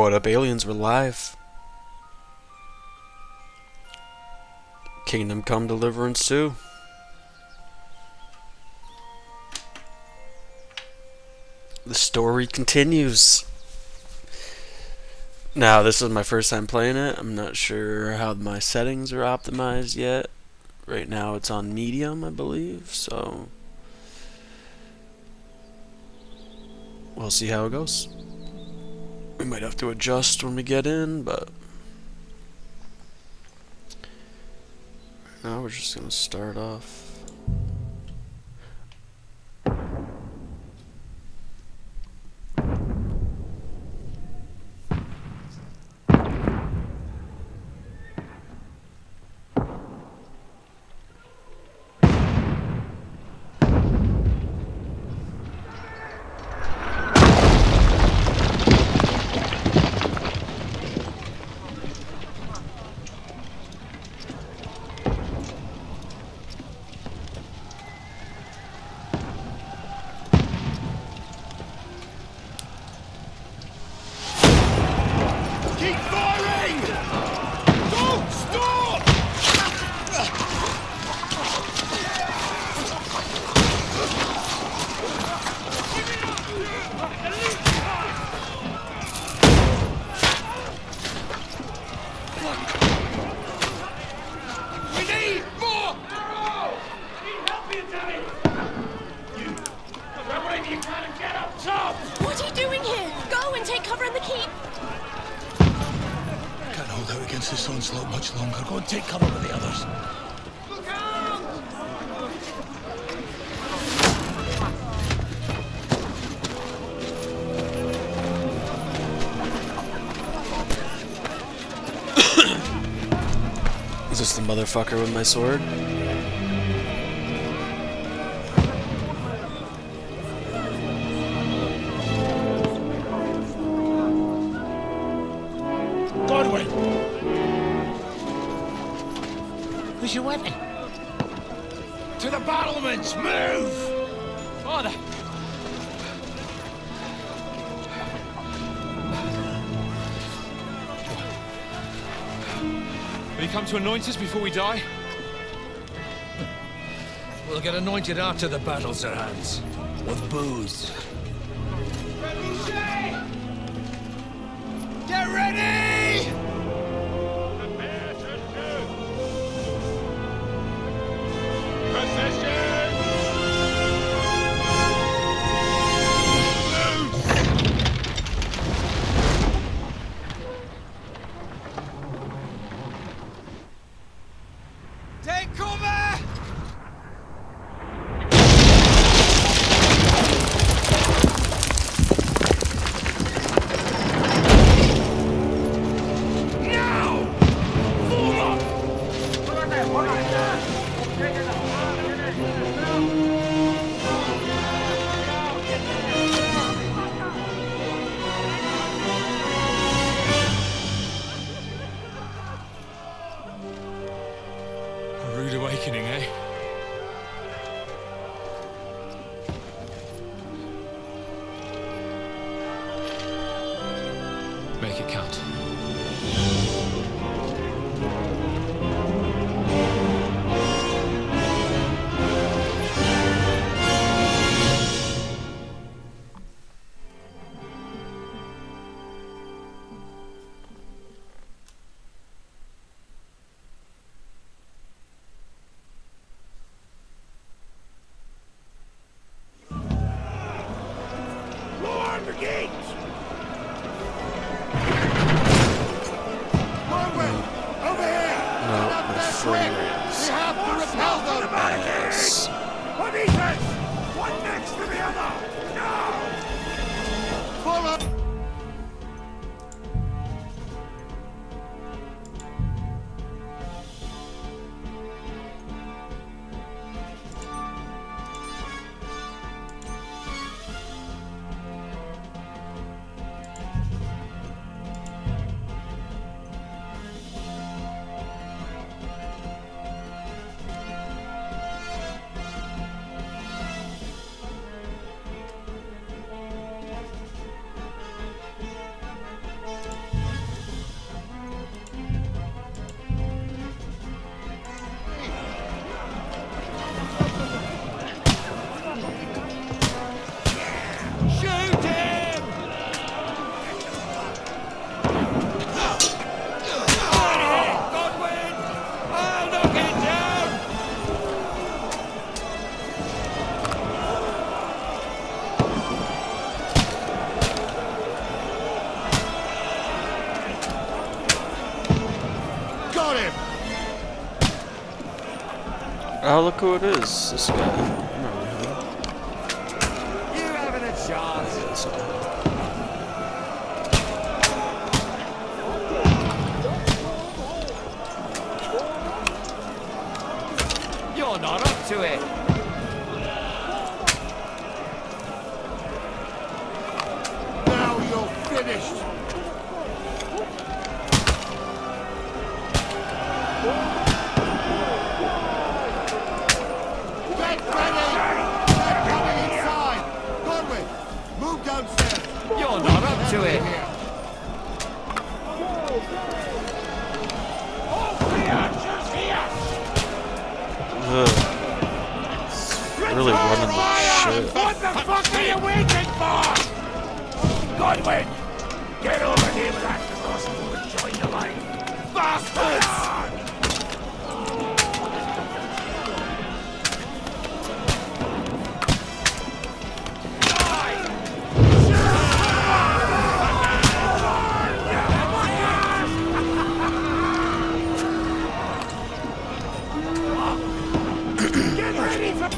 What up, aliens? We're live. Kingdom Come Deliverance 2. The story continues. Now, this is my first time playing it. I'm not sure how my settings are optimized yet. Right now it's on medium, I believe, so we'll see how it goes. We might have to adjust when we get in, but now we're just gonna start off. What are you doing here? Go and take cover in the keep. Can't hold out against this onslaught much longer. Go and take cover with the others. Look out! Is this the motherfucker with my sword? Godwin! Where's your weapon? To the battlements! Move! Father! Will you come to anoint us before we die? We'll get anointed after the battles are hands. With booze. Get ready! Prepare to shoot! Procession! Take cover! A rude awakening, eh? Make it count. Lower the gate! No, my frame rates. have to repel them! Yes. One next to the other! Now! Follow! Oh, look who it is. This guy. I remember him. You having a chance? Yeah, that's not him. You're not up to it. Now you're finished. Get ready! They're coming inside! Godwin, move downstairs! You're not up to it. Ugh. It's really running the shit. What the fuck are you waiting for? Godwin, get over here with that crossbow and join the line. Bastards! Get ready for...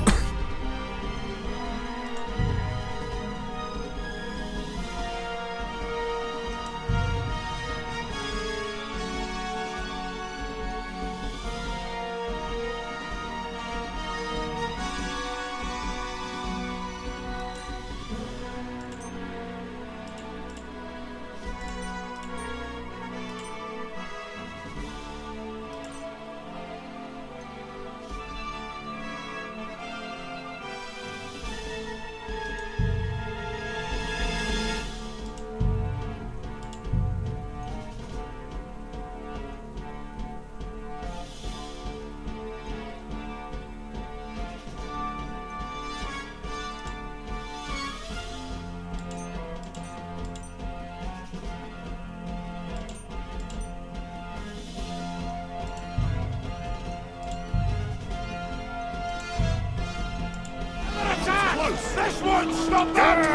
This one, stop that!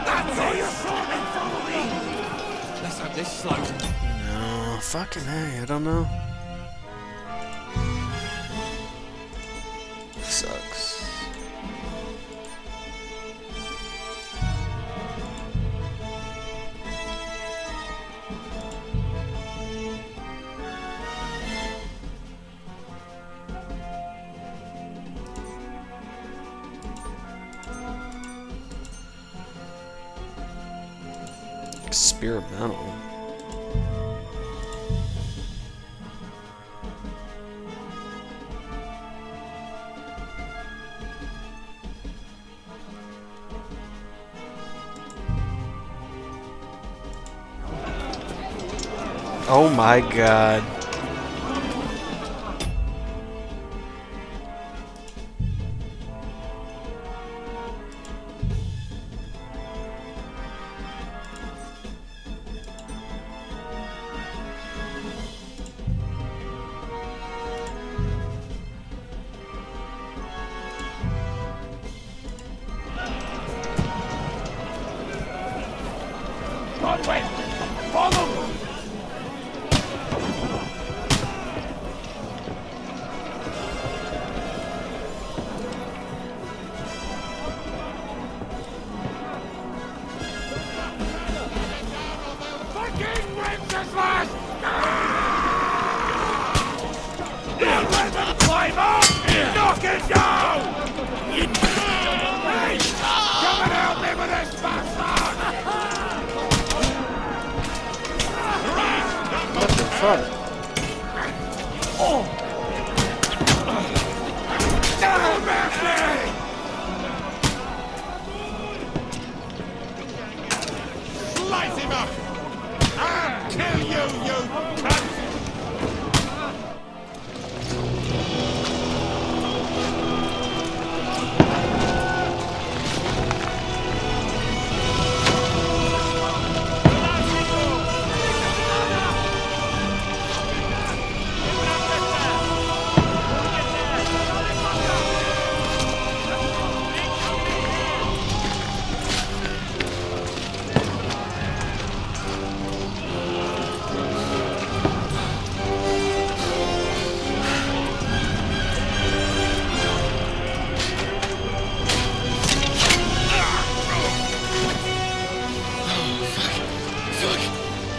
That's all you're sorting from me! Let's have this slow. No, fucking hey, I don't know. Sucks. Experimental. Oh my god. Godwin, follow! Fucking Wenceslas! You let them climb up! Knock it down! Hey! Come and help me with this bastard! What the fuck? Devil mercy! Slice him up! I'll kill you, you cunt!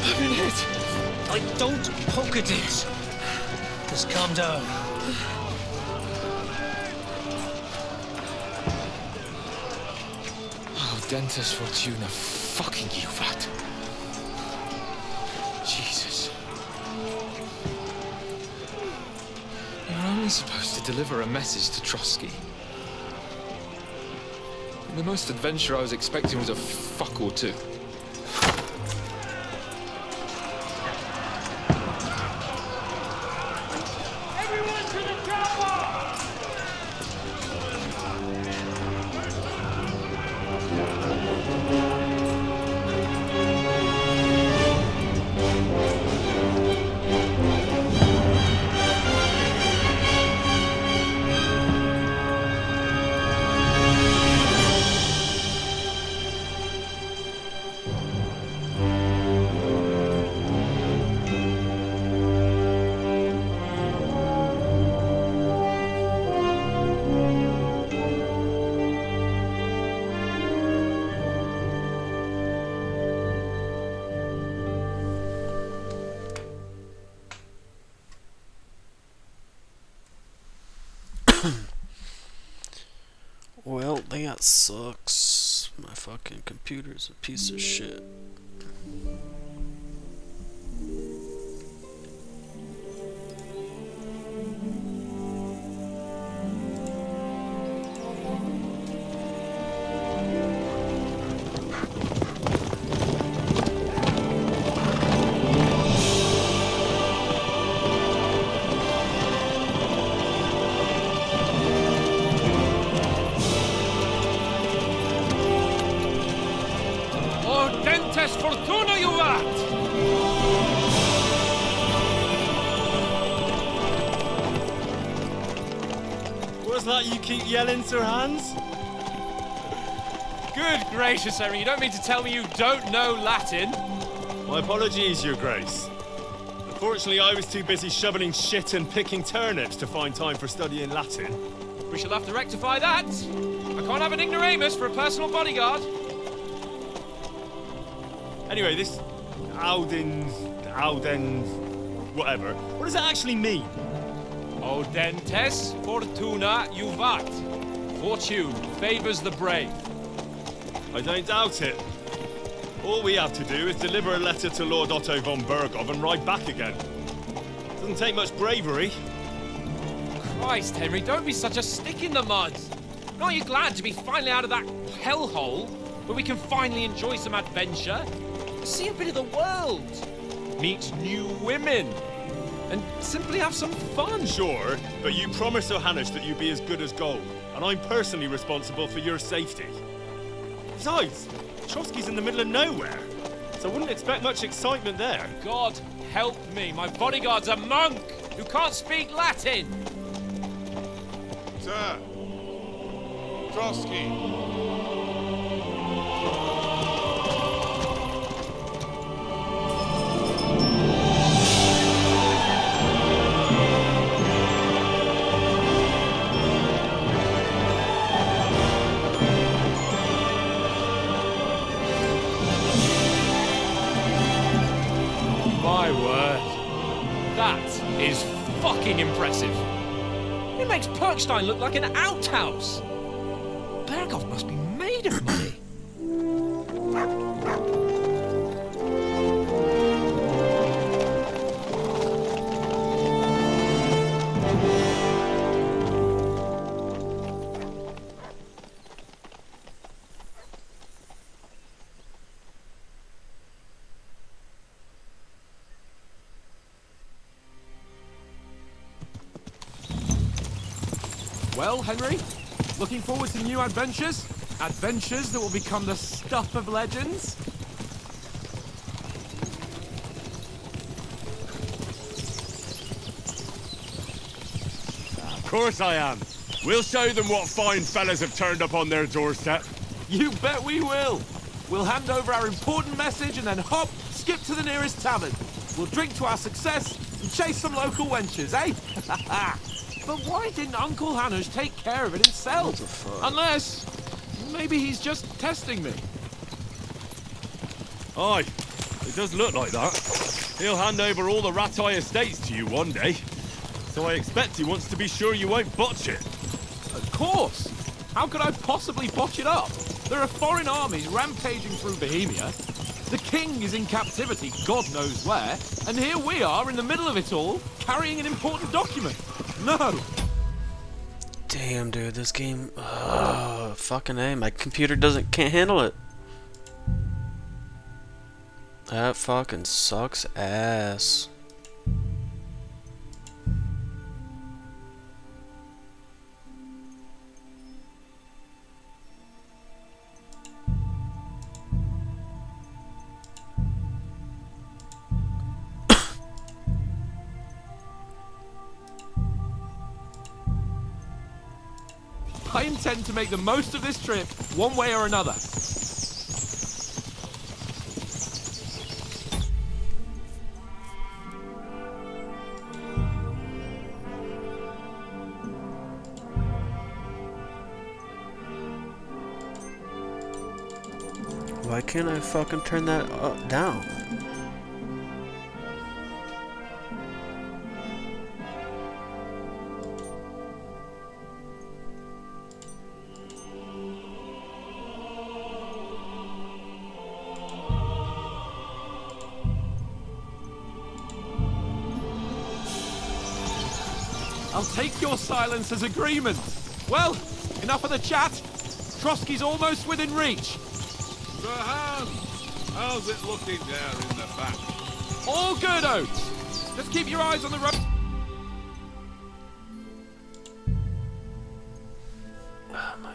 I've been hit. Don't poke at it. Just calm down. Oh, Dentes Fortuna, fucking you, vat. Jesus. You're only supposed to deliver a message to Trotsky. The most adventure I was expecting was a fuck or two. Everyone to the chopper! Well, that sucks. My fucking computer's a piece of shit. Dentes Fortuna, you vat! What's that you keep yelling, Sir Hans? Good gracious, Henry, you don't mean to tell me you don't know Latin? My apologies, Your Grace. Unfortunately, I was too busy shoveling shit and picking turnips to find time for studying Latin. We shall have to rectify that. I can't have an ignoramus for a personal bodyguard. Anyway, this Audens, whatever. What does that actually mean? O Dentes Fortuna Juvat. Fortune favors the brave. I don't doubt it. All we have to do is deliver a letter to Lord Otto von Bergov and ride back again. Doesn't take much bravery. Christ, Henry, don't be such a stick in the mud. Aren't you glad to be finally out of that hellhole where we can finally enjoy some adventure? See a bit of the world. Meet new women. And simply have some fun. Sure, but you promised Johannes that you'd be as good as gold, and I'm personally responsible for your safety. Besides, Trotsky's in the middle of nowhere, so I wouldn't expect much excitement there. God help me, my bodyguard's a monk who can't speak Latin. Sir! Trotsky! My word. That is fucking impressive. It makes Perkstein look like an outhouse. Bergov must be made of money. Well, Henry, looking forward to new adventures? Adventures that will become the stuff of legends? Of course I am. We'll show them what fine fellas have turned up on their doorstep. You bet we will. We'll hand over our important message and then hop, skip to the nearest tavern. We'll drink to our success and chase some local wenches, eh? But why didn't Uncle Hanush take care of it himself? What the fuck? Unless, maybe he's just testing me. Aye, It does look like that. He'll hand over all the Ratai estates to you one day. So I expect he wants to be sure you won't botch it. Of course! How could I possibly botch it up? There are foreign armies rampaging through Bohemia. The king is in captivity, God knows where. And here we are in the middle of it all, carrying an important document. No! Damn, dude, this game. Fucking A. My computer can't handle it. That fucking sucks ass. I intend to make the most of this trip, one way or another. Why can't I fucking turn that down? I'll take your silence as agreement. Well, enough of the chat. Trotsky's almost within reach. Sir Hans, how's it looking there in the back? All good, Oates. Just keep your eyes on the road. Oh my god.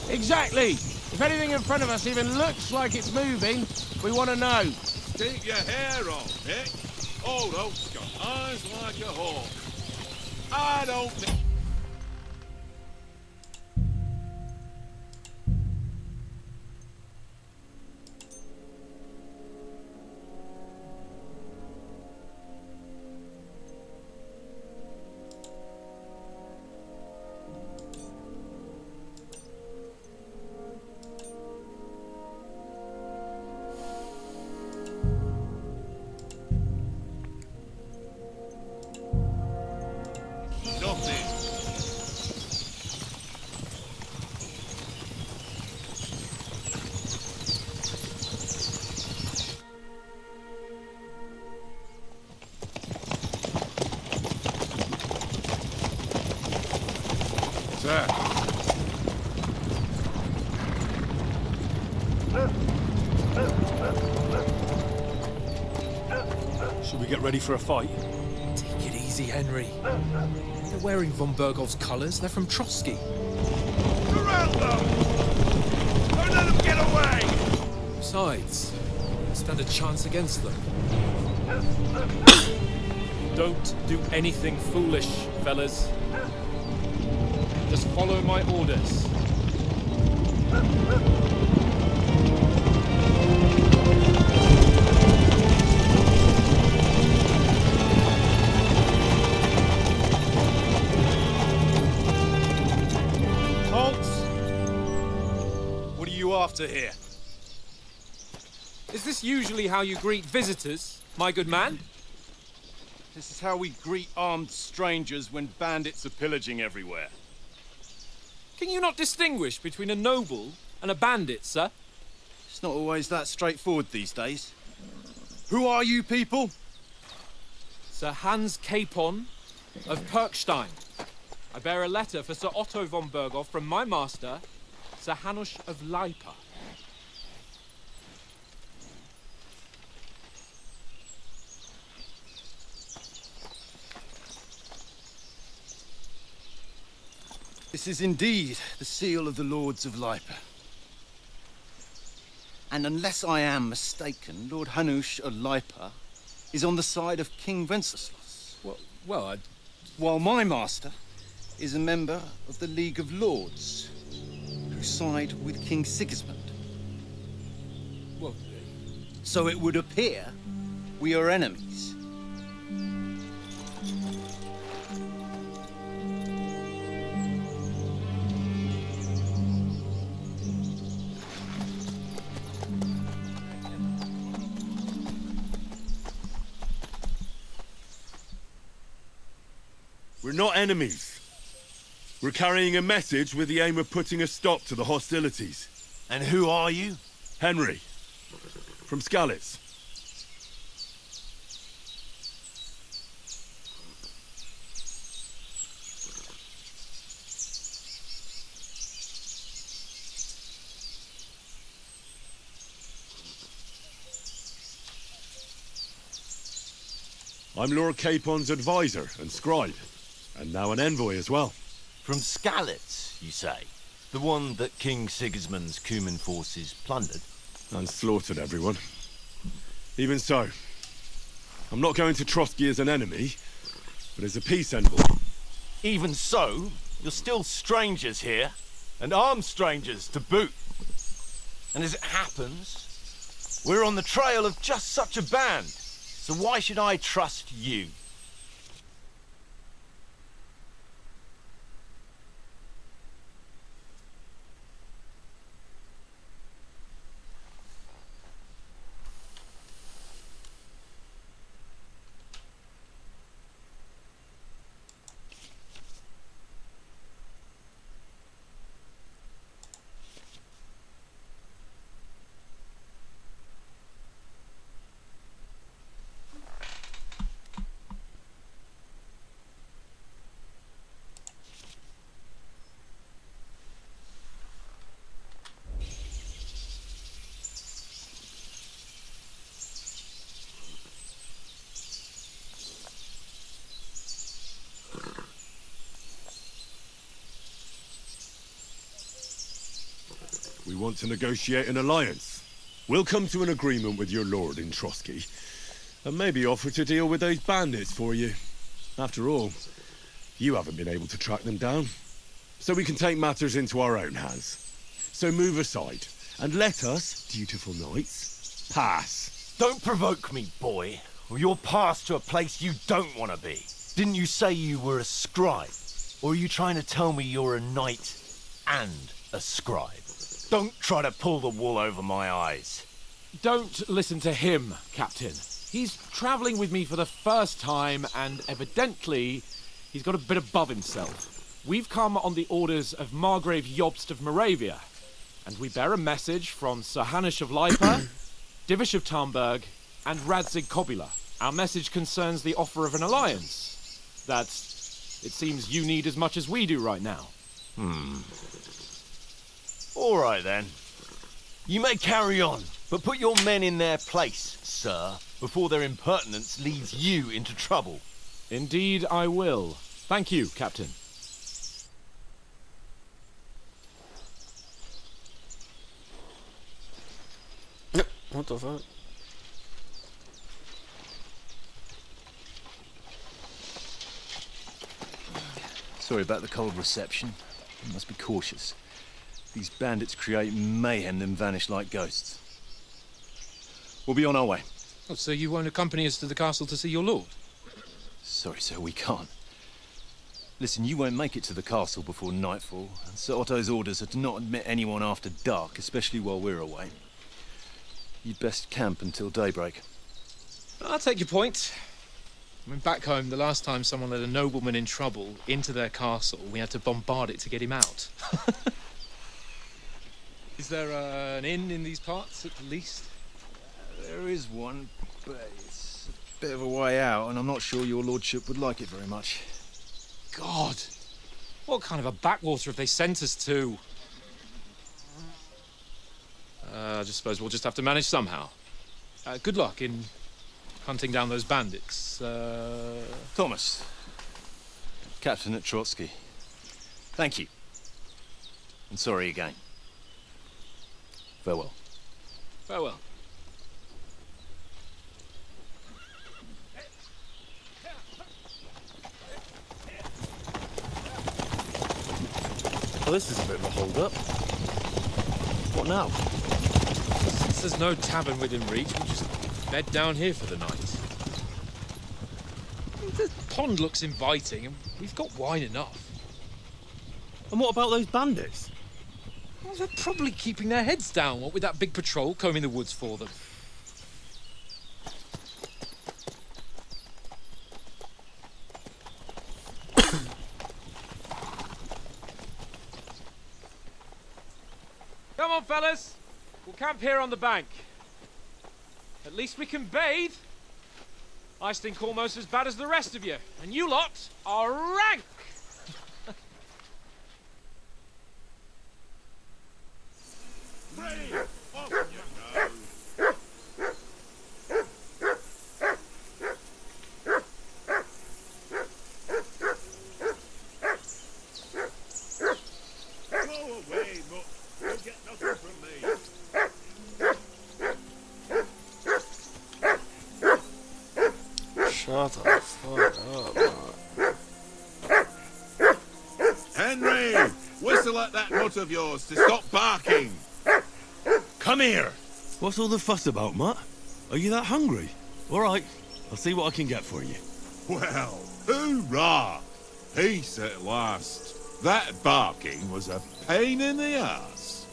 Exactly. If anything in front of us even looks like it's moving, we want to know. Keep your hair on, Nick. Old Oak's got eyes like a hawk. I don't think... Nothing sir. Should we get ready for a fight? Take it easy, Henry. They're wearing von Bergov's colours. They're from Trotsky. Surround them! Don't let them get away! Besides, stand a chance against them. Don't do anything foolish, fellas. Just follow my orders. What are you after here? Is this usually how you greet visitors, my good man? This is how we greet armed strangers when bandits are pillaging everywhere. Can you not distinguish between a noble and a bandit, sir? It's not always that straightforward these days. Who are you people? Sir Hans Capon of Perkstein. I bear a letter for Sir Otto von Berghoff from my master, Sir Hanush of Leipa. This is indeed the seal of the Lords of Leipa. And unless I am mistaken, Lord Hanush of Leipa is on the side of King Wenceslas. Well, While my master is a member of the League of Lords, who side with King Sigismund. well, So it would appear we are enemies. We're not enemies. We're carrying a message with the aim of putting a stop to the hostilities. And who are you? Henry, from Skalitz. I'm Lord Capon's advisor and scribe, and now an envoy as well. From Skalitz, you say? The one that King Sigismund's Cuman forces plundered? And slaughtered everyone. Even so, I'm not going to Trotsky as an enemy, but as a peace envoy. Even so, you're still strangers here, and armed strangers to boot. And as it happens, we're on the trail of just such a band. So why should I trust you? We want to negotiate an alliance. We'll come to an agreement with your lord in Trotsky, and maybe offer to deal with those bandits for you. After all, you haven't been able to track them down. So we can take matters into our own hands. So move aside, and let us, dutiful knights, pass. Don't provoke me, boy, or you'll pass to a place you don't want to be. Didn't you say you were a scribe? Or are you trying to tell me you're a knight and a scribe? Don't try to pull the wool over my eyes. don't listen to him, Captain. He's travelling with me for the first time, and evidently, he's got a bit above himself. We've come on the orders of Margrave Jobst of Moravia, and we bear a message from Sir Hanush of Leipa, Divish of Tarnberg, and Radzig Kobila. Our message concerns the offer of an alliance that, it seems, you need as much as we do right now. All right, then. You may carry on, but put your men in their place, sir, before their impertinence leads you into trouble. Indeed, I will. Thank you, Captain. What the fuck? Sorry about the cold reception. You must be cautious. These bandits create mayhem, then vanish like ghosts. We'll be on our way. Oh, so you won't accompany us to the castle to see your lord? Sorry, sir, we can't. Listen, you won't make it to the castle before nightfall, and Sir Otto's orders are to not admit anyone after dark, especially while we're away. You'd best camp until daybreak. I'll take your point. I mean, back home, the last time someone let a nobleman in trouble into their castle, we had to bombard it to get him out. Is there an inn in these parts, at least? There is one, but it's a bit of a way out, and I'm not sure your lordship would like it very much. God! What kind of a backwater have they sent us to? I just suppose we'll just have to manage somehow. Good luck in hunting down those bandits. Thomas, Captain at Trotsky. Thank you. And sorry again. Farewell. Farewell. Well, this is a bit of a hold-up. What now? Since there's no tavern within reach, we'll just bed down here for the night. The pond looks inviting, and we've got wine enough. And what about those bandits? Well, they're probably keeping their heads down, what with that big patrol combing the woods for them. Come on, fellas. We'll camp here on the bank. At least we can bathe. I stink almost as bad as the rest of you, and you lot are rank! Shut the fuck up, man. Henry! Whistle at that nut of yours to stop barking! Come here! What's all the fuss about, Mutt? Are you that hungry? All right, I'll see what I can get for you. Well, hoorah! Peace at last. That barking was a pain in the ass.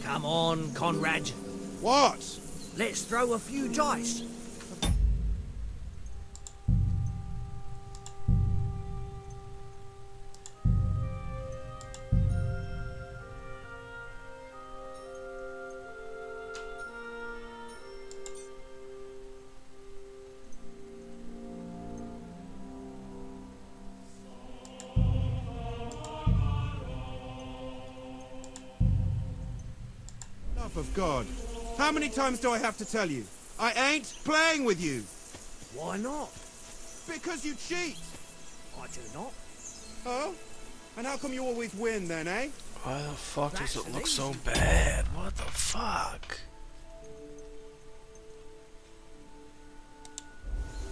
Come on, Conrad. What? Let's throw a few dice. Love of God. How many times do I have to tell you? I ain't playing with you. Why not? because you cheat. I do not. Oh? And how come you always win then, eh? Why the fuck does That's it look an so easy bad? What the fuck?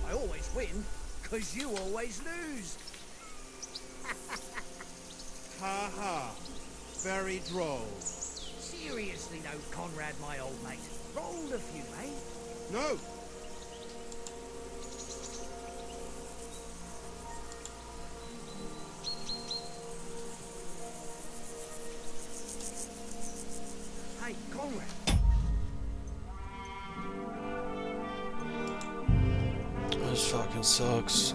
I always win, because you always lose. Ha ha. Very droll. Seriously though, Conrad, my old mate. Rolled a few, eh? No. Hey, Conrad. This fucking sucks.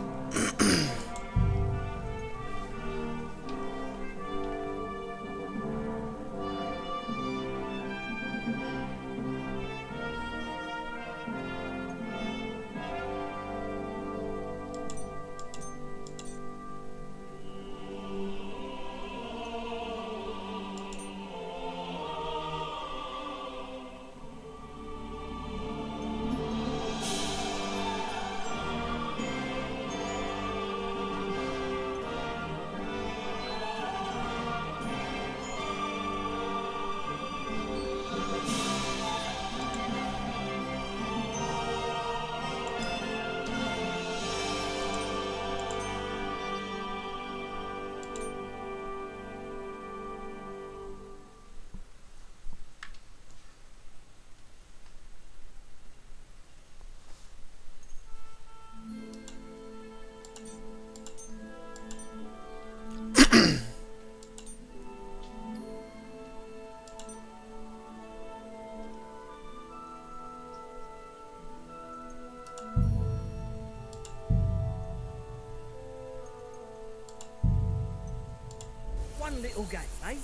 One little game, eh?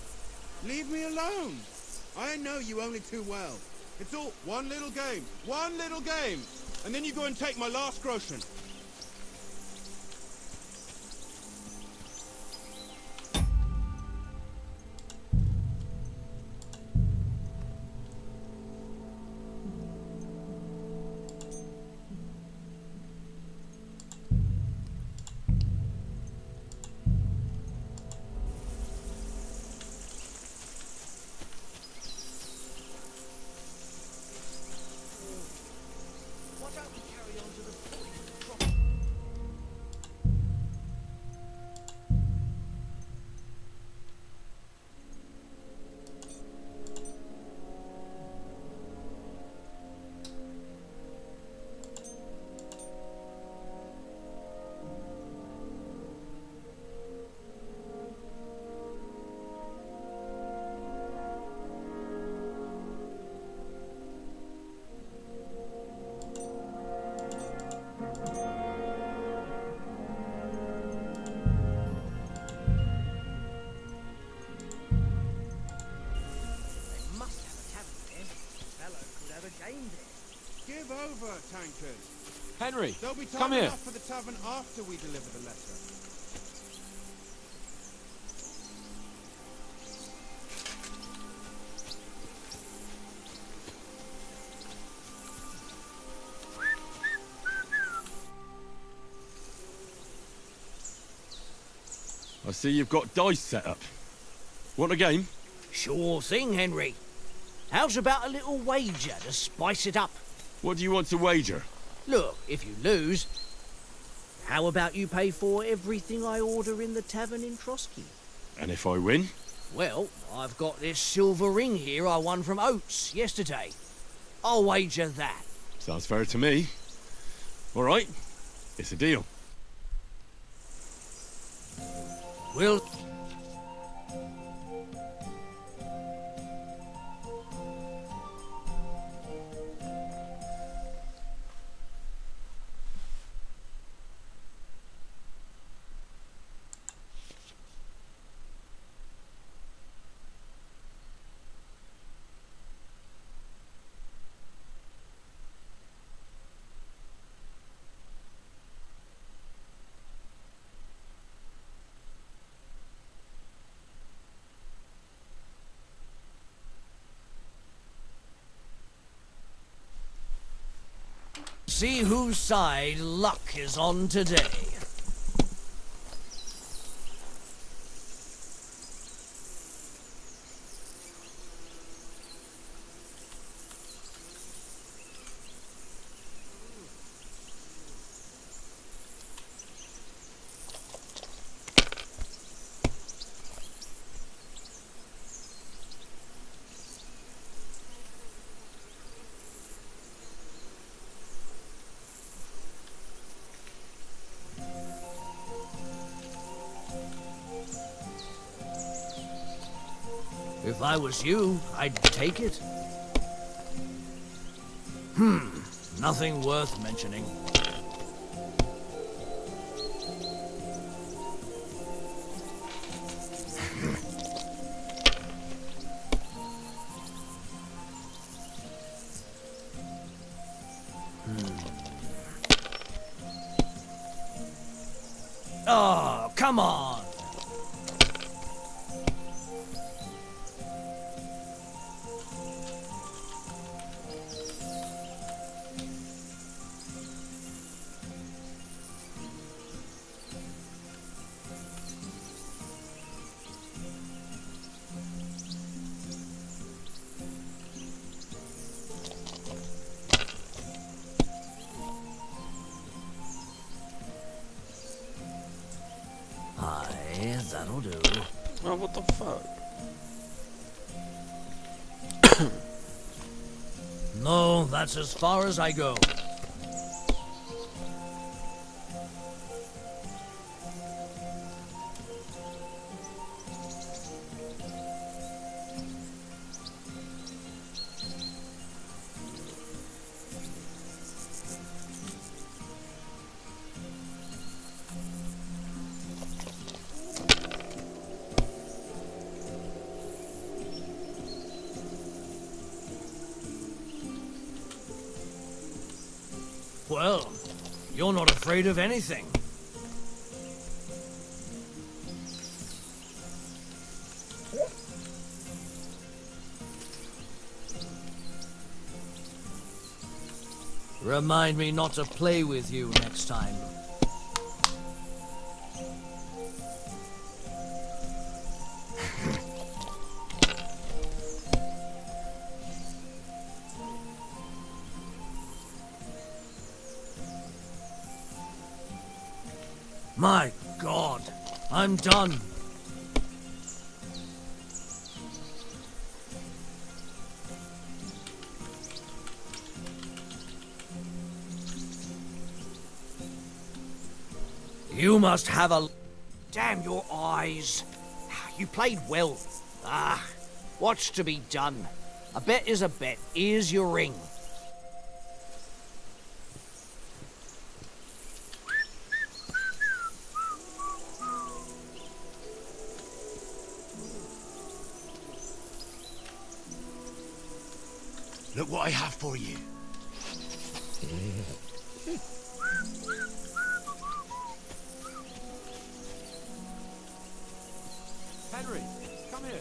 Leave me alone. I know you only too well. It's all one little game. One little game. And then you go and take my last groschen. Why don't we carry on to the point? They must have a tavern there. Fellow could have a game there. Give over, tankers. Henry, There'll be time come here. enough for the tavern after we deliver the letter. I see you've got dice set up. Want a game? Sure thing, Henry. How's about a little wager to spice it up? What do you want to wager? Look, if you lose, how about you pay for everything I order in the tavern in Trotsky? And if I win? Well, I've got this silver ring here I won from Oates yesterday. I'll wager that. Sounds fair to me. All right, it's a deal. Will see whose side luck is on today. If I was you, I'd take it. Nothing worth mentioning. Oh, come on! Aye, that'll do. Oh, what the fuck? No, that's as far as I go. Well, you're not afraid of anything. Remind me not to play with you next time. My God, I'm done. You must have a... Damn your eyes. You played well. Ah, what's to be done? A bet is a bet. Here's your ring. Look what I have for you. Henry, come here.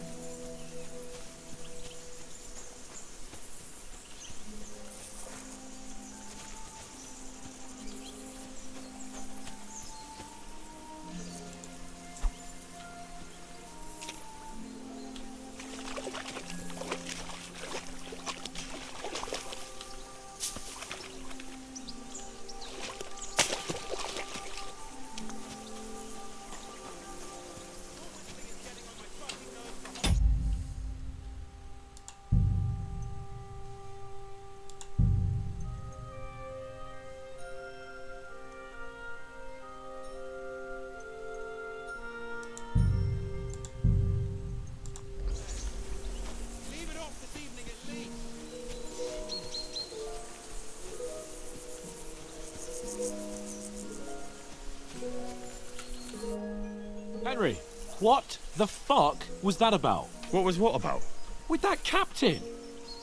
Henry, what the fuck was that about? What was what about? With that captain?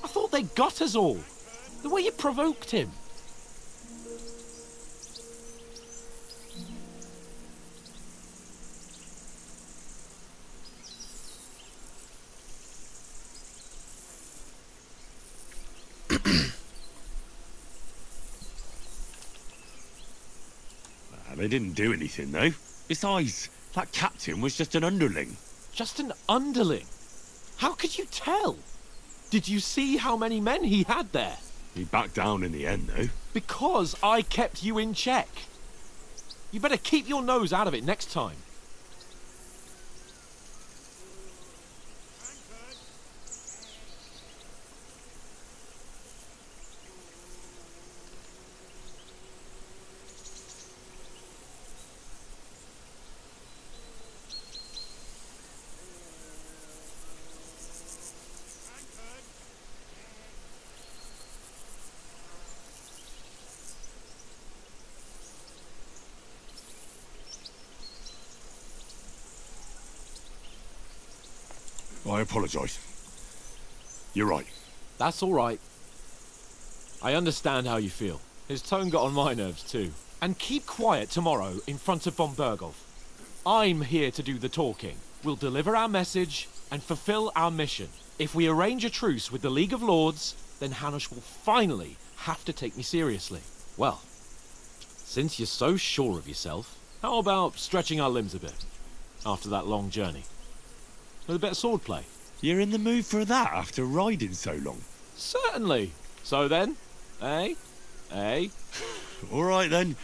I thought they got us all. The way you provoked him. they didn't do anything, though. Besides, that captain was just an underling. Just an underling? How could you tell? Did you see how many men he had there? He backed down in the end, though. Because I kept you in check. You better keep your nose out of it next time. I apologise. You're right. That's all right. I understand how you feel. His tone got on my nerves too. And keep quiet tomorrow in front of von Berghoff. I'm here to do the talking. We'll deliver our message and fulfill our mission. If we arrange a truce with the League of Lords, then Hanush will finally have to take me seriously. Well, since you're so sure of yourself, how about stretching our limbs a bit after that long journey? With a bit of swordplay. You're in the mood for that after riding so long? Certainly. So then, eh? Eh? All right then.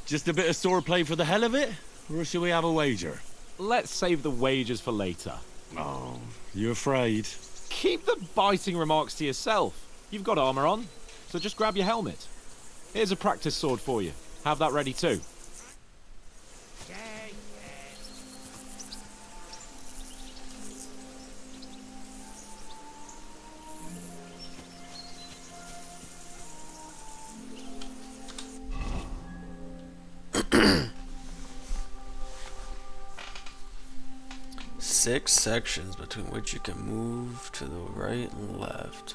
Just a bit of swordplay for the hell of it? Or shall we have a wager? Let's save the wagers for later. Oh, you afraid? Keep the biting remarks to yourself. You've got armor on, so just grab your helmet. Here's a practice sword for you. Have that ready too. Six sections between which you can move to the right and left.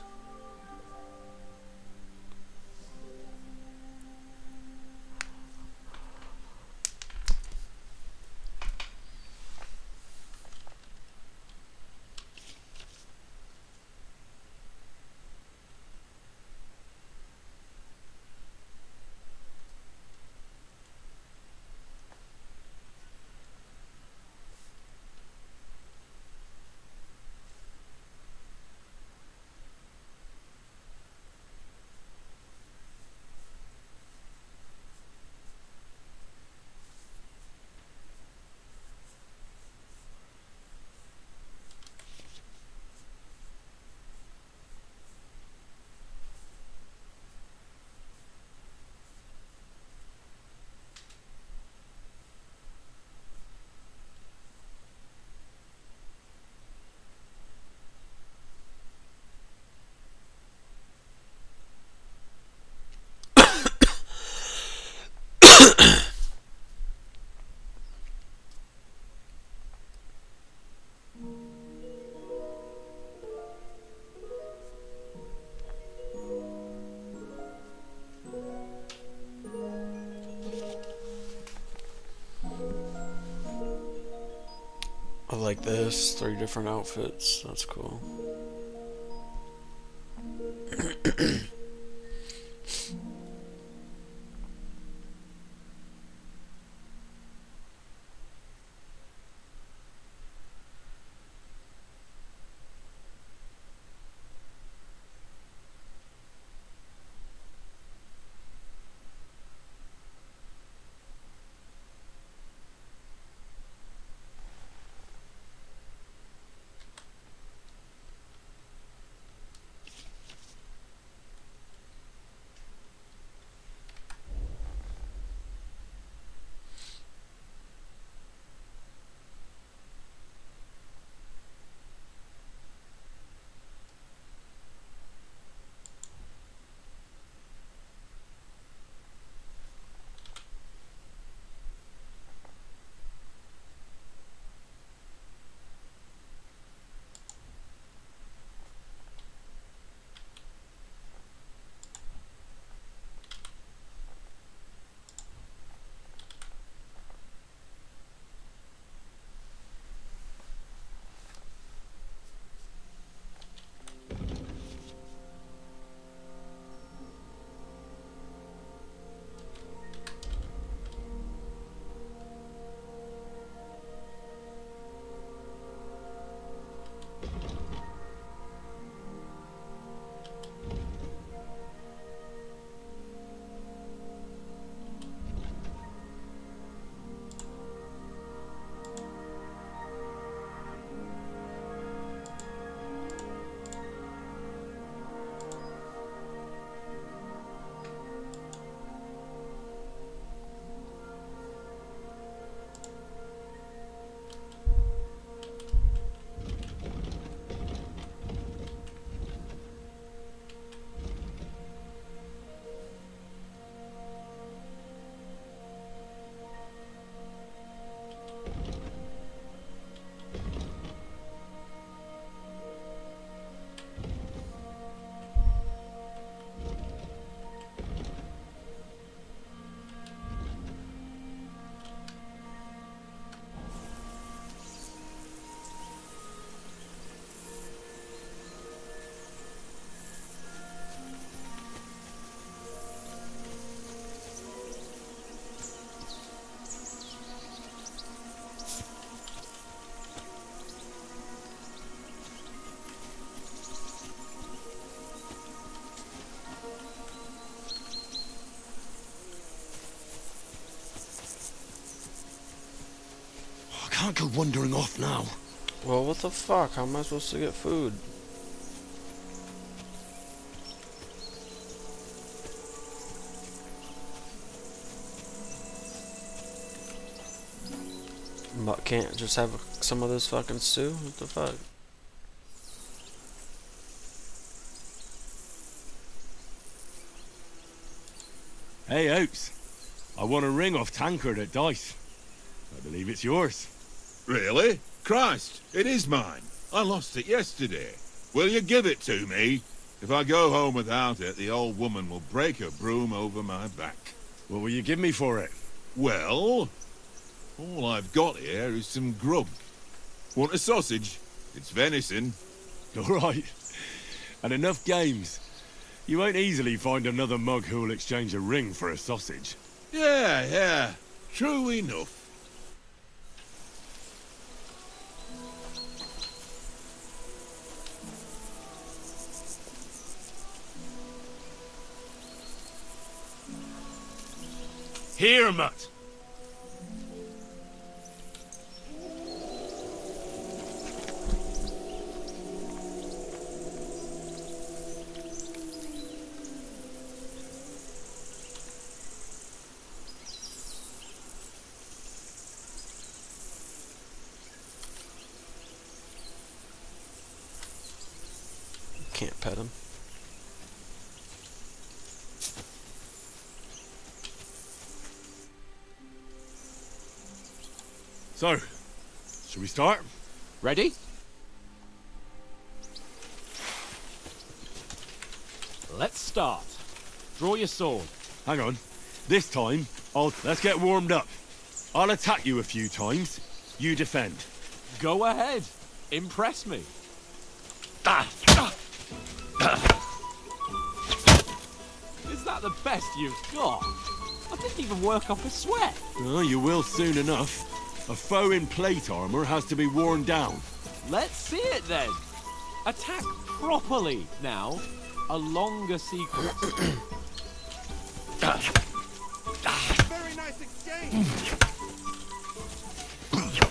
I like this, 3 different outfits, that's cool. can't go wandering off now. Well, what the fuck? How am I supposed to get food? But can't just have some of this fucking stew? What the fuck? Hey, Oaks. I won a ring off Tankard at Dice. I believe it's yours. Really? Christ, it is mine. I lost it yesterday. Will you give it to me? If I go home without it, the old woman will break her broom over my back. What will you give me for it? Well, all I've got here is some grub. Want a sausage? It's venison. All right. And enough games. You won't easily find another mug who'll exchange a ring for a sausage. Yeah. True enough. Here, mutt. Can't pet him. So, should we start? Ready? Let's start. Draw your sword. Hang on. This time, let's get warmed up. I'll attack you a few times. You defend. Go ahead. Impress me. Is that the best you've got? I didn't even work up a sweat. Oh, you will soon enough. A foe in plate armor has to be worn down. Let's see it then. Attack properly now. A longer sequence. Very nice exchange.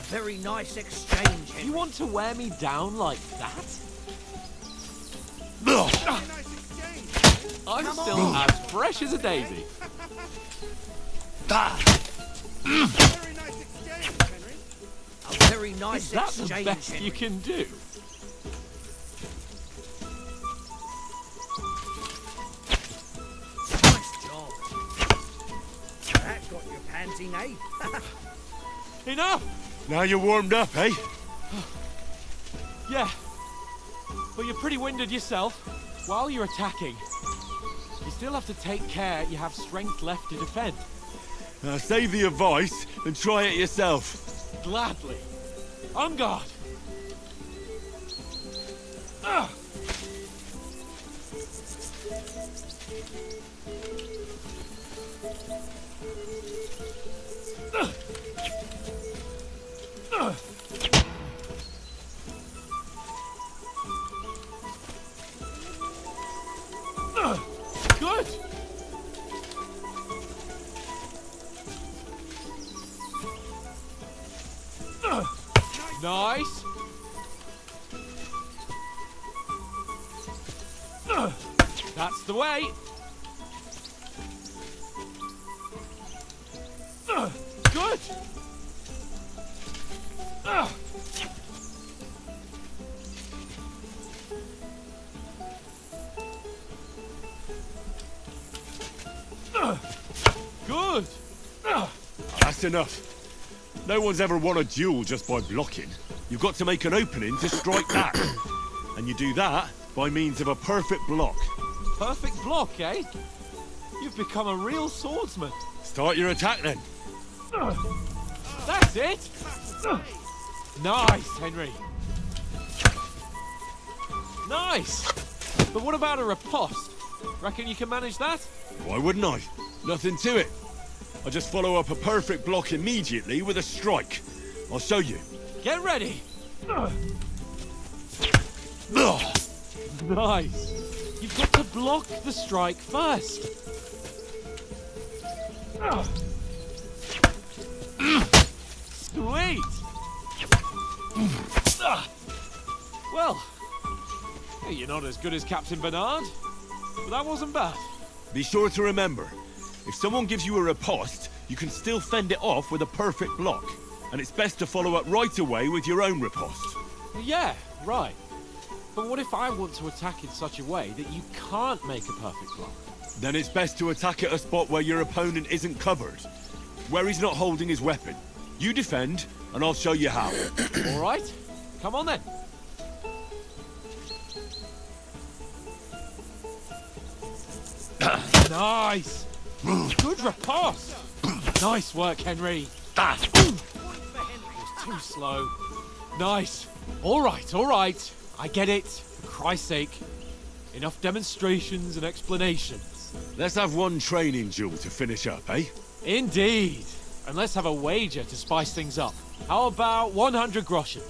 Very nice exchange, Henry. You want to wear me down like that? Very nice exchange. I'm Come still on. as fresh as a daisy. Very nice exchange, Henry. A very nice Is that exchange, the best Henry. you can do? Nice job. That got you panting, eh? Enough! Now you're warmed up, eh? Yeah. But you're pretty winded yourself. While you're attacking, you still have to take care you have strength left to defend. Save the advice and try it yourself. Gladly. On guard. Ugh. Ugh. Ugh. Ugh. Good. Ugh. Nice. Ugh. That's the way. Ugh. Good. Ugh. Ugh. Good. Ugh. That's enough. No one's ever won a duel just by blocking. You've got to make an opening to strike that. And you do that by means of a perfect block. Perfect block, eh? You've become a real swordsman. Start your attack then. Ugh. That's it. Ugh. Nice, Henry. Nice. But what about a riposte? Reckon you can manage that? Why wouldn't I? Nothing to it. I just follow up a perfect block immediately with a strike. I'll show you. Get ready. Ugh. Nice. You've got to block the strike first. Sweet. You're not as good as Captain Bernard, but that wasn't bad. Be sure to remember, if someone gives you a riposte, you can still fend it off with a perfect block. And it's best to follow up right away with your own riposte. Yeah, right. But what if I want to attack in such a way that you can't make a perfect block? Then it's best to attack at a spot where your opponent isn't covered. Where he's not holding his weapon. You defend, and I'll show you how. All right, come on then. Nice! Good riposte! Nice work, Henry. It was too slow. Nice. All right, all right. I get it. For Christ's sake. Enough demonstrations and explanations. Let's have one training duel to finish up, eh? Indeed. And let's have a wager to spice things up. How about 100 groschen?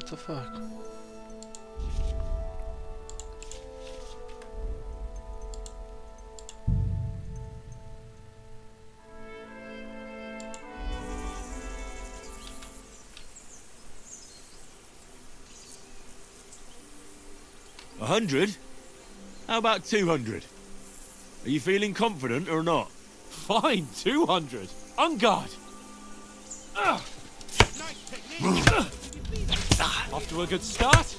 What the fuck? A 100? How about 200? Are you feeling confident or not? Fine, 200. On guard. Off to a good start.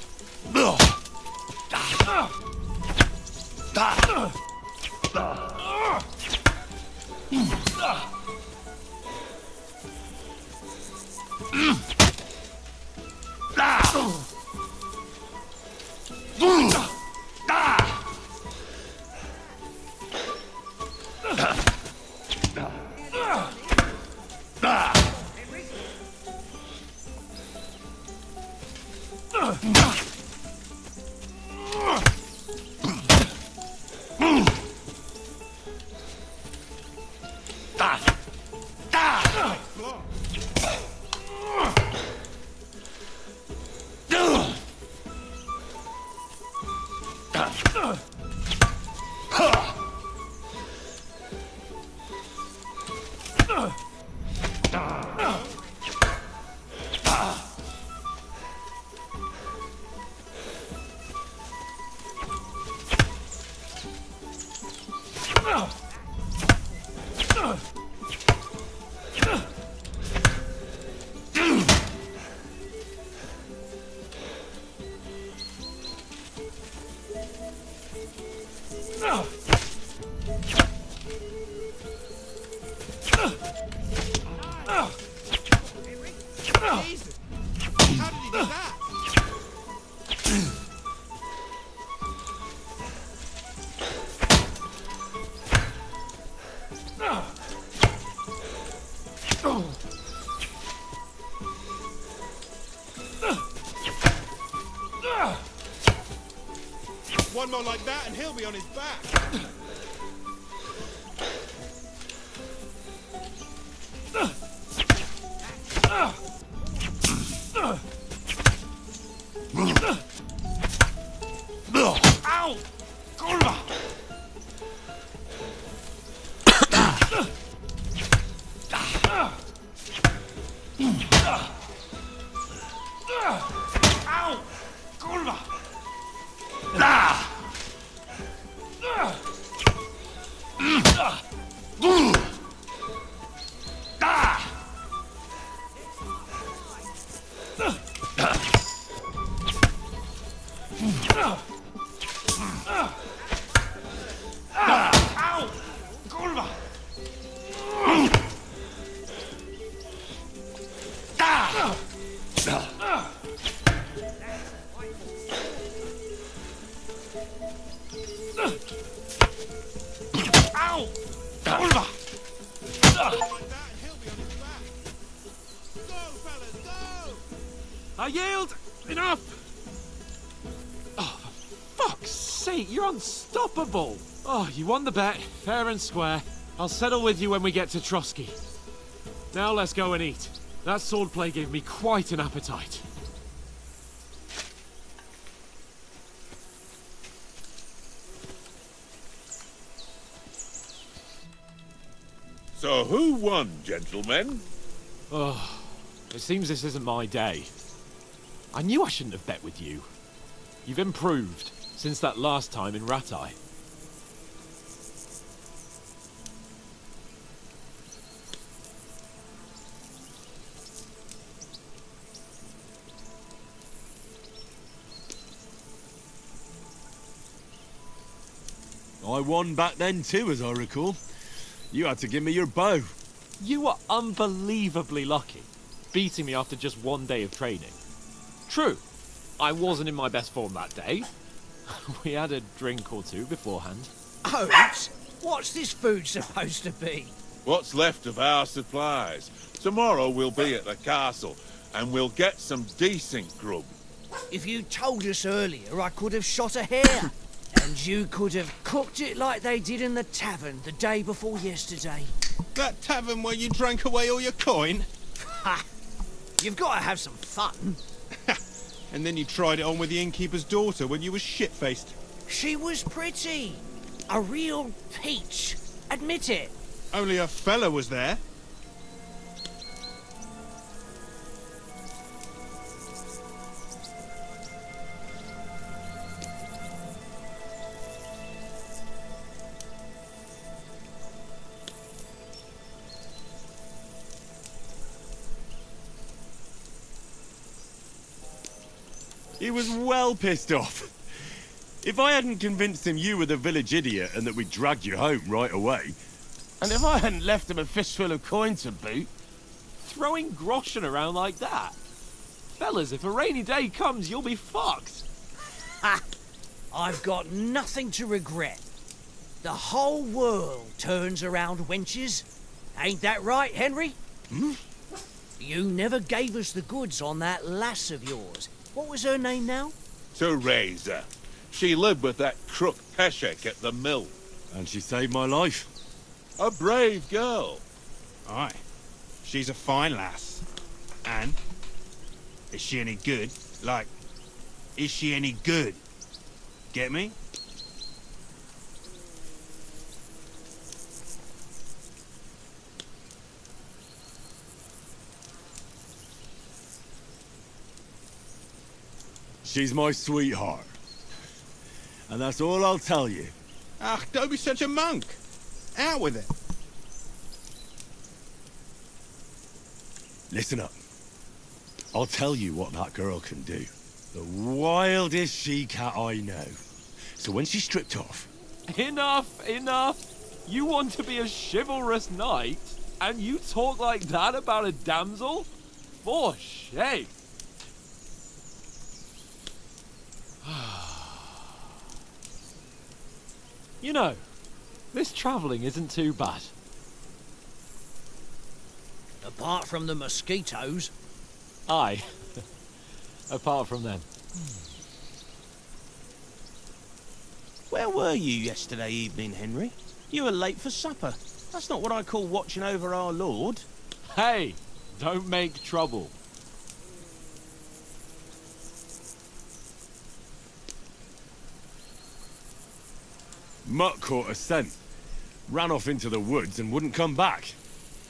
How did he do that? One more like that and he'll be on his back. Ow! Kurwa! Ow! Kurwa! Ow! Kurwa! Ow! Kurwa! Like that and he'll be on his back. Go, fellas, go! I yield! Enough! Oh, for fuck's sake, you're unstoppable! Oh, you won the bet, fair and square. I'll settle with you when we get to Trotsky. Now let's go and eat. That swordplay gave me quite an appetite. So who won, gentlemen? Oh, it seems this isn't my day. I knew I shouldn't have bet with you. You've improved since that last time in Ratai. I won back then too, as I recall. You had to give me your bow. You were unbelievably lucky, beating me after just one day of training. True, I wasn't in my best form that day. We had a drink or two beforehand. Oats? What's this food supposed to be? What's left of our supplies. Tomorrow we'll be at the castle, and we'll get some decent grub. If you told us earlier, I could have shot a hare. And you could have cooked it like they did in the tavern the day before yesterday. That tavern where you drank away all your coin? Ha! You've got to have some fun. And then you tried it on with the innkeeper's daughter when you were shit-faced. She was pretty. A real peach. Admit it. Only a fella was there. He was well pissed off. If I hadn't convinced him you were the village idiot and that we'd dragged you home right away... And if I hadn't left him a fistful of coin to boot, throwing groschen around like that. Fellas, if a rainy day comes, you'll be fucked. Ha! I've got nothing to regret. The whole world turns around wenches. Ain't that right, Henry? Hmm? You never gave us the goods on that lass of yours. What was her name now? Teresa. She lived with that crook Peshek at the mill. And she saved my life. A brave girl. Aye. She's a fine lass. And? Is she any good? Like, is she any good? Get me? She's my sweetheart. And that's all I'll tell you. Ach, don't be such a monk. Out with it. Listen up. I'll tell you what that girl can do. The wildest she-cat I know. So when she's stripped off... Enough, enough. You want to be a chivalrous knight, and you talk like that about a damsel? For shame. You know, this travelling isn't too bad. Apart from the mosquitoes. Aye. Apart from them. Where were you yesterday evening, Henry? You were late for supper. That's not what I call watching over our Lord. Hey, don't make trouble. Mutt caught a scent. Ran off into the woods and wouldn't come back.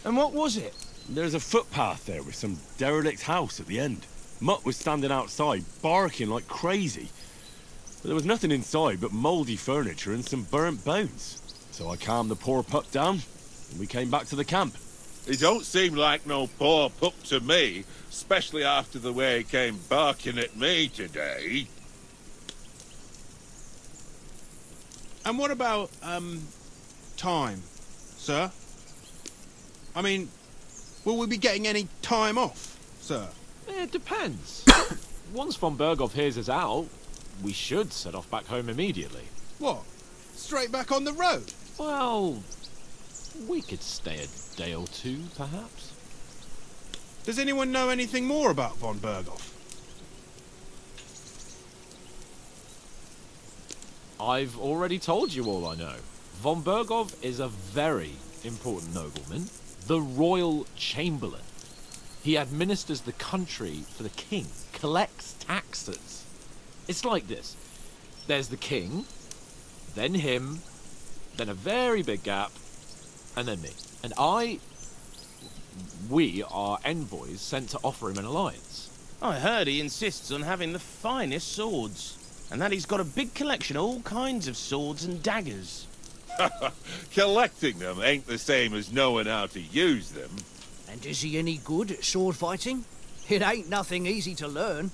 And what was it? There's a footpath there with some derelict house at the end. Mutt was standing outside, barking like crazy. But there was nothing inside but mouldy furniture and some burnt bones. So I calmed the poor pup down, and we came back to the camp. He don't seem like no poor pup to me, especially after the way he came barking at me today. And what about, time, sir? I mean, will we be getting any time off, sir? It depends. Once von Berghoff hears us out, we should set off back home immediately. What? Straight back on the road? Well, we could stay a day or two, perhaps. Does anyone know anything more about von Berghoff? I've already told you all I know. Von Berghoff is a very important nobleman, the royal chamberlain. He administers the country for the king, collects taxes. It's like this. There's the king, then him, then a very big gap, and then me. And we are envoys sent to offer him an alliance. I heard he insists on having the finest swords. And that he's got a big collection of all kinds of swords and daggers. Collecting them ain't the same as knowing how to use them. And is he any good at sword fighting? It ain't nothing easy to learn.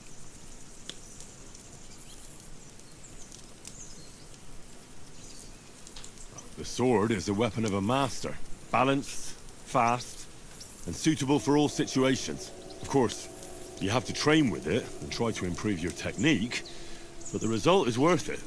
The sword is the weapon of a master. Balanced, fast, and suitable for all situations. Of course, you have to train with it and try to improve your technique, but the result is worth it.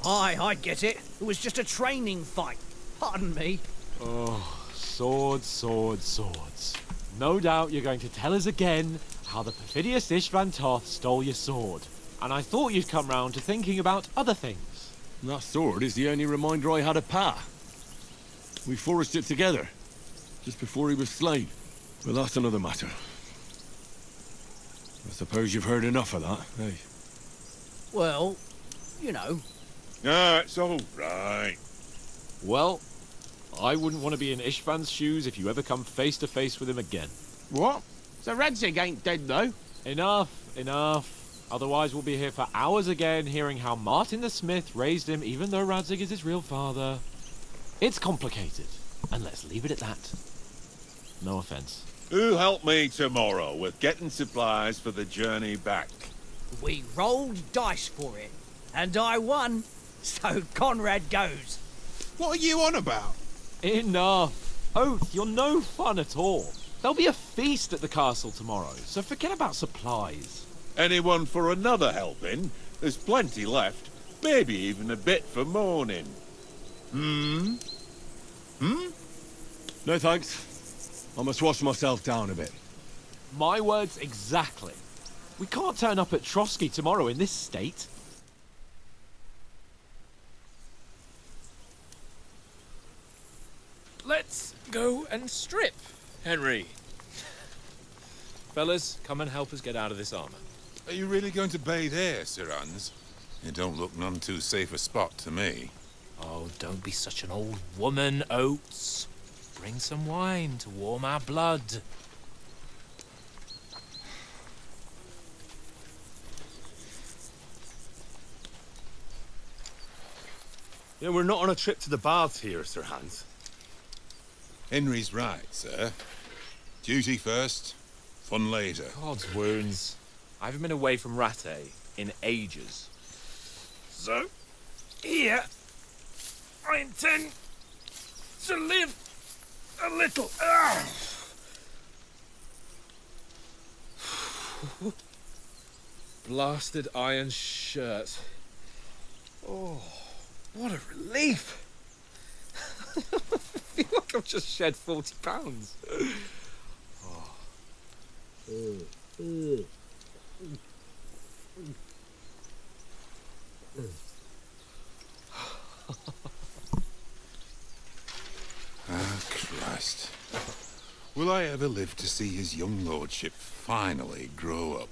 Aye, I get it. It was just a training fight. Pardon me. Oh, swords, swords, swords. No doubt you're going to tell us again how the perfidious Istvan Toth stole your sword. And I thought you'd come round to thinking about other things. And that sword is the only reminder I had of Pa. We forged it together, just before he was slain. But that's another matter. I suppose you've heard enough of that, hey? Well, you know. Ah, it's all right. Well, I wouldn't want to be in Ishvan's shoes if you ever come face to face with him again. What? So Radzig ain't dead, though? Enough. Otherwise we'll be here for hours again, hearing how Martin the Smith raised him even though Radzig is his real father. It's complicated, and let's leave it at that. No offense. Who'll help me tomorrow with getting supplies for the journey back? We rolled dice for it, and I won, so Conrad goes. What are you on about? Enough. Oath, you're no fun at all. There'll be a feast at the castle tomorrow, so forget about supplies. Anyone for another helping? There's plenty left. Maybe even a bit for morning. No thanks. I must wash myself down a bit. My words exactly. We can't turn up at Trotsky tomorrow in this state. Let's go and strip, Henry. Fellas, come and help us get out of this armor. Are you really going to bathe here, Sir Hans? It don't look none too safe a spot to me. Oh, don't be such an old woman, Oates. Bring some wine to warm our blood. Yeah, we're not on a trip to the baths here, Sir Hans. Henry's right, sir. Duty first, fun later. God's wounds. I haven't been away from Rattay in ages. So, here, I intend to live a little. Blasted iron shirt. Oh, what a relief. I feel like I've just shed 40 pounds. Ah, Christ. Will I ever live to see his young lordship finally grow up?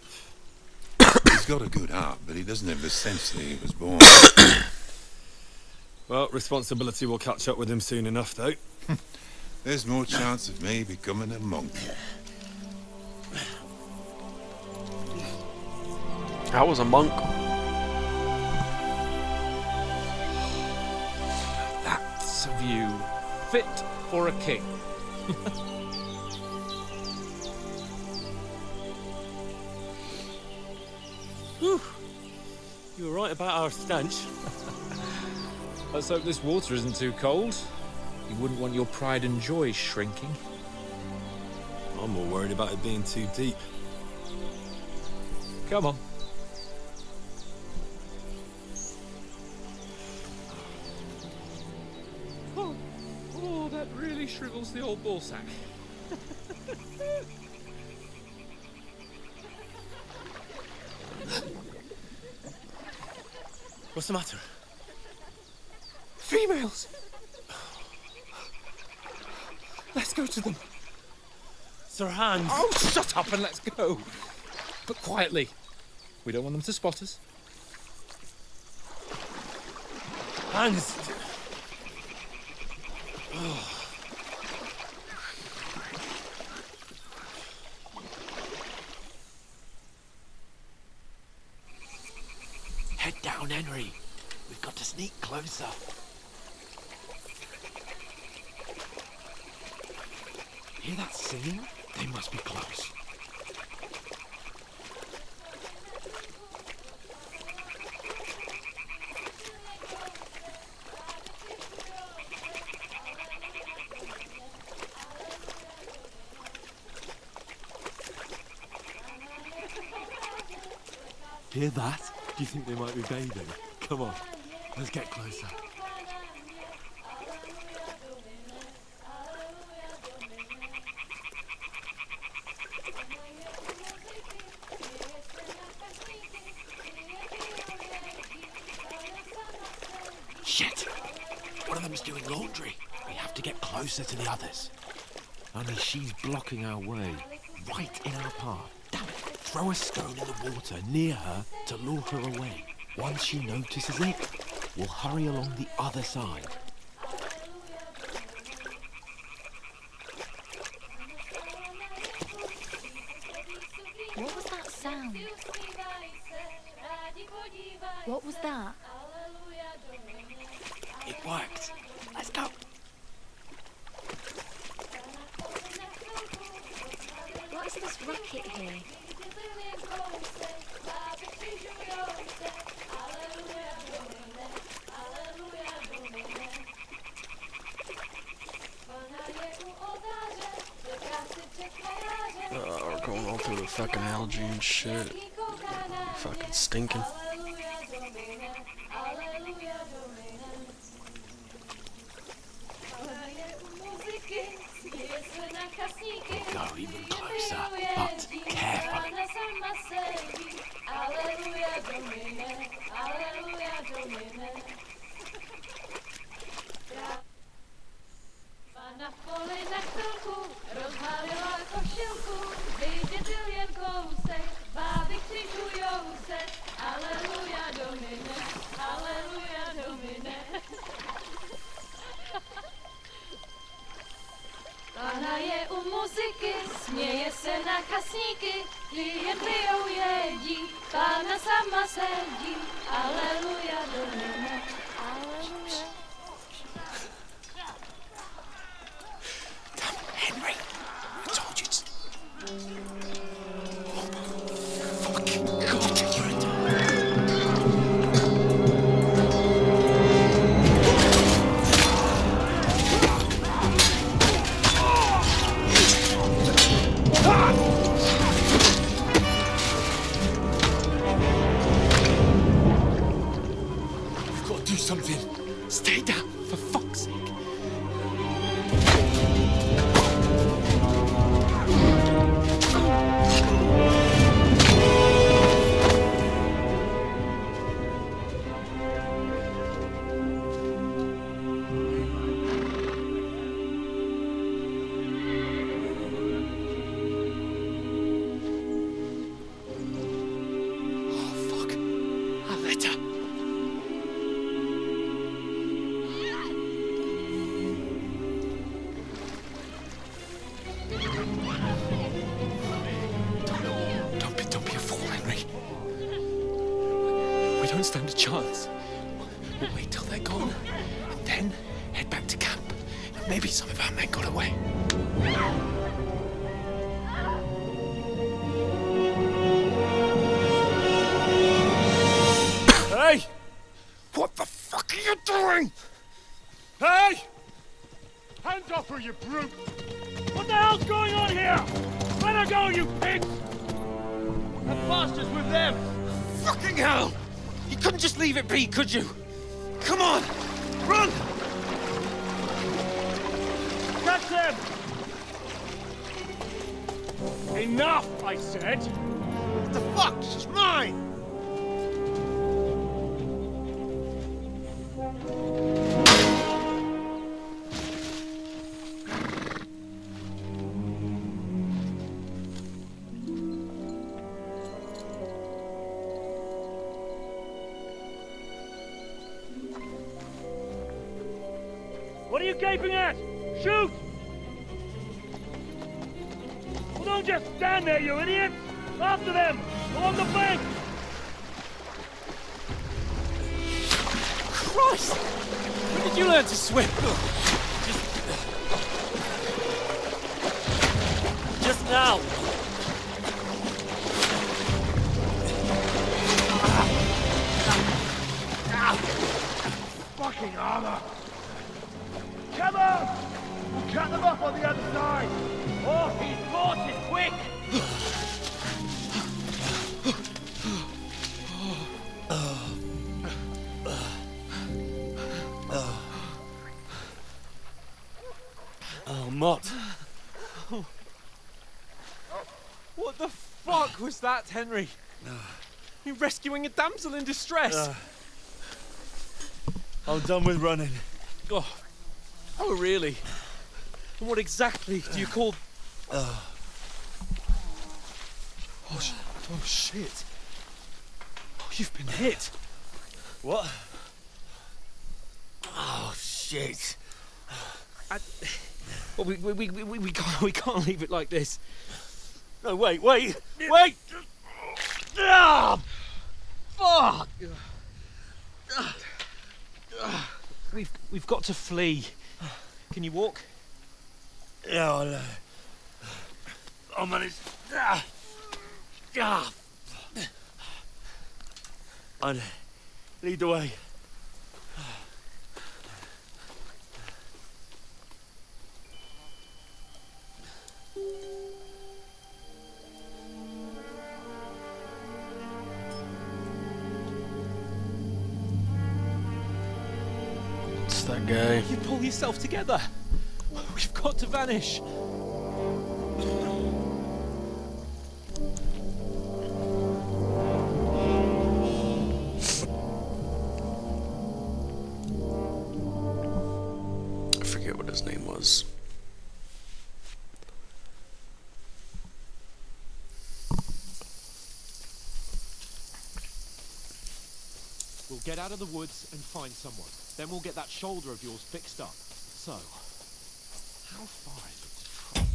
He's got a good heart, but he doesn't have the sense that he was born. Well, responsibility will catch up with him soon enough, though. There's more chance of me becoming a monk. I was a monk. That's a view fit for a king. Whew. You were right about our stench. Let's hope this water isn't too cold. You wouldn't want your pride and joy shrinking. I'm more worried about it being too deep. Come on. Oh, that really shrivels the old ball sack. What's the matter? Females! Let's go to them. Sir Hans! Oh, shut up and let's go. But quietly. We don't want them to spot us. Hans! Head down, Henry. We've got to sneak closer. Hear that singing? They must be close. Hear that? Do you think they might be bathing? Come on, let's get closer. Shit! One of them's doing laundry. We have to get closer to the others. Only she's blocking our way, right in our path. Damn it! Throw a stone in the water near her to lure her away. Once she notices it, we'll hurry along the other side. What was that sound? What was that? It worked. Let's go. What is this racket here? We're going all through the fucking algae and shit. Fucking stinking. We'll go even closer, but carefully. Pána je u muziky, směje se na kasníky, klient pijou jedí, Pána sama sedí, aleluja domine, aleluja. Henry, I told you to... Something. Stay down, for fuck's sake. Oh, fuck. A letter. Don't stand a chance. We'll wait till they're gone, and then head back to camp. Maybe some of our men got away. Hey! What the fuck are you doing? Hey! Hands off her, you brute! What the hell's going on here? Let her go, you pigs! That bastard's with them! Fucking hell! You couldn't just leave it be, could you? Come on! Run! Catch them! Enough, I said! What the fuck? She's mine! What are you gaping at? Shoot! Well, don't just stand there, you idiots! After them! Along the bank! Christ! When did you learn to swim? Just now! Fucking armor! Come on! We'll cut them off on the other side! Oh, he's bought it quick! Oh, Mott. What the fuck was that, Henry? You rescuing a damsel in distress? I'm done with running. Oh, really? And what exactly do you call... Oh, shit. Oh, you've been hit. What? Oh, shit. Well, we can't leave it like this. No, wait! Ah! Fuck! We've got to flee. Can you walk? Yeah, I'll manage. Ah! I'd lead the way. It's that guy. You pull yourself together. We've got to vanish. I forget what his name was. We'll get out of the woods and find someone. Then we'll get that shoulder of yours fixed up. So, how far is it to travel?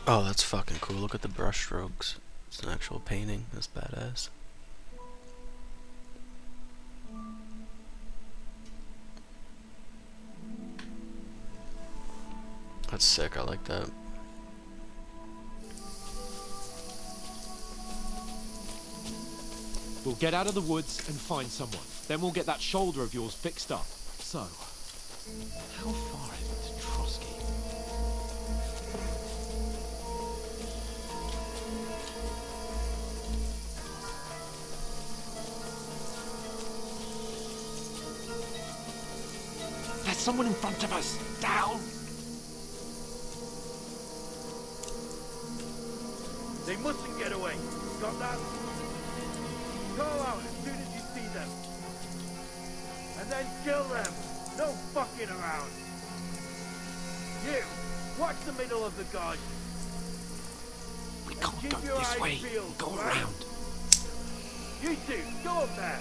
Oh, that's fucking cool. Look at the brush strokes. It's an actual painting. That's badass. That's sick. I like that. We'll get out of the woods and find someone. Then we'll get that shoulder of yours fixed up. So, how far is it to Trotsky? There's someone in front of us! Down! They mustn't get away. Got that? Go out as soon as you see them. And then kill them. No fucking around. You, watch the middle of the garden. We can't go this way. Go around. You two, go up there.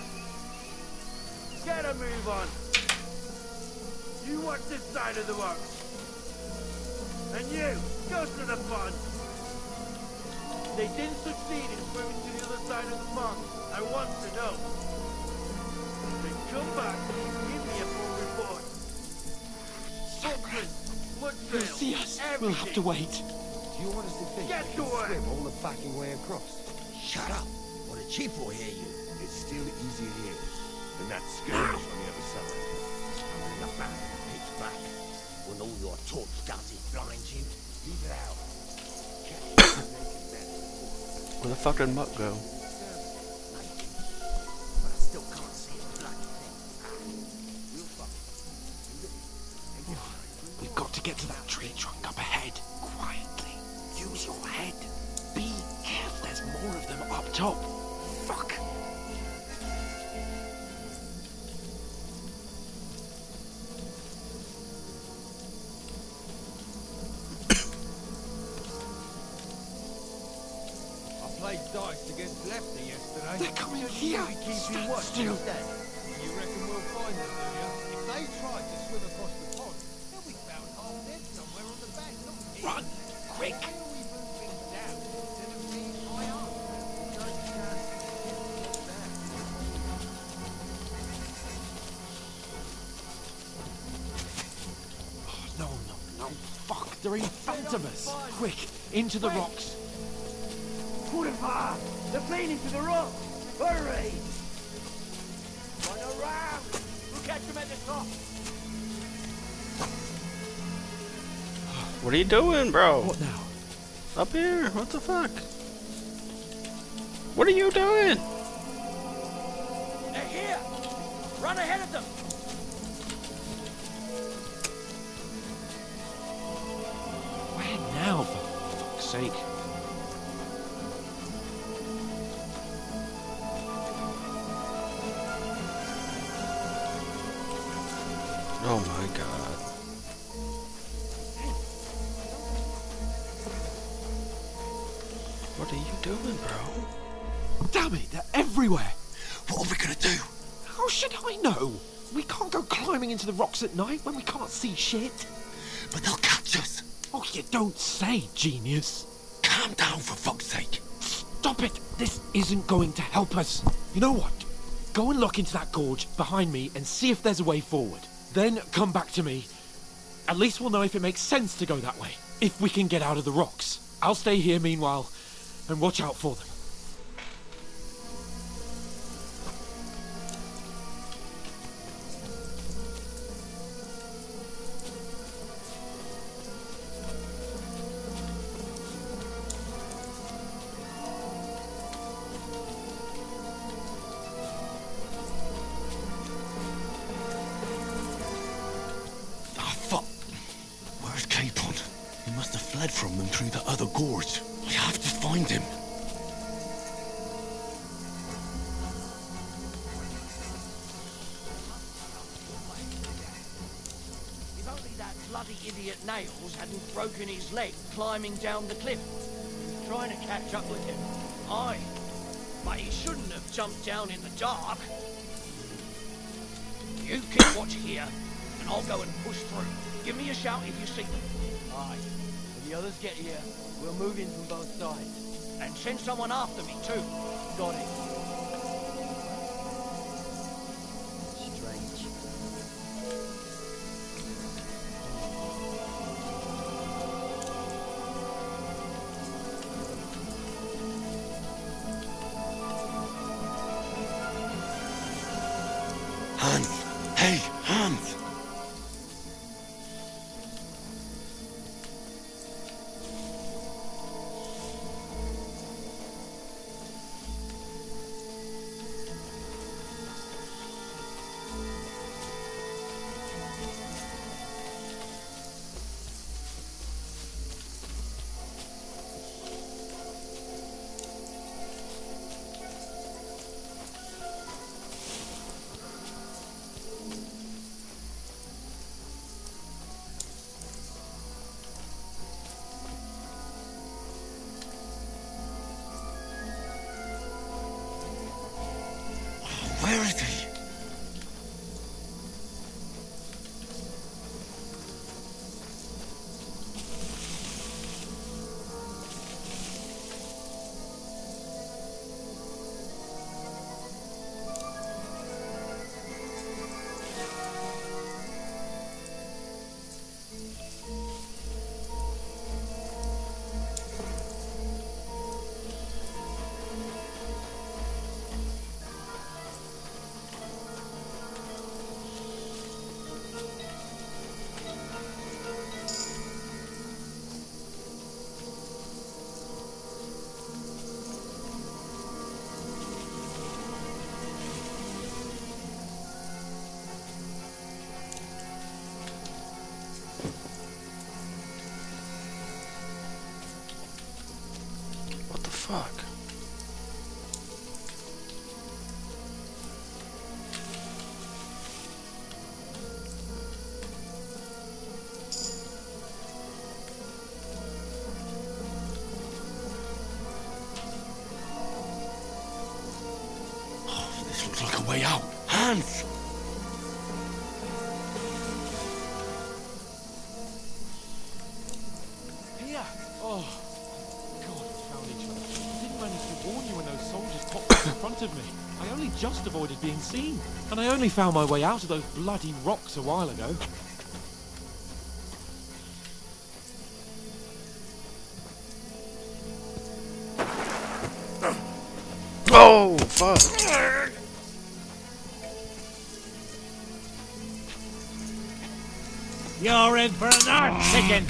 Get a move on. You watch this side of the rock. And you, go to the pond. They didn't succeed in swimming to the other side of the pond. I want to know. Then come back and give me a full report. Footprints, blood They'll trails, see us. everything. We'll have to wait. Do you honestly think Get we to can work. swim all the fucking way across? Shut up, or the chief will hear you. It's still easier here than that skirmish on the other side. Coming up back, pitch back. When all your torch guns blind you, leave it out. Where the fuck did Muck go? But I still can't see a bloody thing. We'll fucking We've got to get to that tree trunk up ahead. Quietly. Use your head. Be careful. There's more of them up top. Fuck. I played dice against Lefty yesterday. They're coming here. Stand still. You reckon we'll find them, do you? If they tried to swim across the pond, they'll be found half dead somewhere on the bank, not here. Run, quick. Why are we moving down instead of being high up? Don't just get there. No, no, no. Fuck. They're in front of us. Quick. Into the rocks. Put it far. They're playing into the rock. Hurry. Run around. We'll catch them at the top. What are you doing, bro? What now? Up here. What the fuck? What are you doing? They're here! Run ahead of them! Where now, for fuck's sake? Oh my god. What are you doing, bro? Damn it, they're everywhere. What are we gonna do? How should I know? We can't go climbing into the rocks at night when we can't see shit. But they'll catch us. Oh, you don't say, genius. Calm down, for fuck's sake. Stop it. This isn't going to help us. You know what? Go and look into that gorge behind me and see if there's a way forward. Then come back to me. At least we'll know if it makes sense to go that way. If we can get out of the rocks. I'll stay here meanwhile and watch out for them. Fled from them through the other gorge. I have to find him. If only that bloody idiot Nails hadn't broken his leg climbing down the cliff. Trying to catch up with him. Aye. But he shouldn't have jumped down in the dark. You keep watch here, and I'll go and push through. Give me a shout if you see them. Aye. The others get here, we'll move in from both sides. And send someone after me, too. Got it. Strange. Hans! Hey, Hans! Where is he? What the fuck? Oh, this looks like a way out. Hans! Here! Oh, God, we found each other. I didn't manage to warn you when those soldiers popped up in front of me. I only just avoided being seen. And I only found my way out of those bloody rocks a while ago. Oh, fuck. You're in for an arm chicken.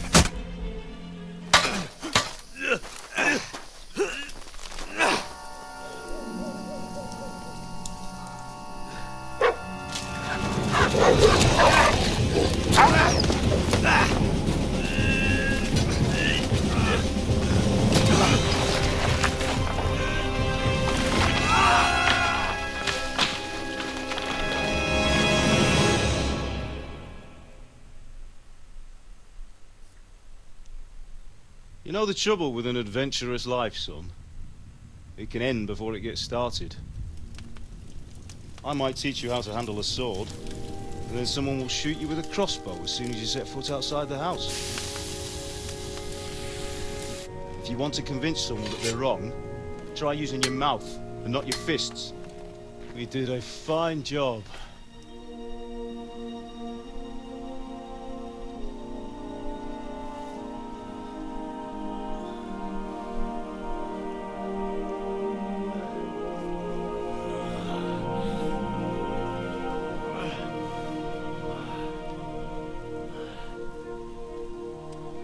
You know the trouble with an adventurous life, son? It can end before it gets started. I might teach you how to handle a sword, and then someone will shoot you with a crossbow as soon as you set foot outside the house. If you want to convince someone that they're wrong, try using your mouth and not your fists. We did a fine job.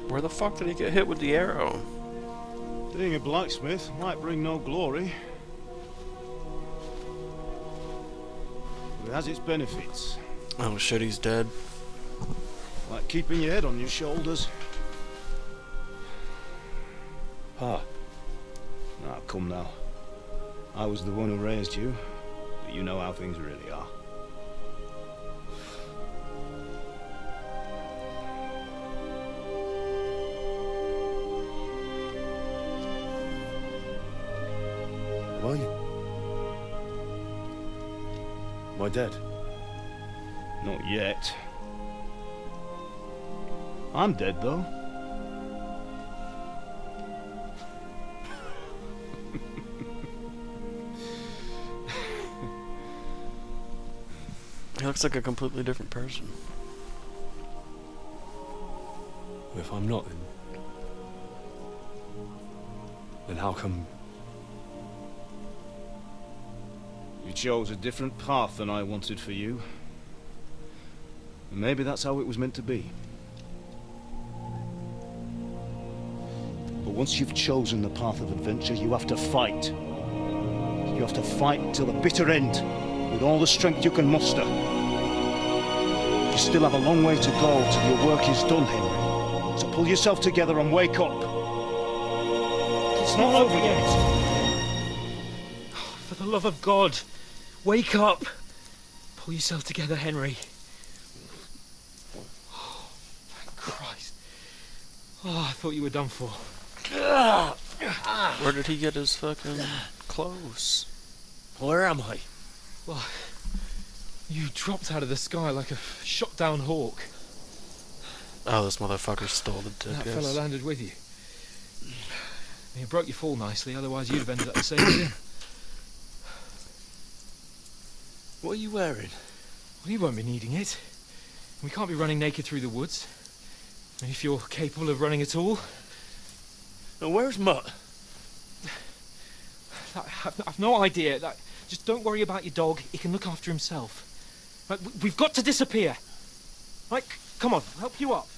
Where the fuck did he get hit with the arrow? Being a blacksmith might bring no glory, but it has its benefits. Oh shit, he's dead. Like keeping your head on your shoulders. Pa. Ah, come now. I was the one who raised you, but you know how things really are. Am I dead? Not yet. I'm dead, though. looks like a completely different person. If I'm not, then how come... You chose a different path than I wanted for you. And maybe that's how it was meant to be. But once you've chosen the path of adventure, you have to fight. You have to fight till the bitter end, with all the strength you can muster. You still have a long way to go till your work is done, Henry. So pull yourself together and wake up. It's not over yet. For the love of God, wake up! Pull yourself together, Henry. Oh, thank Christ. Oh, I thought you were done for. Where did he get his fucking clothes? Where am I? Well, you dropped out of the sky like a shot-down hawk. Oh, this motherfucker stole the tickets. That fellow landed with you. You broke your fall nicely, otherwise you'd have ended up the same as him. What are you wearing? Well, you won't be needing it. We can't be running naked through the woods. I mean, if you're capable of running at all. Now, where's Mutt? I've no idea. Just don't worry about your dog. He can look after himself. Right, we've got to disappear. Right, come on, I'll help you up.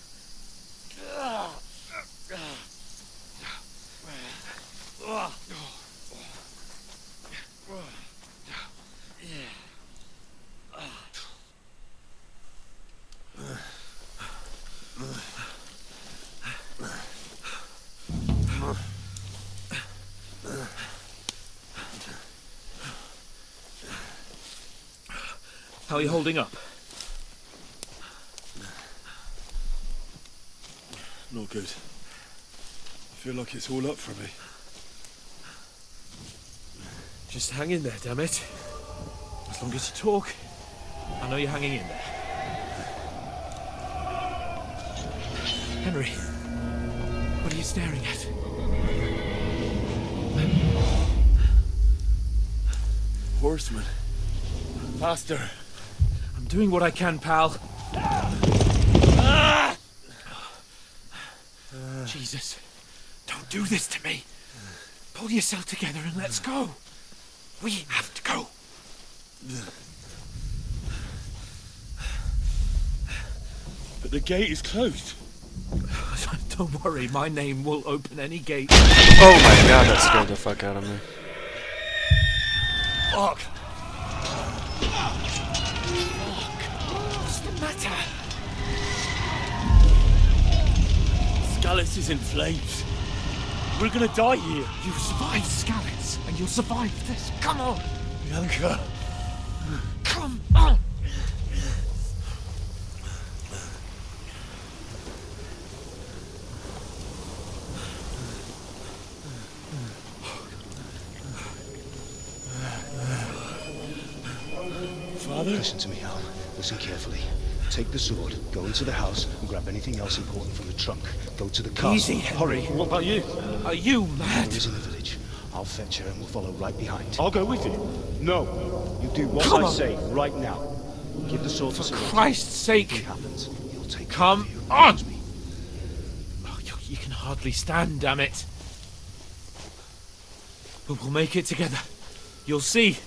How are you holding up? Not good. I feel like it's all up for me. Just hang in there, damn it. As long as you talk, I know you're hanging in there. Henry, what are you staring at? Horseman. Faster. I'm doing what I can, pal. Jesus, don't do this to me. Pull yourself together and let's go. We have to go. But the gate is closed. Don't worry, my name will open any gate. Oh my god, that scared the fuck out of me. Fuck. What's the matter? Scallis is in flames. We're gonna die here. You survived Scallis, and you'll survive this. Come on! Bianca. Come on! Father? Listen to me, Al. Listen carefully. Take the sword, go into the house, and grab anything else important from the trunk. Go to the castle. Easy, Henry. Hurry. What about you? Are you mad? Mother is in the village. I'll fetch her and we'll follow right behind. I'll go with you. No. You do what Come I on. say right now. Give the sword to For Sir Christ's sake! If anything happens, he'll take Come care of you. on! Promise me. Oh, you can hardly stand, damn it. But we'll make it together. You'll see.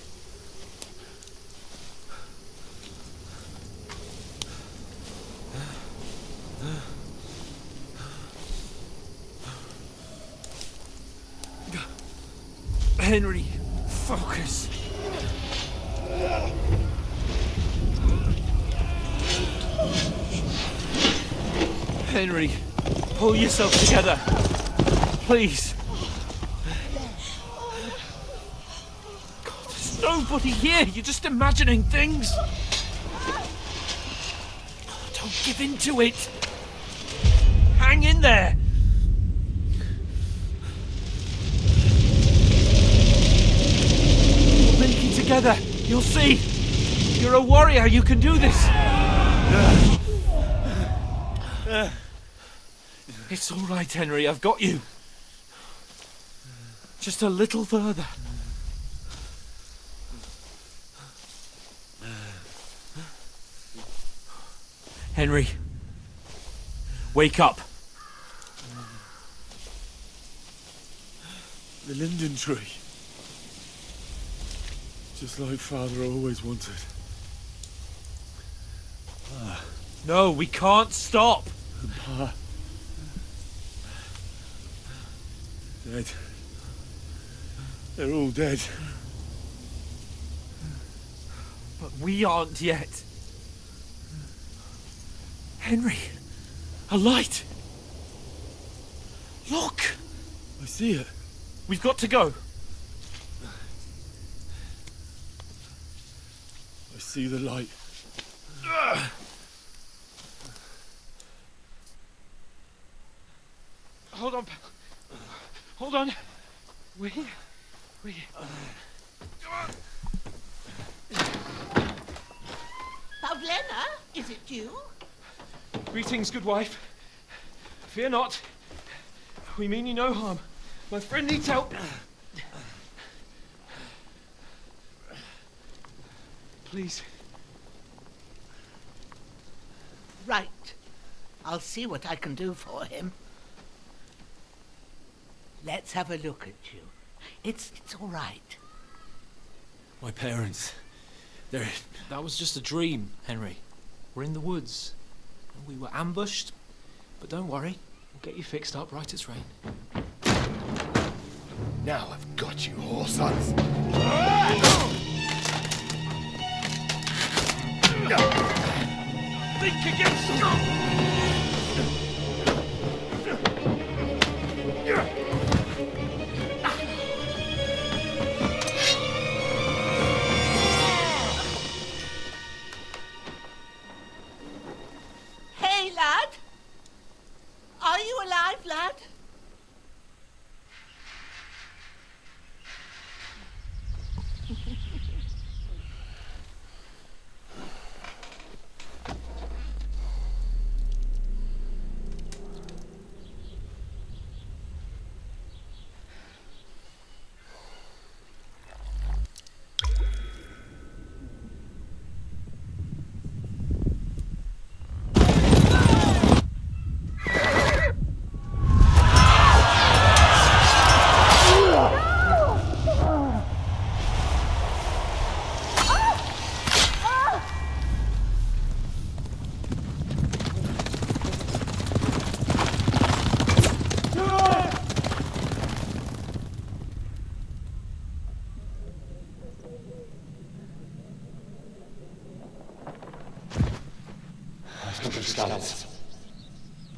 Henry, focus. Henry, pull yourself together. Please. God, there's nobody here. You're just imagining things. Don't give in to it. Hang in there. We'll make it together. You'll see. You're a warrior. You can do this. It's all right, Henry. I've got you. Just a little further. Henry. Wake up. The linden tree. Just like Father always wanted. No, we can't stop. Pa. Dead. They're all dead. But we aren't yet. Henry, a light. Look. I see it. We've got to go. I see the light. Hold on. Hold on. We... Pavlena, is it you? Greetings, good wife. Fear not. We mean you no harm. My friend needs help. Please. Right. I'll see what I can do for him. Let's have a look at you. It's all right. My parents. They're... That was just a dream, Henry. We're in the woods. We were ambushed. But don't worry. We'll get you fixed up right as rain. Now I've got you, whore sons. Think against Hey, lad. Are you alive, lad?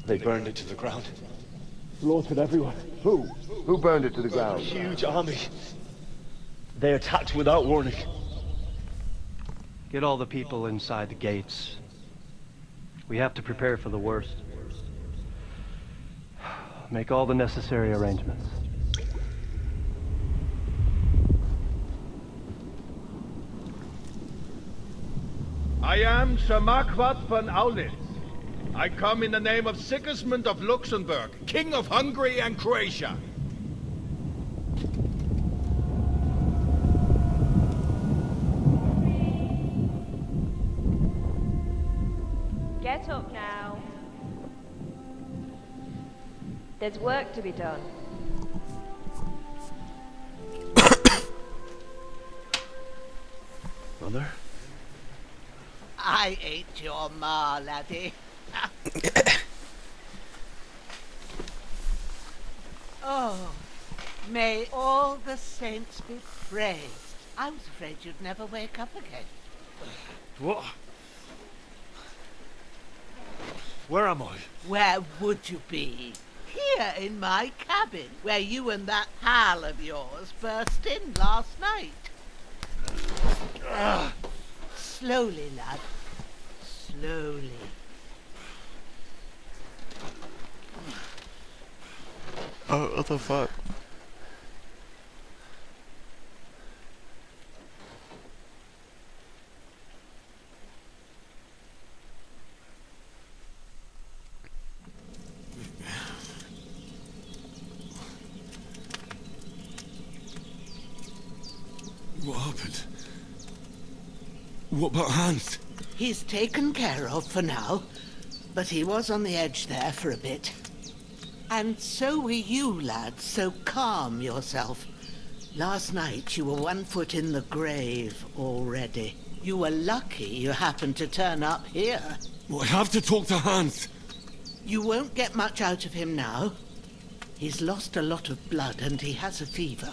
They burned it to the ground. Slaughtered everyone. Who? Who burned it to the ground? Huge army. They attacked without warning. Get all the people inside the gates. We have to prepare for the worst. Make all the necessary arrangements. I am Sir Marquardt von Aulitz. I come in the name of Sigismund of Luxembourg, King of Hungary and Croatia. Get up now. There's work to be done. Mother? I ain't your ma, laddie. Oh, may all the saints be praised. I was afraid you'd never wake up again. What? Where am I? Where would you be? Here in my cabin, where you and that pal of yours burst in last night. Slowly, lad. Slowly. Oh, what the fuck? What happened? What about Hans? He's taken care of for now. but he was on the edge there for a bit. And so were you, lad, so calm yourself. Last night you were 1 foot in the grave already. You were lucky you happened to turn up here. Well, I have to talk to Hans. You won't get much out of him now. He's lost a lot of blood and he has a fever.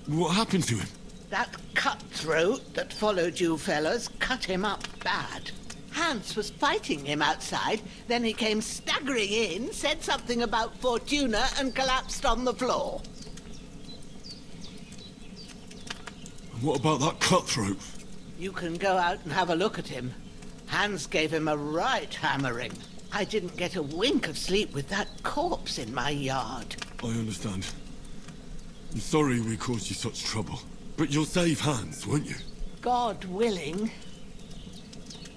What happened to him? That cutthroat that followed you fellas cut him up bad. Hans was fighting him outside, then he came staggering in, said something about Fortuna and collapsed on the floor. And what about that cutthroat? You can go out and have a look at him. Hans gave him a right hammering. I didn't get a wink of sleep with that corpse in my yard. I understand. I'm sorry we caused you such trouble. But you'll save Hans, won't you? God willing.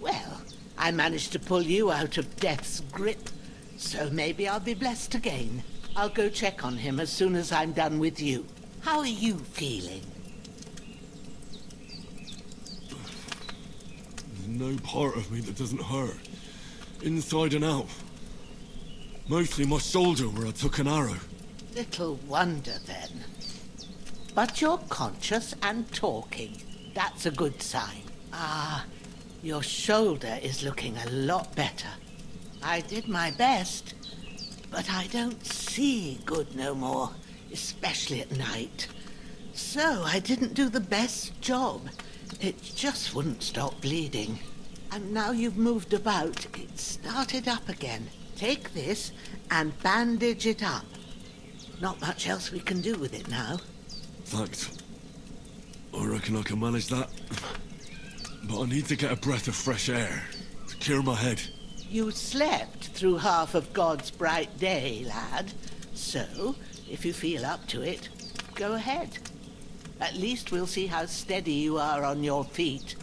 Well, I managed to pull you out of death's grip, so maybe I'll be blessed again. I'll go check on him as soon as I'm done with you. How are you feeling? There's no part of me that doesn't hurt. Inside and out. Mostly my shoulder where I took an arrow. Little wonder then. But you're conscious and talking. That's a good sign. Ah, your shoulder is looking a lot better. I did my best, but I don't see good no more, especially at night. So I didn't do the best job. It just wouldn't stop bleeding. And now you've moved about, it started up again. Take this and bandage it up. Not much else we can do with it now. Thanks. I reckon I can manage that. But I need to get a breath of fresh air to clear my head. You slept through half of God's bright day, lad. So, if you feel up to it, go ahead. At least we'll see how steady you are on your feet.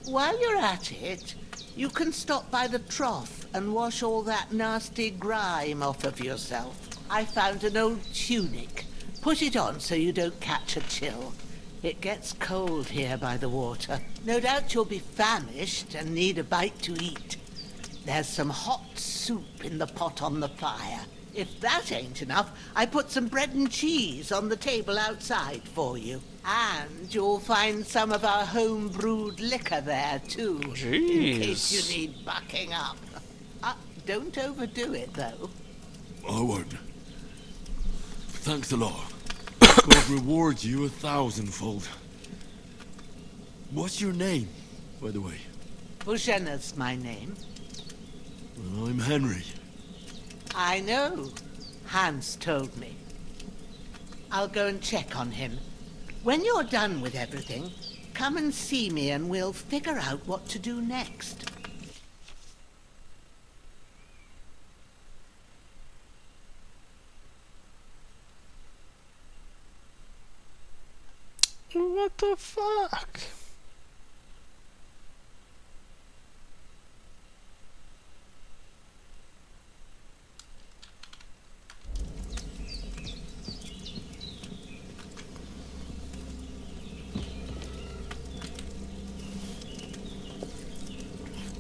While you're at it, you can stop by the trough and wash all that nasty grime off of yourself. I found an old tunic. Put it on so you don't catch a chill. It gets cold here by the water. No doubt you'll be famished and need a bite to eat. There's some hot soup in the pot on the fire. If that ain't enough, I put some bread and cheese on the table outside for you. And you'll find some of our home-brewed liquor there, too. Jeez. In case you need bucking up. Don't overdo it, though. I won't. Thanks a lot. God reward you 1,000-fold. What's your name, by the way? Bushena's my name. Well, I'm Henry. I know. Hans told me. I'll go and check on him. When you're done with everything, come and see me and we'll figure out what to do next. What the fuck?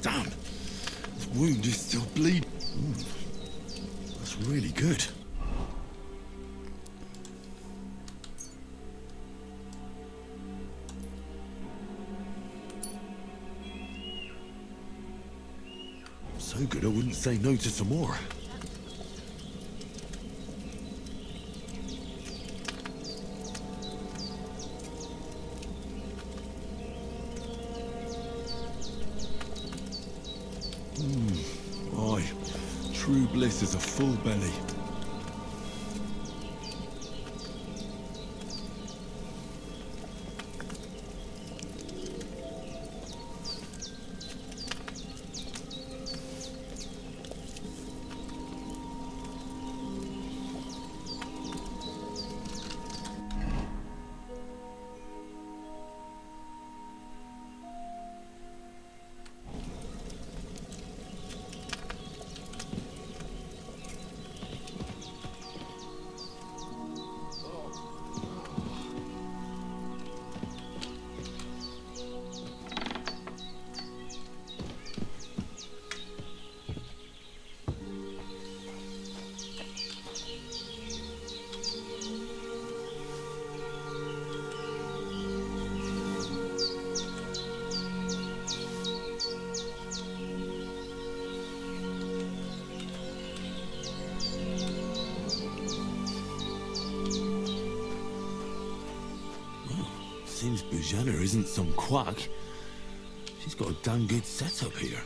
Damn! This wound is still bleeding. That's really good. So good I wouldn't say no to some more. Aye, true bliss is a full belly. Seems Bujana isn't some quack. She's got a damn good setup here.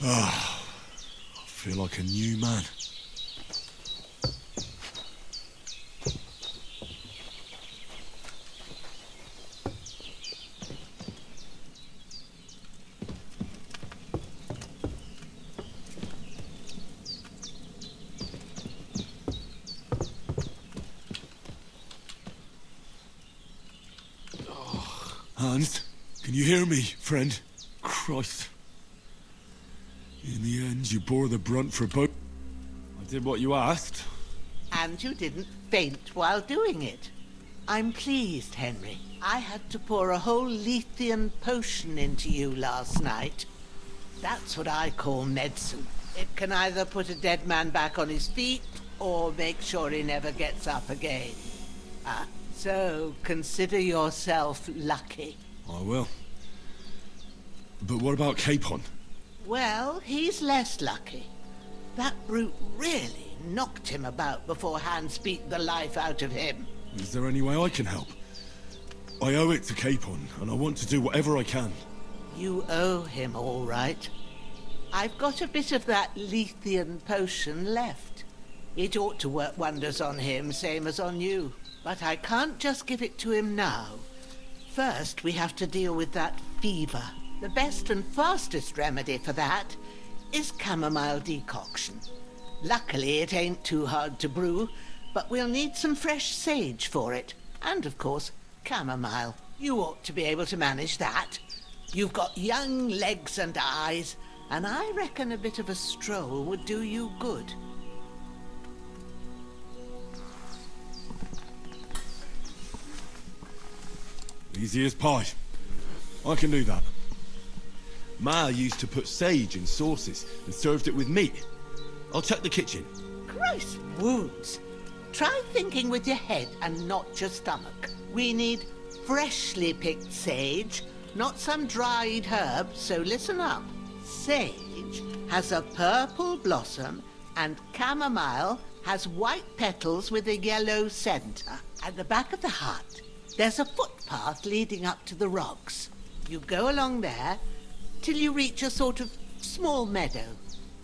Ah, I feel like a new man. Hans, can you hear me, friend? Christ. In the end, you bore the brunt for both. I did what you asked. And you didn't faint while doing it. I'm pleased, Henry. I had to pour a whole Lethean potion into you last night. That's what I call medicine. It can either put a dead man back on his feet, or make sure he never gets up again. So consider yourself lucky. I will. But what about Capon? Well, he's less lucky. That brute really knocked him about before Hans beat the life out of him. Is there any way I can help? I owe it to Capon, and I want to do whatever I can. You owe him, all right. I've got a bit of that Lethean potion left. It ought to work wonders on him, same as on you. But I can't just give it to him now. First, we have to deal with that fever. The best and fastest remedy for that is chamomile decoction. Luckily, it ain't too hard to brew, but we'll need some fresh sage for it. And, of course, chamomile. You ought to be able to manage that. You've got young legs and eyes, and I reckon a bit of a stroll would do you good. Easy as pie. I can do that. Ma used to put sage in sauces and served it with meat. I'll check the kitchen. Christ wounds! Try thinking with your head and not your stomach. We need freshly picked sage, not some dried herb, so listen up. Sage has a purple blossom and chamomile has white petals with a yellow center. At the back of the hut, there's a footpath leading up to the rocks. You go along there till you reach a sort of small meadow.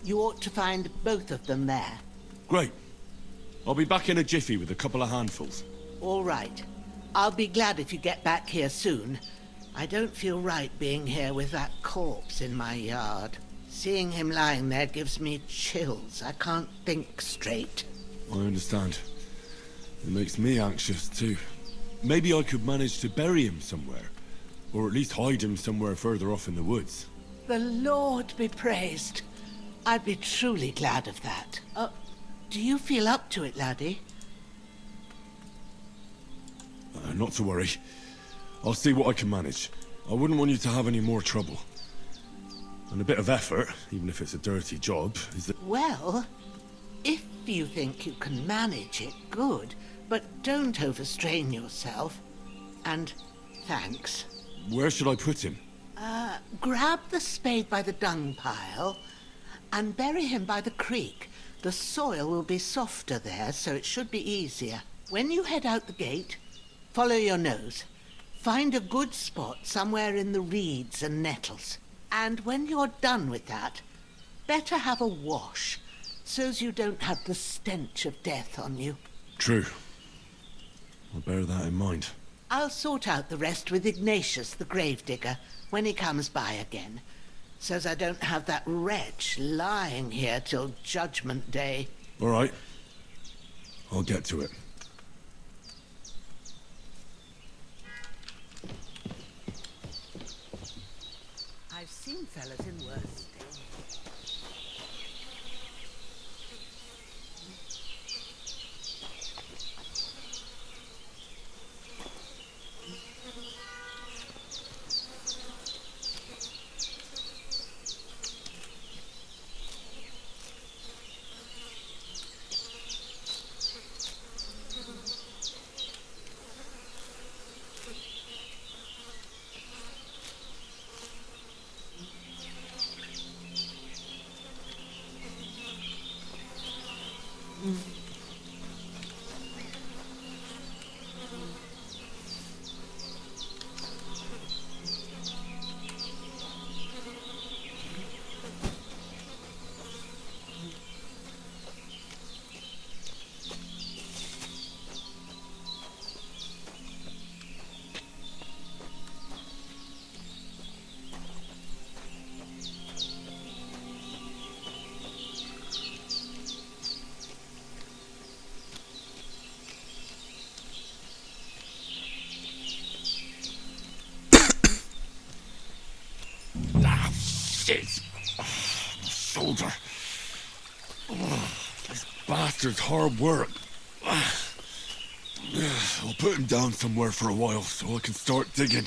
You ought to find both of them there. Great. I'll be back in a jiffy with a couple of handfuls. All right. I'll be glad if you get back here soon. I don't feel right being here with that corpse in my yard. Seeing him lying there gives me chills. I can't think straight. I understand. It makes me anxious too. Maybe I could manage to bury him somewhere. Or at least hide him somewhere further off in the woods. The Lord be praised. I'd be truly glad of that. Do you feel up to it, laddie? Not to worry. I'll see what I can manage. I wouldn't want you to have any more trouble. And a bit of effort, even if it's a dirty job, is that... Well, if you think you can manage it, good. But don't overstrain yourself. And thanks. Where should I put him? Grab the spade by the dung pile and bury him by the creek. The soil will be softer there, so it should be easier. When you head out the gate, follow your nose. Find a good spot somewhere in the reeds and nettles. And when you're done with that, better have a wash, so's you don't have the stench of death on you. True. I'll bear that in mind. I'll sort out the rest with Ignatius, the gravedigger, when he comes by again, so's I don't have that wretch lying here till Judgment Day. All right. I'll get to it. I've seen fellas in worse state. Shit! My shoulder. This bastard's hard work. I'll put him down somewhere for a while so I can start digging.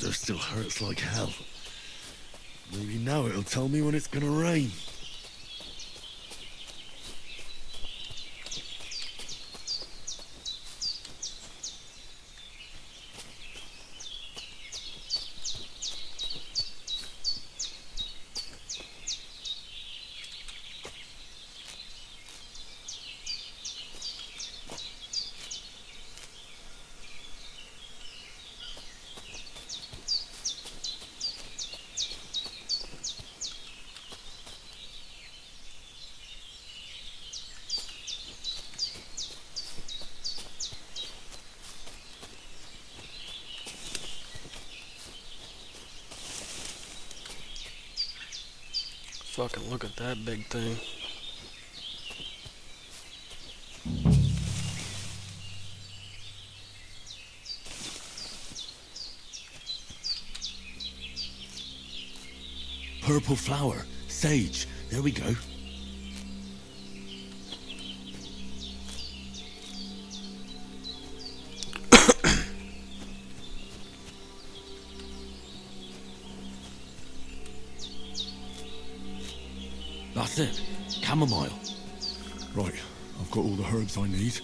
shoulder still hurts like hell. Maybe now it'll tell me when it's gonna rain. Fucking look at that big thing. Purple flower. Sage. There we go. That's it. Chamomile. Right, I've got all the herbs I need.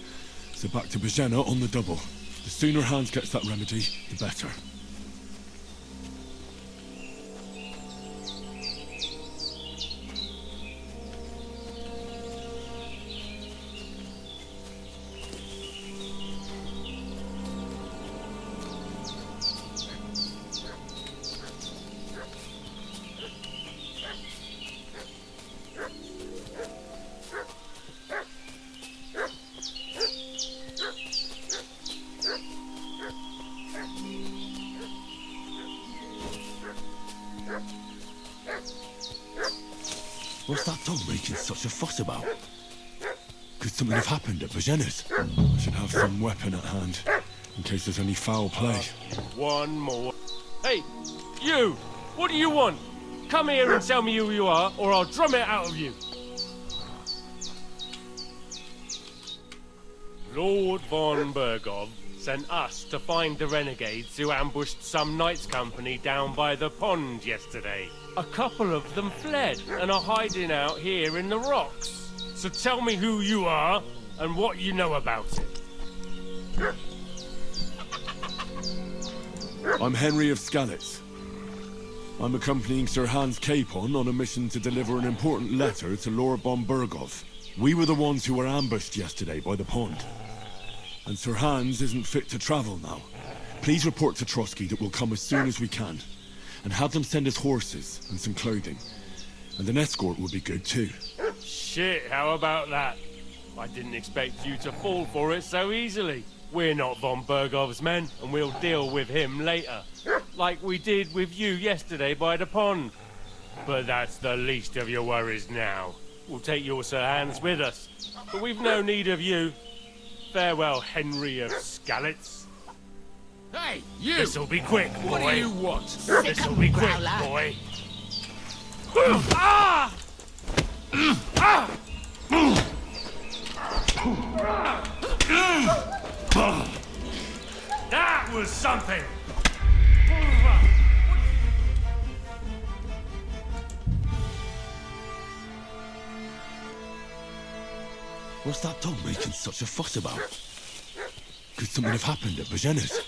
So back to Bajena on the double. The sooner Hans gets that remedy, the better. What's that dog making such a fuss about? Could something have happened at Bajena's? I should have some weapon at hand, in case there's any foul play. One more. Hey, you! What do you want? Come here and tell me who you are, or I'll drum it out of you. Lord von Bergov sent us to find the renegades who ambushed some knights' company down by the pond yesterday. A couple of them fled and are hiding out here in the rocks. So tell me who you are and what you know about it. I'm Henry of Skalitz. I'm accompanying Sir Hans Capon on a mission to deliver an important letter to Lord von Bergov. We were the ones who were ambushed yesterday by the pond. And Sir Hans isn't fit to travel now. Please report to Trotsky that we'll come as soon as we can. And have them send us horses and some clothing. And an escort would be good too. Shit, how about that? I didn't expect you to fall for it so easily. We're not von Bergov's men, and we'll deal with him later. Like we did with you yesterday by the pond. But that's the least of your worries now. We'll take your Sir Hans with us. But we've no need of you. Farewell, Henry of Skalitz. Hey, you! This'll be quick, boy. What do you want? This'll be quick, boy. Ah! That was something! What's that dog making such a fuss about? Could something have happened at Bajena's?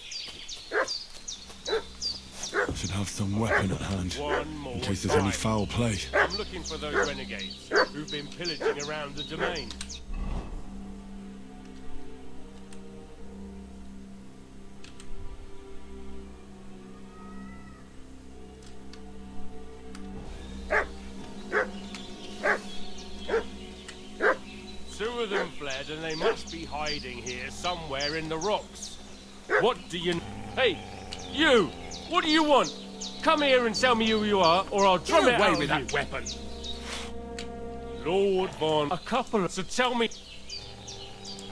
I should have some weapon at hand, in case there's any foul play. I'm looking for those renegades who've been pillaging around the domain. Two of them fled and they must be hiding here somewhere in the rocks. What do you... Hey, you! What do you want? Come here and tell me who you are, or I'll drum it out of you. Get away with that weapon! Lord von... A couple of... So tell me...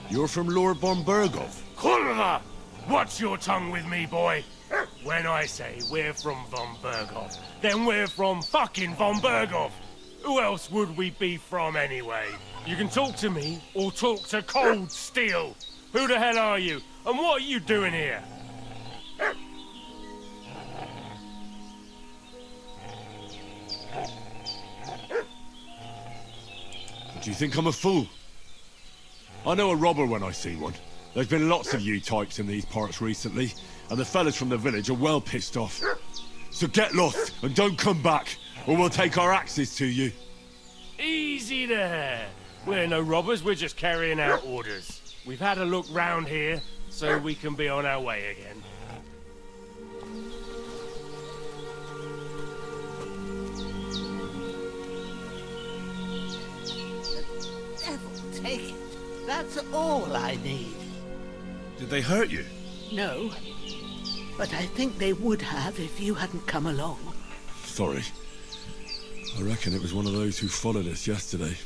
You're from Lord von Bergov? Kurva! Watch your tongue with me, boy! When I say we're from von Bergov, then we're from fucking von Bergov! Who else would we be from anyway? You can talk to me, or talk to Cold Steel! Who the hell are you? And what are you doing here? Do you think I'm a fool? I know a robber when I see one. There's been lots of you types in these parts recently, and the fellas from the village are well pissed off. So get lost and don't come back, or we'll take our axes to you. Easy there. We're no robbers, we're just carrying out orders. We've had a look round here, so we can be on our way again. Devil take it. That's all I need. Did they hurt you? No. But I think they would have if you hadn't come along. Sorry. I reckon it was one of those who followed us yesterday.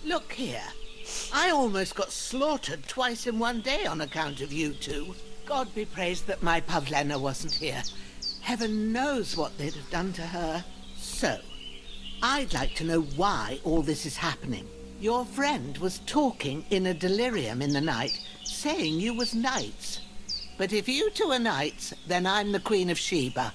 Look here. I almost got slaughtered twice in one day on account of you two. God be praised that my Pavlena wasn't here. Heaven knows what they'd have done to her. So, I'd like to know why all this is happening. Your friend was talking in a delirium in the night, saying you was knights. But if you two are knights, then I'm the Queen of Sheba.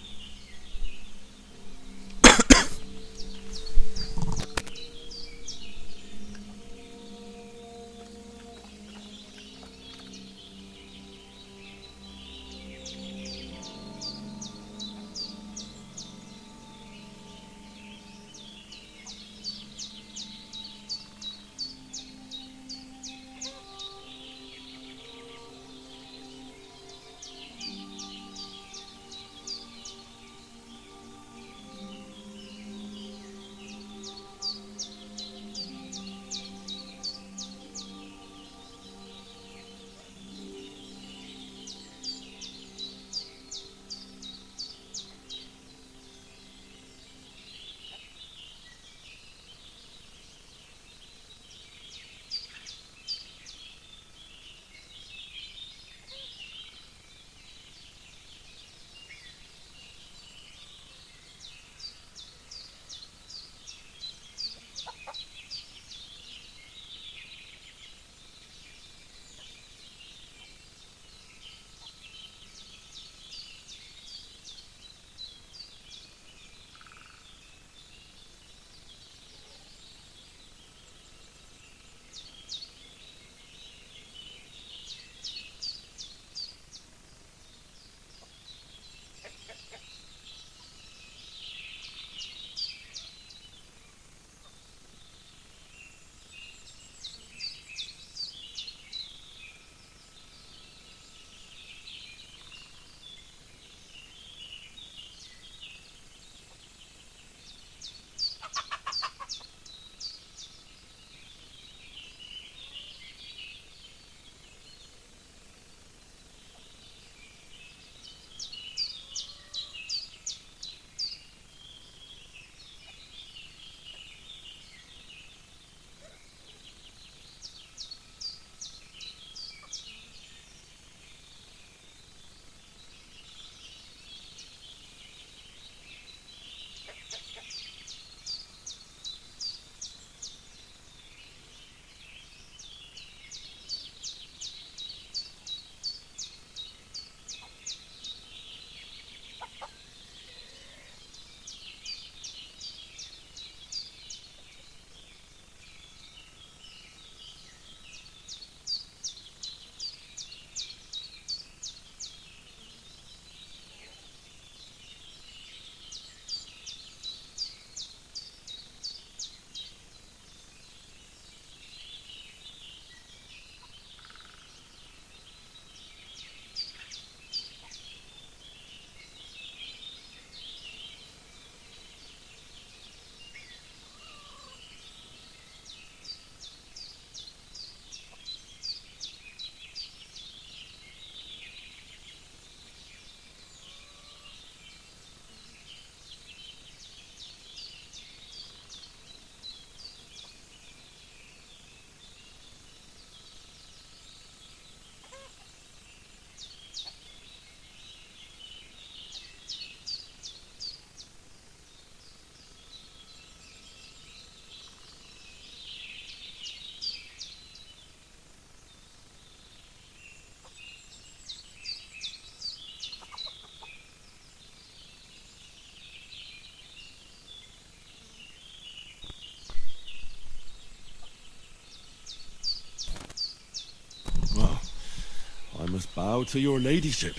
How to your ladyship?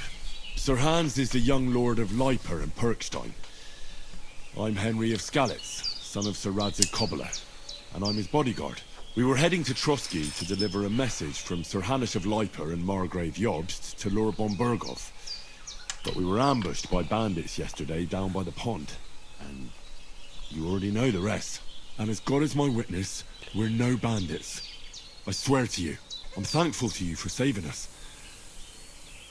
Sir Hans is the young lord of Leiper and Perkstein. I'm Henry of Skalitz, son of Sir Radzig Kobyla, and I'm his bodyguard. We were heading to Trusky to deliver a message from Sir Hanush of Leiper and Margrave Jobst to Lord Bombergov. But we were ambushed by bandits yesterday down by the pond. And you already know the rest. And as God is my witness, we're no bandits. I swear to you, I'm thankful to you for saving us.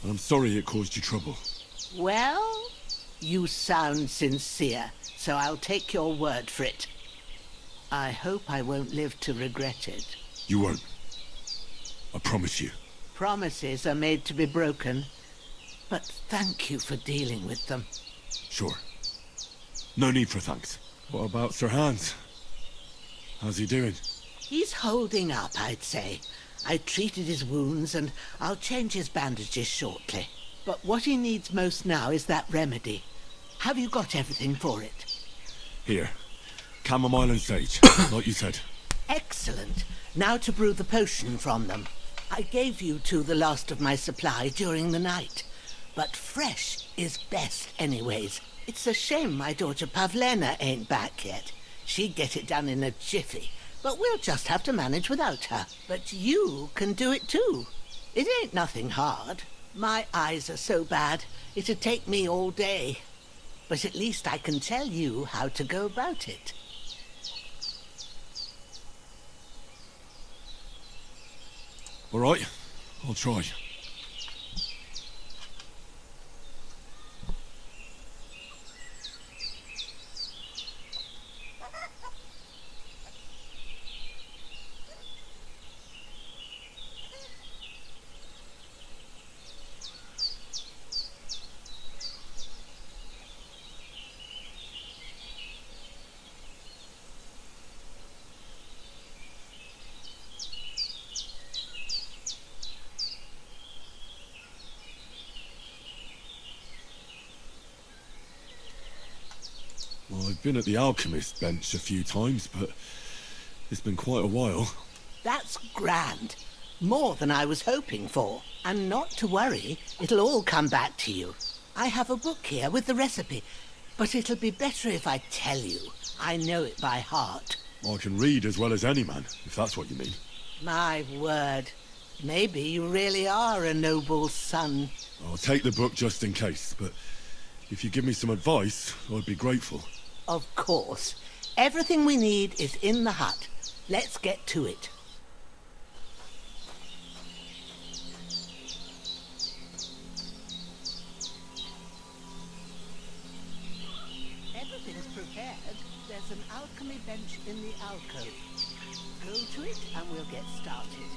And I'm sorry it caused you trouble. Well, you sound sincere, so I'll take your word for it. I hope I won't live to regret it. You won't. I promise you. Promises are made to be broken, but thank you for dealing with them. Sure. No need for thanks. What about Sir Hans? How's he doing? He's holding up, I'd say. I treated his wounds and I'll change his bandages shortly. But what he needs most now is that remedy. Have you got everything for it? Here. Chamomile and sage, like you said. Excellent. Now to brew the potion from them. I gave you two the last of my supply during the night. But fresh is best anyways. It's a shame my daughter Pavlena ain't back yet. She'd get it done in a jiffy. But we'll just have to manage without her. But you can do it too. It ain't nothing hard. My eyes are so bad, it'd take me all day. But at least I can tell you how to go about it. All right, I'll try. Well, I've been at the alchemist bench a few times, but it's been quite a while. That's grand. More than I was hoping for. And not to worry, it'll all come back to you. I have a book here with the recipe, but it'll be better if I tell you. I know it by heart. I can read as well as any man, if that's what you mean. My word. Maybe you really are a noble son. I'll take the book just in case, but if you give me some advice, I'd be grateful. Of course. Everything we need is in the hut. Let's get to it. Everything's prepared. There's an alchemy bench in the alcove. Go to it and we'll get started.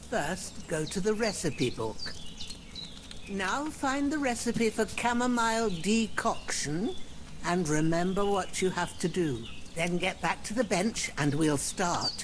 First, go to the recipe book. Now find the recipe for chamomile decoction and remember what you have to do. Then get back to the bench and we'll start.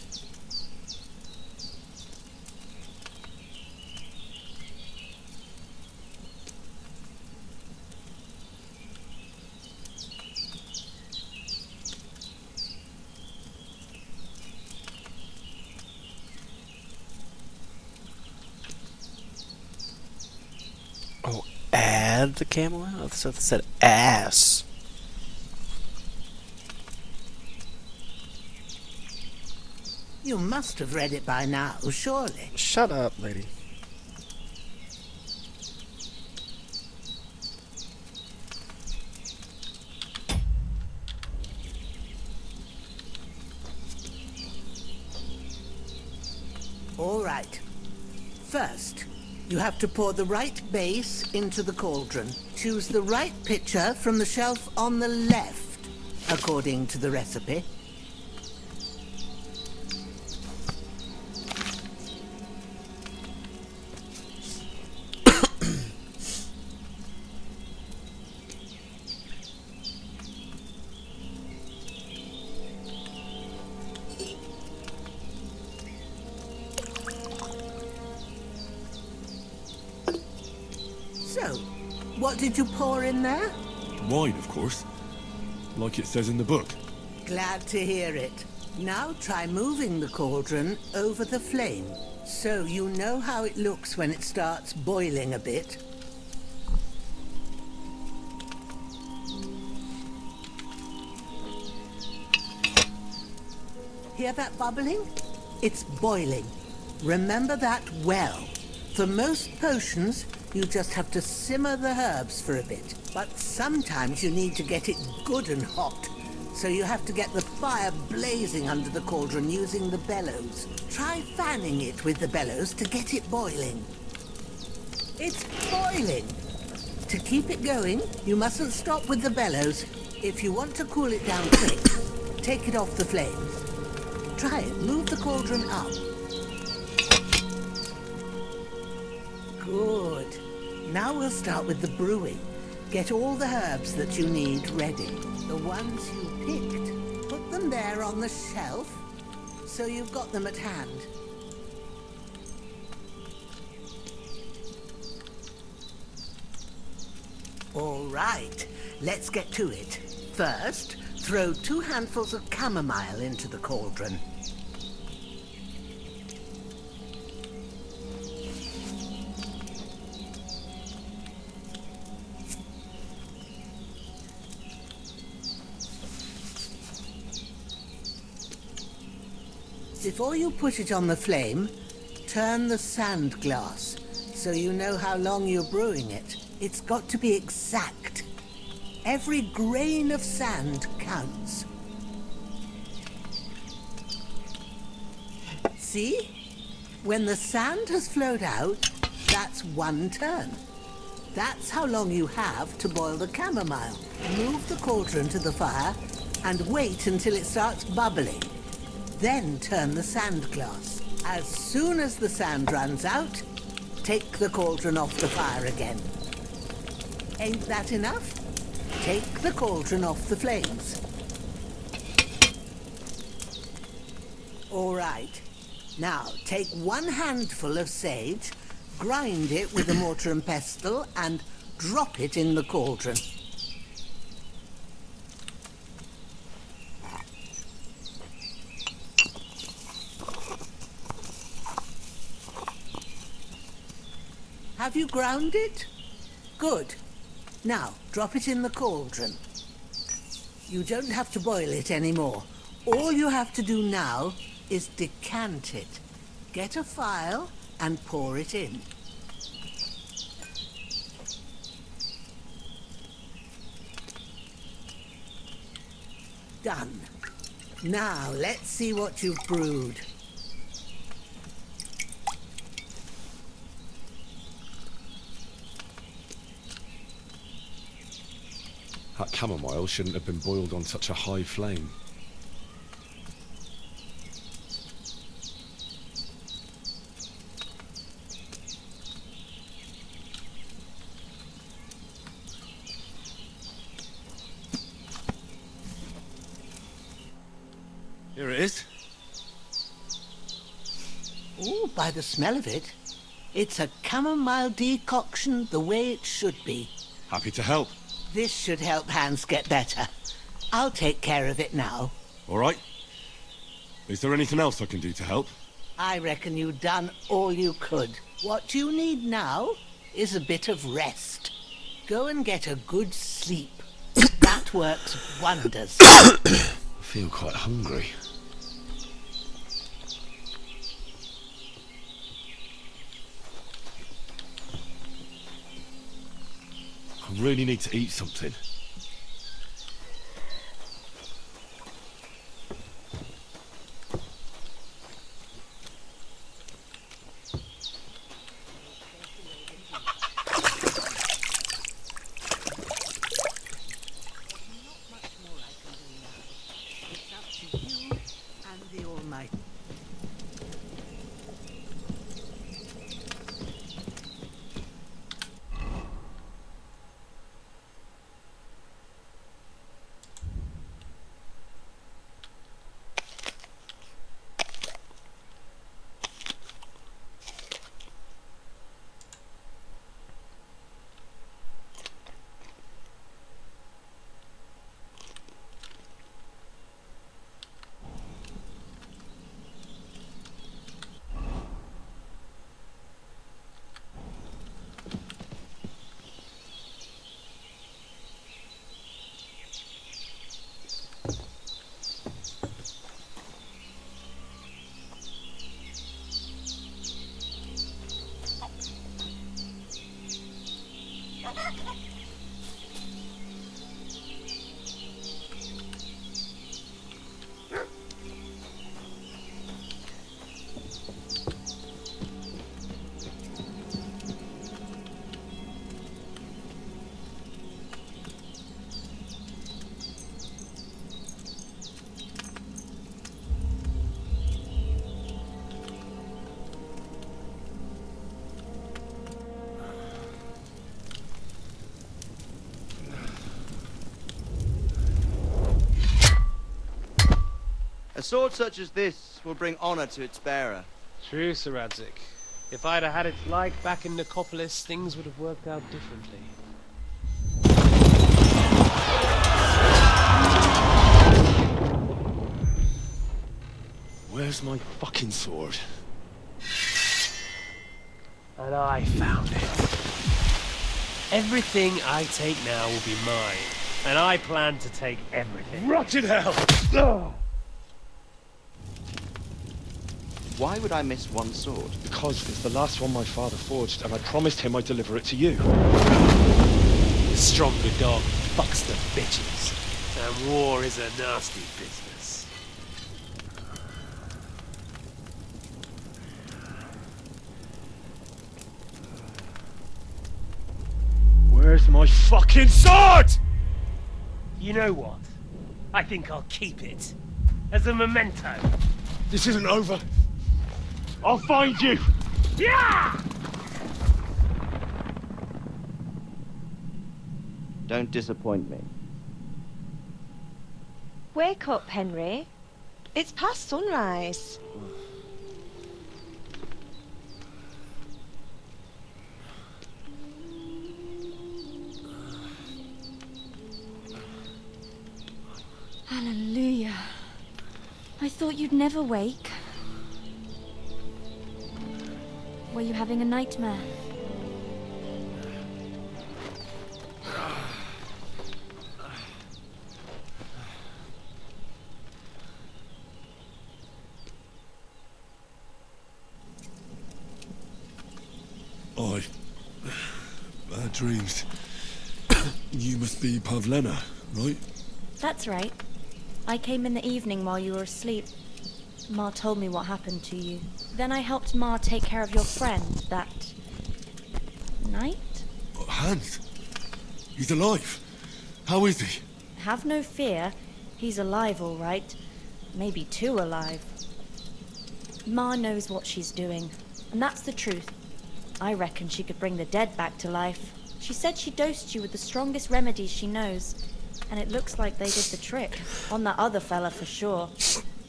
Add the chamomile? So it said ass. You must have read it by now, surely. Shut up, lady. All right. First, You have to pour the right base into the cauldron. Choose the right pitcher from the shelf on the left, according to the recipe. So, what did you pour in there? Wine, of course. Like it says in the book. Glad to hear it. Now try moving the cauldron over the flame, so you know how it looks when it starts boiling a bit. Hear that bubbling? It's boiling. Remember that well. For most potions, you just have to simmer the herbs for a bit. But sometimes you need to get it good and hot. So you have to get the fire blazing under the cauldron using the bellows. Try fanning it with the bellows to get it boiling. It's boiling! To keep it going, you mustn't stop with the bellows. If you want to cool it down quick, take it off the flames. Try it. Move the cauldron up. Good. Now we'll start with the brewing. Get all the herbs that you need ready. The ones you picked, put them there on the shelf, so you've got them at hand. All right, let's get to it. First, throw 2 handfuls of chamomile into the cauldron. Before you put it on the flame, turn the sand glass so you know how long you're brewing it. It's got to be exact. Every grain of sand counts. See? When the sand has flowed out, that's 1 turn. That's how long you have to boil the chamomile. Move the cauldron to the fire and wait until it starts bubbling. Then turn the sand glass. As soon as the sand runs out, take the cauldron off the fire again. Ain't that enough? Take the cauldron off the flames. All right. Now, take 1 handful of sage, grind it with a mortar and pestle, and drop it in the cauldron. Have you ground it? Good. Now, drop it in the cauldron. You don't have to boil it anymore. All you have to do now is decant it. Get a phial and pour it in. Done. Now, let's see what you've brewed. That chamomile shouldn't have been boiled on such a high flame. Here it is. Oh, by the smell of it, it's a chamomile decoction the way it should be. Happy to help. This should help Hans get better. I'll take care of it now. All right. Is there anything else I can do to help? I reckon you've done all you could. What you need now is a bit of rest. Go and get a good sleep. That works wonders. I feel quite hungry. I really need to eat something. sword such as this will bring honor to its bearer. True, Sir Radzik. If I'd have had its like back in Nicopolis, things would have worked out differently. Where's my fucking sword? And I found it. Everything I take now will be mine, and I plan to take everything. Rotted hell! Oh. Why would I miss one sword? Because it's the last one my father forged, and I promised him I'd deliver it to you. The stronger dog fucks the bitches, and war is a nasty business. Where's my fucking sword? You know what? I think I'll keep it. As a memento. This isn't over. I'll find you! Yeah! Don't disappoint me. Wake up, Henry. It's past sunrise. Hallelujah. I thought you'd never wake. Were you having a nightmare? Bad dreams. You must be Pavlena, right? That's right. I came in the evening while you were asleep. Ma told me what happened to you. Then I helped Ma take care of your friend that night? Hans? He's alive. How is he? Have no fear. He's alive, all right. Maybe too alive. Ma knows what she's doing, and that's the truth. I reckon she could bring the dead back to life. She said she dosed you with the strongest remedies she knows, and it looks like they did the trick. On that other fella for sure.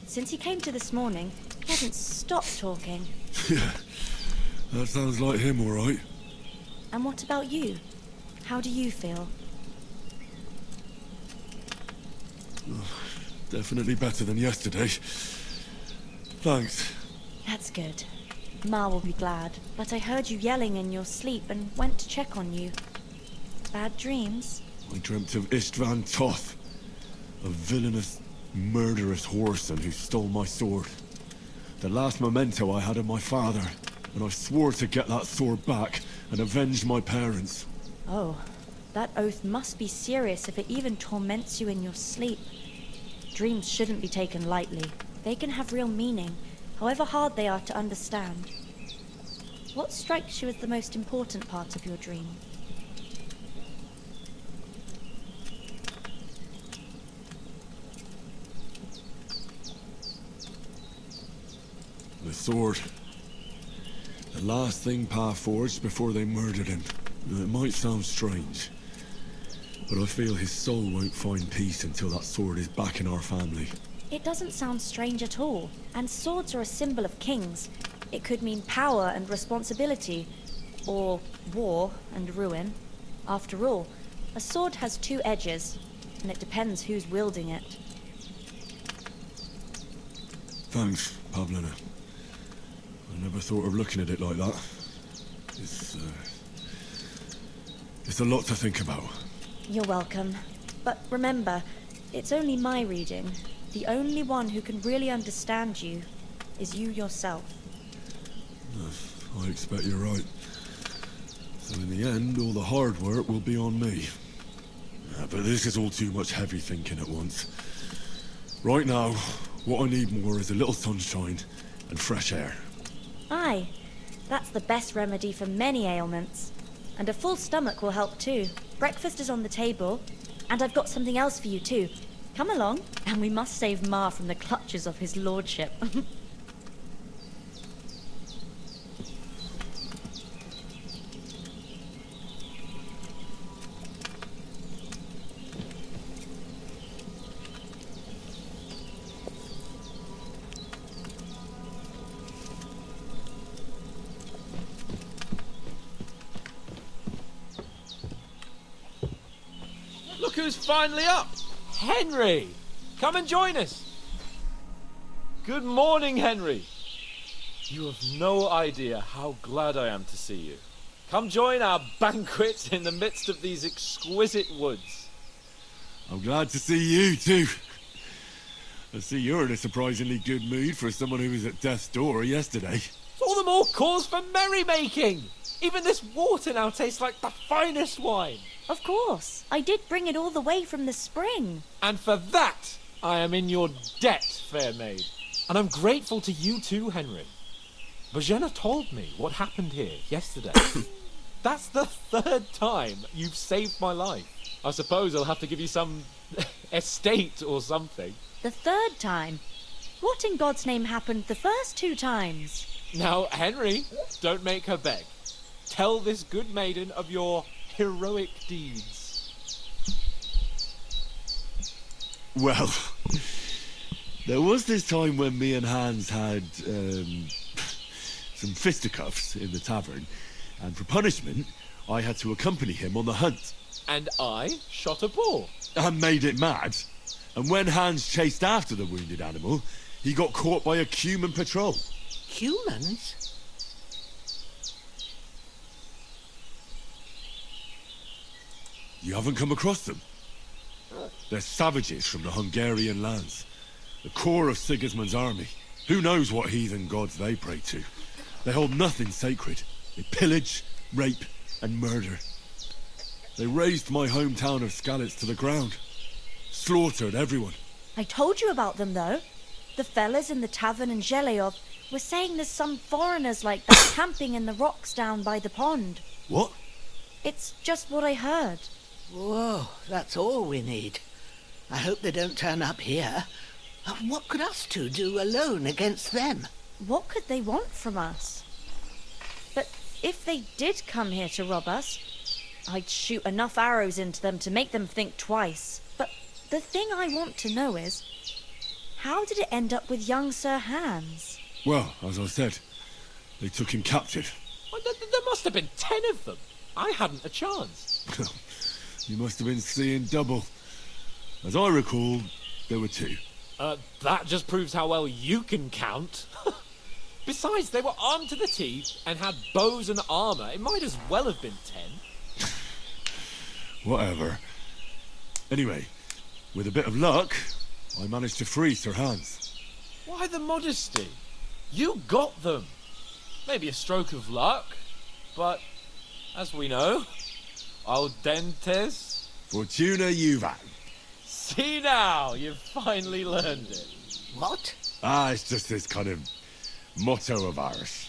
Since he came to this morning, he hasn't stopped talking. Yeah, that sounds like him, all right. And what about you? How do you feel? Definitely better than yesterday. Thanks. That's good. Ma will be glad, but I heard you yelling in your sleep and went to check on you. Bad dreams? I dreamt of Istvan Toth, a villainous, murderous whoreson who stole my sword. The last memento I had of my father, and I swore to get that sword back and avenge my parents. Oh, that oath must be serious if it even torments you in your sleep. Dreams shouldn't be taken lightly. They can have real meaning, however hard they are to understand. What strikes you as the most important part of your dream? The sword. The last thing Pa forged before they murdered him. It might sound strange, but I feel his soul won't find peace until that sword is back in our family. It doesn't sound strange at all, and swords are a symbol of kings. It could mean power and responsibility, or war and ruin. After all, a sword has two edges, and it depends who's wielding it. Thanks, Pavlina. I never thought of looking at it like that. It's a lot to think about. You're welcome. But remember, it's only my reading. The only one who can really understand you is you yourself. I expect you're right. So in the end, all the hard work will be on me. But this is all too much heavy thinking at once. Right now, what I need more is a little sunshine and fresh air. Aye, that's the best remedy for many ailments. And a full stomach will help too. Breakfast is on the table, and I've got something else for you too. Come along, and we must save Ma from the clutches of his lordship. who's finally up. Henry! Come and join us. Good morning, Henry. You have no idea how glad I am to see you. Come join our banquet in the midst of these exquisite woods. I'm glad to see you too. I see you're in a surprisingly good mood for someone who was at death's door yesterday. It's all the more cause for merrymaking. Even this water now tastes like the finest wine. Of course. I did bring it all the way from the spring. And for that, I am in your debt, fair maid. And I'm grateful to you too, Henry. Bojana told me what happened here yesterday. That's the third time you've saved my life. I suppose I'll have to give you some estate or something. The third time? What in God's name happened the first 2 times? Now, Henry, don't make her beg. Tell this good maiden of your heroic deeds. Well, there was this time when me and Hans had some fisticuffs in the tavern, and for punishment, I had to accompany him on the hunt. And I shot a boar. And made it mad. And when Hans chased after the wounded animal, he got caught by a human patrol. Humans? You haven't come across them? They're savages from the Hungarian lands. The core of Sigismund's army. Who knows what heathen gods they pray to? They hold nothing sacred. They pillage, rape, and murder. They razed my hometown of Skalitz to the ground. Slaughtered everyone. I told you about them, though. The fellas in the tavern in Zheleov were saying there's some foreigners like that camping in the rocks down by the pond. What? It's just what I heard. Whoa, that's all we need. I hope they don't turn up here. What could us two do alone against them? What could they want from us? But if they did come here to rob us, I'd shoot enough arrows into them to make them think twice. But the thing I want to know is, how did it end up with young Sir Hans? Well, as I said, they took him captive. Well, there must have been 10 of them. I hadn't a chance. You must have been seeing double. As I recall, there were 2. That just proves how well you can count. Besides, they were armed to the teeth and had bows and armour. It might as well have been 10. Whatever. Anyway, with a bit of luck, I managed to free Sir Hans. Why the modesty? You got them. Maybe a stroke of luck, but as we know, audentes. Fortuna juvat. See now, you've finally learned it. What? It's just this kind of motto of ours.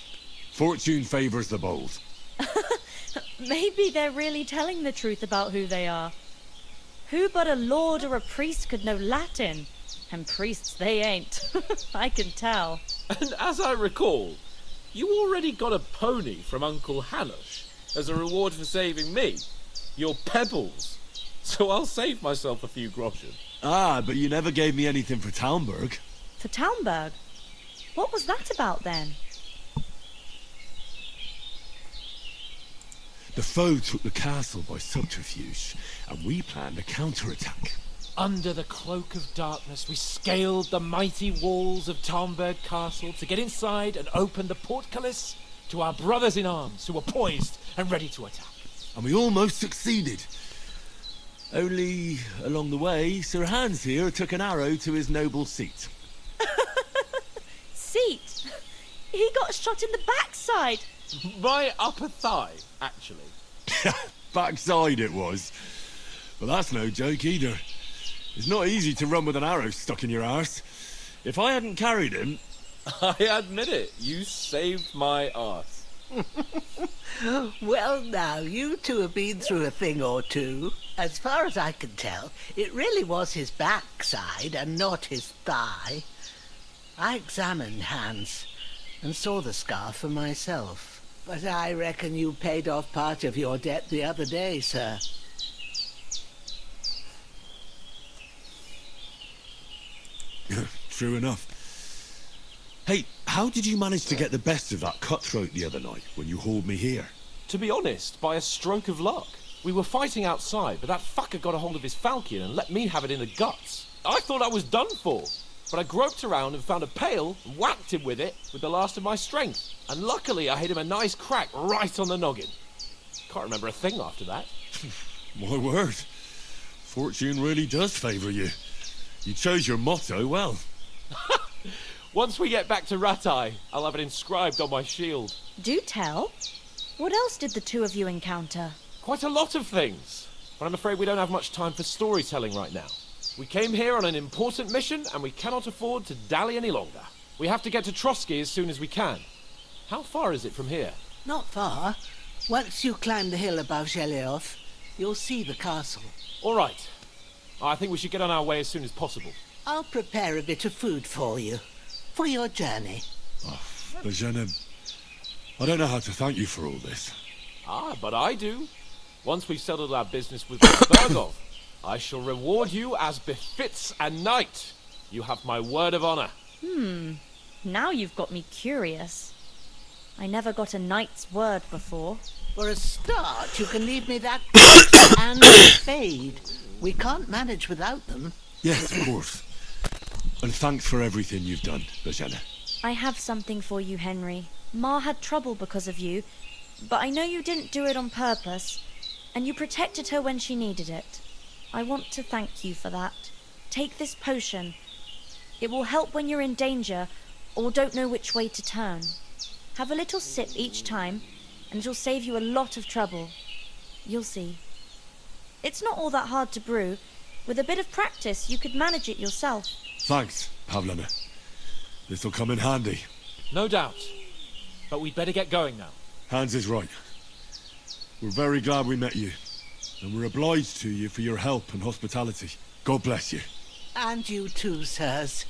Fortune favours the bold. Maybe they're really telling the truth about who they are. Who but a lord or a priest could know Latin? And priests they ain't. I can tell. And as I recall, you already got a pony from Uncle Hanush as a reward for saving me. Your pebbles. So I'll save myself a few groschen. But you never gave me anything for Talmberg. For Talmberg? What was that about then? The foe took the castle by subterfuge, and we planned a counterattack. Under the cloak of darkness, we scaled the mighty walls of Talmberg Castle to get inside and open the portcullis to our brothers in arms who were poised and ready to attack. And we almost succeeded. Only, along the way, Sir Hans here took an arrow to his noble seat. Seat? He got shot in the backside. My upper thigh, actually. Backside it was. But that's no joke either. It's not easy to run with an arrow stuck in your arse. If I hadn't carried him... I admit it, you saved my arse. Well now, you two have been through a thing or two. As far as I can tell, it really was his backside and not his thigh. I examined Hans and saw the scar for myself. But I reckon you paid off part of your debt the other day, sir. True enough. Hey, how did you manage to get the best of that cutthroat the other night when you hauled me here? To be honest, by a stroke of luck. We were fighting outside, but that fucker got a hold of his falchion and let me have it in the guts. I thought I was done for, but I groped around and found a pail and whacked him with it with the last of my strength. And luckily I hit him a nice crack right on the noggin. Can't remember a thing after that. My word. Fortune really does favour you. You chose your motto well. Once we get back to Ratai, I'll have it inscribed on my shield. Do tell. What else did the two of you encounter? Quite a lot of things, but I'm afraid we don't have much time for storytelling right now. We came here on an important mission, and we cannot afford to dally any longer. We have to get to Trotsky as soon as we can. How far is it from here? Not far. Once you climb the hill above Zhelioth, you'll see the castle. All right. I think we should get on our way as soon as possible. I'll prepare a bit of food for you, for your journey. Bajana, I don't know how to thank you for all this. Ah, but I do. Once we've settled our business with Bergov, I shall reward you as befits a knight. You have my word of honor. Now you've got me curious. I never got a knight's word before. For a start, you can leave me that and fade. We can't manage without them. Yes, of course. And thanks for everything you've done, Bajana. I have something for you, Henry. Ma had trouble because of you, but I know you didn't do it on purpose, and you protected her when she needed it. I want to thank you for that. Take this potion. It will help when you're in danger or don't know which way to turn. Have a little sip each time, and it'll save you a lot of trouble. You'll see. It's not all that hard to brew. With a bit of practice, you could manage it yourself. Thanks, Pavlana. This'll come in handy. No doubt. But we'd better get going now. Hans is right. We're very glad we met you. And we're obliged to you for your help and hospitality. God bless you. And you too, sirs.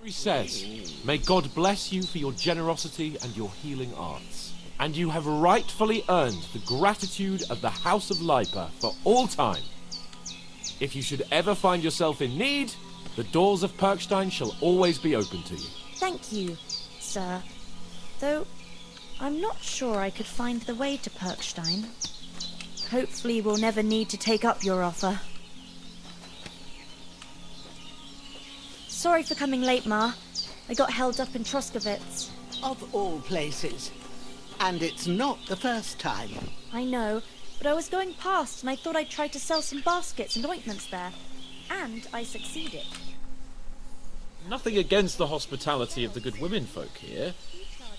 He says, may God bless you for your generosity and your healing arts. And you have rightfully earned the gratitude of the House of Lipa for all time. If you should ever find yourself in need, the doors of Perkstein shall always be open to you. Thank you, sir. Though, I'm not sure I could find the way to Perkstein. Hopefully we'll never need to take up your offer. Sorry for coming late, Ma. I got held up in Troskowitz. Of all places. And it's not the first time. I know, but I was going past and I thought I'd try to sell some baskets and ointments there. And I succeeded. Nothing against the hospitality of the good women folk here,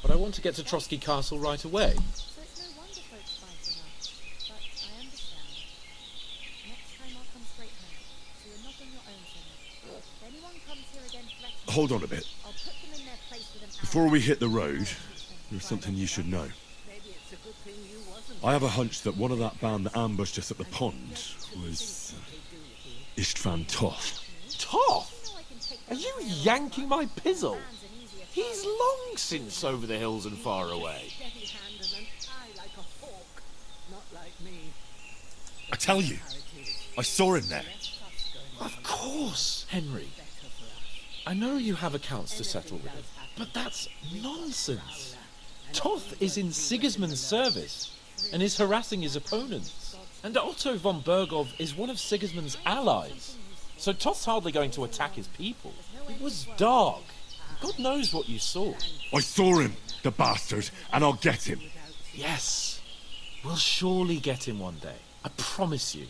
but I want to get to Trotsky Castle right away. So it's no wonder folks fight enough. But I understand. Next time I'll come straight home, so you're not on your own, Senna. If anyone comes here again threatening, Hold on a bit. I'll put them in their place with an arrow. Before we hit the road, there's something you should know. I have a hunch that one of that band that ambushed us at the pond was Istvan Toth. Toth? Are you yanking my pizzle? He's long since over the hills and far away. I tell you, I saw him there. Of course, Henry. I know you have accounts to settle with him, but that's nonsense. Toth is in Sigismund's service and is harassing his opponents. And Otto von Bergov is one of Sigismund's allies. So Toth's hardly going to attack his people. It was dark. God knows what you saw. I saw him, the bastard, and I'll get him. Yes. We'll surely get him one day. I promise you.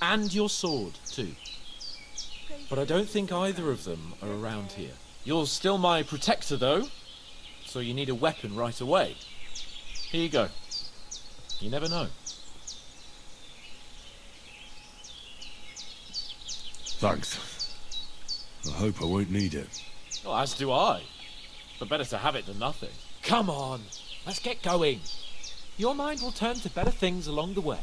And your sword, too. But I don't think either of them are around here. You're still my protector, though. So you need a weapon right away. Here you go. You never know. Thanks. I hope I won't need it. Well, as do I. But better to have it than nothing. Come on, let's get going. Your mind will turn to better things along the way.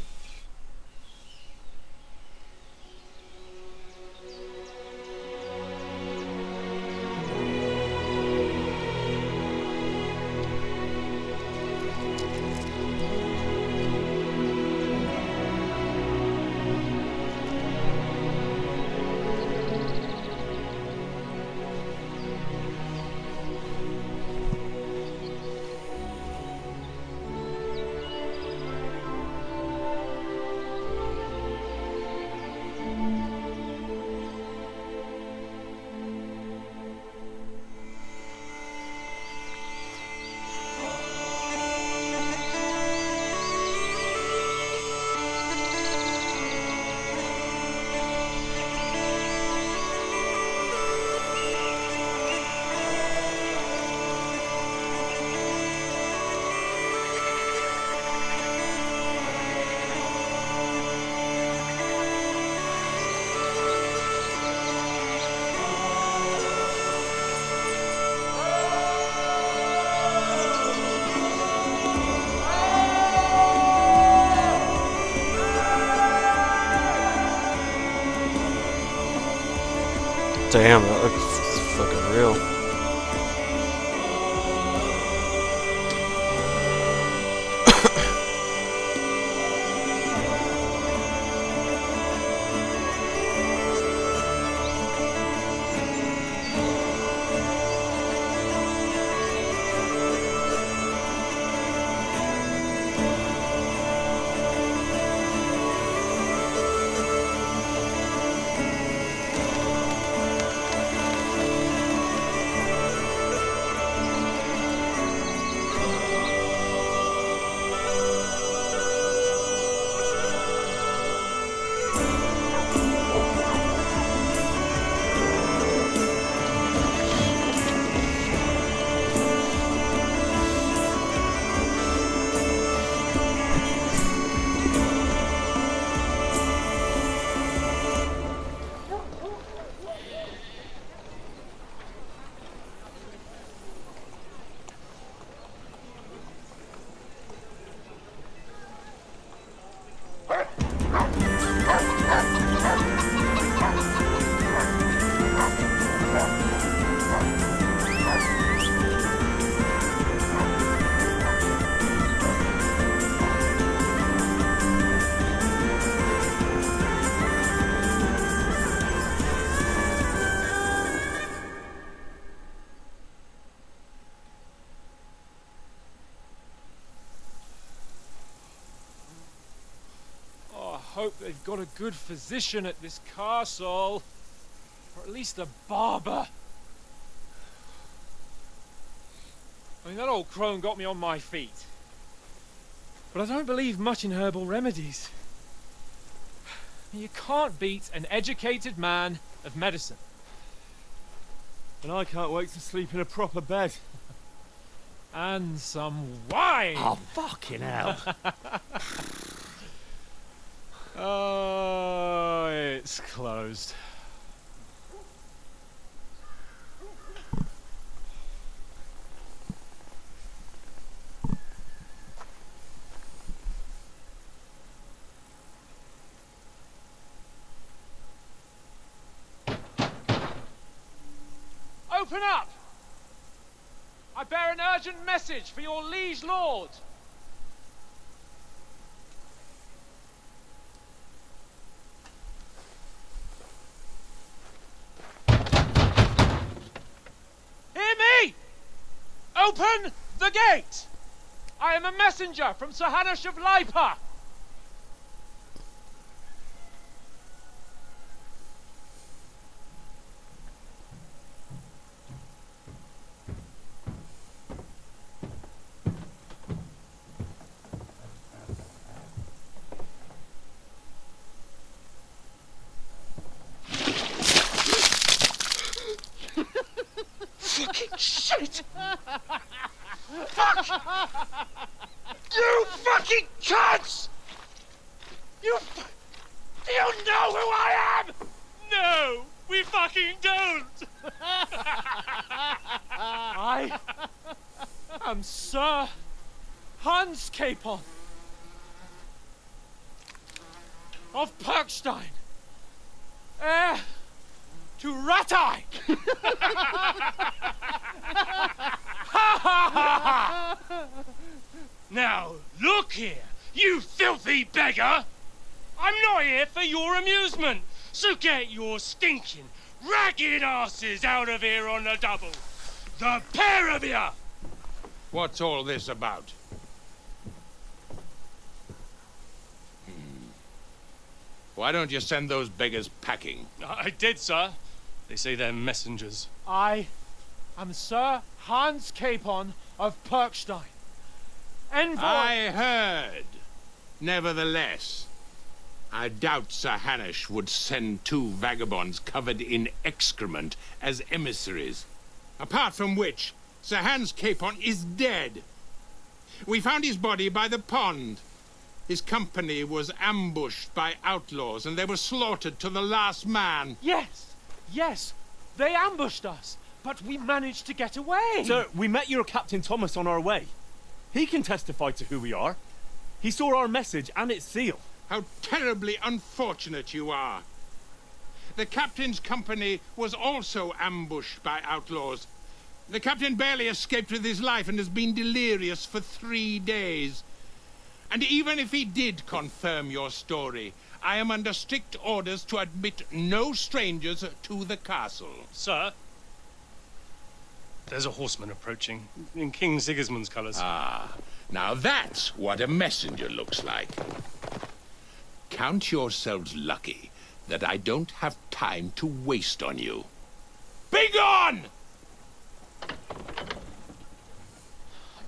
Damn, that looks fucking real. I hope they've got a good physician at this castle. Or at least a barber. I mean, that old crone got me on my feet. But I don't believe much in herbal remedies. You can't beat an educated man of medicine. And I can't wait to sleep in a proper bed. And some wine! Oh, fucking hell. Oh, it's closed. Open up! I bear an urgent message for your liege lord. Hear me! Open the gate! I am a messenger from Sir Hanush of Lipa. Fucking shit! Fuck! You fucking cunts! Do you know who I am? No, we fucking don't! I am Sir Hans Capon of Perkstein, heir to Ratai! Now, look here, you filthy beggar! I'm not here for your amusement, so get your stinking, ragged asses out of here on the double! The pair of you! What's all this about? Why don't you send those beggars packing? I did, sir. They say they're messengers. I am Sir Hans Capon of Perkstein. Envoy... I heard. Nevertheless, I doubt Sir Hanush would send two vagabonds covered in excrement as emissaries. Apart from which, Sir Hans Capon is dead. We found his body by the pond. His company was ambushed by outlaws and they were slaughtered to the last man. Yes, yes, they ambushed us, but we managed to get away. Sir, we met your Captain Thomas on our way. He can testify to who we are. He saw our message and its seal. How terribly unfortunate you are. the captain's company was also ambushed by outlaws. The captain barely escaped with his life and has been delirious for 3 days. And even if he did confirm your story, I am under strict orders to admit no strangers to the castle. Sir, there's a horseman approaching, in King Sigismund's colours. Ah, now that's what a messenger looks like. Count yourselves lucky that I don't have time to waste on you. Be gone! I'm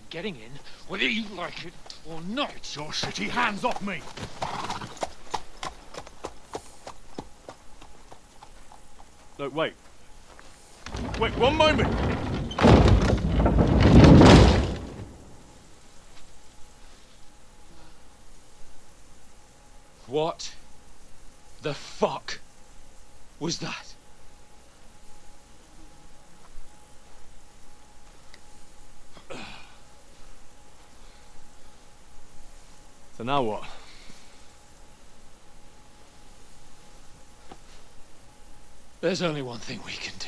getting in, whether you like it or not. Your shitty hands off me! No, wait. Wait, one moment! What the fuck was that? So now what? There's only one thing we can do.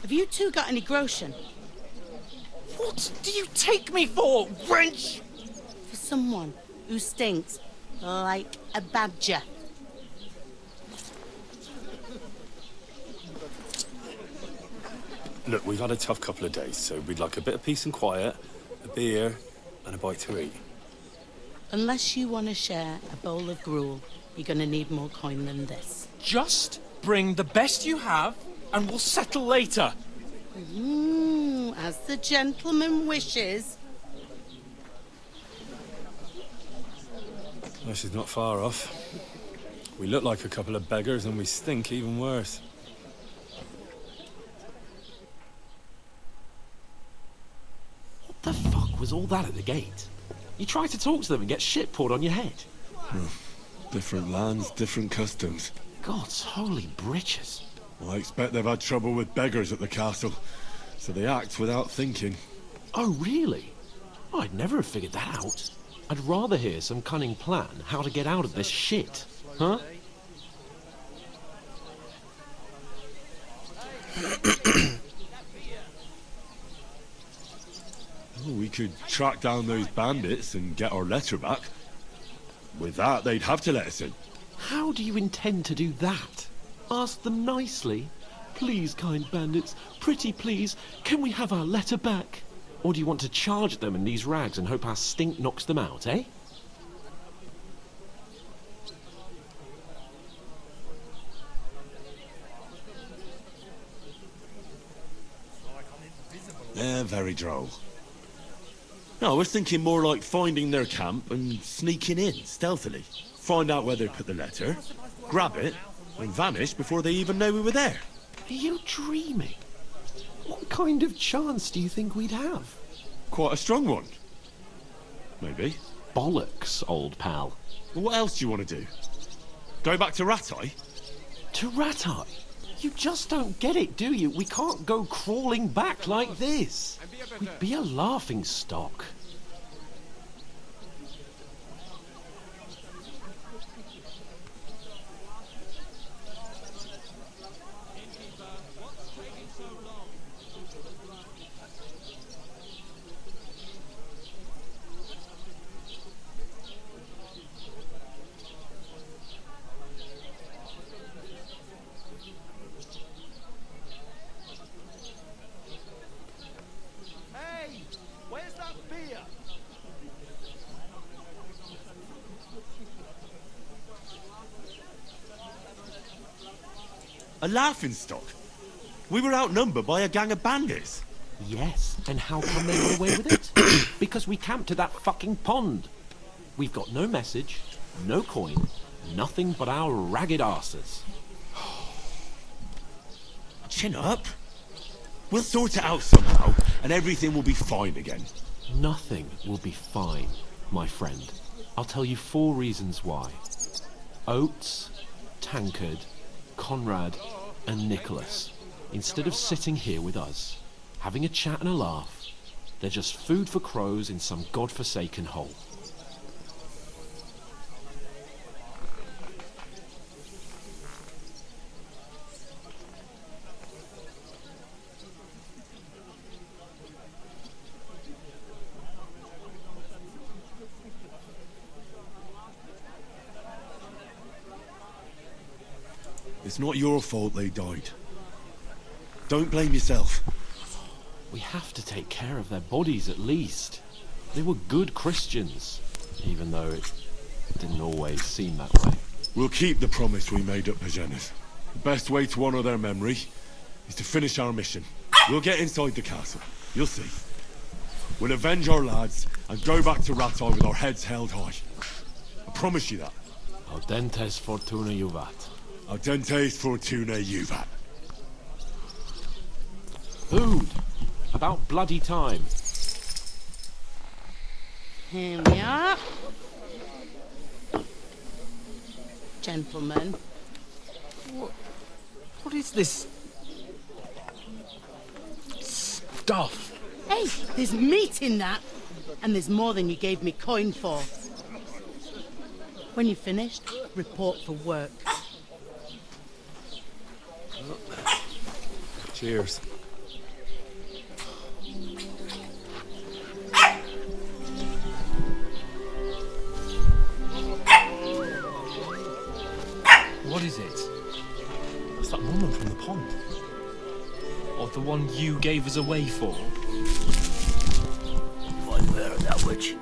Have you two got any groschen? What do you take me for, wench? For someone who stinks like a badger. Look, we've had a tough couple of days, so we'd like a bit of peace and quiet, a beer, and a bite to eat. Unless you want to share a bowl of gruel, you're going to need more coin than this. Just bring the best you have, and we'll settle later. As the gentleman wishes. Well, she's not far off. We look like a couple of beggars, and we stink even worse. What the fuck was all that at the gate? You try to talk to them and get shit poured on your head. Different lands, different customs. God's holy britches. Well, I expect they've had trouble with beggars at the castle, so they act without thinking. Oh, really? I'd never have figured that out. I'd rather hear some cunning plan how to get out of this shit. Huh? Well, we could track down those bandits and get our letter back. With that, they'd have to let us in. How do you intend to do that? Ask them nicely. Please, kind bandits, pretty please, can we have our letter back? Or do you want to charge them in these rags and hope our stink knocks them out, eh? They're very droll. No, I was thinking more like finding their camp and sneaking in, stealthily. Find out where they put the letter, grab it, and vanish before they even know we were there. Are you dreaming? What kind of chance do you think we'd have? Quite a strong one. Maybe. Bollocks, old pal. Well, what else do you want to do? Go back to Ratai? To Ratai? You just don't get it, do you? We can't go crawling back like this. We'd be a laughing stock. A laughingstock? We were outnumbered by a gang of bandits. Yes, and how come they got away with it? Because we camped at that fucking pond. We've got no message, no coin, nothing but our ragged arses. Chin up. We'll sort it out somehow, and everything will be fine again. Nothing will be fine, my friend. I'll tell you 4 reasons why. Oates, Tankard, Conrad, and Nicholas, instead of sitting here with us, having a chat and a laugh, they're just food for crows in some godforsaken hole. It's not your fault they died. Don't blame yourself. We have to take care of their bodies at least. They were good Christians, even though it didn't always seem that way. We'll keep the promise we made at Pagenis. The best way to honor their memory is to finish our mission. We'll get inside the castle. You'll see. We'll avenge our lads and go back to Rattay with our heads held high. I promise you that. Audentes fortuna juvat. Audentes fortuna juvat. Food! About bloody time. Here we are. Gentlemen. What is this stuff? Hey, there's meat in that. And there's more than you gave me coin for. When you're finished, report for work. Cheers. What is it? It's that woman from the pond. Or the one you gave us away for? One word of that witch.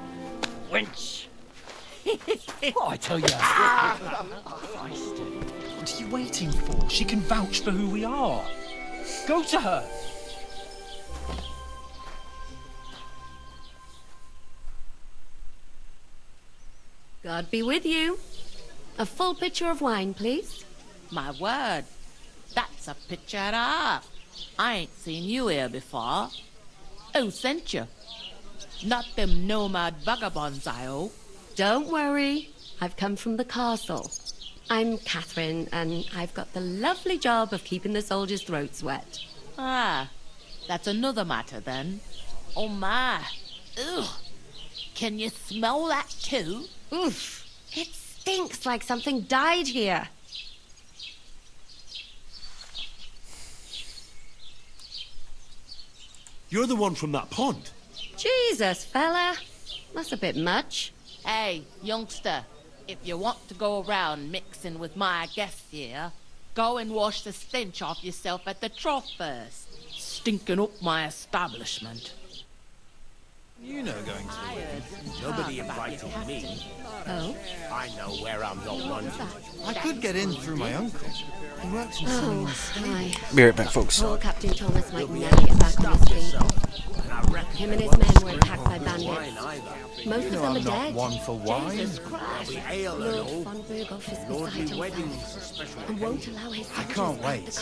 Wench. Oh, I tell you. What are you waiting for? She can vouch for who we are. Go to her. God be with you. A full pitcher of wine, please. My word, that's a picture and a half. I ain't seen you here before. Who sent you? Not them nomad vagabonds, I hope. Don't worry. I've come from the castle. I'm Catherine, and I've got the lovely job of keeping the soldiers' throats wet. Ah, that's another matter then. Oh my. Ugh. Can you smell that too? Oof. It stinks like something died here. You're the one from that pond. Jesus, fella. That's a bit much. Hey, youngster, if you want to go around mixing with my guests here, go and wash the stench off yourself at the trough first. Stinking up my establishment. You know going to. Nobody invited me. Oh? I know where I'm not wanted. I could get in through my uncle. He works in some hi. Be right back, folks. Poor Captain Thomas might never get back on his feet. Him and his men were attacked by bandits. Most of them are I'm not dead. one for wine. Jesus Christ. Lord von Berghoff is beside himself and won't allow his I can't wait.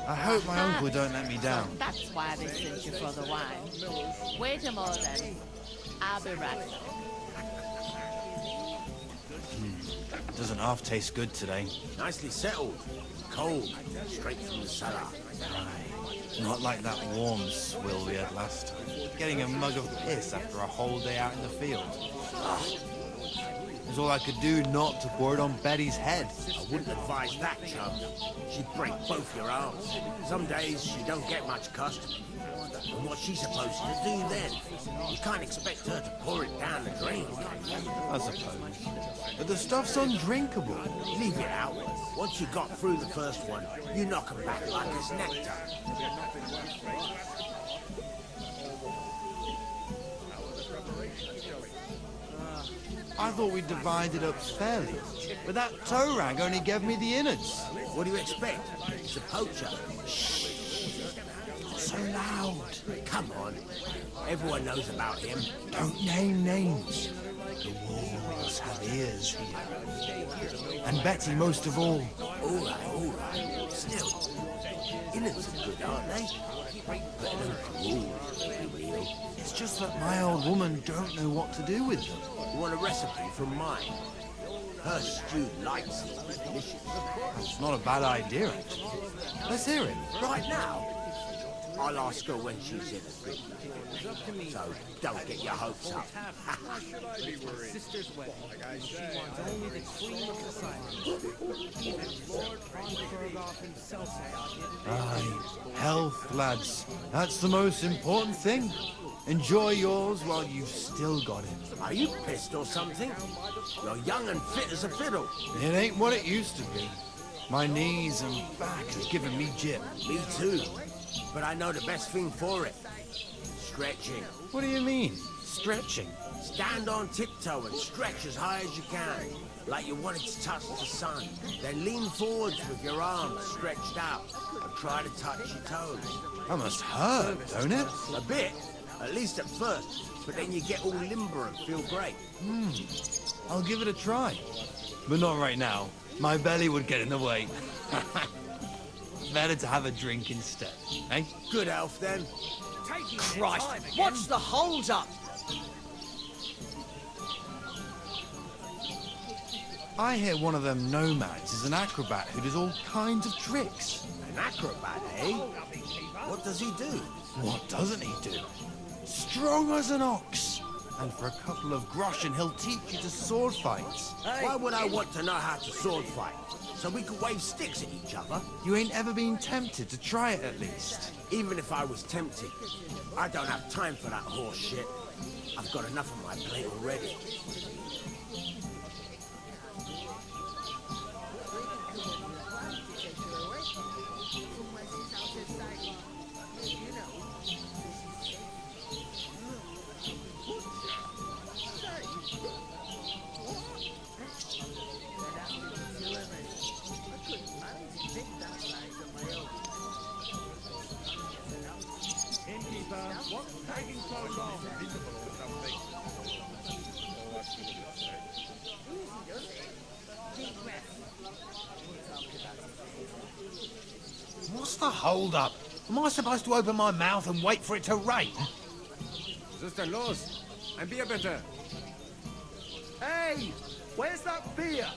I hope my uncle don't let me down. That's why they sent you for the wine. Wait a moment then. I'll be right back. Doesn't half taste good today. Nicely settled. Cold. Straight from the cellar. Not like that warm swill we had last time. Getting a mug of piss after a whole day out in the field. It was all I could do not to pour it on Betty's head. I wouldn't advise that, chum. She'd break both your arms. Some days she don't get much custom. And what's she supposed to do then? You can't expect her to pour it down the drain. I suppose. But the stuff's undrinkable. Leave it out. Once you got through the first one, you knock 'em back like it's nectar. I thought we divided up fairly, but that toe rag only gave me the innards. What do you expect? He's a poacher. So loud. Come on. Everyone knows about him. Don't name names. The walls have ears here. And Betty most of all. All right. Still, innocent good, aren't they? Better than cruel, to be real. It's just that my old woman don't know what to do with them. You want a recipe from mine? Her stew likes it. It's delicious. It's not a bad idea, actually. Let's hear it. Right now? I'll ask her when she's in a good mood. So don't get your hopes up. Sister's wedding. She wants only the cream of the silence. Even Lord von Berghoff himself said I'll get it. Aye, health, lads. That's the most important thing. Enjoy yours while you've still got it. Are you pissed or something? You're young and fit as a fiddle. It ain't what it used to be. My knees and back are giving me jip. Me too. But I know the best thing for it. Stretching. What do you mean, stretching? Stand on tiptoe and stretch as high as you can, like you wanted to touch the sun. Then lean forwards with your arms stretched out and try to touch your toes. That must hurt, don't it? A bit, at least at first, but then you get all limber and feel great. I'll give it a try. But not right now. My belly would get in the way. Better to have a drink instead, eh? Good health, then. Christ, what's the hold up? I hear one of them nomads is an acrobat who does all kinds of tricks. An acrobat, eh? What does he do? What doesn't he do? Strong as an ox. And for a couple of groschen, he'll teach you to sword fights. Why would I want to know how to sword fight? So we could wave sticks at each other? You ain't ever been tempted to try it at least. Even if I was tempted, I don't have time for that horse shit. I've got enough on my plate already. What's the hold up? Am I supposed to open my mouth and wait for it to rain? Was ist denn los? Ein Bier bitte. Hey, where's that beer?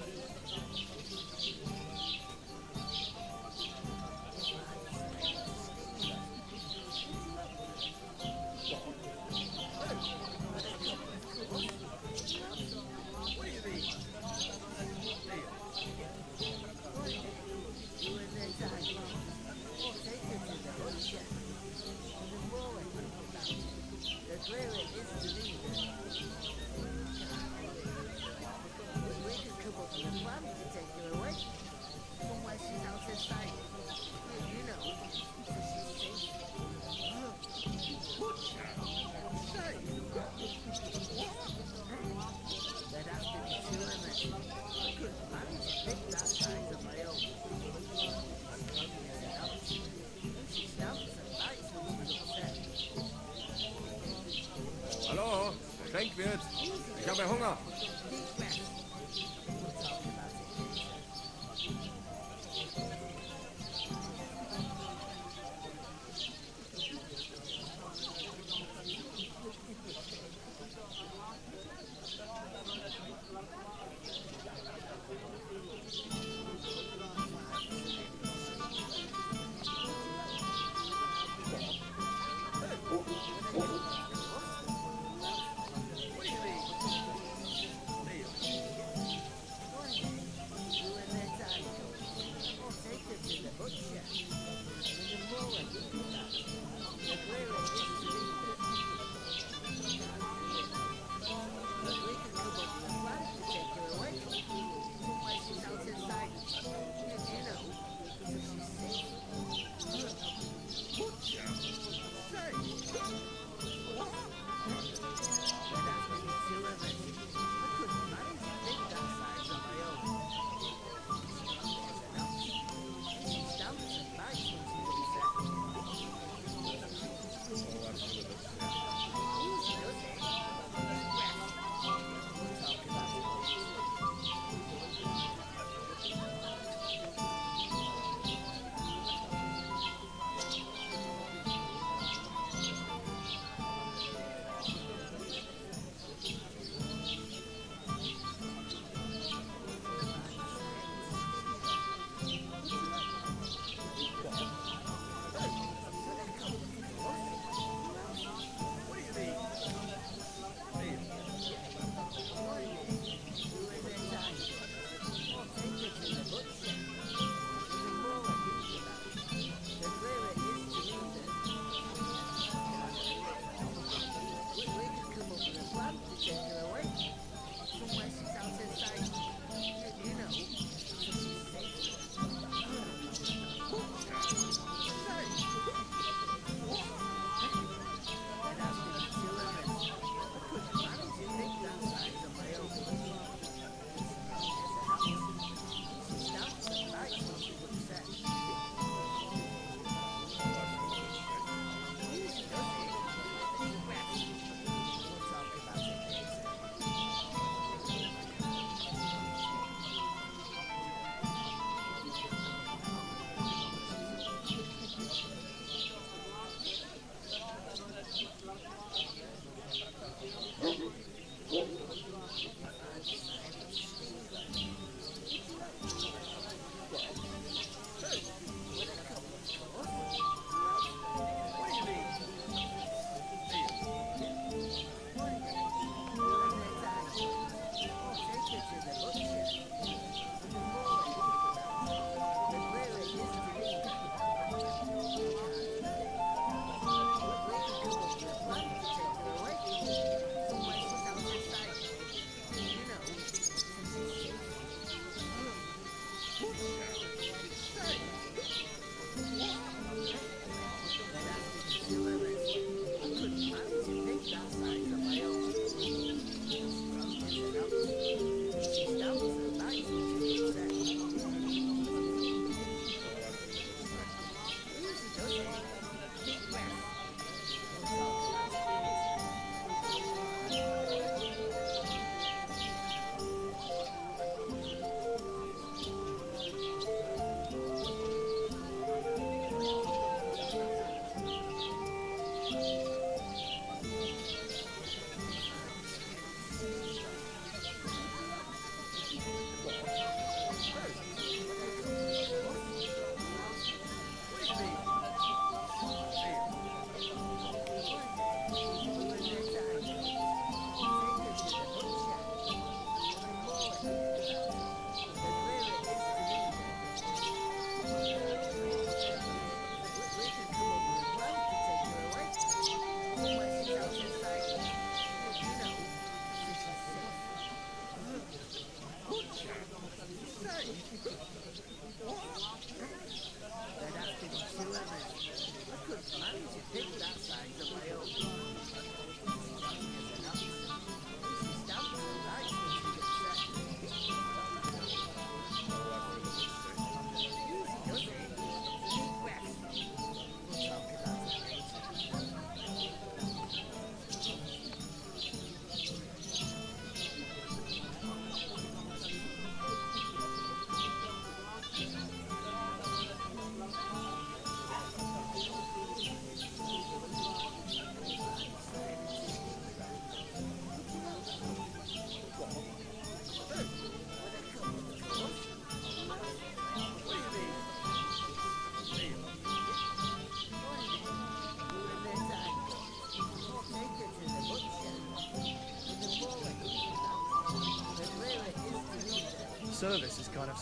Service is kind of...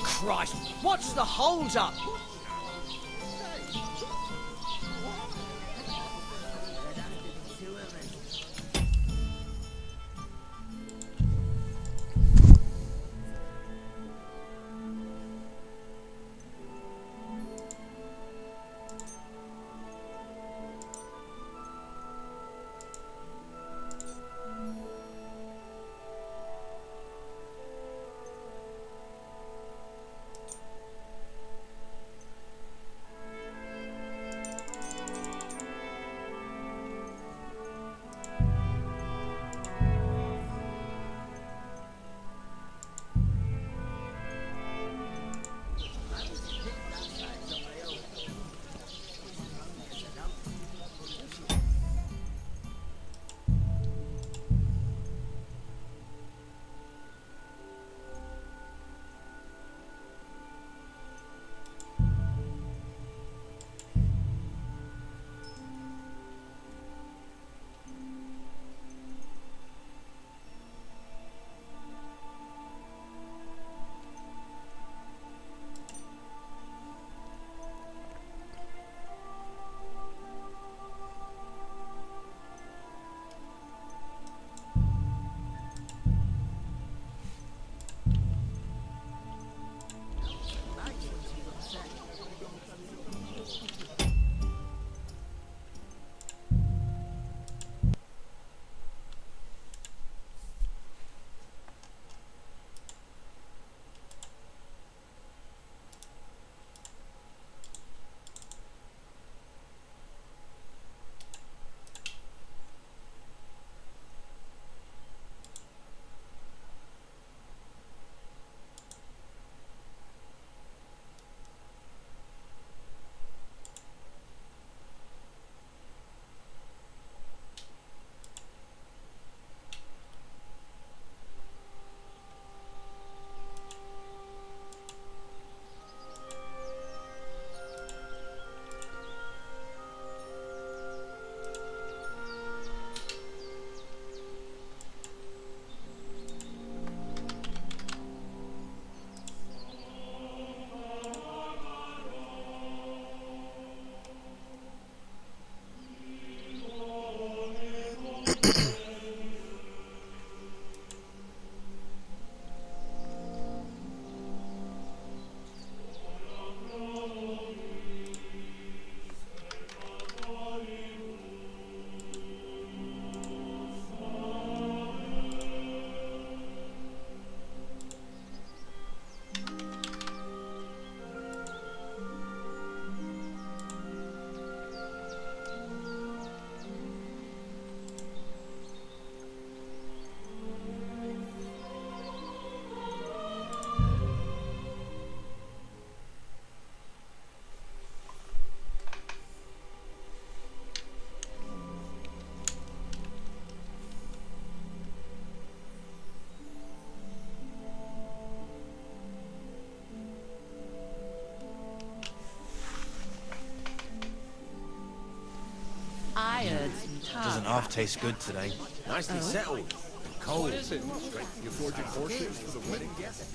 Christ, what's the hold up? I heard some Doesn't half taste good today. Nicely settled. Cold. What is it? You're forging portraits for the wedding guests?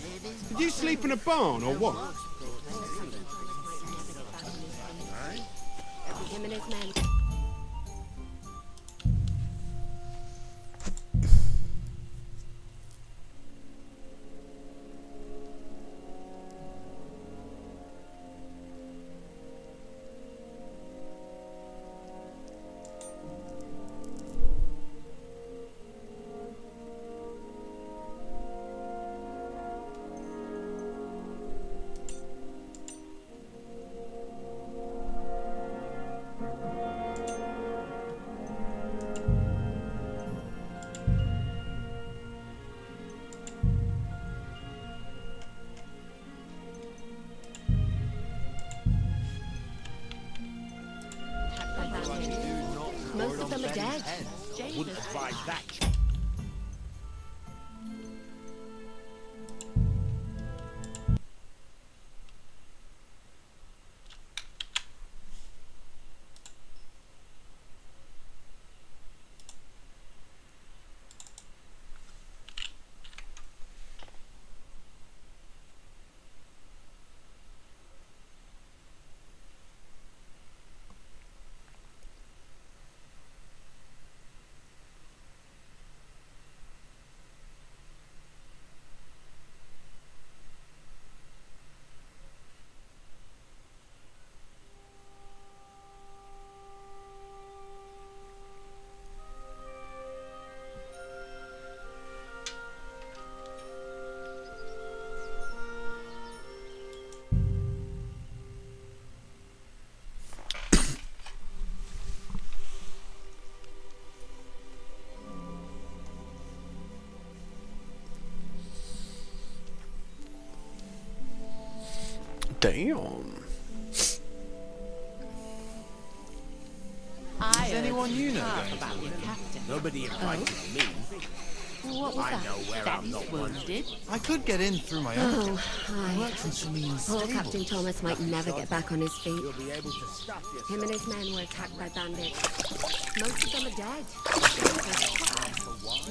Did you sleep in a barn or what? Him and his men. Most of them are dead. Wouldn't advise that. Damn. Is anyone you know talk going about to your win? captain. Nobody invited me. What was I that? know where That I'm he's not wounded. I could get in through my Oh, own. hi. Works in some mean Poor stable. Captain Thomas might never get back on his feet. You'll be able to stuff yourself. Him and his men were attacked by bandits. Most of them are dead.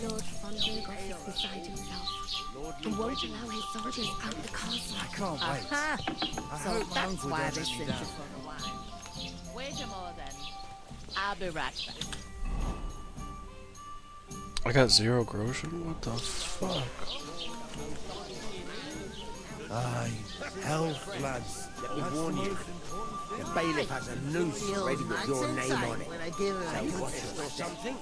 Lord von Burgos is beside himself and won't allow his soldiers out the castle. I can't wait. Aha! I So hope my that's uncle why don't they let me sent down. you for the wine. Wait a more then. I'll be right back. I got 0 grocery? What the fuck? Aye, health, lads. Let me warn you. The bailiff has a noose ready with your name on it. So what's your something?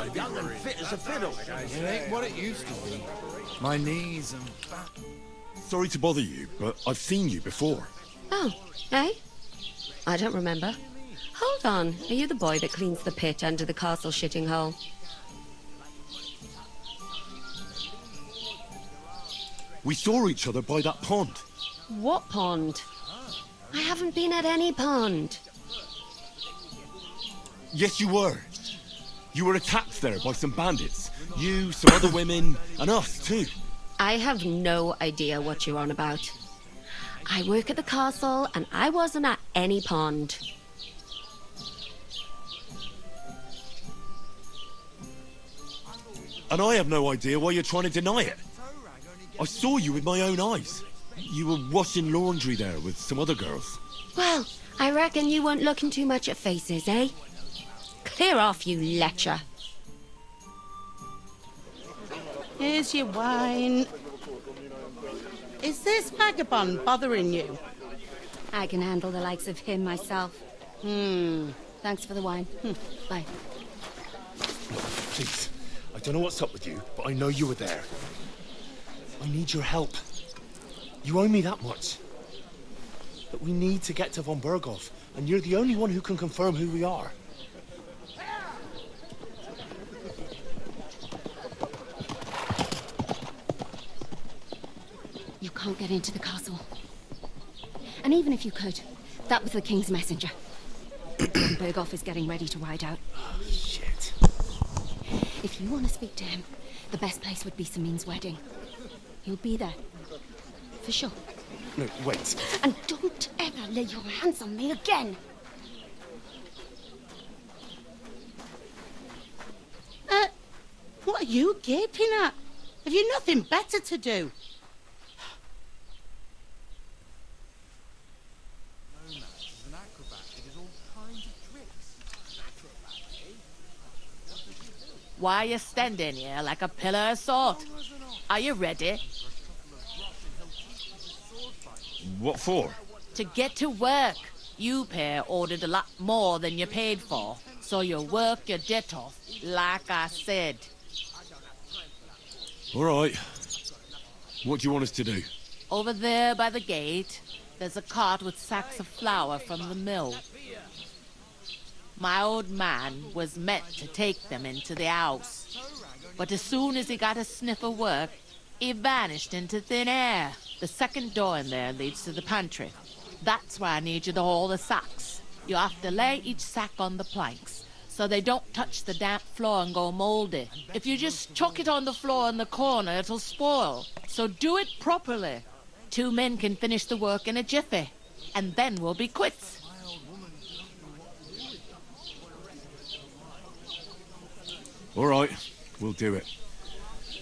You're young and fit as a fiddle. It ain't what it used to be. My knees and back. Sorry to bother you, but I've seen you before. Oh, eh? I don't remember. Hold on. Are you the boy that cleans the pit under the castle shitting hole? We saw each other by that pond. What pond? I haven't been at any pond. Yes, you were. You were attacked there by some bandits. You, some other women, and us too. I have no idea what you're on about. I work at the castle and I wasn't at any pond. And I have no idea why you're trying to deny it. I saw you with my own eyes. You were washing laundry there with some other girls. Well, I reckon you weren't looking too much at faces, eh? Clear off, you lecher. Here's your wine. Is this vagabond bothering you? I can handle the likes of him myself. Thanks for the wine. Bye. Please, I don't know what's up with you, but I know you were there. I need your help. You owe me that much. But we need to get to von Berghoff, and you're the only one who can confirm who we are. You can't get into the castle. And even if you could, that was the King's messenger. Von Berghoff is getting ready to ride out. Oh, shit. If you want to speak to him, the best place would be Samin's wedding. He'll be there. For sure. No, wait. And don't ever lay your hands on me again! What are you gaping at? Have you nothing better to do? Why are you standing here like a pillar of salt? Are you ready? What for? To get to work. You pair ordered a lot more than you paid for, so you work your debt off, like I said. All right. What do you want us to do? Over there by the gate, there's a cart with sacks of flour from the mill. My old man was meant to take them into the house, but as soon as he got a sniff of work, he vanished into thin air. The second door in there leads to the pantry. That's where I need you to haul the sacks. You have to lay each sack on the planks, so they don't touch the damp floor and go mouldy. If you just chuck it on the floor in the corner, it'll spoil. So do it properly. 2 men can finish the work in a jiffy, and then we'll be quits. All right, we'll do it.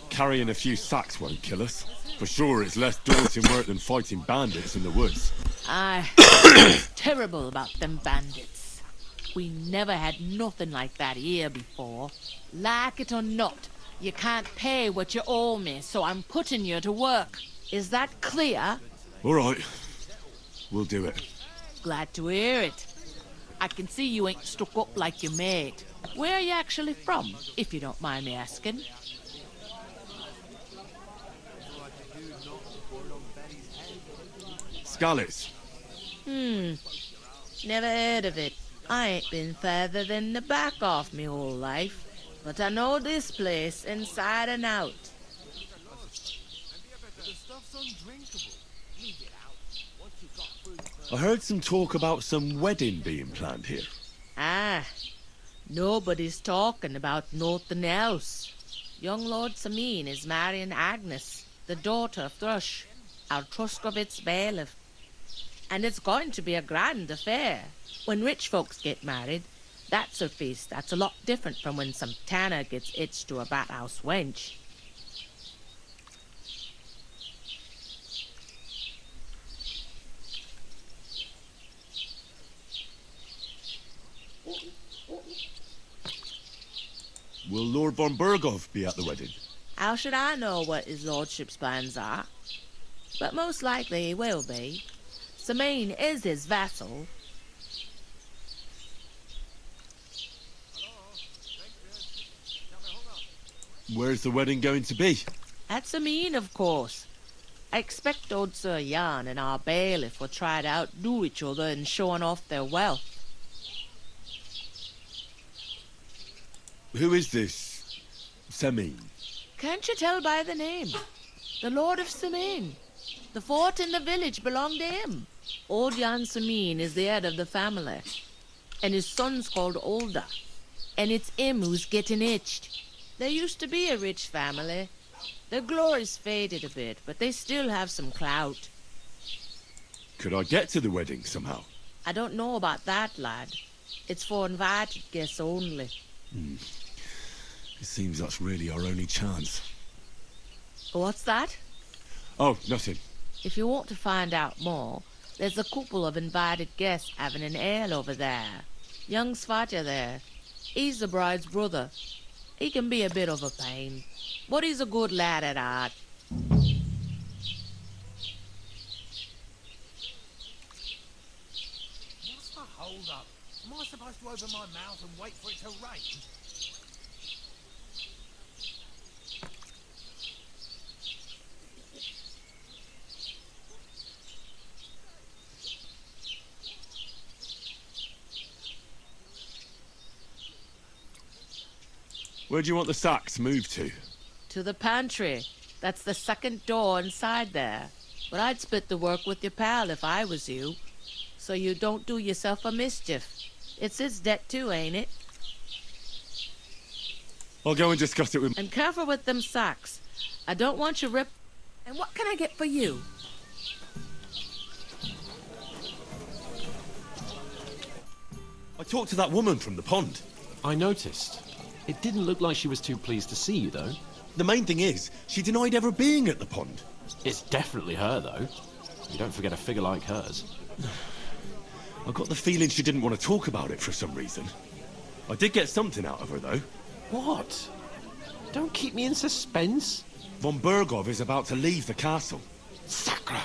Carrying a few sacks won't kill us. For sure, it's less daunting work than fighting bandits in the woods. Aye, terrible about them bandits. We never had nothing like that here before. Like it or not, you can't pay what you owe me, so I'm putting you to work. Is that clear? All right, we'll do it. Glad to hear it. I can see you ain't stuck up like your mate. Where are you actually from, if you don't mind me asking? Skalitz. Never heard of it. I ain't been further than the back off me whole life, but I know this place inside and out. I heard some talk about some wedding being planned here. Ah, nobody's talking about nothing else. Young Lord Samin is marrying Agnes, the daughter of Thrush, our Truskovitz bailiff. And it's going to be a grand affair. When rich folks get married, that's a feast that's a lot different from when some tanner gets hitched to a bathhouse wench. Will Lord von Berghoff be at the wedding? How should I know what his lordship's plans are? But most likely he will be. Samin is his vassal. Where's the wedding going to be? At Samin, of course. I expect old Sir Jan and our bailiff will try to outdo each other in showing off their wealth. Who is this Samin? Can't you tell by the name? The Lord of Samin. The fort and the village belong to him. Old Jan Samin is the head of the family, and his son's called Olda, and it's him who's getting hitched. There used to be a rich family. Their glory's faded a bit, but they still have some clout. Could I get to the wedding somehow? I don't know about that, lad. It's for invited guests only. It seems that's really our only chance. What's that? Oh, nothing. If you want to find out more, there's a couple of invited guests having an ale over there. Young Svatja there. He's the bride's brother. He can be a bit of a pain, but he's a good lad at heart. What's the hold up? Am I supposed to open my mouth and wait for it to rain? Where do you want the sacks moved to? To the pantry. That's the second door inside there. But I'd split the work with your pal if I was you. So you don't do yourself a mischief. It's his debt too, ain't it? I'll go and discuss it with... And careful with them sacks. I don't want you ripped. And what can I get for you? I talked to that woman from the pond. I noticed. It didn't look like she was too pleased to see you, though. The main thing is, she denied ever being at the pond. It's definitely her, though. You don't forget a figure like hers. I got the feeling she didn't want to talk about it for some reason. I did get something out of her, though. What? Don't keep me in suspense. Von Bergov is about to leave the castle. Sacra!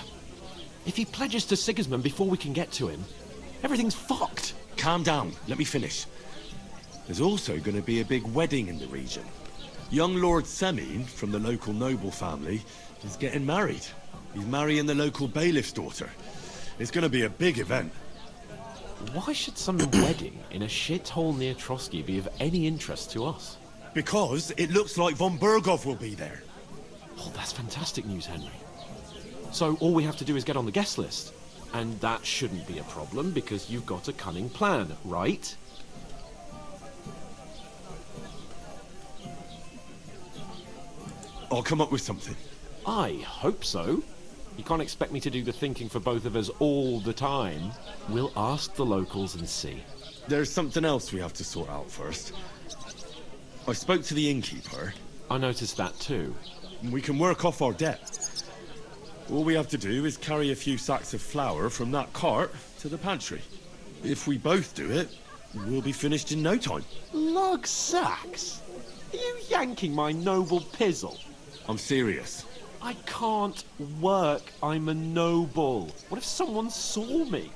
If he pledges to Sigismund before we can get to him, everything's fucked. Calm down. Let me finish. There's also going to be a big wedding in the region. Young Lord Semine, from the local noble family, is getting married. He's marrying the local bailiff's daughter. It's going to be a big event. Why should some wedding in a shithole near Trotsky be of any interest to us? Because it looks like von Bergov will be there. Oh, that's fantastic news, Henry. So all we have to do is get on the guest list. And that shouldn't be a problem because you've got a cunning plan, right? I'll come up with something. I hope so. You can't expect me to do the thinking for both of us all the time. We'll ask the locals and see. There's something else we have to sort out first. I spoke to the innkeeper. I noticed that too. We can work off our debt. All we have to do is carry a few sacks of flour from that cart to the pantry. If we both do it, we'll be finished in no time. Lug sacks? Are you yanking my noble pizzle? I'm serious. I can't work. I'm a noble. What if someone saw me?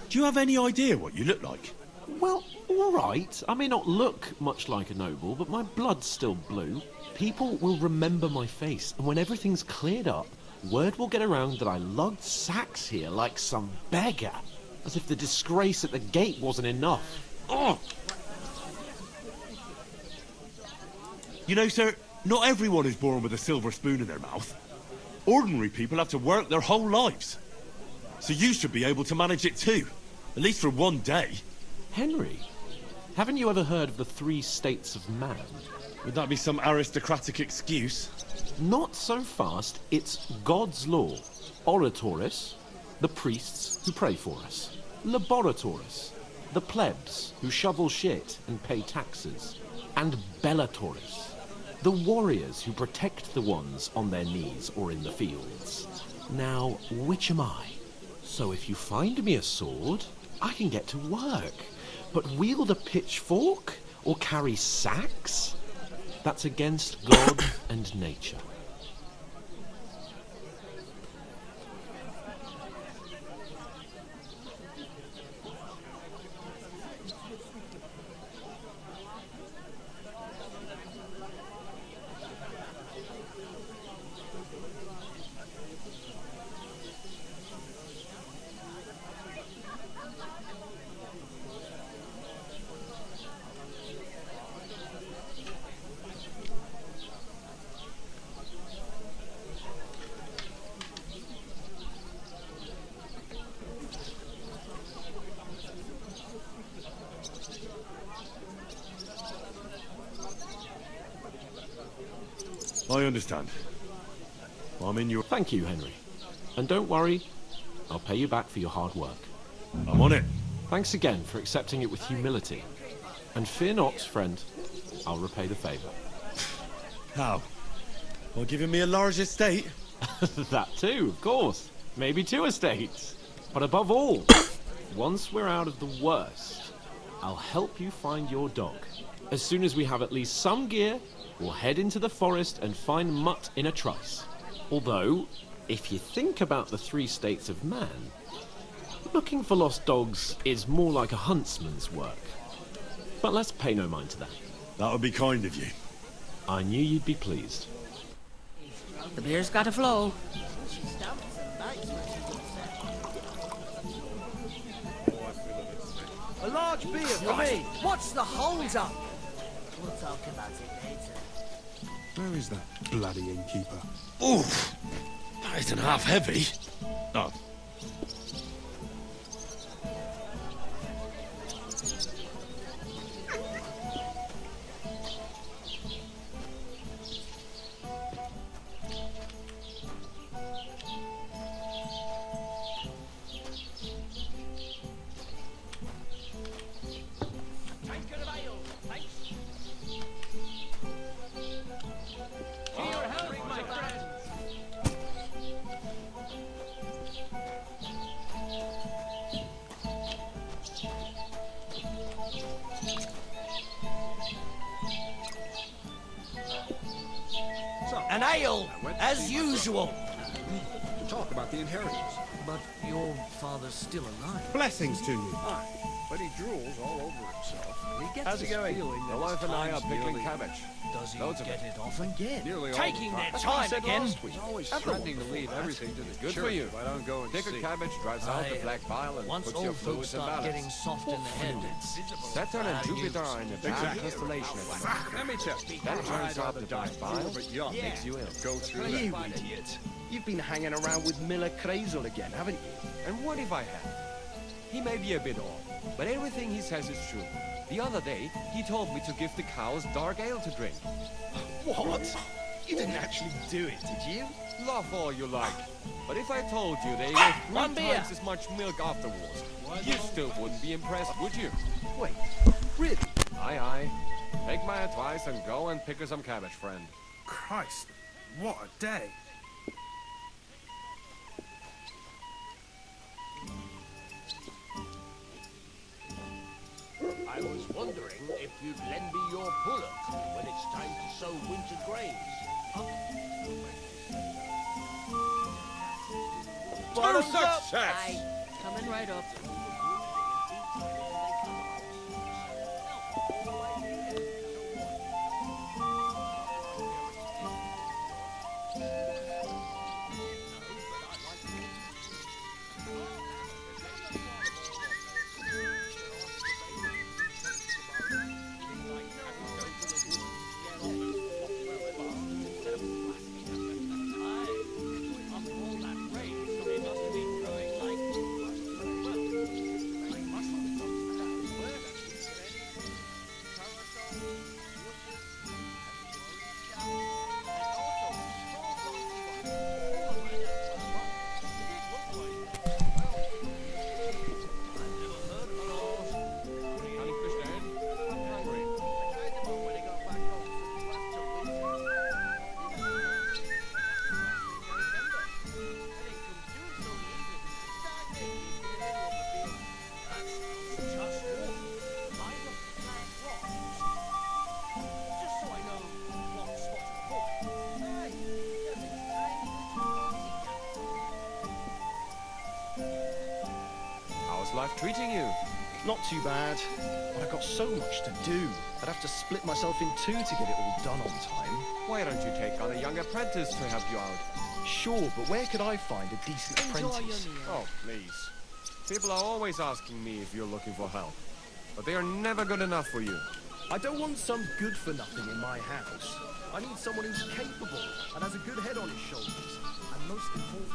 Do you have any idea what you look like? Well, all right. I may not look much like a noble, but my blood's still blue. People will remember my face, and when everything's cleared up, word will get around that I lugged sacks here like some beggar. As if the disgrace at the gate wasn't enough. Oh! You know, sir, not everyone is born with a silver spoon in their mouth. Ordinary people have to work their whole lives. So you should be able to manage it too. At least for one day. Henry, haven't you ever heard of the 3 states of man? Would that be some aristocratic excuse? Not so fast. It's God's law. Oratoris, the priests who pray for us. Laboratoris, the plebs who shovel shit and pay taxes. And Bellatoris, the warriors who protect the ones on their knees or in the fields. Now, which am I? So if you find me a sword, I can get to work. But wield a pitchfork or carry sacks? That's against God and nature. I understand. I'm in your... Thank you, Henry. And don't worry, I'll pay you back for your hard work. I'm on it. Thanks again for accepting it with humility. And fear not, friend, I'll repay the favour. How? By giving me a large estate? That too, of course. Maybe 2 estates. But above all, Once we're out of the worst, I'll help you find your dog. As soon as we have at least some gear, we'll head into the forest and find Mutt in a trice. Although, if you think about the 3 states of man, looking for lost dogs is more like a huntsman's work. But let's pay no mind to that. That would be kind of you. I knew you'd be pleased. The beer's got to flow. A large beer for me. What's the hold up? We'll talk about it later. Where is that bloody innkeeper? Oof! That isn't half heavy. Oh. An ale, as usual. Talk about the inheritance. But your father's still alive. Blessings to you. Aye, but he drools all over himself. He gets How's it this going? feeling My that wife his and I are time's pickling nearly- cabbage. Does he Loads of get it. it off again? Nearly all Taking the their That's what I time said again. last week. Always threatening to leave everything to the Good church for you. if I don't go and Thicker see. cabbage drives out the Aye. black bile and Once puts your old folks fluids in start balance. getting soft in the head, it's Saturn and bad Jupiter news. are in a bad Exactly. constellation at the moment. Let me check. That turns out the black bile but young. makes you ill. Go through You that. idiot. You've been hanging around with Miller Crazel again, haven't you? And what if I have? He may be a bit odd, but everything he says is true. The other day, he told me to give the cows dark ale to drink. What? You didn't actually do it, did you? Laugh all you like. But if I told you they gave 3 One beer. times as much milk afterwards, you still wouldn't be impressed, would you? Wait, really? Aye, aye. Take my advice and go and pick her some cabbage, friend. Christ, what a day. I was wondering if you'd lend me your bullock when it's time to sow winter grains. Bottoms up. success! Aye, coming right up. How's life treating you? Not too bad, but I've got so much to do. I'd have to split myself in 2 to get it all done on time. Why don't you take on a young apprentice to help you out? Sure, but where could I find a decent apprentice? Oh, please. People are always asking me if you're looking for help. But they are never good enough for you. I don't want some good-for-nothing in my house. I need someone who's capable and has a good head on his shoulders. And most important...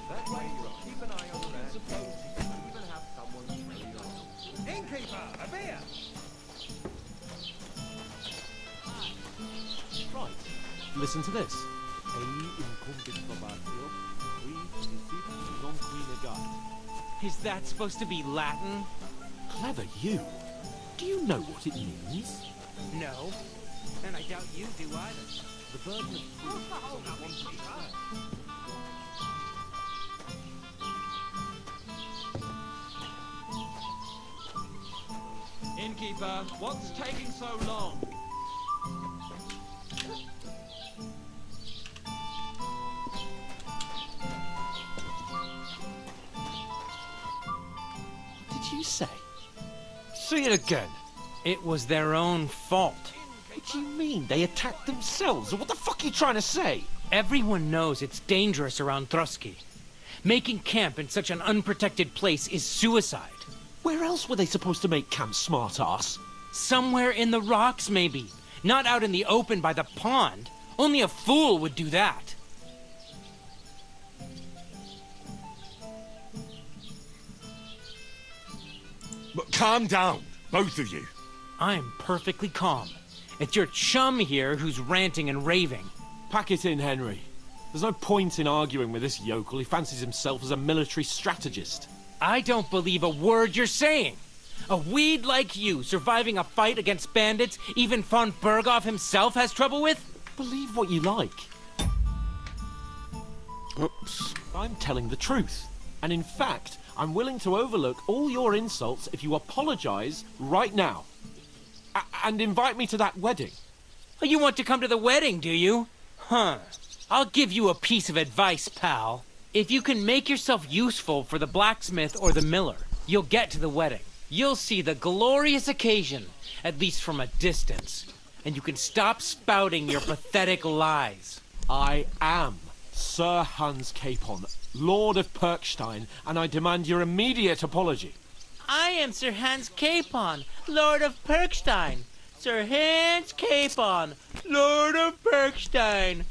That way you'll keep an eye on the rest. Even have someone ready on. Innkeeper, a beer. Right, listen to this. Is that supposed to be Latin? Clever you. Do you know what it means? No, and I doubt you do either. The burden of proof is on one piece. Innkeeper, what's taking so long? What did you say? Say it again. It was their own fault. What do you mean? They attacked themselves? What the fuck are you trying to say? Everyone knows it's dangerous around Trotsky. Making camp in such an unprotected place is suicide. Where else were they supposed to make camp, smart-ass? Somewhere in the rocks, maybe. Not out in the open by the pond. Only a fool would do that. But calm down, both of you. I'm perfectly calm. It's your chum here who's ranting and raving. Pack it in, Henry. There's no point in arguing with this yokel. He fancies himself as a military strategist. I don't believe a word you're saying. A weed like you surviving a fight against bandits even von Berghoff himself has trouble with? Believe what you like. Oops. I'm telling the truth. And in fact, I'm willing to overlook all your insults if you apologize right now. And invite me to that wedding. Oh, you want to come to the wedding, do you? Huh. I'll give you a piece of advice, pal. If you can make yourself useful for the blacksmith or the miller, you'll get to the wedding. You'll see the glorious occasion, at least from a distance. And you can stop spouting your pathetic lies. I am Sir Hans Capon, Lord of Perkstein, and I demand your immediate apology. I am Sir Hans Capon, Lord of Perkstein. Sir Hans Capon, Lord of Perkstein.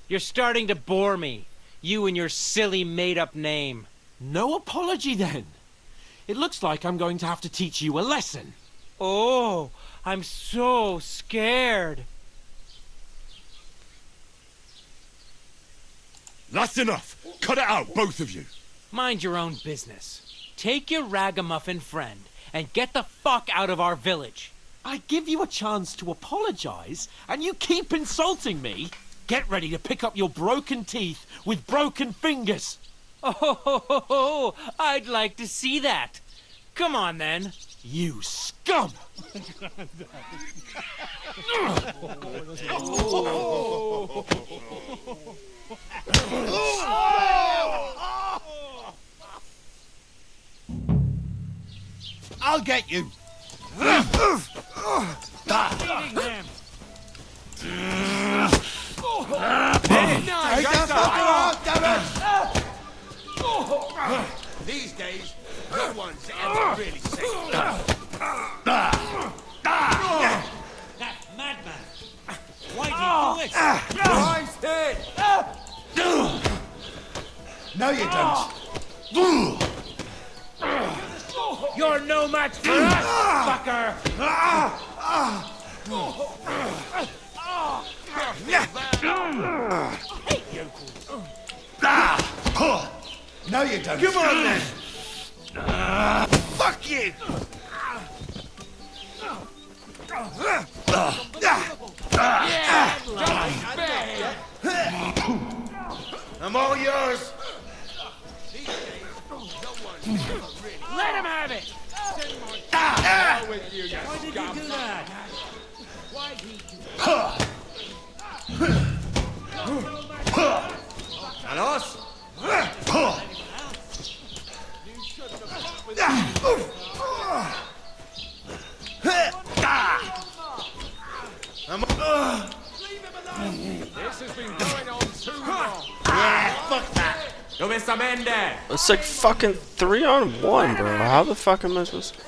You're starting to bore me. You and your silly made-up name. No apology, then. It looks like I'm going to have to teach you a lesson. Oh, I'm so scared. That's enough. Cut it out, both of you. Mind your own business. Take your ragamuffin friend and get the fuck out of our village. I give you a chance to apologize, and you keep insulting me. Get ready to pick up your broken teeth with broken fingers. Oh, I'd like to see that. Come on, then. You scum! I'll get you. These days, no one's ever really safe. That madman! Why did you do it? Mine's dead. No, you don't. You're no match for us, fucker! No, you don't. Come on, then. Fuck you! I'm all yours. Let him have it! Why did you do that? Why did you... And us? This has been going on too long. Yeah, fuck that. It's like fucking 3-on-1, bro. How the fuck am I supposed to...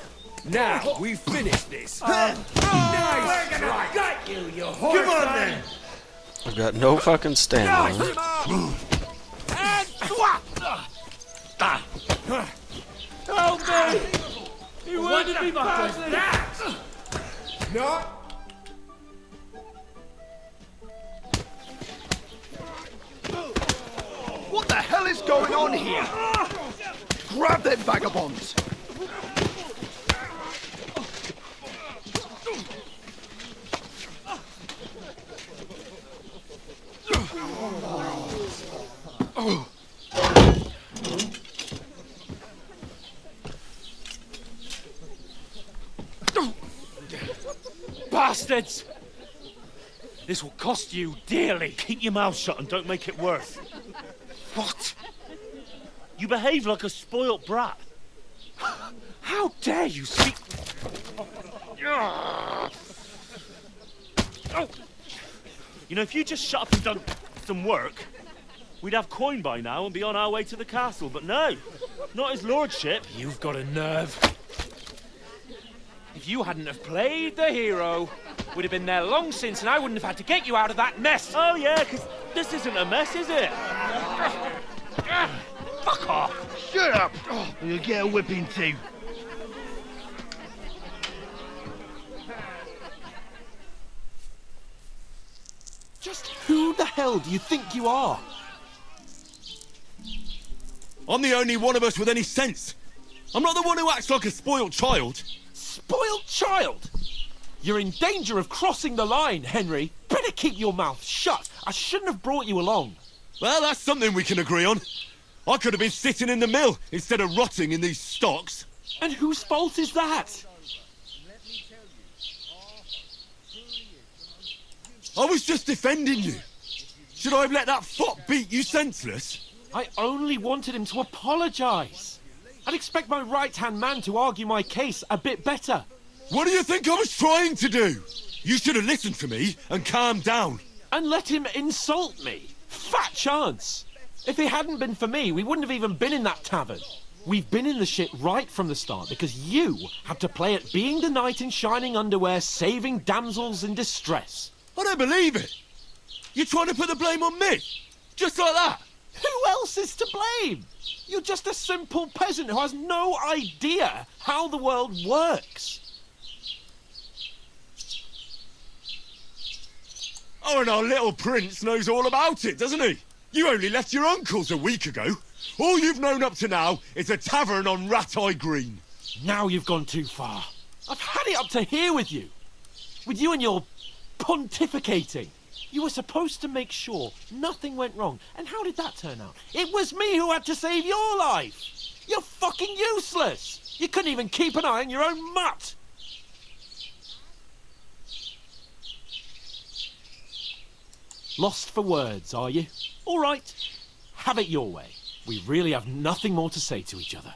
Now we finish this. Nice try. Got you, you horse. Come on then. I've got no fucking stamina. Help me! He wanted me past that! No. What the hell is going on here? Grab them vagabonds! bastards! This will cost you dearly. Keep your mouth shut and don't make it worse. What? You behave like a spoilt brat. How dare you speak... Oh. You know, if you just shut up and done some work, we'd have coin by now and be on our way to the castle. But no, not his lordship. You've got a nerve. If you hadn't have played the hero, we'd have been there long since and I wouldn't have had to get you out of that mess. Oh yeah, because this isn't a mess, is it? Fuck off. Shut up! Or you'll get a whipping too. Just who the hell do you think you are? I'm the only one of us with any sense. I'm not the one who acts like a spoiled child. Spoiled child? You're in danger of crossing the line, Henry. Better keep your mouth shut. I shouldn't have brought you along. Well, that's something we can agree on. I could have been sitting in the mill instead of rotting in these stocks. And whose fault is that? I was just defending you. Should I have let that fop beat you senseless? I only wanted him to apologise. I'd expect my right-hand man to argue my case a bit better. What do you think I was trying to do? You should have listened to me and calmed down. And let him insult me. Fat chance. If it hadn't been for me, we wouldn't have even been in that tavern. We've been in the shit right from the start because you had to play at being the knight in shining underwear, saving damsels in distress. I don't believe it. You're trying to put the blame on me? Just like that? Who else is to blame? You're just a simple peasant who has no idea how the world works. Oh, and our little prince knows all about it, doesn't he? You only left your uncle's a week ago. All you've known up to now is a tavern on Rat-Eye Green. Now you've gone too far. I've had it up to here with you. With you and your pontificating. You were supposed to make sure nothing went wrong. And how did that turn out? It was me who had to save your life. You're fucking useless. You couldn't even keep an eye on your own mutt. Lost for words, are you? All right. Have it your way. We really have nothing more to say to each other.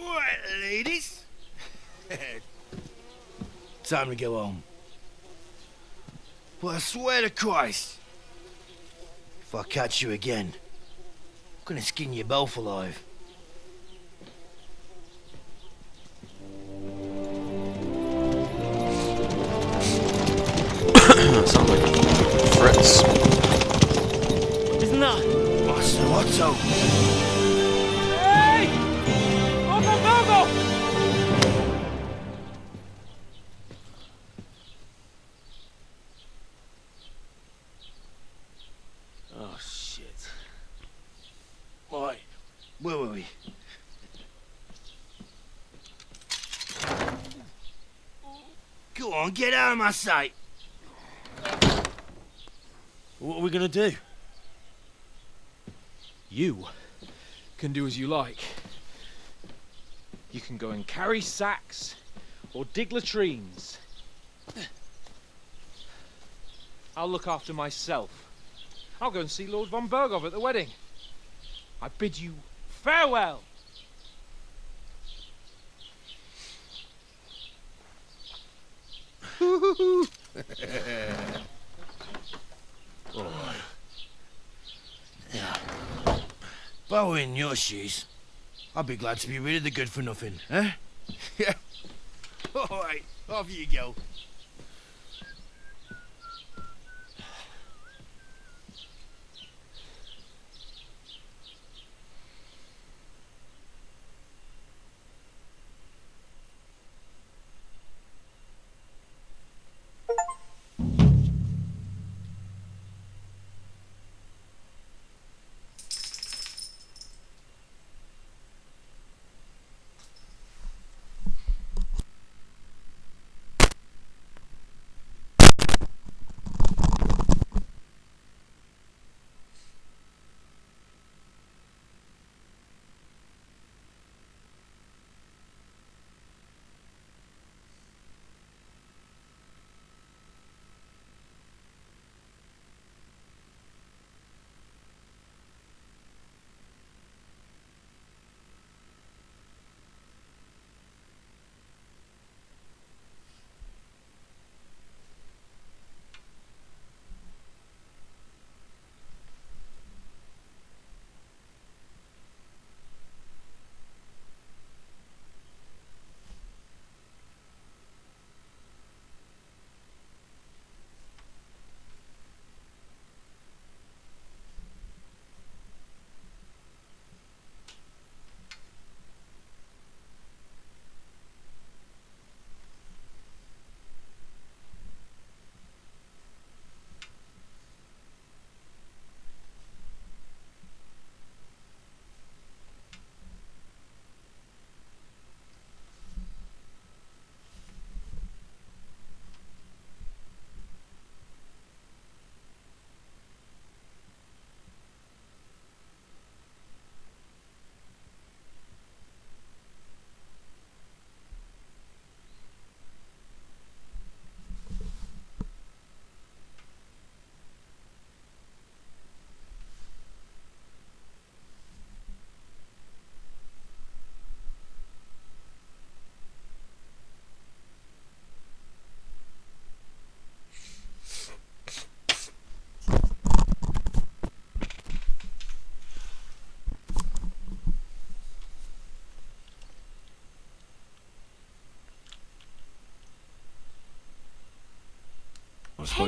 Right, ladies. Time to go home. But I swear to Christ, if I catch you again, I'm gonna skin you both alive. Sounds like Fritz. Isn't that Master Otto? Hey! Otto! Oh, shit. Right, where were we? Go on, get out of my sight. What are we gonna do? You can do as you like. You can go and carry sacks or dig latrines. I'll look after myself. I'll go and see Lord von Berghoff at the wedding. I bid you farewell. Alright. Yeah. If I were in your shoes, I'd be glad to be rid of the good for nothing, eh? Yeah. Alright, off you go.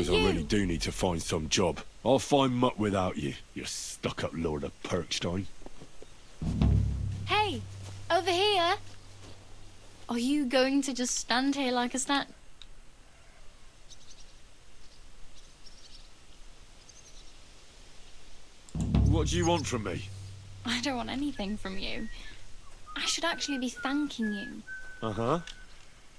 suppose I really do need to find some job. I'll find muck without you, you stuck-up Lord of Perkstein. Hey, over here. Are you going to just stand here like a stand? What do you want from me? I don't want anything from you. I should actually be thanking you. Uh-huh.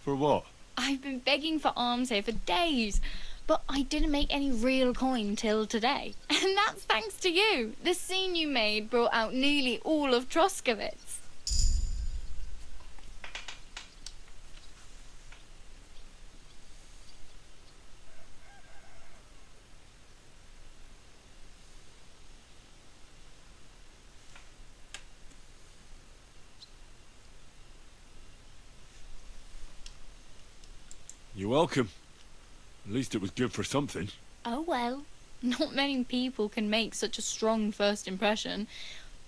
For what? I've been begging for alms here for days, but I didn't make any real coin till today. And that's thanks to you. The scene you made brought out nearly all of Troskowitz. You're welcome. At least it was good for something. Oh well, not many people can make such a strong first impression.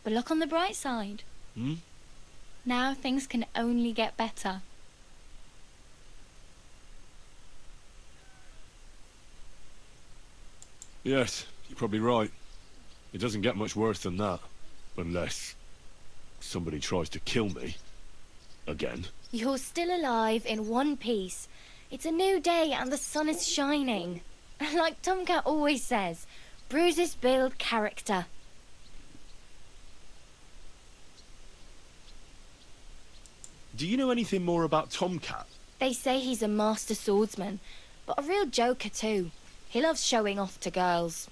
But look on the bright side. Hmm? Now things can only get better. Yes, you're probably right. It doesn't get much worse than that. Unless somebody tries to kill me. Again. You're still alive in one piece. It's a new day and the sun is shining. Like Tomcat always says, bruises build character. Do you know anything more about Tomcat? They say he's a master swordsman, but a real joker too. He loves showing off to girls.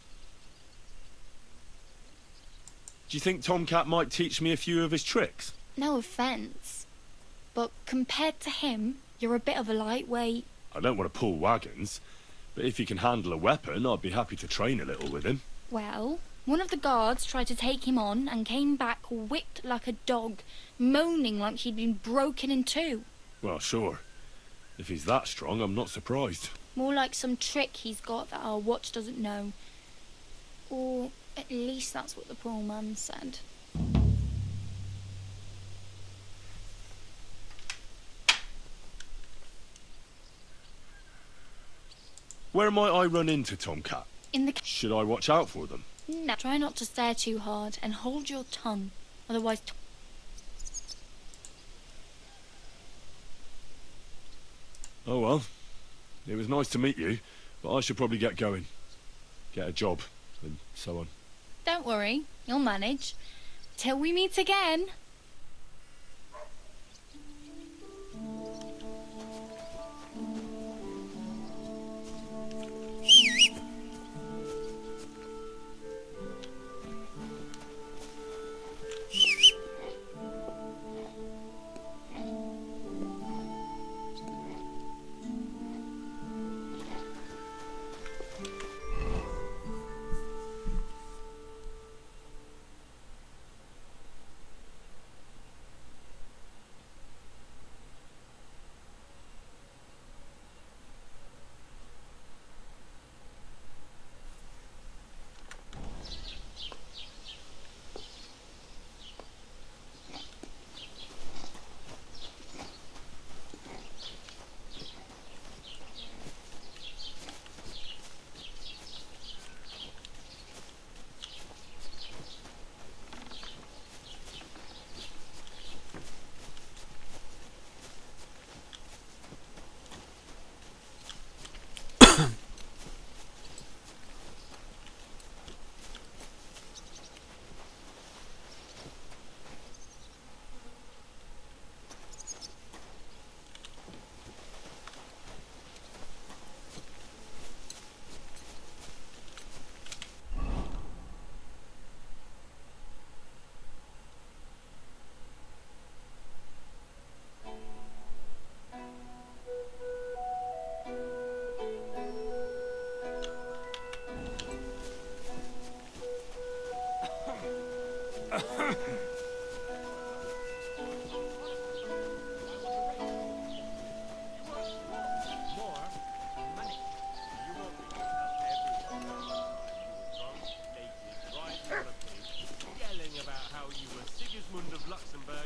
Do you think Tomcat might teach me a few of his tricks? No offence, but compared to him, you're a bit of a lightweight. I don't want to pull wagons, but if he can handle a weapon, I'd be happy to train a little with him. Well, one of the guards tried to take him on and came back whipped like a dog, moaning like he'd been broken in two. Well, sure. If he's that strong, I'm not surprised. More like some trick he's got that our watch doesn't know. Or at least that's what the poor man said. Where might I run into Tomcat? In the... Should I watch out for them? No. Try not to stare too hard and hold your tongue. Otherwise... Oh well. It was nice to meet you, but I should probably get going. Get a job, and so on. Don't worry, you'll manage. Till we meet again.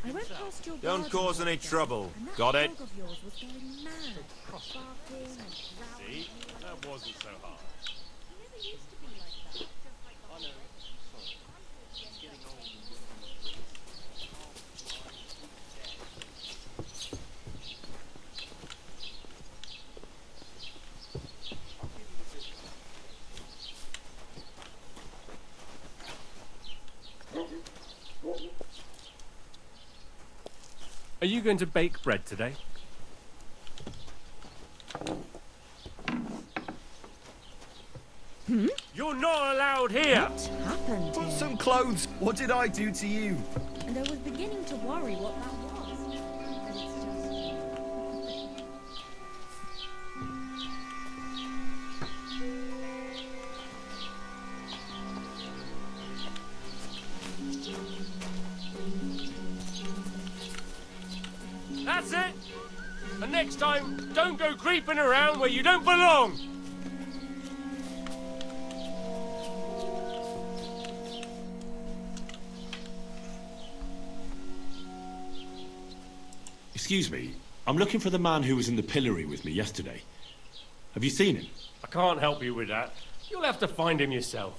I went Don't cause any trouble. Got it? See? That wasn't so hard. Are you going to bake bread today? You're not allowed here! What happened Put here? some clothes. What did I do to you? And I was beginning to worry what that was. That's it! And next time, don't go creeping around where you don't belong! Excuse me, I'm looking for the man who was in the pillory with me yesterday. Have you seen him? I can't help you with that. You'll have to find him yourself.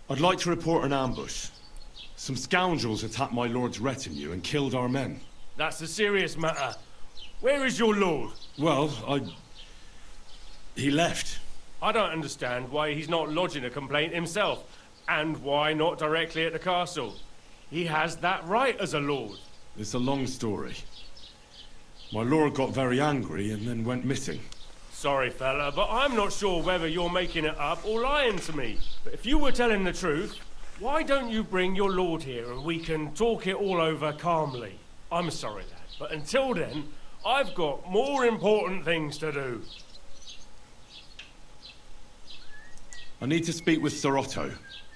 I'd like to report an ambush. Some scoundrels attacked my lord's retinue and killed our men. That's a serious matter. Where is your lord? Well, he left. I don't understand why he's not lodging a complaint himself, and why not directly at the castle. He has that right as a lord. It's a long story. My lord got very angry and then went missing. Sorry, fella, but I'm not sure whether you're making it up or lying to me. But if you were telling the truth, why don't you bring your lord here and we can talk it all over calmly? I'm sorry, lad, but until then, I've got more important things to do. I need to speak with Sir Otto.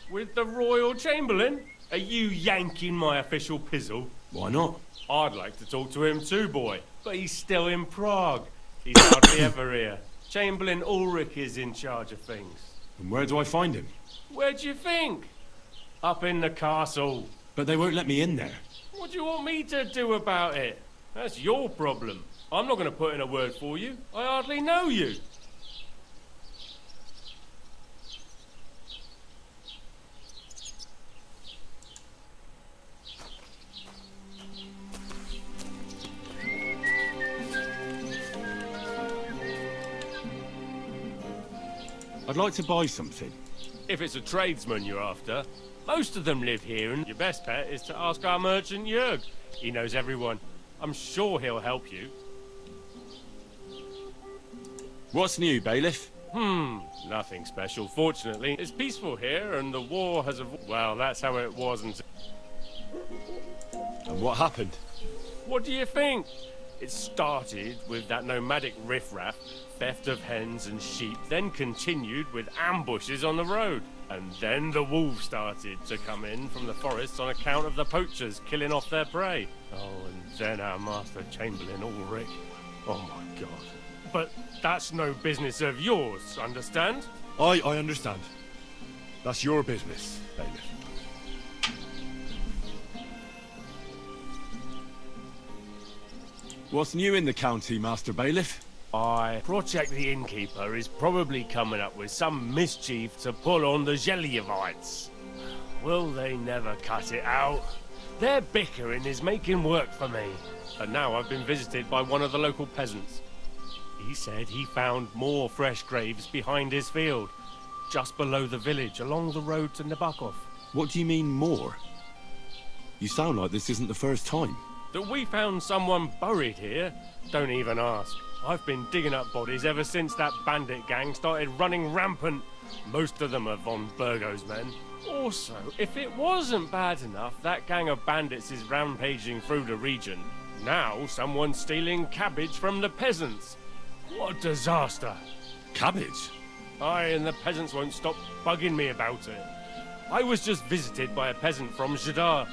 With the Royal Chamberlain? Are you yanking my official pizzle? Why not? I'd like to talk to him too, boy, but he's still in Prague. He's hardly ever here. Chamberlain Ulrich is in charge of things. And where do I find him? Where do you think? Up in the castle. But they won't let me in there. What do you want me to do about it? That's your problem. I'm not going to put in a word for you. I hardly know you. I'd like to buy something. If it's a tradesman you're after, most of them live here, and your best bet is to ask our merchant Jörg. He knows everyone. I'm sure he'll help you. What's new, bailiff? Nothing special, fortunately. It's peaceful here, and the war has well, that's how it wasn't. And what happened? What do you think? It started with that nomadic riffraff, theft of hens and sheep, then continued with ambushes on the road. And then the wolves started to come in from the forests on account of the poachers killing off their prey. Oh, and then our master Chamberlain Ulrich. Oh my god. But that's no business of yours, understand? I understand. That's your business, bailiff. What's new in the county, Master Bailiff? Project the Innkeeper is probably coming up with some mischief to pull on the Gelievites. Will they never cut it out? Their bickering is making work for me. And now I've been visited by one of the local peasants. He said he found more fresh graves behind his field, just below the village, along the road to Nabokov. What do you mean, more? You sound like this isn't the first time. That we found someone buried here? Don't even ask. I've been digging up bodies ever since that bandit gang started running rampant. Most of them are von Burgo's men. Also, if it wasn't bad enough that gang of bandits is rampaging through the region, now someone's stealing cabbage from the peasants. What a disaster. Cabbage? Aye, and the peasants won't stop bugging me about it. I was just visited by a peasant from Jadar.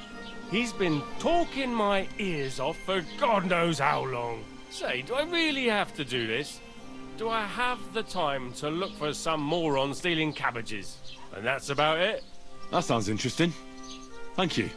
He's been talking my ears off for God knows how long. Say, do I really have to do this? Do I have the time to look for some moron stealing cabbages? And that's about it? That sounds interesting. Thank you.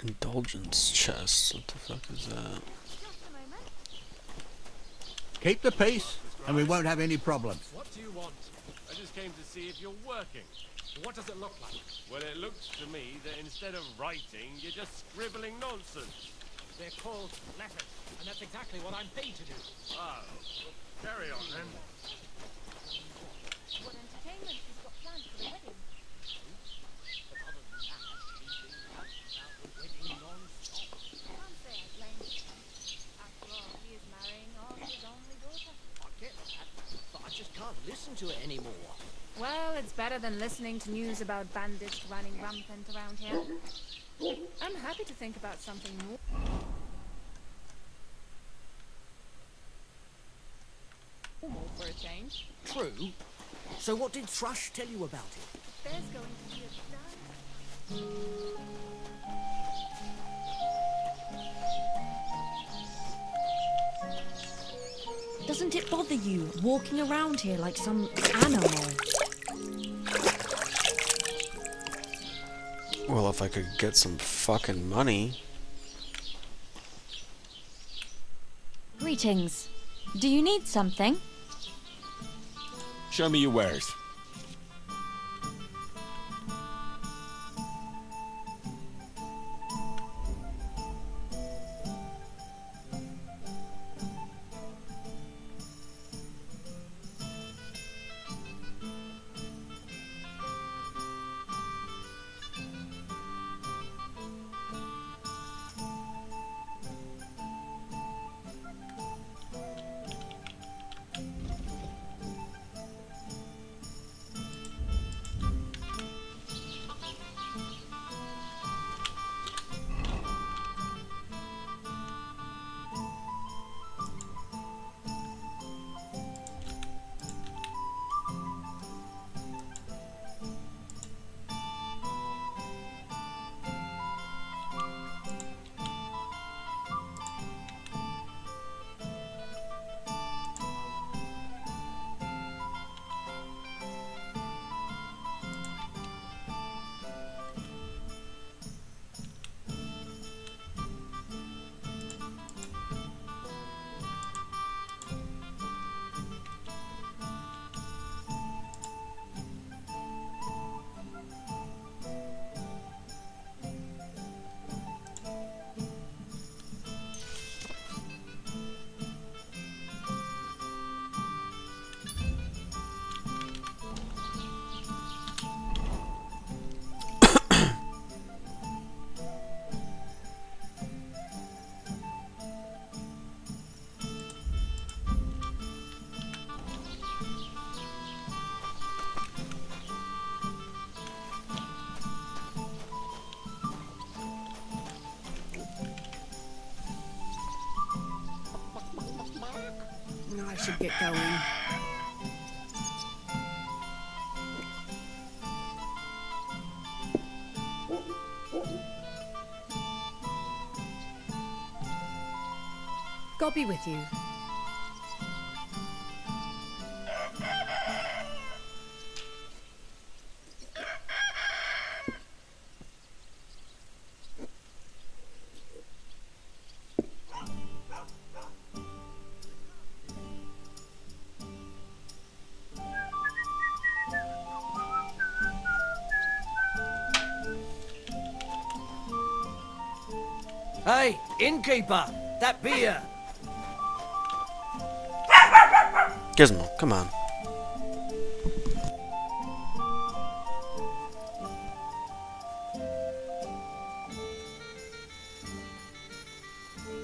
Indulgence chest. What the fuck is that? Keep the peace, and we won't have any problems. What do you want? I just came to see if you're working. What does it look like? Well, it looks to me that instead of writing, you're just scribbling nonsense. They're called letters, and that's exactly what I'm paid to do. Oh, carry on then. What entertainment he's got planned for the wedding? Can't say I blame him. After all, he is marrying off his only daughter. I get that, but I just can't listen to it anymore. Well, it's better than listening to news about bandits running rampant around here. I'm happy to think about something more. Normal for a change. True. So what did Thrush tell you about it? There's going to be a Doesn't it bother you walking around here like some animal? Well, if I could get some fucking money. Greetings. Do you need something? Show me your wares. I should get going. God be with you. Hey, innkeeper, that beer. Gizmo, come on.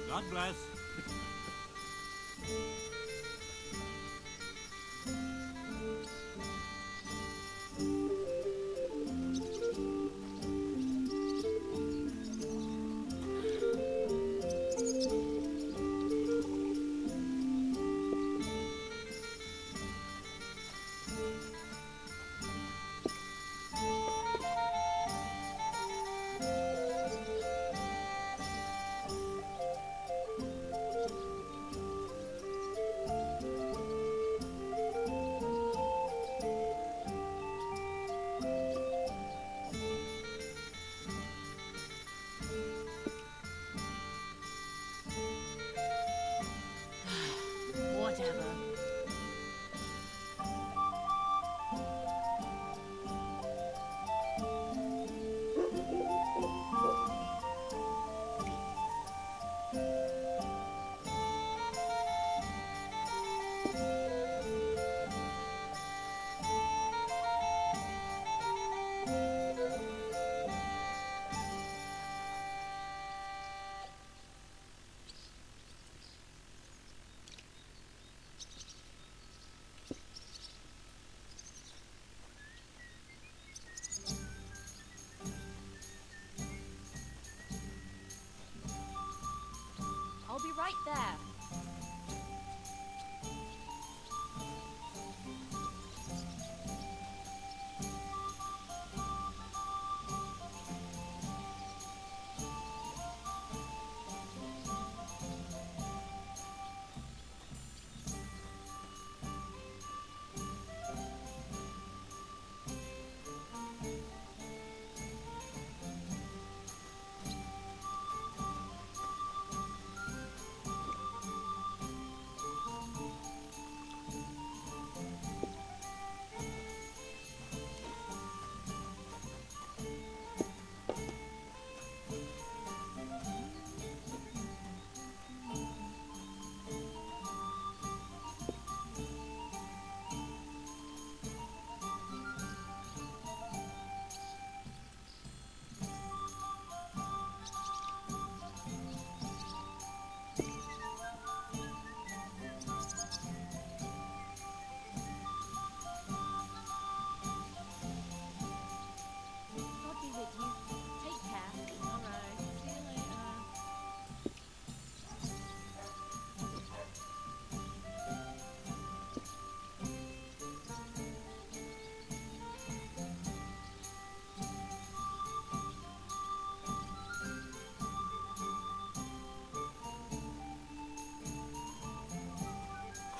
God bless. Whatever. I'll be right there. God be with you. Take care. All right. See you later.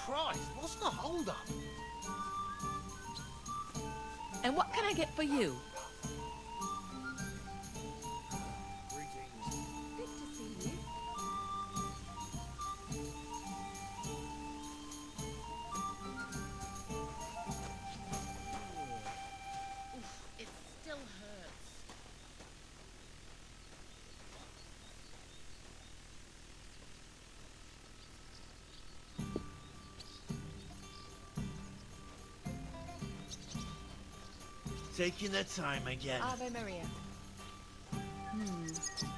Christ, what's the hold up? And what can I get for you? Good to see you. It still hurts. Taking their time again. Ave Maria.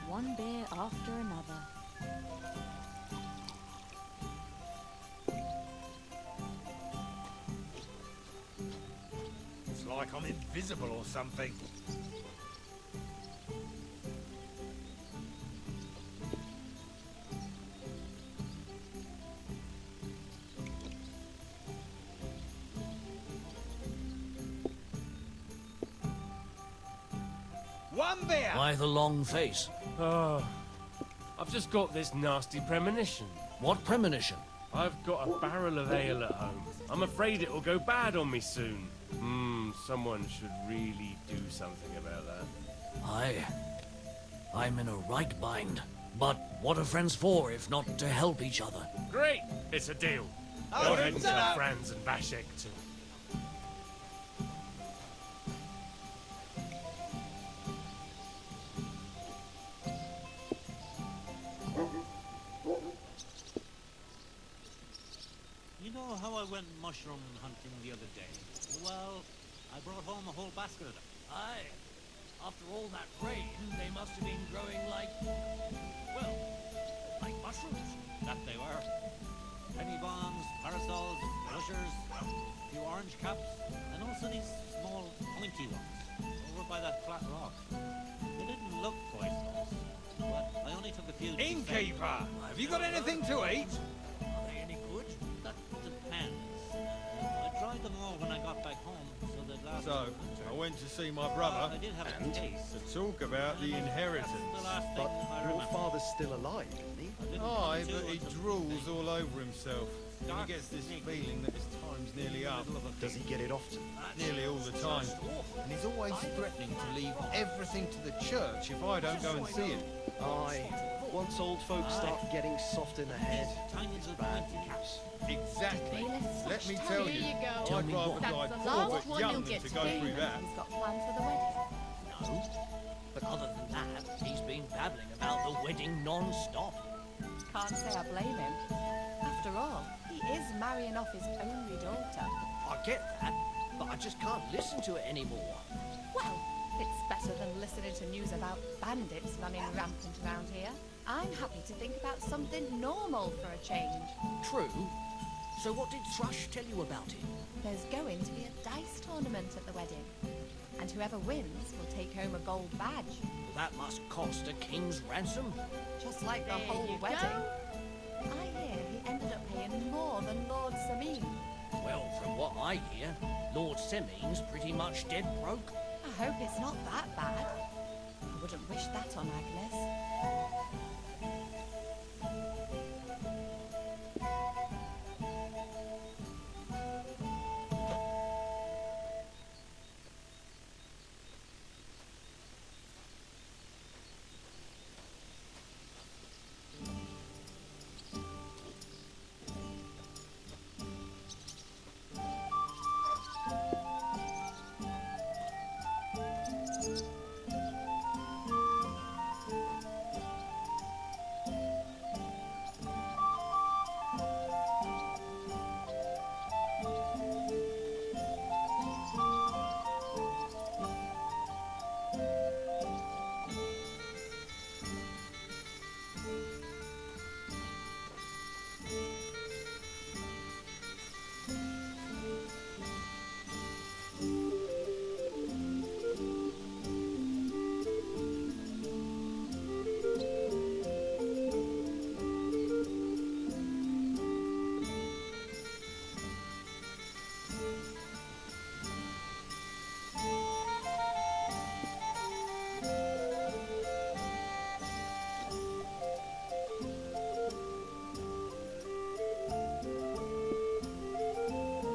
One beer after another. It's like I'm invisible or something. One beer! Why the long face? Oh, I've just got this nasty premonition. What premonition? I've got a barrel of ale at home. I'm afraid it will go bad on me soon. Someone should really do something about that. I'm in a right bind. But what are friends for if not to help each other? Great! It's a deal. Go ahead and tell Franz and Vashek too. You know how I I went mushroom hunting the other day. Well, I brought home a whole basket of them. Aye. After all that rain, they must have been growing like... well, like mushrooms. That they were. Penny bombs, parasols, blushers, a few orange caps, and also these small pointy ones over by that flat rock. They didn't look poisonous, but I only took a few. Innkeeper, have you got anything to eat? Are they any good? That depends. I tried them all when I got back home, so they'd last. So, I went to see my brother I did have a and taste. to talk about the inheritance. But your father's still alive, isn't he? Aye, but he drools all over himself. And he gets this feeling that his time's nearly up. Does he get it often? Nearly all the time. And he's always threatening to leave everything to the church if I don't go and see him. Aye. Once old folks start getting soft in the head, it's bad news. Exactly. Let me tell you, Here you go. I'd rather That's die the poor last but one young you'll than get to to go do. through that. He's got plans for the wedding. No. But other than that, he's been babbling about the wedding non-stop. Can't say I blame him. After all, he is marrying off his only daughter. I get that, but I just can't listen to it anymore. Well, it's better than listening to news about bandits running rampant around here. I'm happy to think about something normal for a change. True. So what did Thrush tell you about it? There's going to be a dice tournament at the wedding. And whoever wins will take home a gold badge. That must cost a king's ransom. Just like the There whole you wedding. go. I hear he ended up paying more than Lord Samin. Well, from what I hear, Lord Semin's pretty much dead broke. I hope it's not that bad. I wouldn't wish that on Agnes.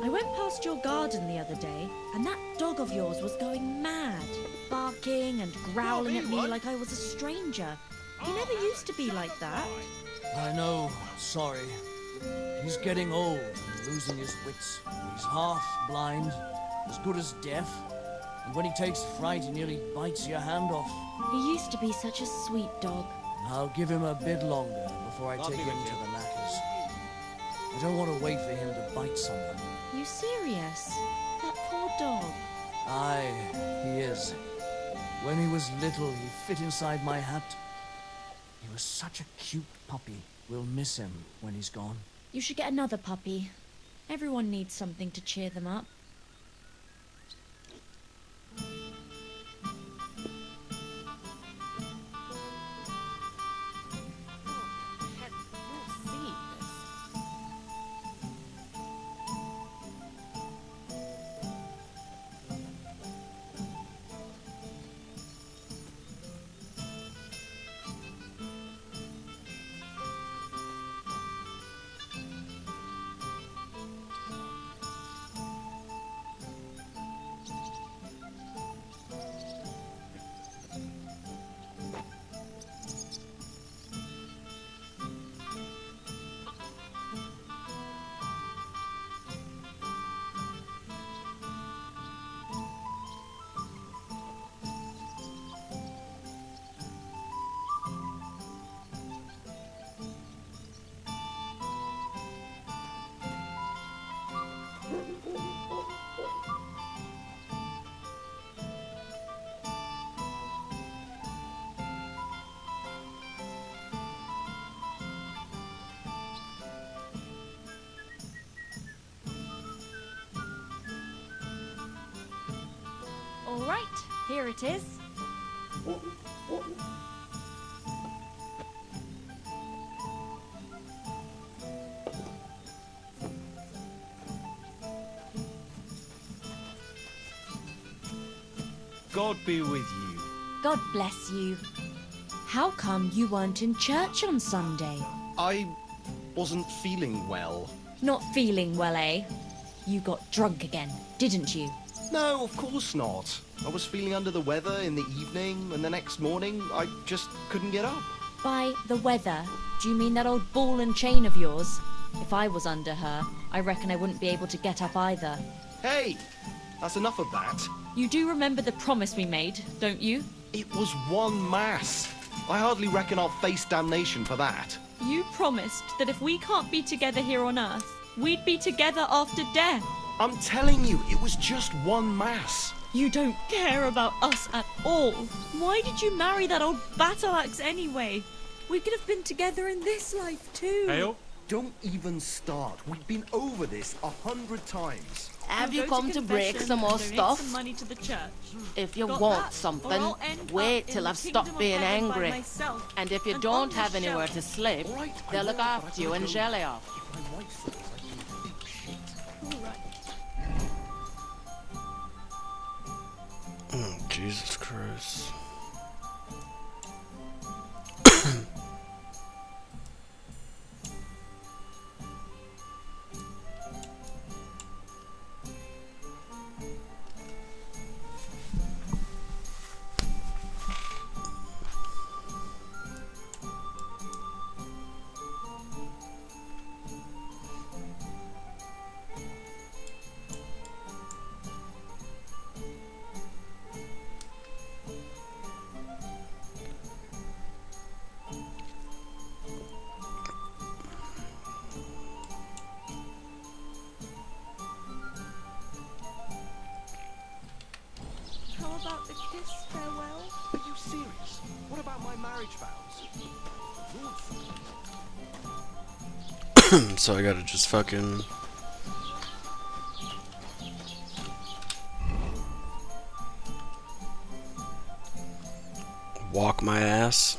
I went past your garden the other day, and that dog of yours was going mad, barking and growling at me like I was a stranger. He never used to be like that. I know, sorry. He's getting old and losing his wits. He's half blind, as good as deaf, and when he takes fright, he nearly bites your hand off. He used to be such a sweet dog. I'll give him a bit longer before I take him to the knackers. I don't want to wait for him to bite someone. You serious? That poor dog. Aye, he is. When he was little, he fit inside my hat. He was such a cute puppy. We'll miss him when he's gone. You should get another puppy. Everyone needs something to cheer them up. All right, here it is. God be with you. God bless you. How come you weren't in church on Sunday? I wasn't feeling well. Not feeling well, eh? You got drunk again, didn't you? No, of course not. I was feeling under the weather in the evening, and the next morning I just couldn't get up. By the weather, do you mean that old ball and chain of yours? If I was under her, I reckon I wouldn't be able to get up either. Hey, that's enough of that. You do remember the promise we made, don't you? It was one mass. I hardly reckon I'll face damnation for that. You promised that if we can't be together here on Earth, we'd be together after death. I'm telling you, it was just one mass. You don't care about us at all. Why did you marry that old battle axe anyway? We could have been together in this life too. Hail? Don't even start. We've been over this 100 times. Have We'll you go to come to break confession some more and donate stuff? some money to the church. If you Got want that? Or something, I'll end wait up in till the I've kingdom stopped of being heaven by angry. myself, And if you and don't on the have anywhere shelf. to sleep, All right, I they'll look won't, but after you I and don't- jelly off. If my wife says I do deep shit. All right. Oh, Jesus Christ. How about a kiss farewell? Are you serious? What about my marriage vows? Lord, So I gotta just fucking walk my ass.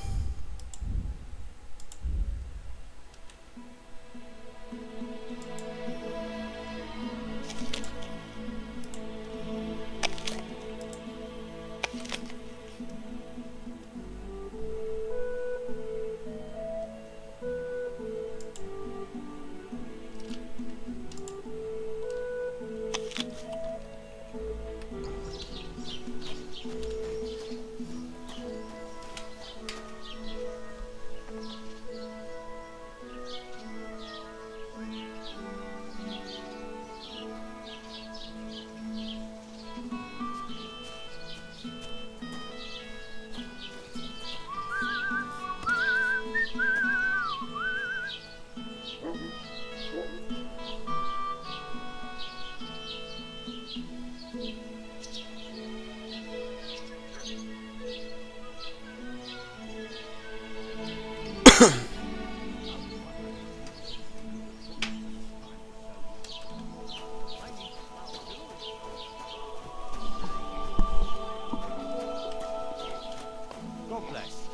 God bless.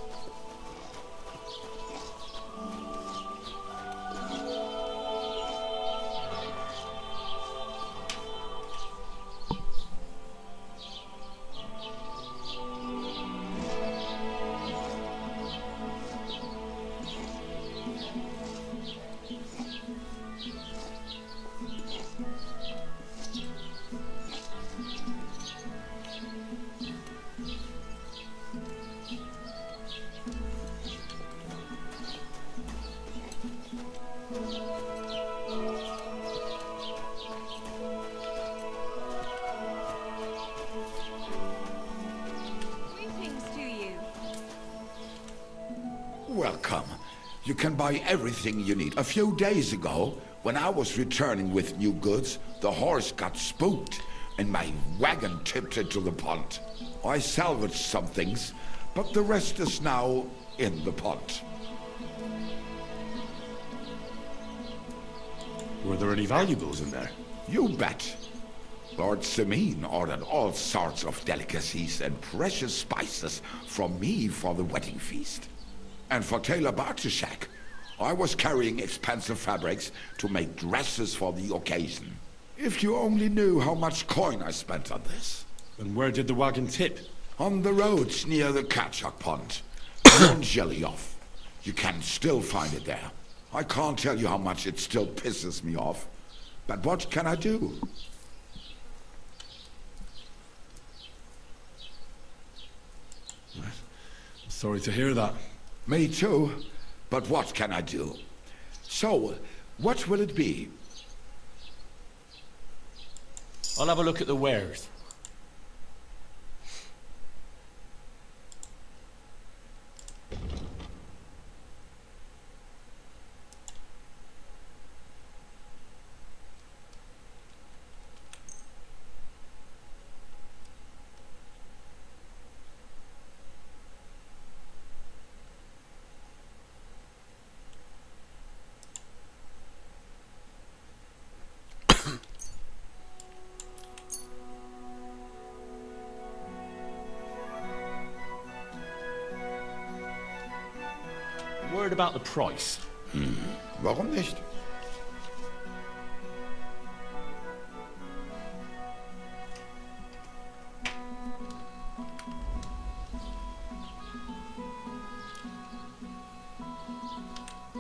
Greetings to you. Welcome. You can buy everything you need. A few days ago, when I was returning with new goods, the horse got spooked and my wagon tipped into the pond. I salvaged some things, but the rest is now in the pond. Were there any valuables in there? You bet. Lord Simeon ordered all sorts of delicacies and precious spices from me for the wedding feast. And for Taylor Bartishak, I was carrying expensive fabrics to make dresses for the occasion. If you only knew how much coin I spent on this. And where did the wagon tip? On the roads near the Katchak Pond. On Jelly-off. You can still find it there. I can't tell you how much it still pisses me off. But what can I do? Sorry to hear that. Me too. But what can I do? So, what will it be? I'll have a look at the wares. Word about the price. Warum nicht?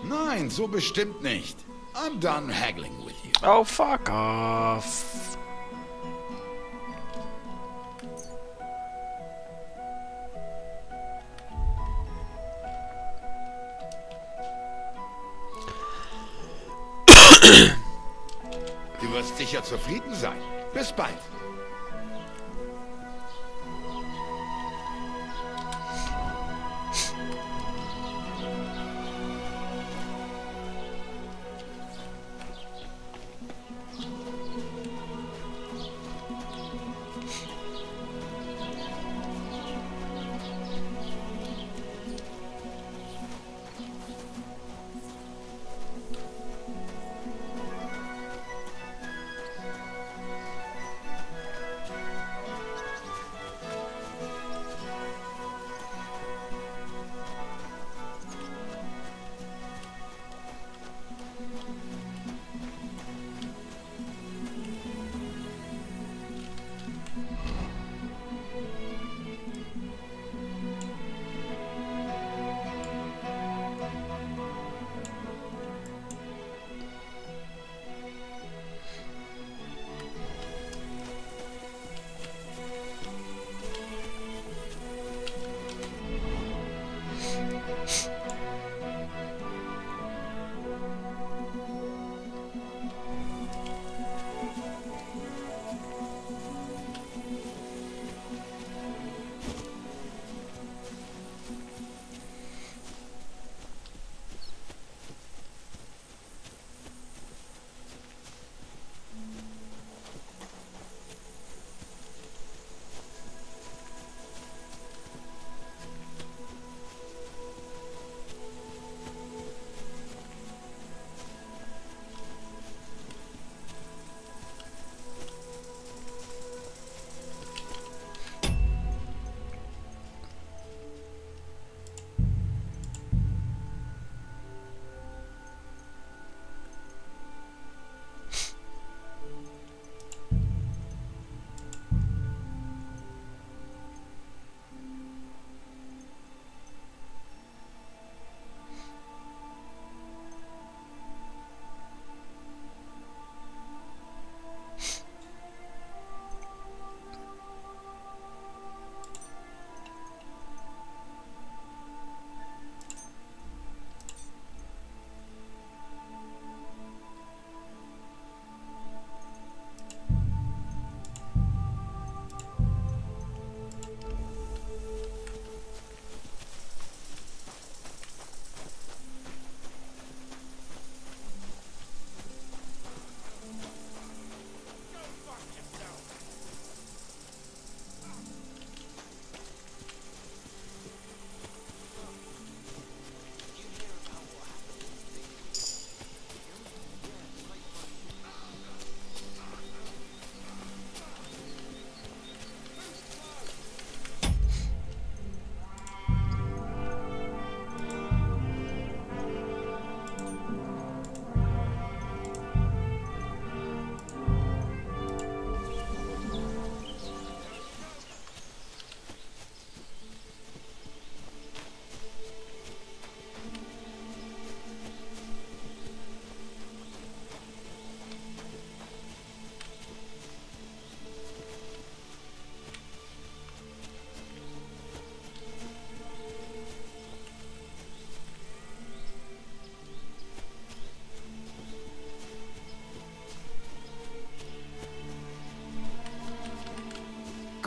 Nein, so bestimmt nicht. I'm done haggling with you. Oh, fuck off. Du wirst sicher zufrieden sein. Bis bald.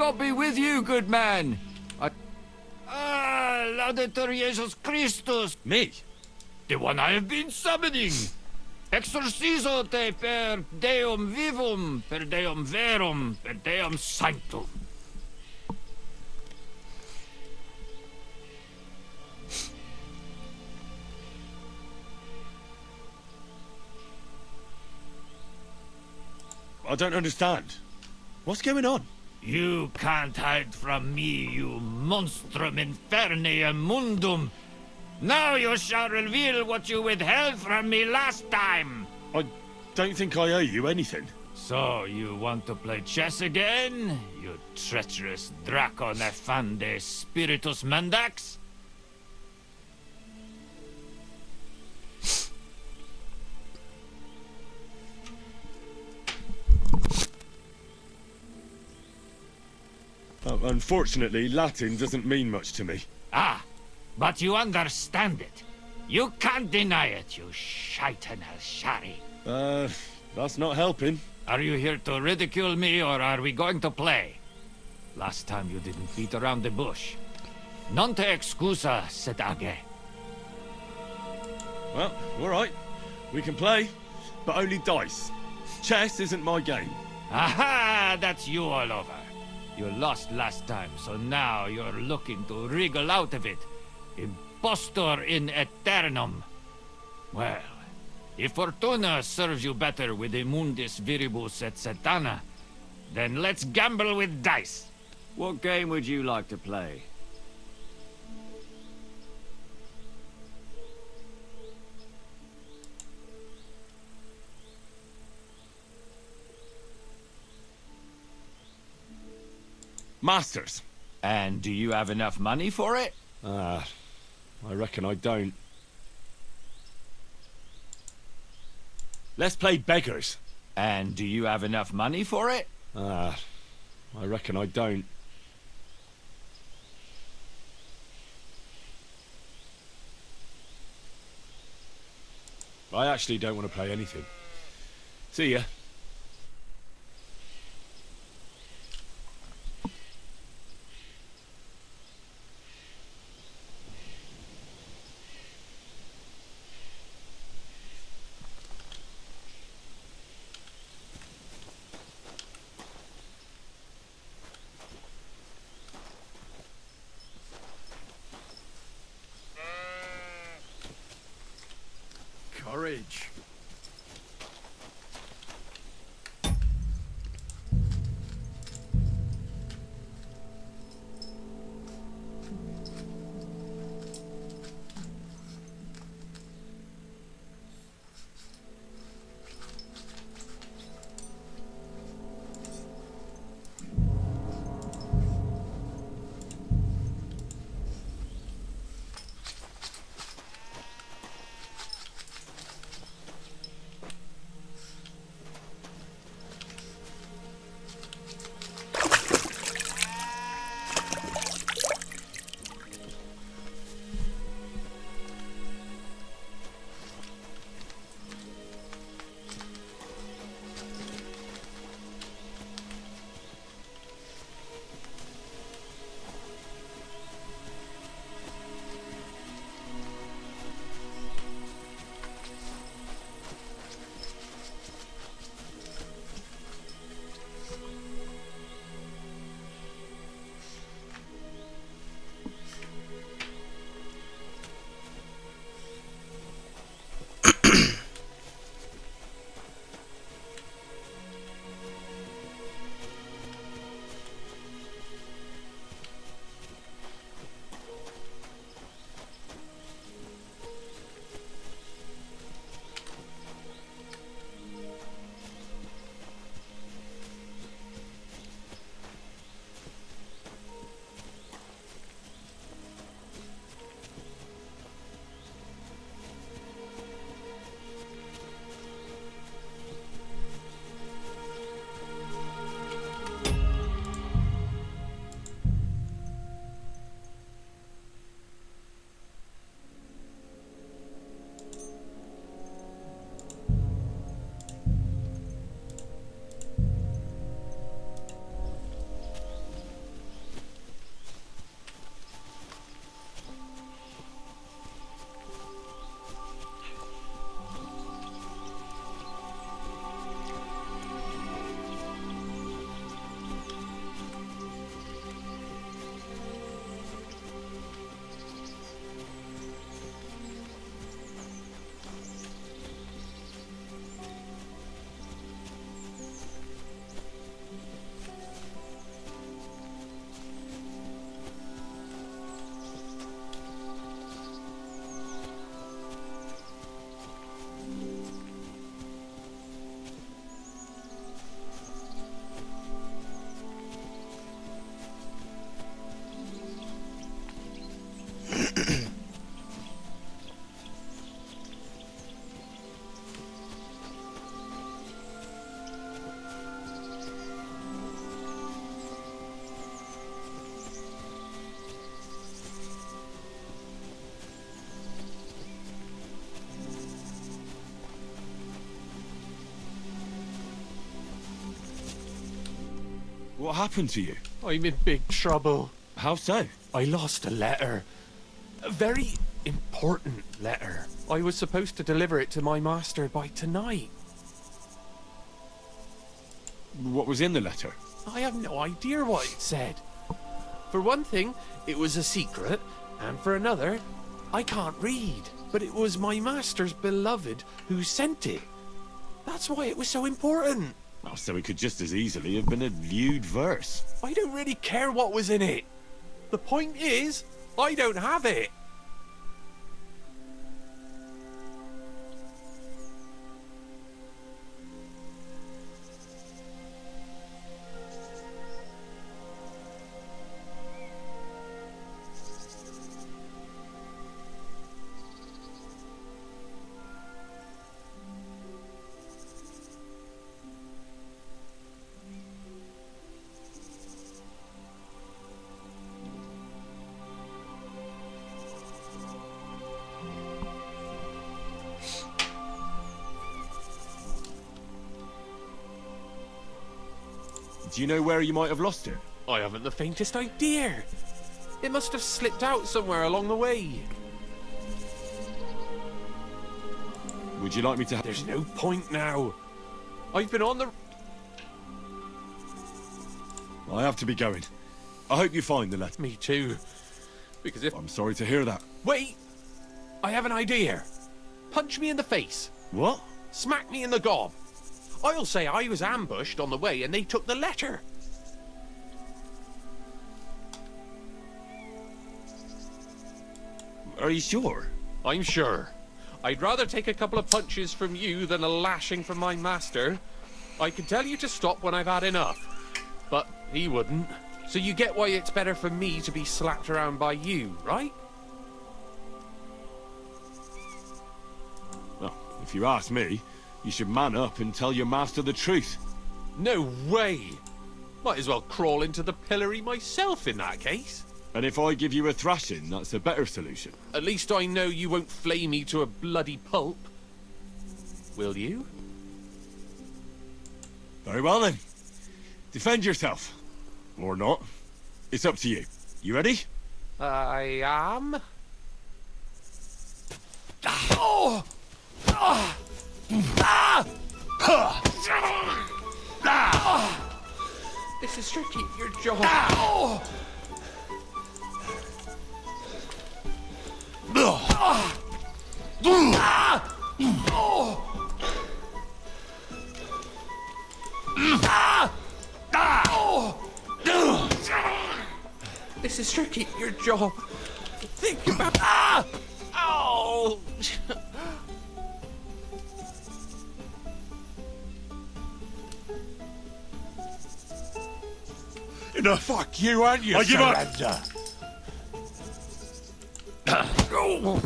God be with you, good man. Laudetur Jesus Christus. Me? The one I have been summoning. Exorcizo te per Deum vivum, per Deum verum, per Deum sanctum. I don't understand. What's going on? You can't hide from me, you monstrum infernium mundum. Now you shall reveal what you withheld from me last time. I don't think I owe you anything. So you want to play chess again, you treacherous Draco Nefande Spiritus Mendax? Unfortunately, Latin doesn't mean much to me. Ah, but you understand it. You can't deny it, you shaitan al-shari. That's not helping. Are you here to ridicule me, or are we going to play? Last time you didn't beat around the bush. Non te excusa, sedage. Well, all right. We can play, but only dice. Chess isn't my game. Aha! That's you all over. You lost last time, so now you're looking to wriggle out of it. Impostor in aeternum. Well, if Fortuna serves you better with the mundus viribus et satana, then let's gamble with dice. What game would you like to play? Masters. And do you have enough money for it? I reckon I don't. Let's play beggars. And do you have enough money for it? I reckon I don't. I actually don't want to play anything. See ya. Courage. What happened to you? I'm in big trouble. How so? I lost a letter. A very important letter. I was supposed to deliver it to my master by tonight. What was in the letter? I have no idea what it said. For one thing, it was a secret, and for another, I can't read. But it was my master's beloved who sent it. That's why it was so important. Oh, so it could just as easily have been a lewd verse. I don't really care what was in it. The point is, I don't have it. Do you know where you might have lost it? I haven't the faintest idea. It must have slipped out somewhere along the way. Would you like me to... There's no point now. I've been on the... I have to be going. I hope you find the letter. Me too. Because if... I'm sorry to hear that. Wait! I have an idea. Punch me in the face. What? Smack me in the gob. I'll say I was ambushed on the way and they took the letter. Are you sure? I'm sure. I'd rather take a couple of punches from you than a lashing from my master. I could tell you to stop when I've had enough, but he wouldn't. So you get why it's better for me to be slapped around by you, right? Well, if you ask me, you should man up and tell your master the truth. No way! Might as well crawl into the pillory myself in that case. And if I give you a thrashing, that's a better solution. At least I know you won't flay me to a bloody pulp. Will you? Very well then. Defend yourself. Or not. It's up to you. You ready? I am. Oh! Ah! Ah! Ah! This is tricky. Your jaw. Oh! Ah! Ah! Oh! Ah! Ah! Oh! This is tricky. Your job. Think about. Ah! Oh! No, fuck you, aren't you? I give up. Oh!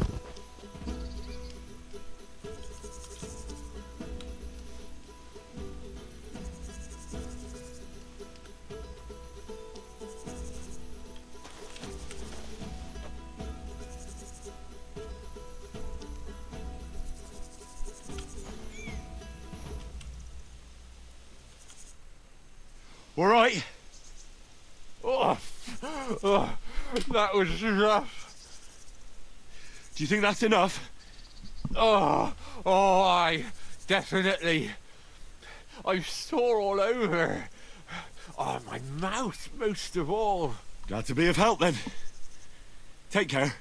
All right. Oh, oh, that was rough. Do you think that's enough? Oh, I definitely. I'm sore all over. Oh, my mouth most of all. Glad to be of help then. Take care.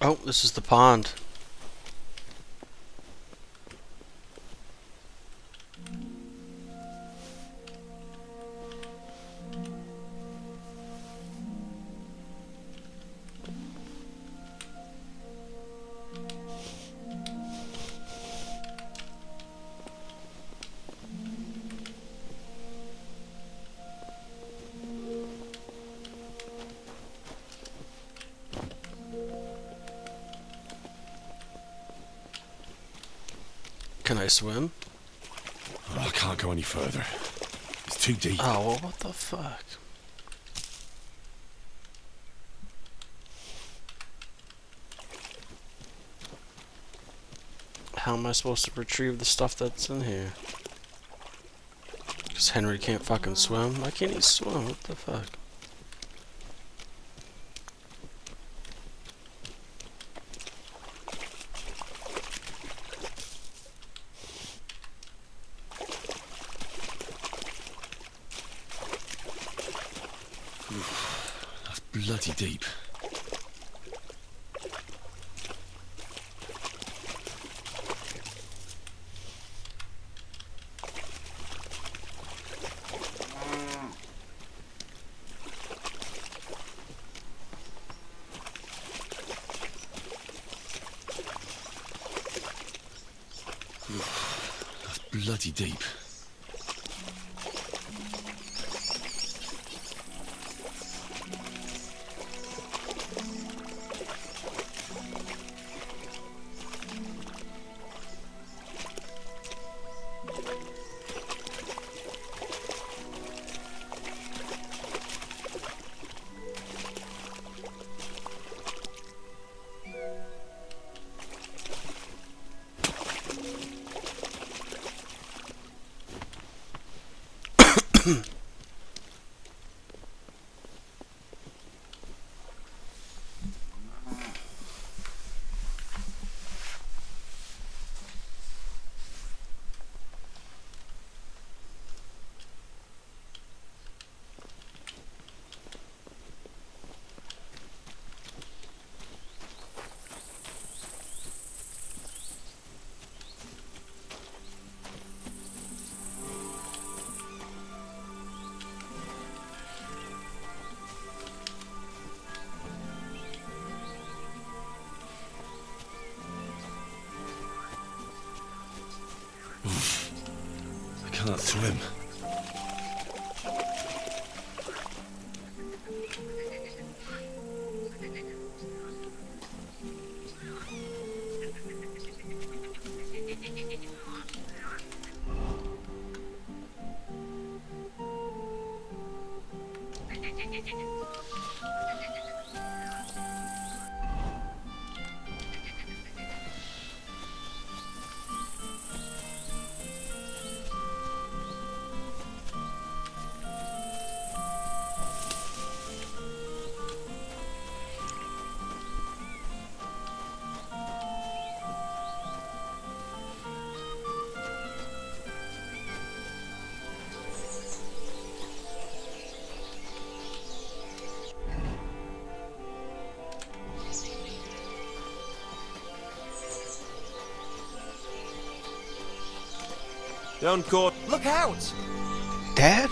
Oh, this is the pond. Can I swim? Oh, I can't go any further. It's too deep. Oh, well, what the fuck? How am I supposed to retrieve the stuff that's in here? Because Henry can't fucking swim? Why can't he swim? What the fuck? That's bloody deep. That's bloody deep. I can't swim. Down court. Look out! Dad?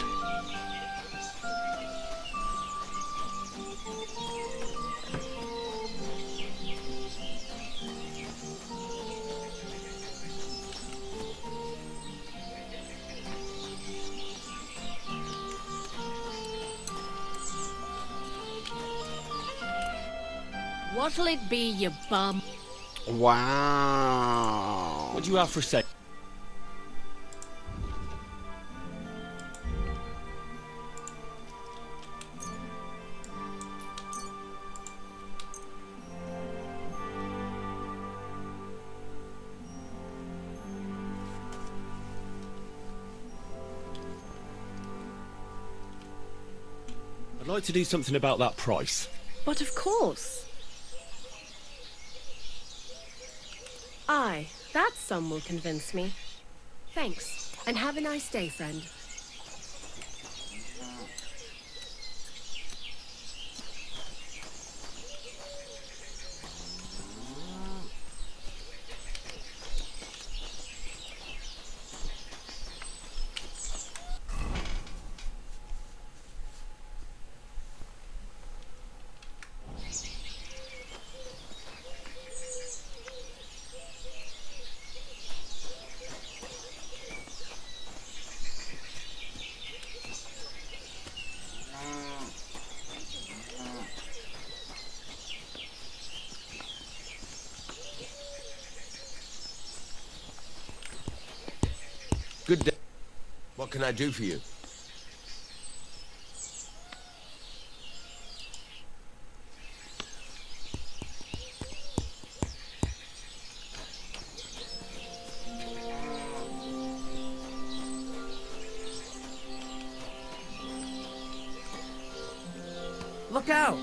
What'll it be, you bum? Wow. What do you have for sale? I'd like to do something about that price. But of course. Aye, that sum will convince me. Thanks, and have a nice day, friend. Good day. What can I do for you? Look out!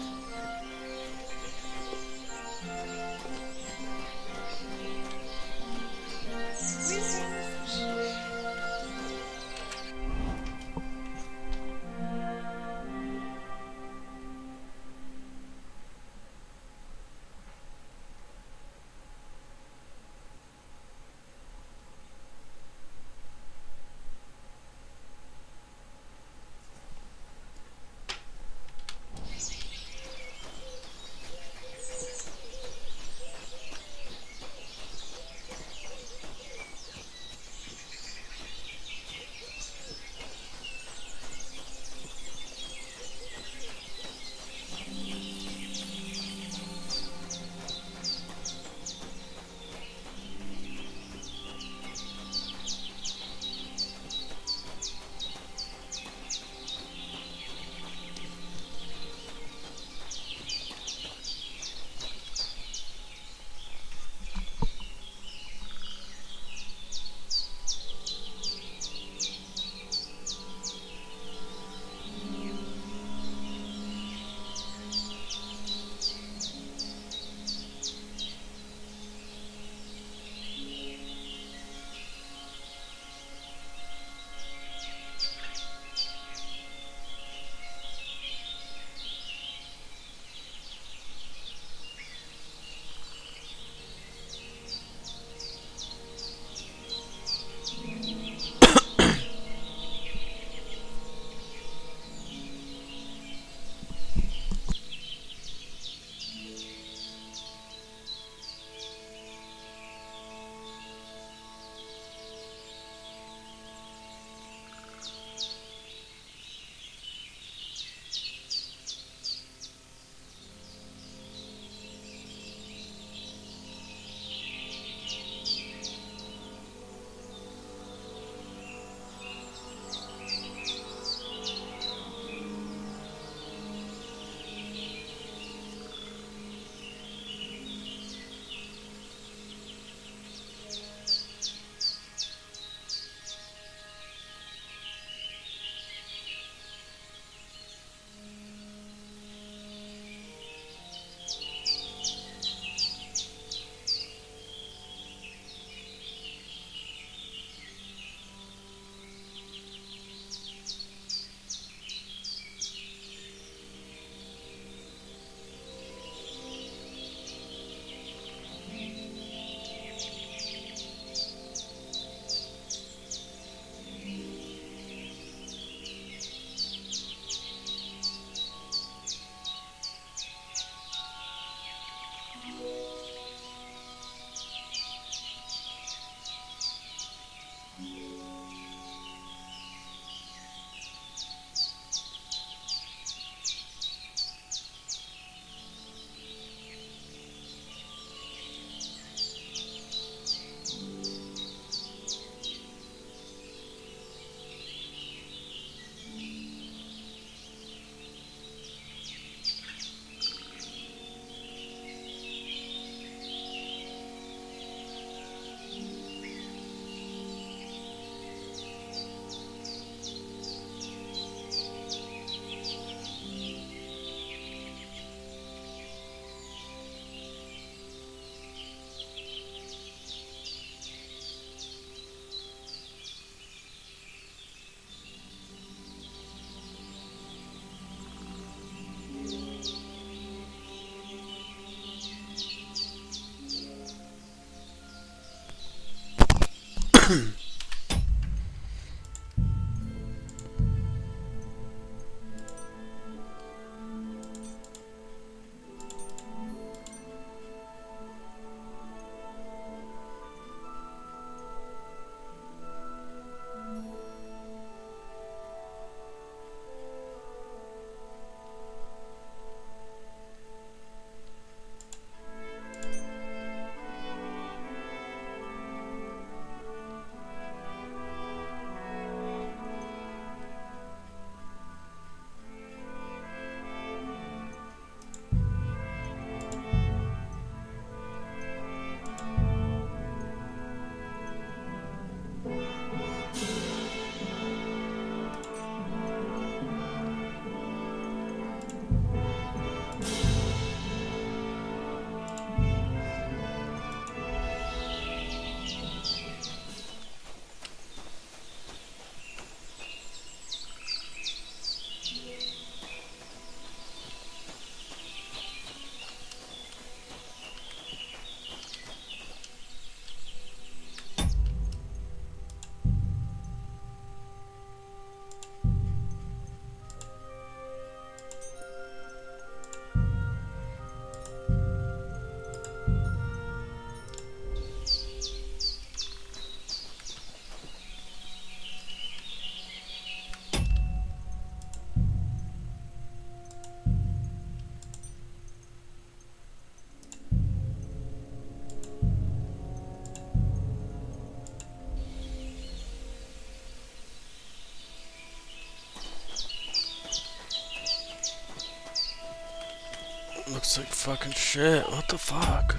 looks like fucking shit. What the fuck?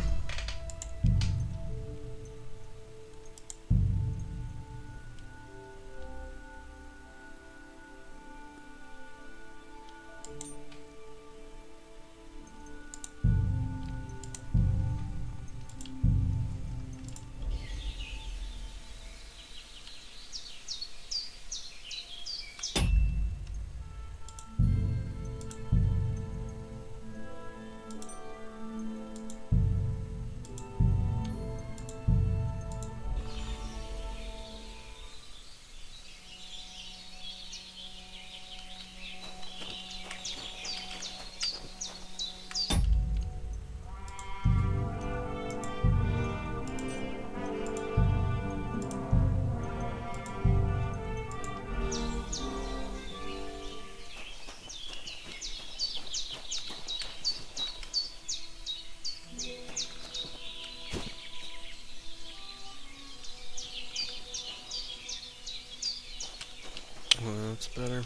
Well, that's better.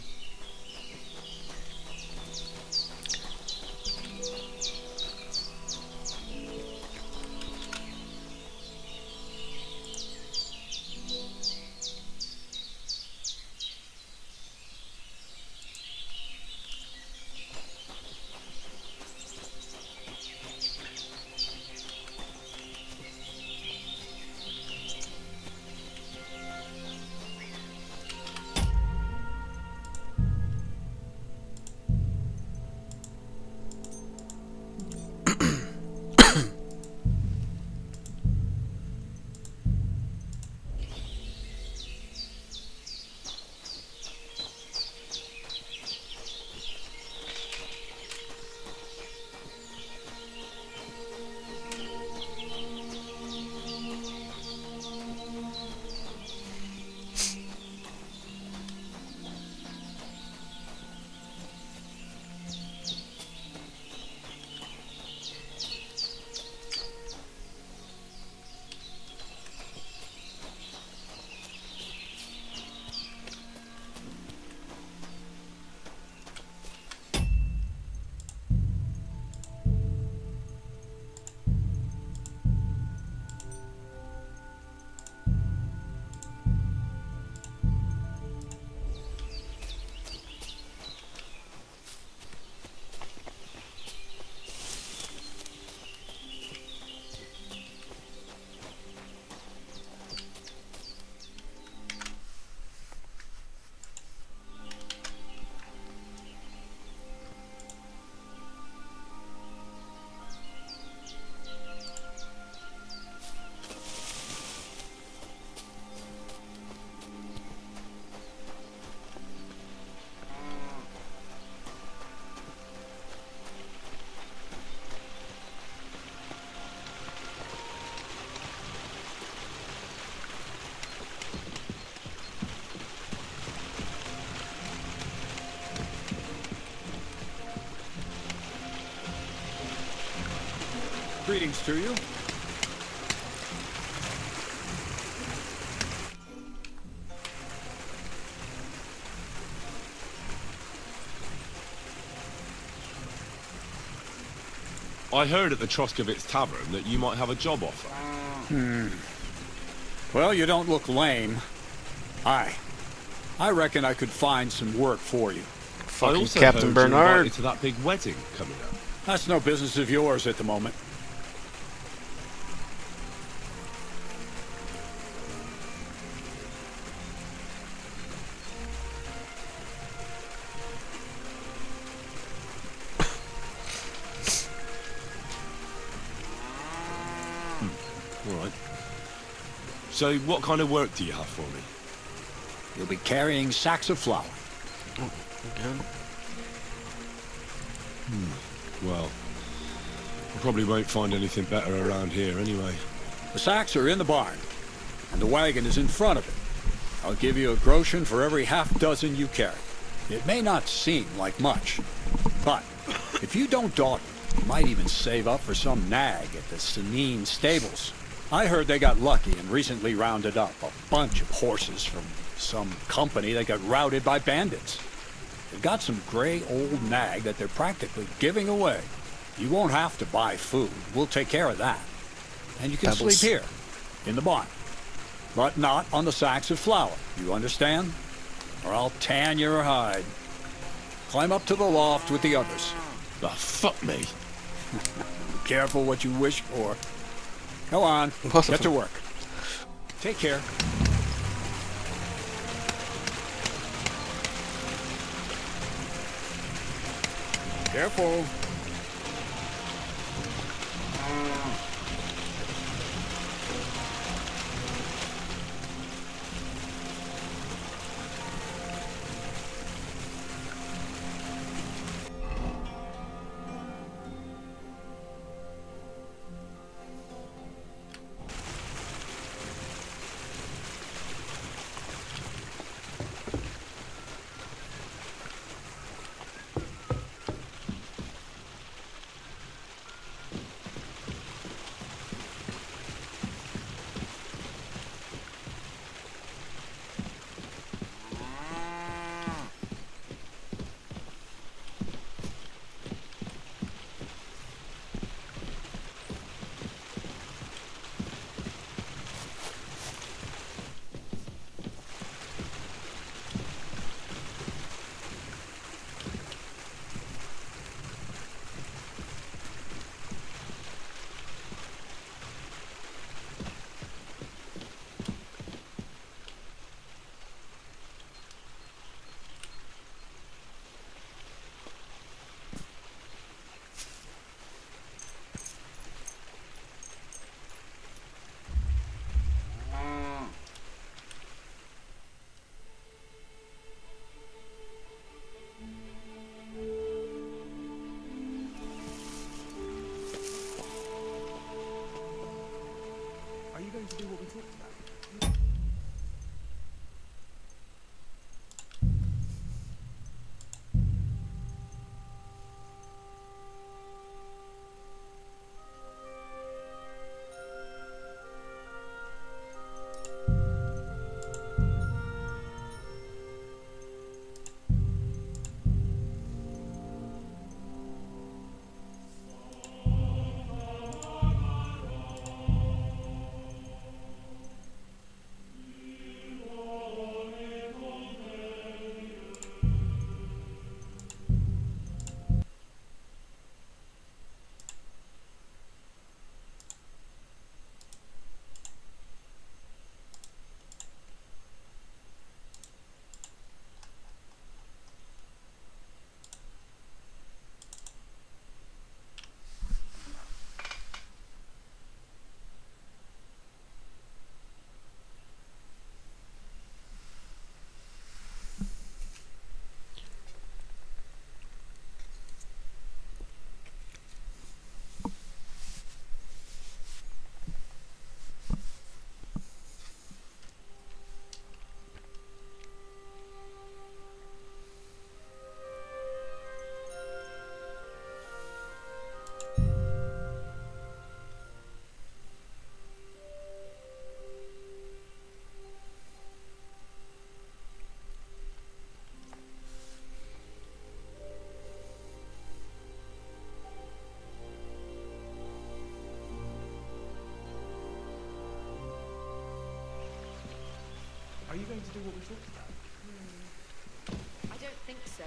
Greetings to you. I heard at the Troskovitz Tavern that you might have a job offer. Well, you don't look lame. I reckon I could find some work for you. I also Captain heard you're invited to that big wedding coming up. That's no business of yours at the moment. All right. So, what kind of work do you have for me? You'll be carrying sacks of flour. Oh, again? Well, I probably won't find anything better around here anyway. The sacks are in the barn, and the wagon is in front of it. I'll give you a groschen for every half dozen you carry. It may not seem like much, but if you don't dawdle, you might even save up for some nag at the Senine stables. I heard they got lucky and recently rounded up a bunch of horses from some company that got routed by bandits. They've got some gray old nag that they're practically giving away. You won't have to buy food. We'll take care of that. And you can Pebbles. sleep here, in the barn. But not on the sacks of flour. You understand? Or I'll tan your hide. Climb up to the loft with the others. Oh, fuck me. Be careful what you wish for. Go on. Get to work. Take care. Careful. Are you going to do what we talked about? Are you going to do what we talked about? I don't think so.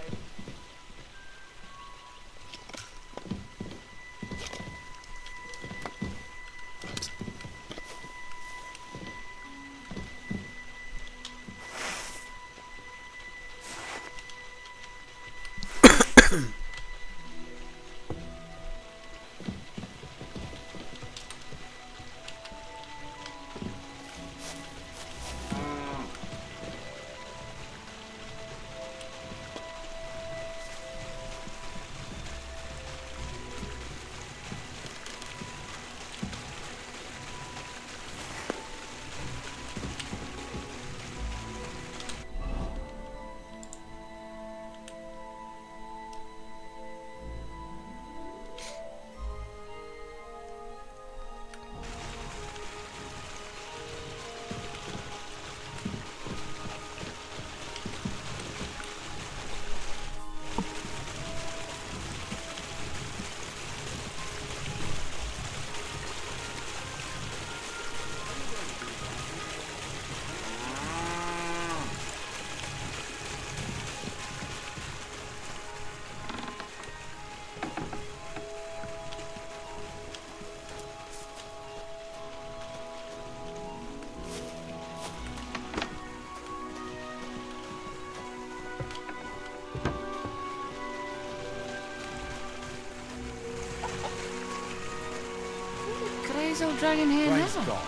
still dragging here Praise now? God.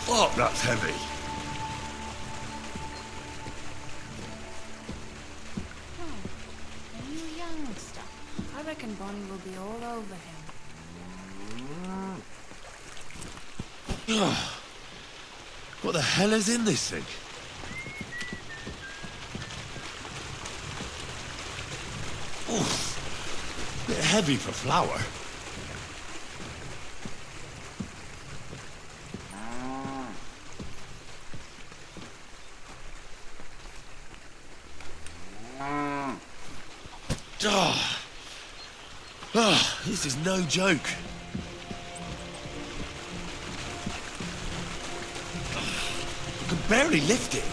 Fuck, that's heavy. A new youngster. I reckon Bonnie will be all over him. What the hell is in this thing? Oof. Bit heavy for flour. This is no joke. I can barely lift it.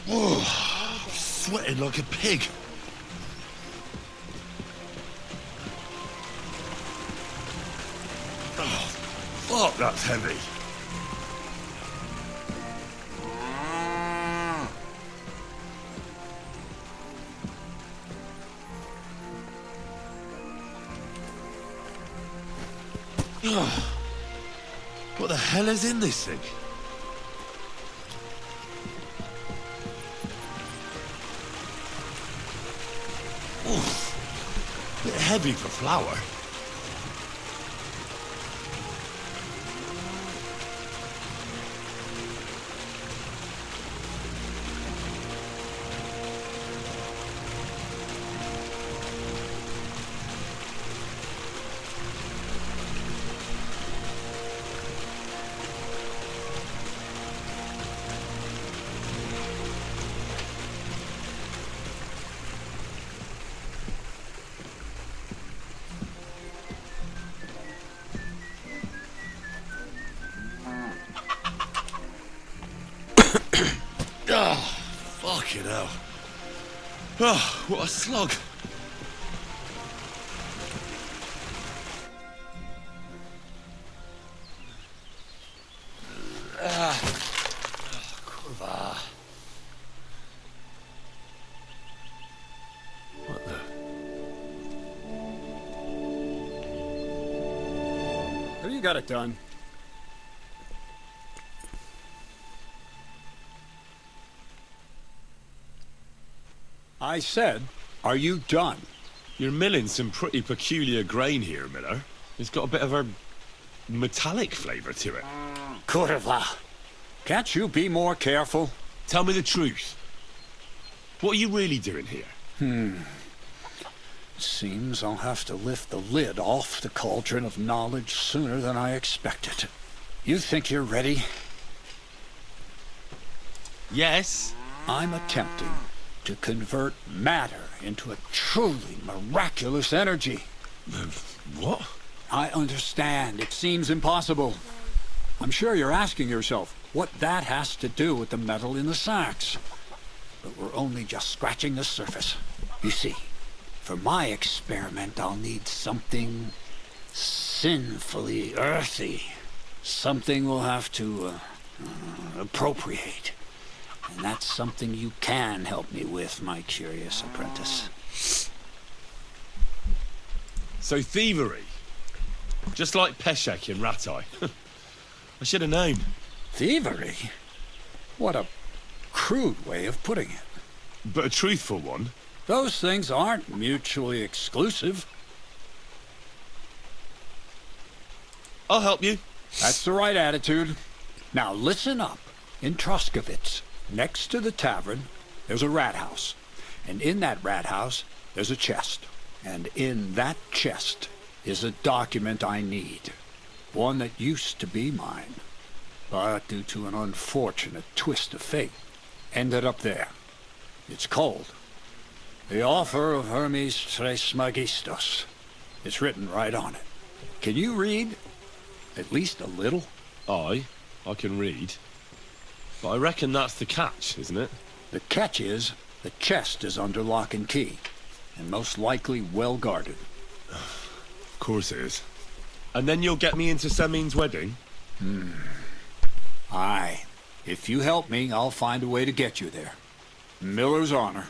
Whoa, I'm sweating like a pig. Fuck, that's heavy. What the hell is in this thing? Oof. Bit heavy for flour. Fucking hell. Oh, what a slog. Kurwa. What the? Have you got it done? I said, are you done? You're milling some pretty peculiar grain here, Miller. It's got a bit of a metallic flavour to it. Kurva. Can't you be more careful? Tell me the truth. What are you really doing here? Seems I'll have to lift the lid off the cauldron of knowledge sooner than I expected. You think you're ready? Yes. I'm attempting to convert matter into a truly miraculous energy. What? I understand. It seems impossible. I'm sure you're asking yourself what that has to do with the metal in the sacks. But we're only just scratching the surface. You see, for my experiment, I'll need something sinfully earthy. Something we'll have to appropriate. And that's something you can help me with, my curious apprentice. So thievery? Just like Peshek in Ratai. I should have known. Thievery? What a crude way of putting it. But a truthful one. Those things aren't mutually exclusive. I'll help you. That's the right attitude. Now listen up. In Troskovitz, next to the tavern, there's a rat house. And in that rat house, there's a chest. And in that chest is a document I need. One that used to be mine. but due to an unfortunate twist of fate, ended up there. It's called The Offer of Hermes Trismegistus. It's written right on it. Can you read? At least a little? I can read. But I reckon that's the catch, isn't it? The catch is, the chest is under lock and key, and most likely well guarded. Of course it is. And then you'll get me into Semin's wedding? Aye. If you help me, I'll find a way to get you there. Miller's honor.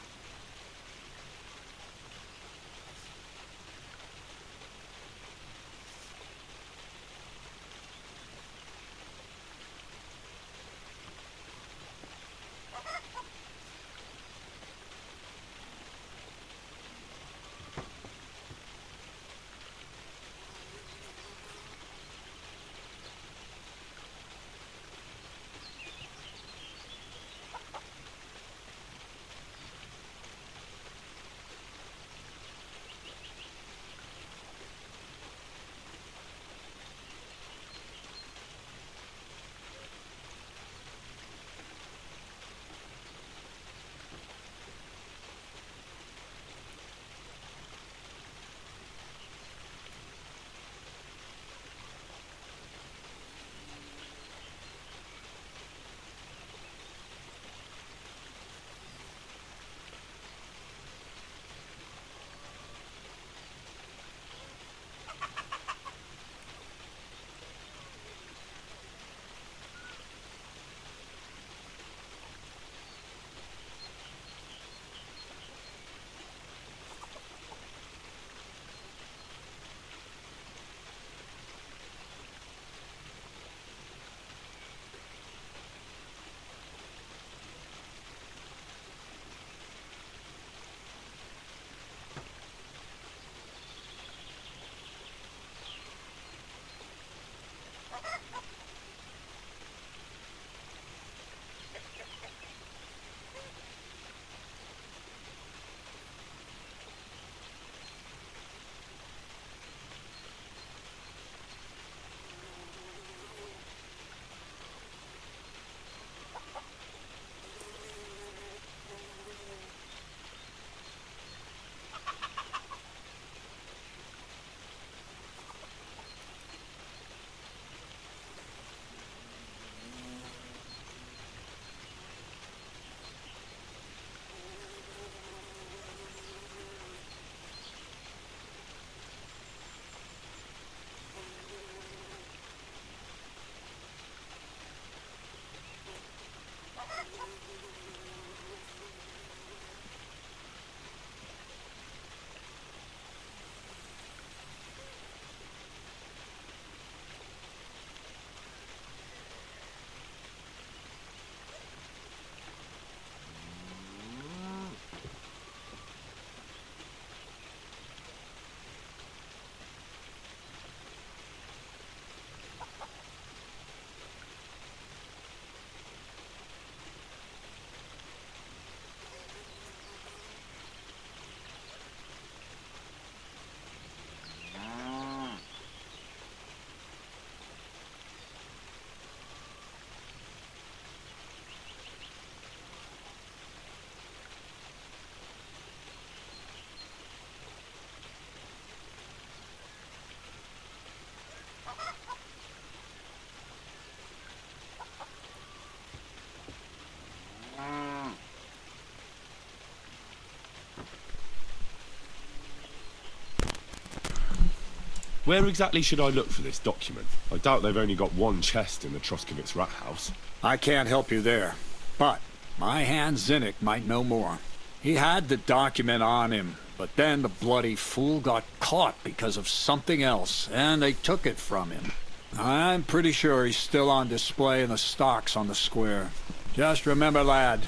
Where exactly should I look for this document? I doubt they've only got one chest in the Troskovitz rat house. I can't help you there, but my hand Zinnik might know more. He had the document on him, but then the bloody fool got caught because of something else, and they took it from him. I'm pretty sure he's still on display in the stocks on the square. Just remember, lad,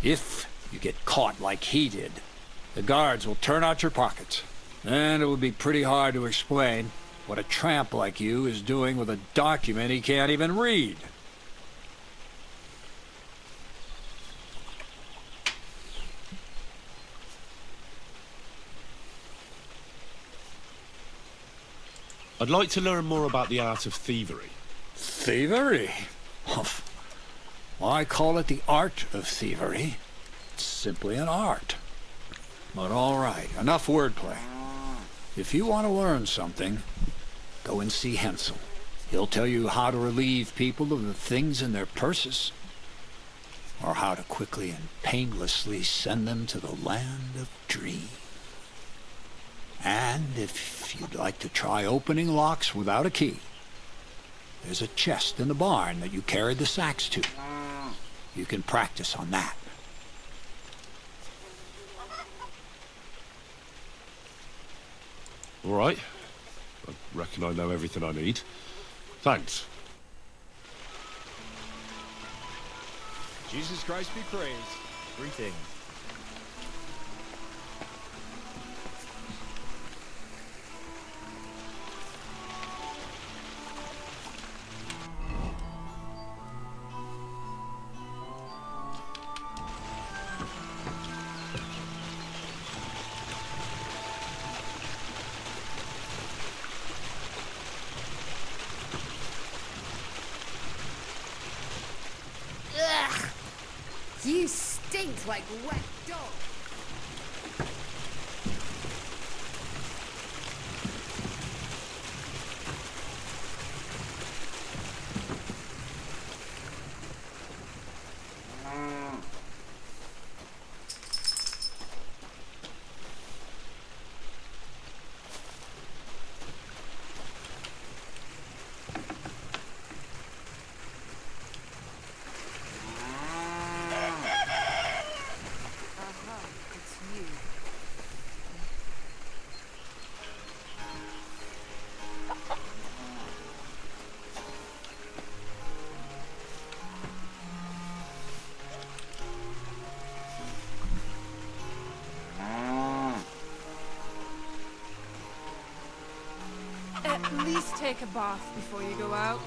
if you get caught like he did, the guards will turn out your pockets. And it would be pretty hard to explain what a tramp like you is doing with a document he can't even read. I'd like to learn more about the art of thievery. Thievery? Humph. Why call it the art of thievery? It's simply an art. But all right, enough wordplay. If you want to learn something, go and see Hensel. He'll tell you how to relieve people of the things in their purses, or how to quickly and painlessly send them to the land of dreams. And if you'd like to try opening locks without a key, there's a chest in the barn that you carried the sacks to. You can practice on that. All right. I reckon I know everything I need. Thanks. Jesus Christ be praised. Greetings. Ugh! You stink like wet dog. At least take a bath before you go out.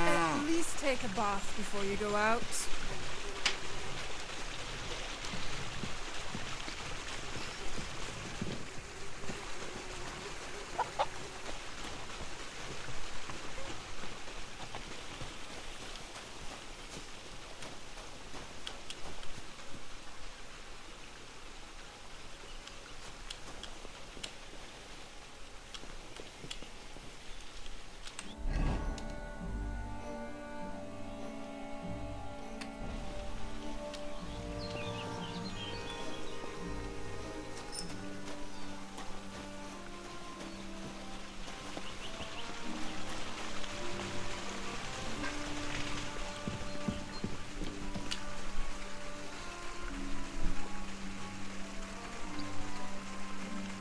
At least take a bath before you go out.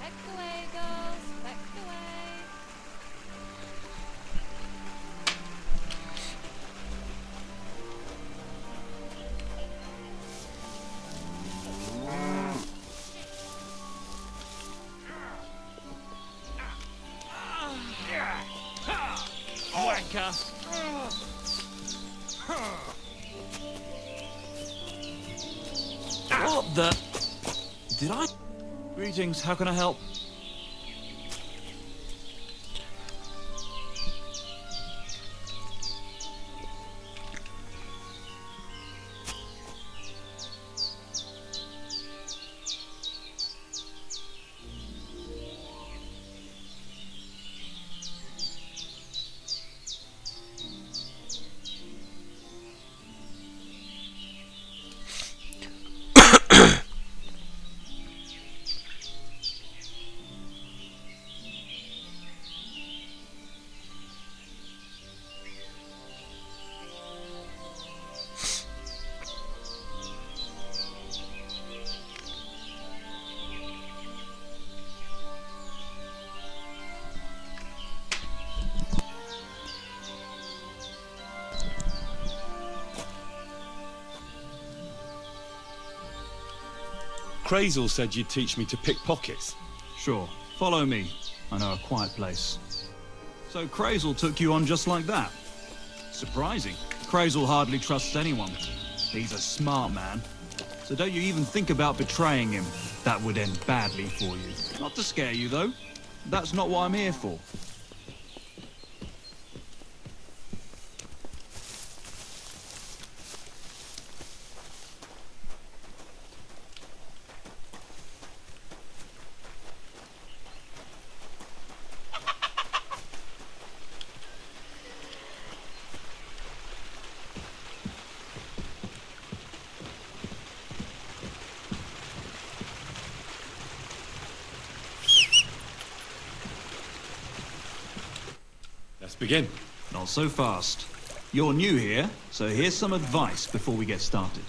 Back away, girls. Back away. Wanker. What the? Did I? Greetings, how can I help? Crazel said you'd teach me to pick pockets. Sure. Follow me. I know a quiet place. So Crazel took you on just like that. Surprising. Crazel hardly trusts anyone. He's a smart man. So don't you even think about betraying him. That would end badly for you. Not to scare you, though. That's not what I'm here for. Let's begin. Not so fast. You're new here, so here's some advice before we get started.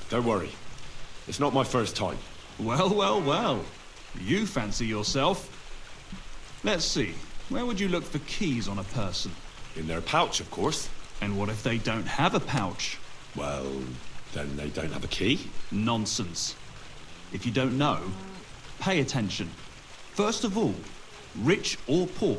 Don't worry. It's not my first time. Well, well, well. You fancy yourself. Let's see. Where would you look for keys on a person? In their pouch, of course. And what if they don't have a pouch? Well, then they don't have a key. Nonsense. If you don't know, pay attention. First of all, rich or poor,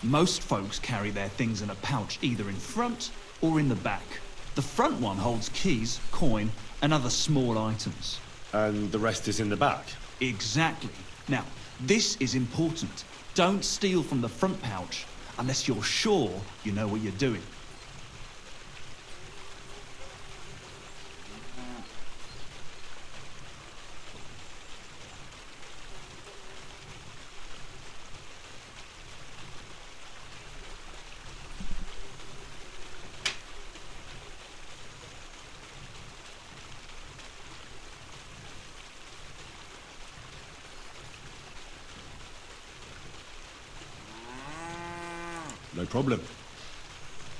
most folks carry their things in a pouch either in front or in the back. The front one holds keys, coin, and other small items. And the rest is in the back? Exactly. Now, this is important. Don't steal from the front pouch unless you're sure you know what you're doing. No problem.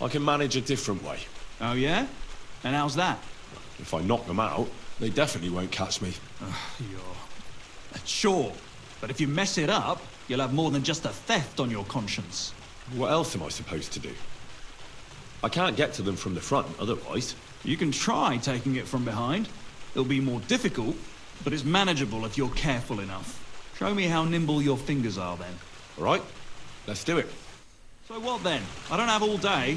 I can manage a different way. Oh, yeah? And how's that? If I knock them out, they definitely won't catch me. Sure, but if you mess it up, you'll have more than just a theft on your conscience. What else am I supposed to do? I can't get to them from the front, otherwise. You can try taking it from behind. It'll be more difficult, but it's manageable if you're careful enough. Show me how nimble your fingers are then. All right, let's do it. So what then? I don't have all day.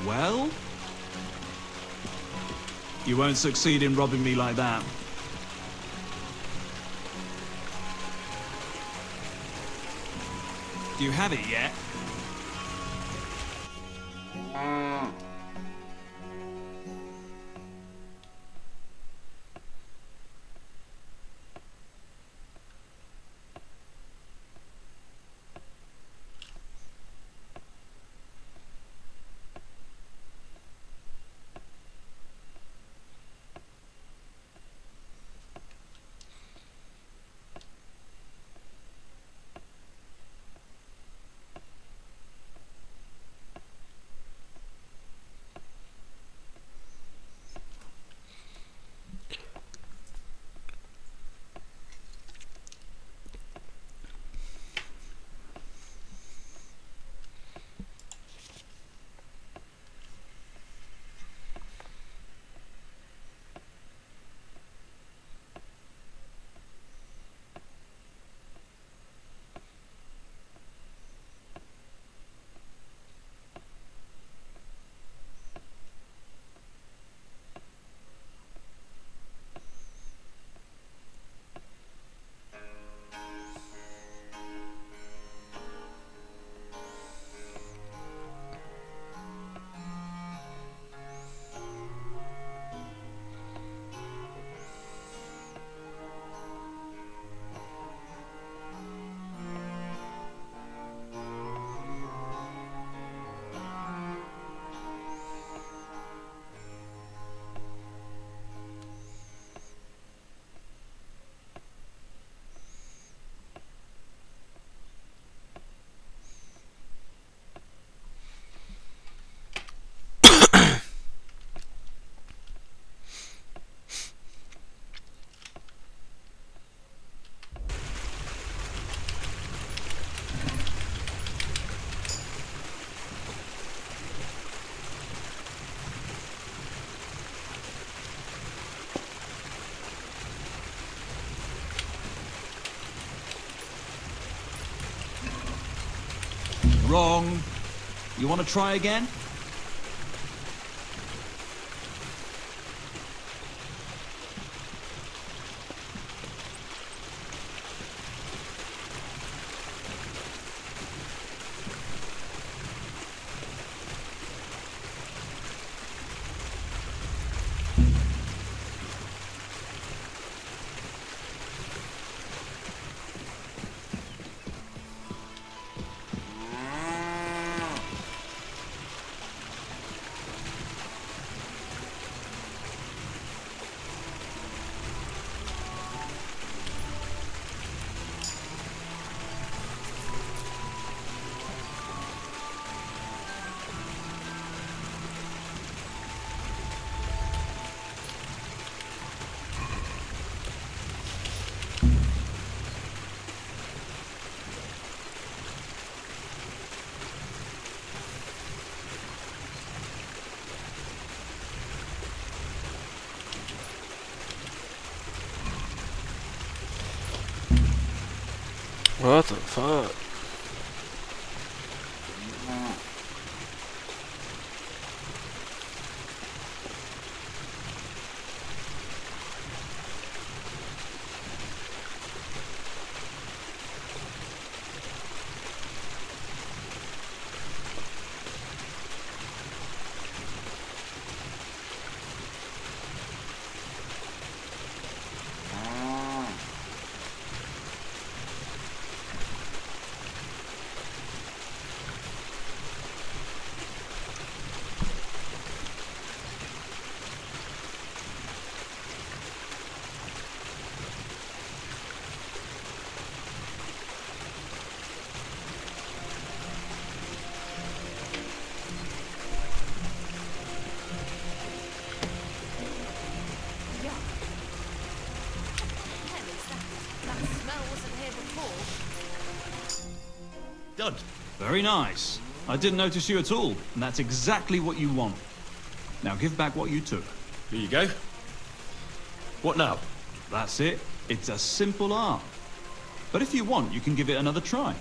Well? You won't succeed in robbing me like that. Do you have it yet? Wrong. You want to try again? What the fuck? Done. Very nice. I didn't notice you at all, and that's exactly what you want. Now give back what you took. Here you go. What now? That's it. It's a simple art. But if you want, you can give it another try.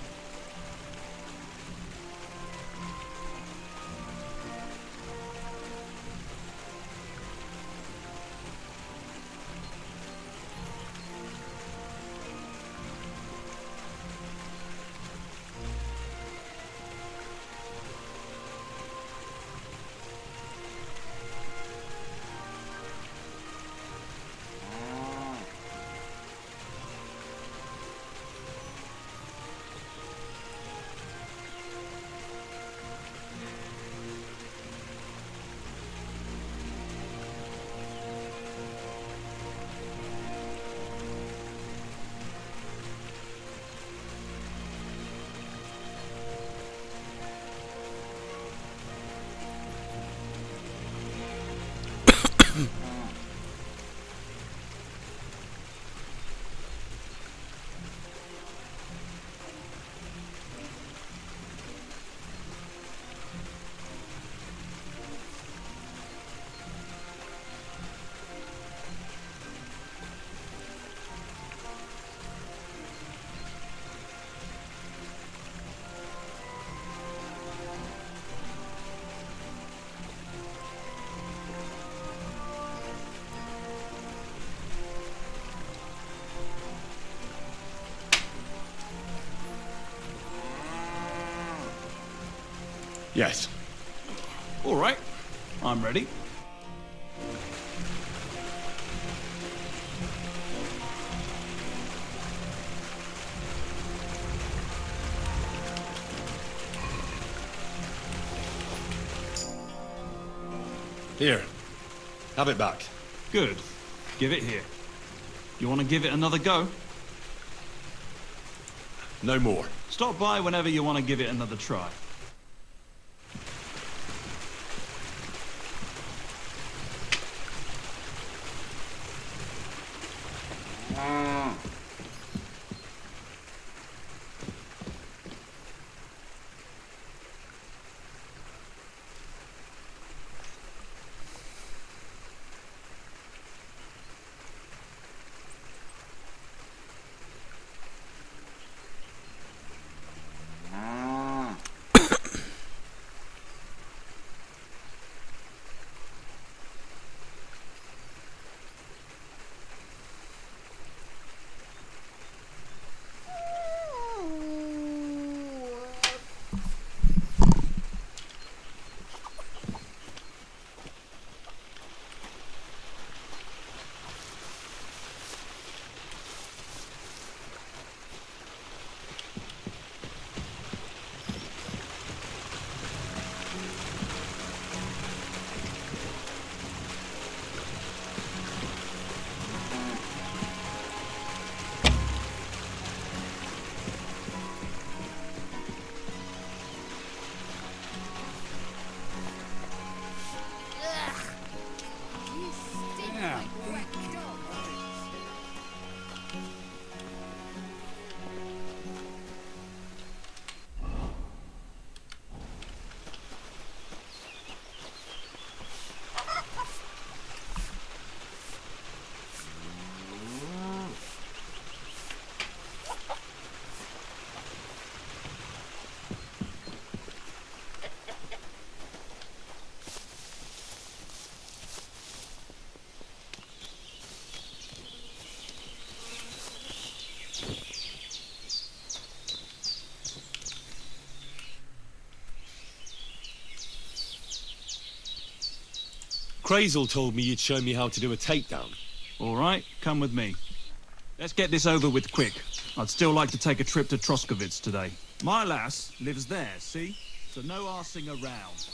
Yes. All right. I'm ready. Here. Have it back. Good. Give it here. You want to give it another go? No more. Stop by whenever you want to give it another try. Crazel told me you'd show me how to do a takedown. All right, come with me. Let's get this over with quick. I'd still like to take a trip to Troskovitz today. My lass lives there, see? So no arsing around.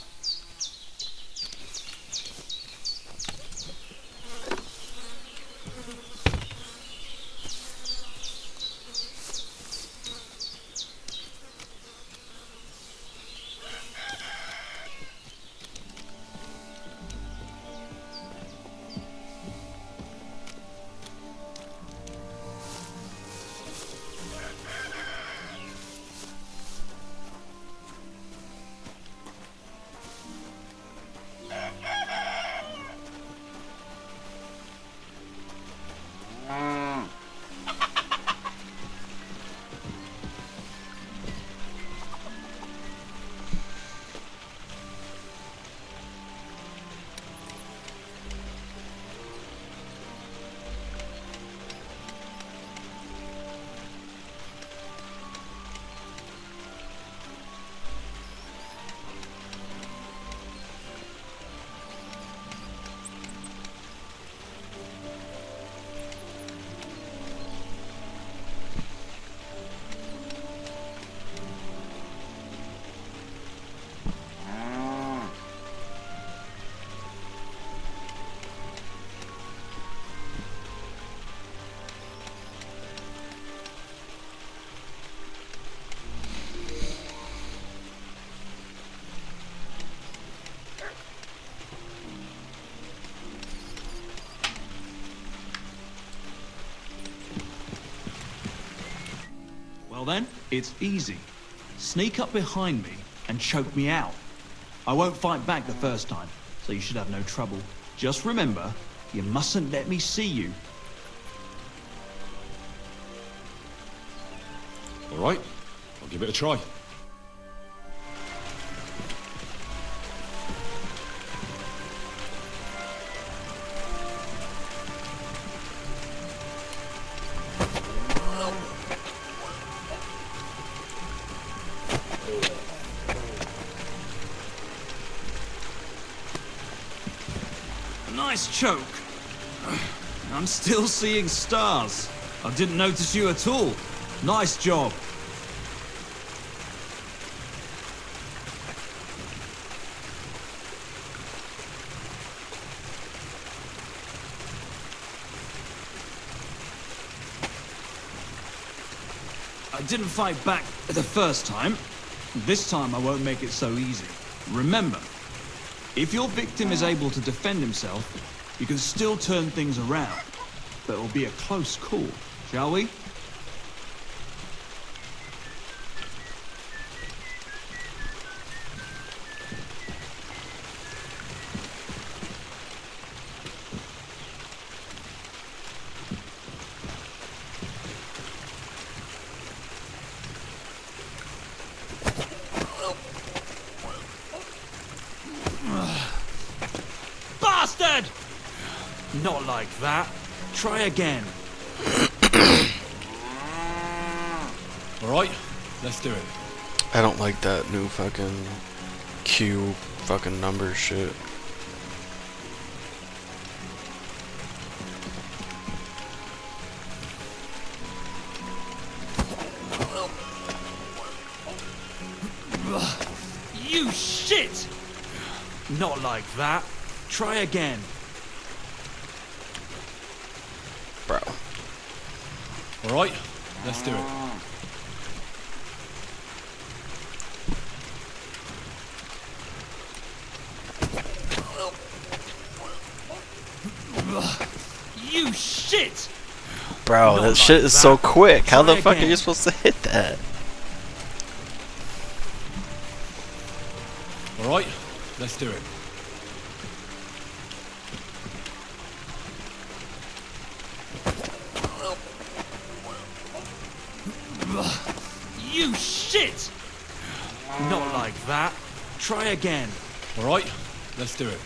Well then, it's easy. Sneak up behind me and choke me out. I won't fight back the first time, so you should have no trouble. Just remember, you mustn't let me see you. All right, I'll give it a try. Nice choke. I'm still seeing stars. I didn't notice you at all. Nice job. I didn't fight back the first time. This time I won't make it so easy. Remember, if your victim is able to defend himself, you can still turn things around. But it'll be a close call, shall we? Bastard! Not like that. Try again. All right, let's do it. I don't like that new fucking Q fucking number shit. You shit! Not like that. Try again. Bro. All right, let's do it. You shit! Bro, that shit is so quick. How the fuck are you supposed to hit that? All right, let's do it. You shit! Not like that. Try again. All right, let's do it.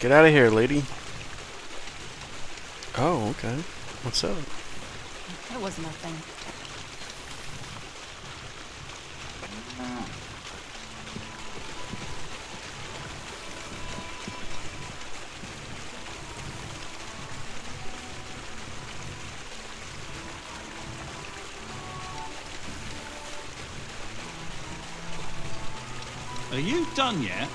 Get out of here, lady. Oh, okay. What's up? It was nothing. Are you done yet?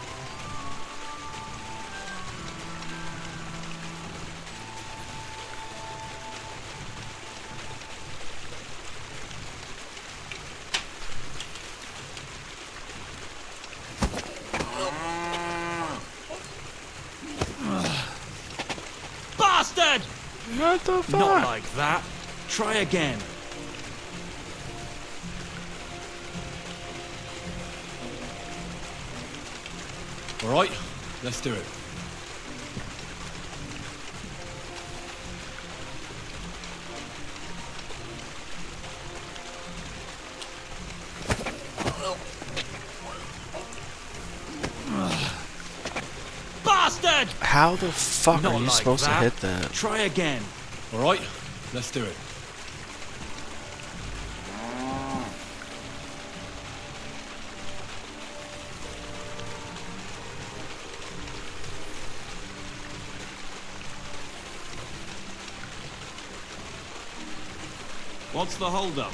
Bastard! What the fuck? Not like that. Try again. All right, let's do it. Bastard! How the fuck Not are you like supposed that. to hit that? Try again. All right, let's do it. What's the hold-up?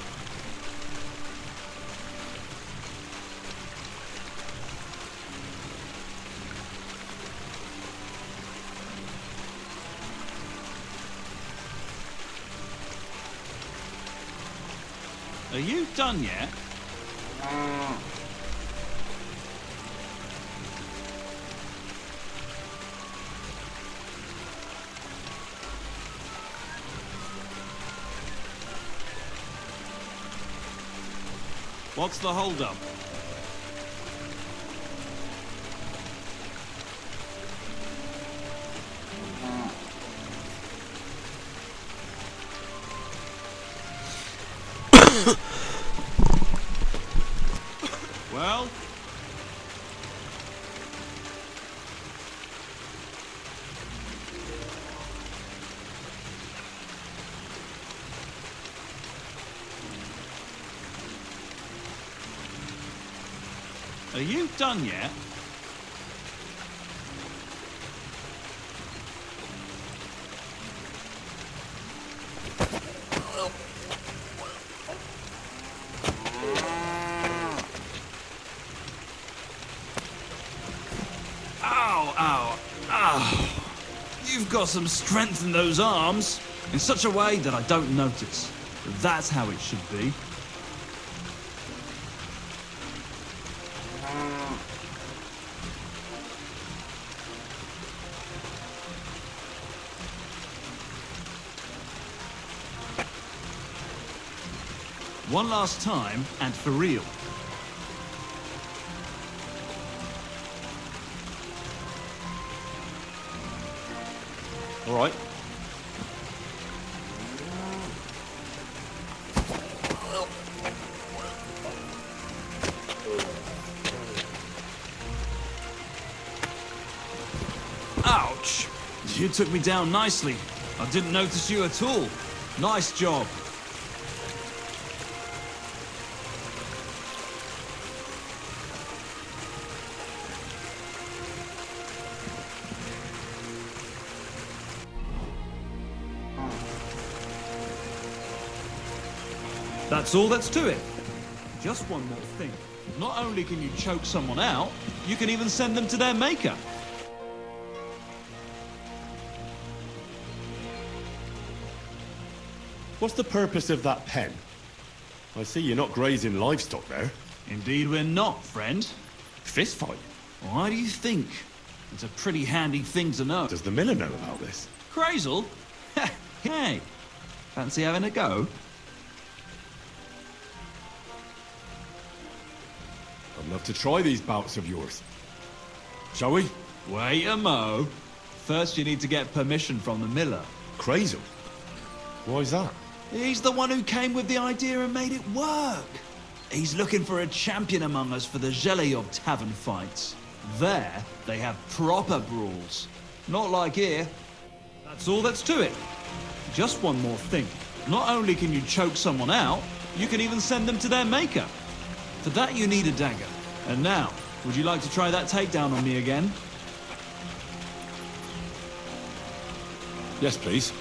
Are you done yet? What's the hold-up? Well? Are you done yet? Ow, ow, ow. You've got some strength in those arms, in such a way that I don't notice. That's how it should be. One last time, and for real. All right. Ouch! You took me down nicely. I didn't notice you at all. Nice job. That's all that's to it. Just one more thing. Not only can you choke someone out, you can even send them to their maker. What's the purpose of that pen? I see you're not grazing livestock there. Indeed we're not, friend. Fist fight? Why do you think? It's a pretty handy thing to know. Does the miller know about this? Crazel? Hey, fancy having a go? I'd love to try these bouts of yours. Shall we? Wait a mo. First you need to get permission from the miller. Crazel? Why's that? He's the one who came with the idea and made it work. He's looking for a champion among us for the Zheleyov tavern fights. There, they have proper brawls. Not like here. That's all that's to it. Just one more thing. Not only can you choke someone out, you can even send them to their maker. For that you need a dagger. And now, would you like to try that takedown on me again? Yes, please.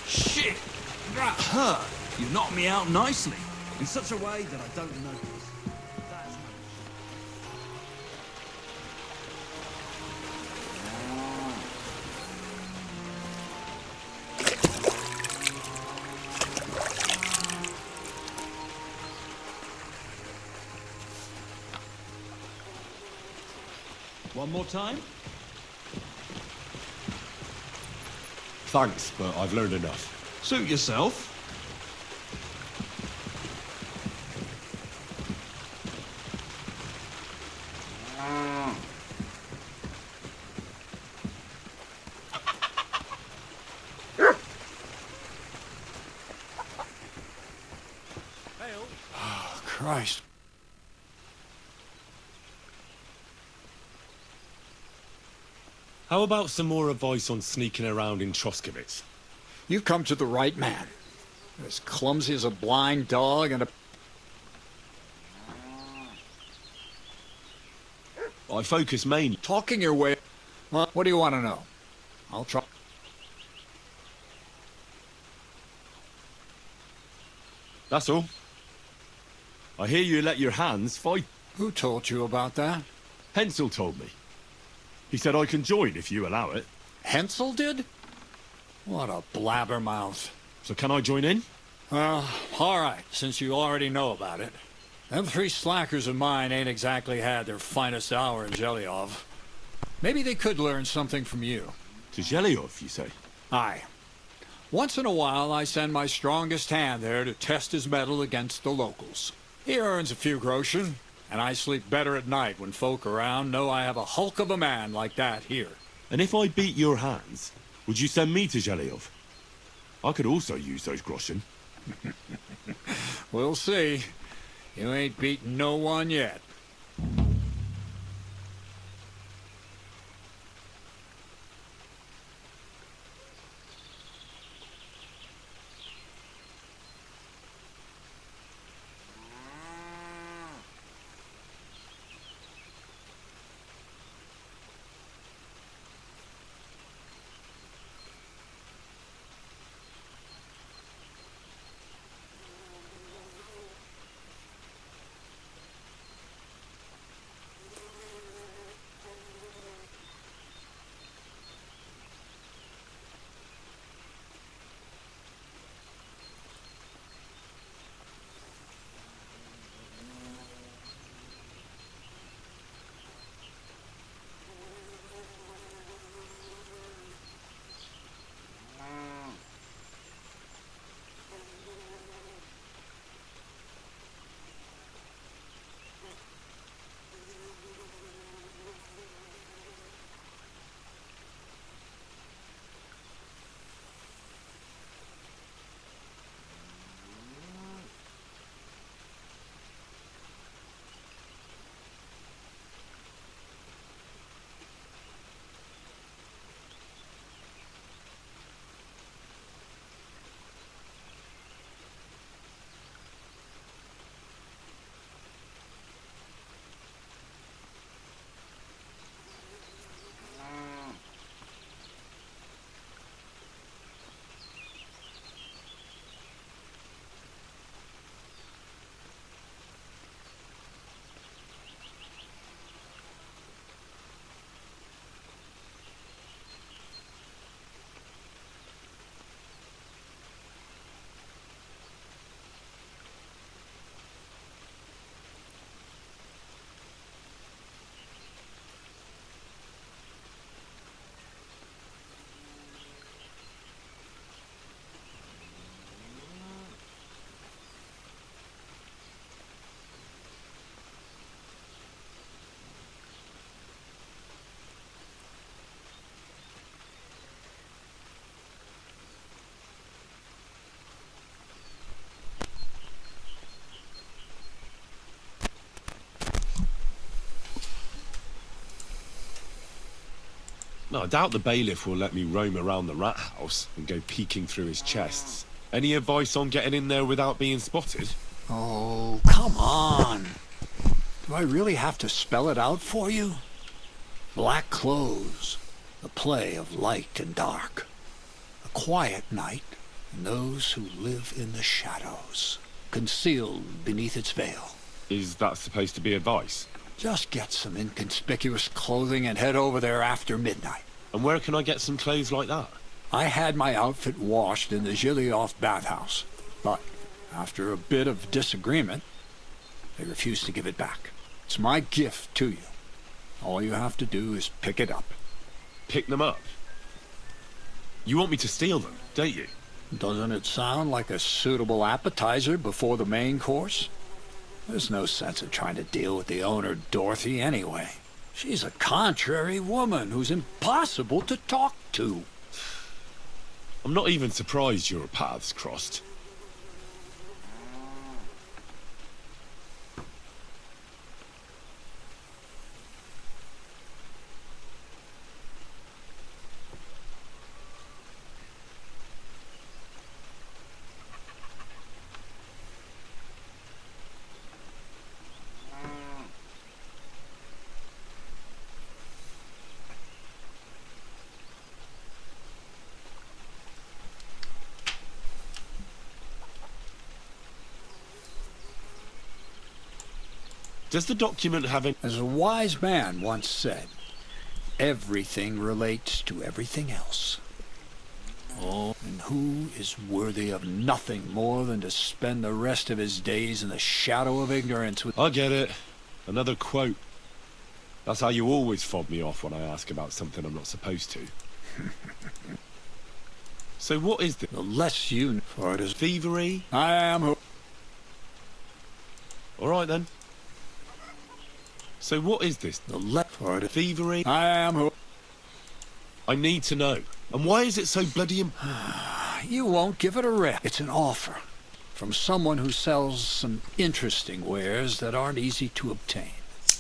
Shit! That hurt! You knocked me out nicely, in such a way that I don't notice. One more time? Thanks, but I've learned enough. Suit yourself. Oh, Christ. How about some more advice on sneaking around in Troskowitz? You've come to the right man. As clumsy as a blind dog and a... I focus mainly... Talking your way... Well, what do you want to know? I'll try... That's all. I hear you let your hands fight. Who told you about that? Hensel told me. He said I can join if you allow it. Hensel did? What a blabbermouth. So can I join in? Well, all right, since you already know about it. Them three slackers of mine ain't exactly had their finest hour in Zhelyov. Maybe they could learn something from you. To Zhelyov, you say? Aye. Once in a while, I send my strongest hand there to test his mettle against the locals. He earns a few groschen, and I sleep better at night when folk around know I have a hulk of a man like that here. And if I beat your hands, would you send me to Zhelyov? I could also use those groschen. We'll see. You ain't beaten no one yet. No, I doubt the bailiff will let me roam around the rat house and go peeking through his chests. Any advice on getting in there without being spotted? Oh, come on. Do I really have to spell it out for you? Black clothes, the play of light and dark. A quiet night, and those who live in the shadows, concealed beneath its veil. Is that supposed to be advice? Just get some inconspicuous clothing and head over there after midnight. And where can I get some clothes like that? I had my outfit washed in the Gilioff bathhouse, but after a bit of disagreement, they refused to give it back. It's my gift to you. All you have to do is pick it up. Pick them up? You want me to steal them, don't you? Doesn't it sound like a suitable appetizer before the main course? There's no sense in trying to deal with the owner, Dorothy, anyway. She's a contrary woman who's impossible to talk to. I'm not even surprised your paths crossed. Does the document have any... As a wise man once said, everything relates to everything else. Oh, and who is worthy of nothing more than to spend the rest of his days in the shadow of ignorance with... I get it. Another quote. That's how you always fob me off when I ask about something I'm not supposed to. So what is this? The less you know, for it is thievery? I am who... All right then. So what is this? The left for it. Thievery? I am who... I need to know. And why is it so bloody... You won't give it a rep. It's an offer from someone who sells some interesting wares that aren't easy to obtain.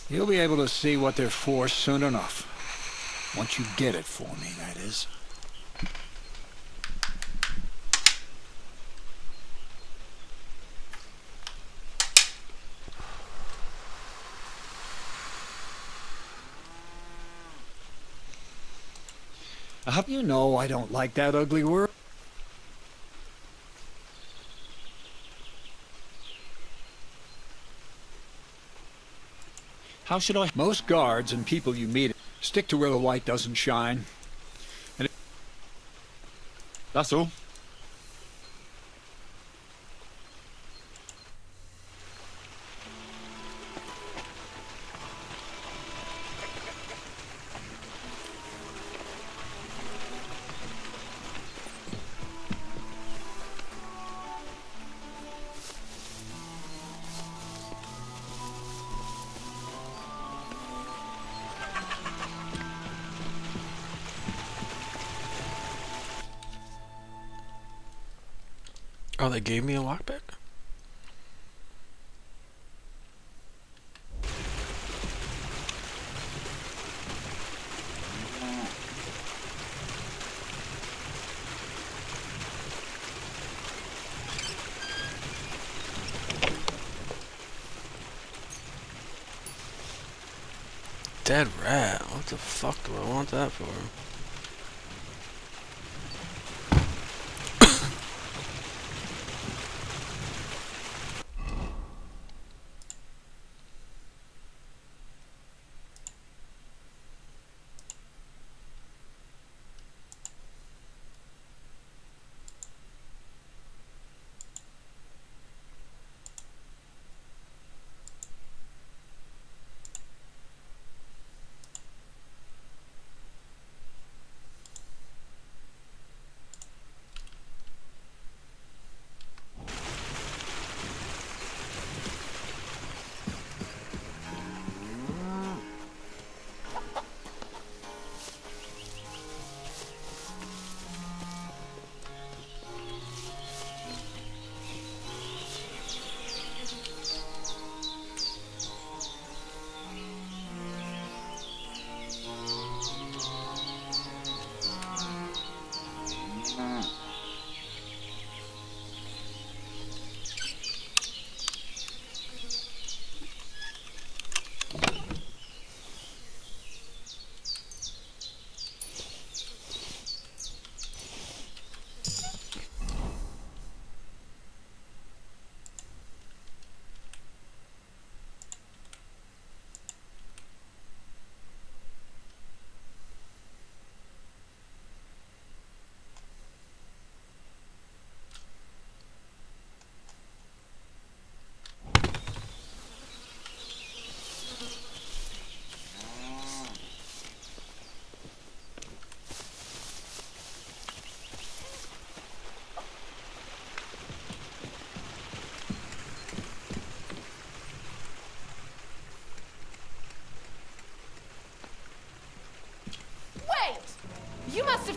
You'll be able to see what they're for soon enough. Once you get it for me, that is. You know I don't like that ugly word. How should I... Most guards and people you meet stick to where the light doesn't shine. And that's all. Oh, they gave me a lockpick? Dead rat. What the fuck do I want that for?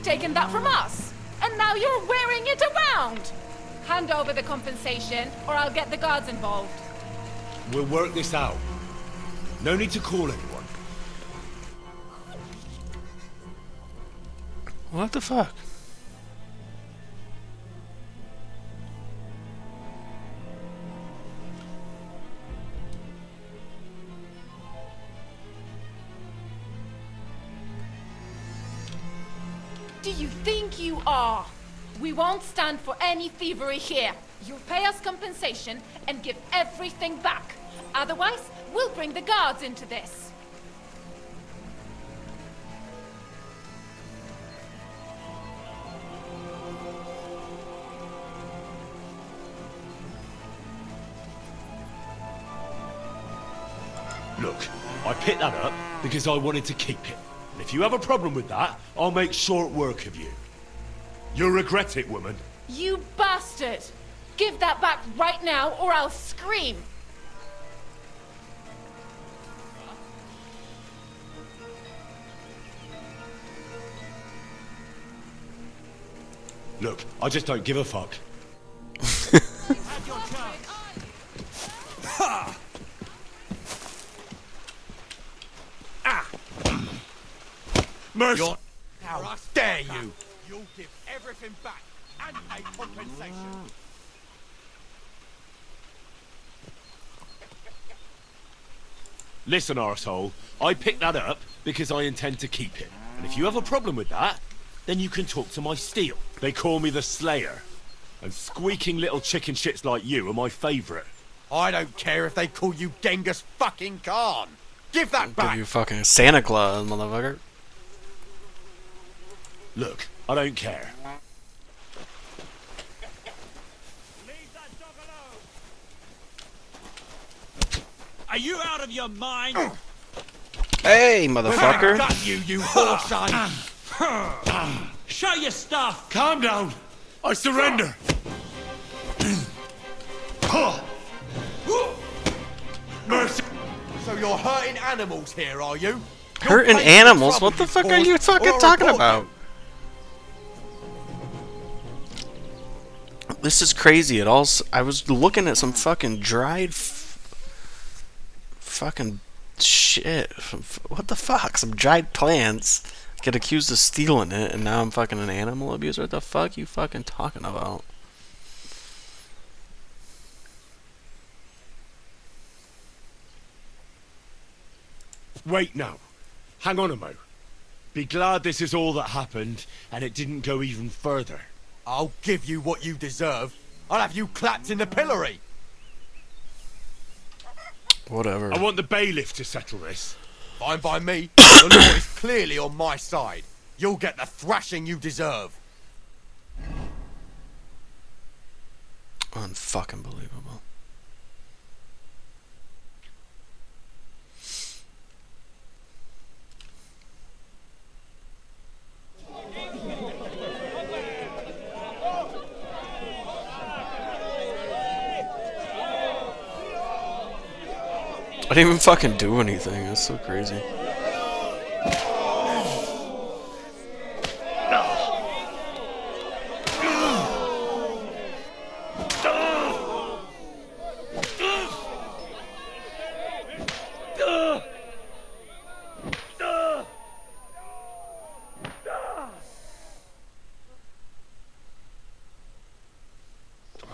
You've taken that from us, and now you're wearing it around! Hand over the compensation, or I'll get the guards involved. We'll work this out. No need to call anyone. What the fuck? Do you think you are? We won't stand for any thievery here. You'll pay us compensation and give everything back. Otherwise, we'll bring the guards into this. Look, I picked that up because I wanted to keep it. And if you have a problem with that, I'll make short work of you. You'll regret it, woman. You bastard! Give that back right now, or I'll scream! Look, I just don't give a fuck. Ha! Ah! Mercy! How dare you! You'll give everything back and pay compensation. Listen, arsehole, I picked that up because I intend to keep it. And if you have a problem with that, then you can talk to my steel. They call me the Slayer. And squeaking little chicken shits like you are my favourite. I don't care if they call you Genghis fucking Khan. Give that back! Give you fucking Santa Claus, motherfucker. Look, I don't care. Are you out of your mind? Hey, motherfucker. Got you, you horse-eye! Show your stuff! Calm down! I surrender! Mercy! So you're hurting animals here, are you? Hurting animals? What the fuck are you fucking talking about? This is crazy. I was looking at some fucking dried fucking shit. What the fuck? Some dried plants. Get accused of stealing it, and now I'm fucking an animal abuser. What the fuck you fucking talking about? Wait now. Hang on a mo. Be glad this is all that happened, and it didn't go even further. I'll give you what you deserve. I'll have you clapped in the pillory. Whatever. I want the bailiff to settle this. Fine by me. The law is clearly on my side. You'll get the thrashing you deserve. Unfucking believable. I didn't even fucking do anything. That's so crazy.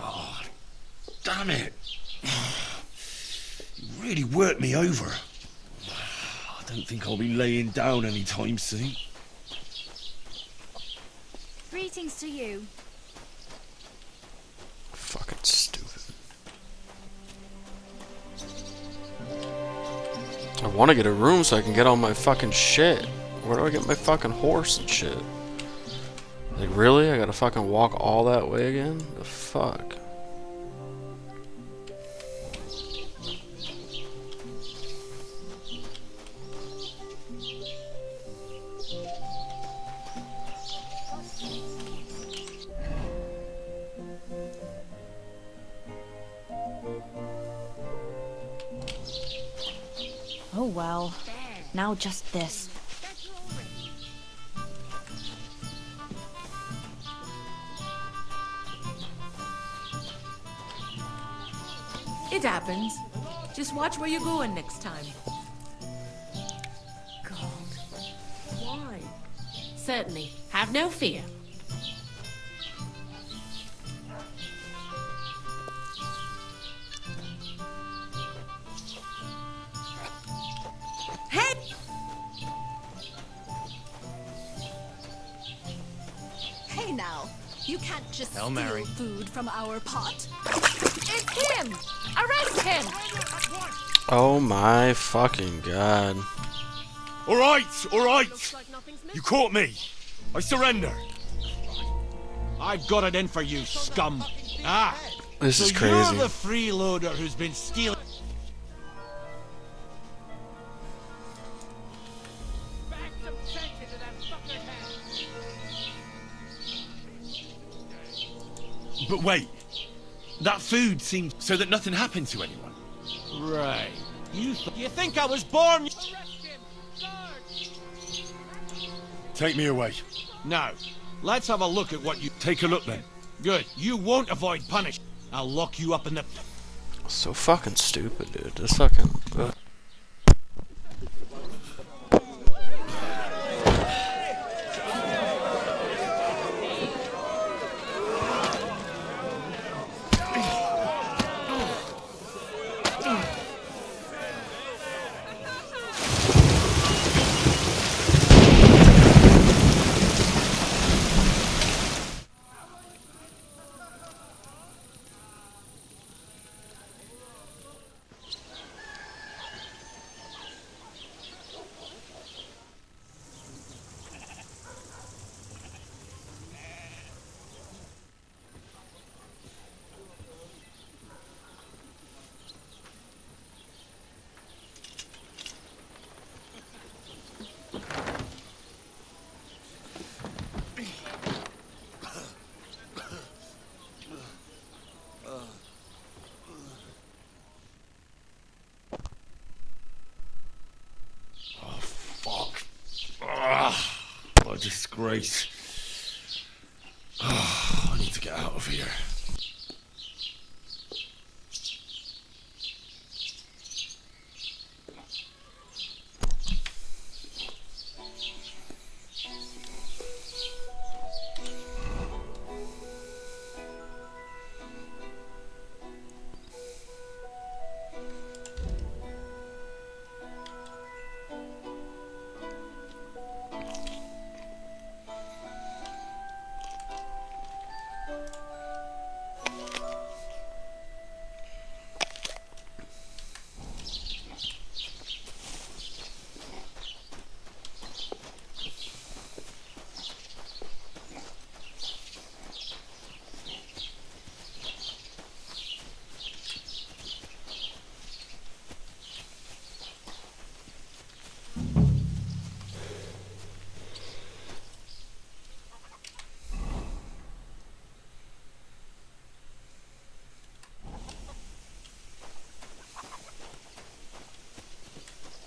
Oh, damn it. Really worked me over. I don't think I'll be laying down anytime soon. Greetings to you. Fucking stupid. I want to get a room so I can get all my fucking shit. Where do I get my fucking horse and shit? Like, really? I gotta fucking walk all that way again? The fuck? Oh well. Now just this. It happens. Just watch where you're going next time. God. Why? Certainly. Have no fear. Hey! Hey now, you can't just Hail steal Mary. food from our pot. It's him! Arrest him! Oh my fucking god. All right. You caught me. I surrender. I've got it in for you, scum. Ah, This so is crazy. you're the freeloader who's been stealing. But wait. That food seemed so that nothing happened to anyone. Right. You think I was born? Take me away. No. Let's have a look at what you... Take a look then. Good. You won't avoid punishment. I'll lock you up in the... So fucking stupid, dude. This fucking... Ugh. What a disgrace. I need to get out of here.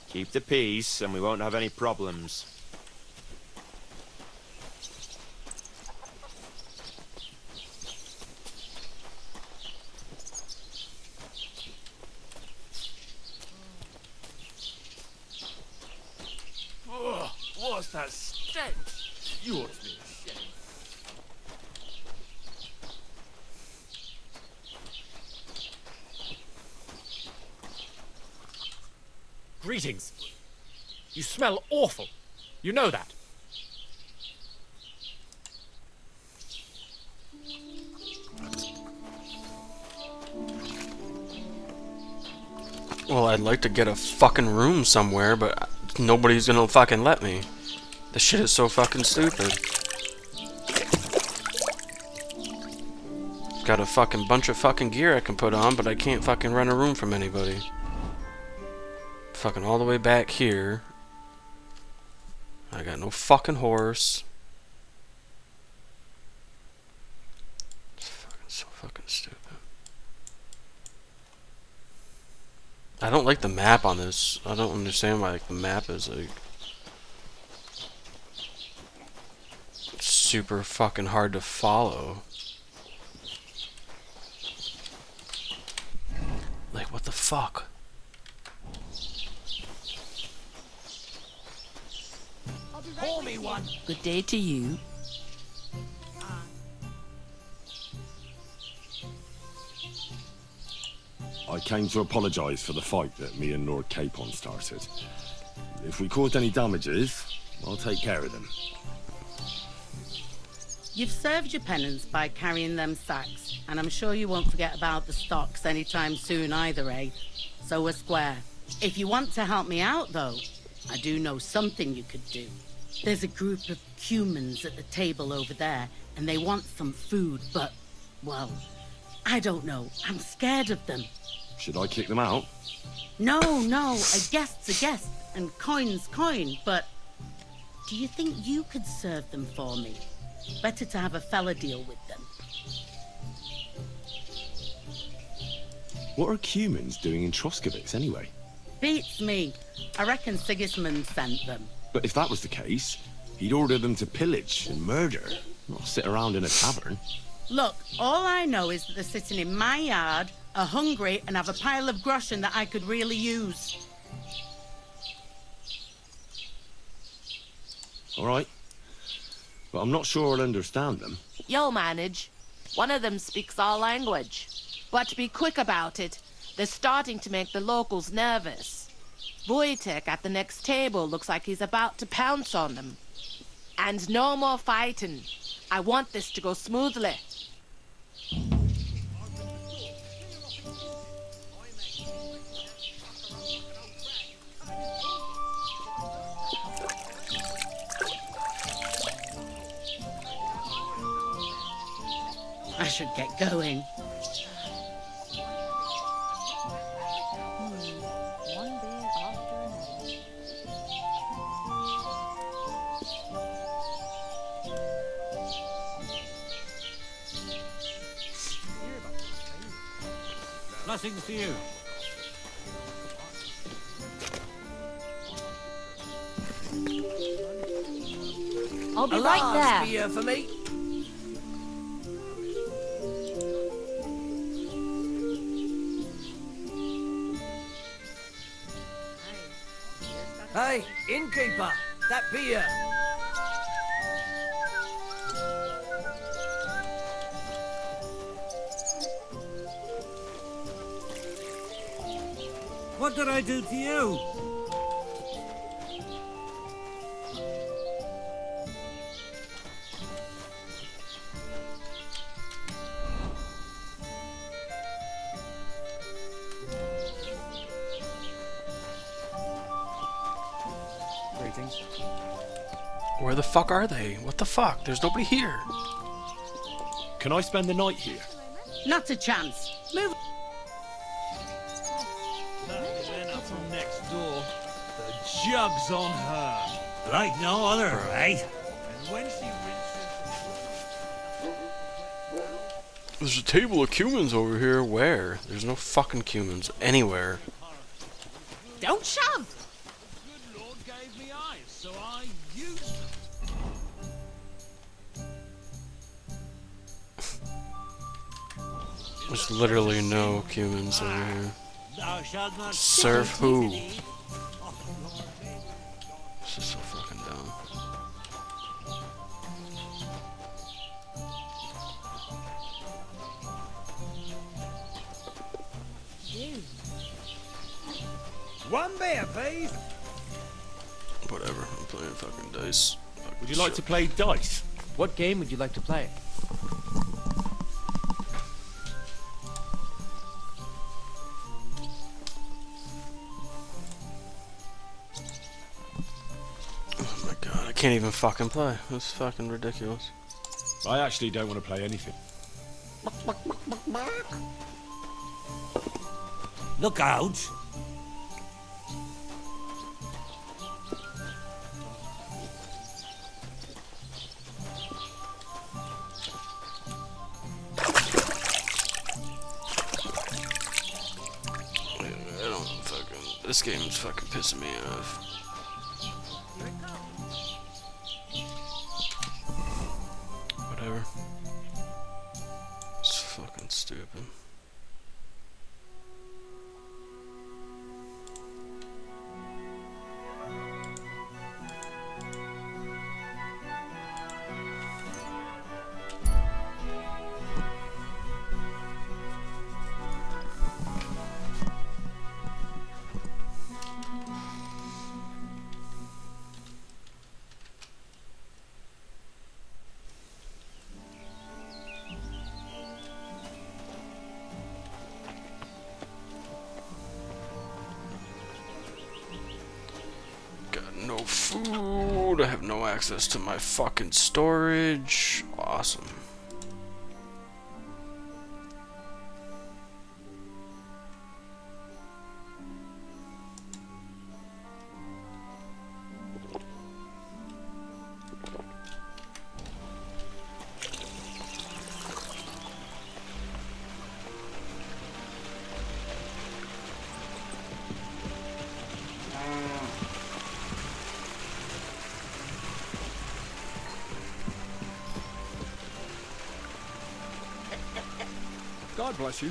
Keep the peace, and we won't have any problems. Ugh, what's that stench? You ought to be ashamed. Greetings. You smell awful. You know that. Well, I'd like to get a fucking room somewhere, but nobody's gonna fucking let me. This shit is so fucking stupid. Got a fucking bunch of fucking gear I can put on, but I can't fucking rent a room from anybody. Fucking all the way back here. I got no fucking horse. It's fucking so fucking stupid. I don't like the map on this. I don't understand why like the map is like super fucking hard to follow. Like, what the fuck? Pour me one. Good day to you. I came to apologise for the fight that me and Lord Capon started. If we caused any damages, I'll take care of them. You've served your penance by carrying them sacks, and I'm sure you won't forget about the stocks anytime soon either, eh? So we're square. If you want to help me out, though, I do know something you could do. There's a group of humans at the table over there, and they want some food, but, well, I don't know. I'm scared of them. Should I kick them out? No, a guest's a guest, and coin's coin, but do you think you could serve them for me? Better to have a fella deal with them. What are humans doing in Troskovitz anyway? Beats me. I reckon Sigismund sent them. But if that was the case, he'd order them to pillage and murder, not sit around in a tavern. Look, all I know is that they're sitting in my yard, are hungry, and have a pile of groschen that I could really use. All right. But I'm not sure I'll understand them. You'll manage. One of them speaks our language. But be quick about it. They're starting to make the locals nervous. Wojtek at the next table looks like he's about to pounce on them. And no more fighting. I want this to go smoothly. I should get going. Blessings to you. I'll be A right large there. beer for me. Hey, innkeeper, that beer. What did I do to you? Greetings. Where the fuck are they? What the fuck? There's nobody here. Can I spend the night here? Not a chance. Move. Up from next door. The jug's on her. Like no other, right? And when she There's a table of cumins over here. Where? There's no fucking cumins anywhere. Don't shove. the good Lord gave me eyes, so I used them. There's literally no cumins over here. Thou shalt not Serve who? This This is so fucking dumb. One beer, please. Whatever, I'm playing fucking dice. Fucking Would you like shit. to play dice? What game would you like to play? Oh my god, I can't even fucking play. That's fucking ridiculous. I actually don't want to play anything. Look out. I don't fucking. This game's fucking pissing me off. Whatever. It's fucking stupid. no food. I have no access to my fucking storage. Awesome. God bless you.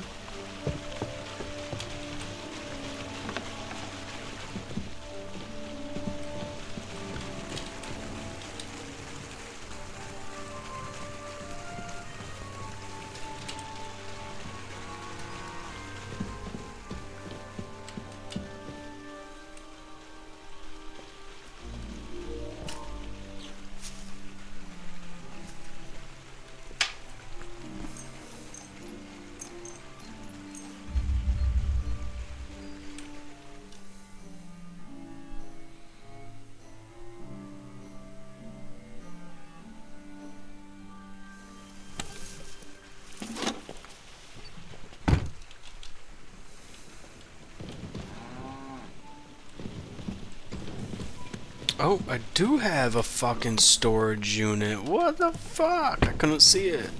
Oh, I do have a fucking storage unit. What the fuck? I couldn't see it.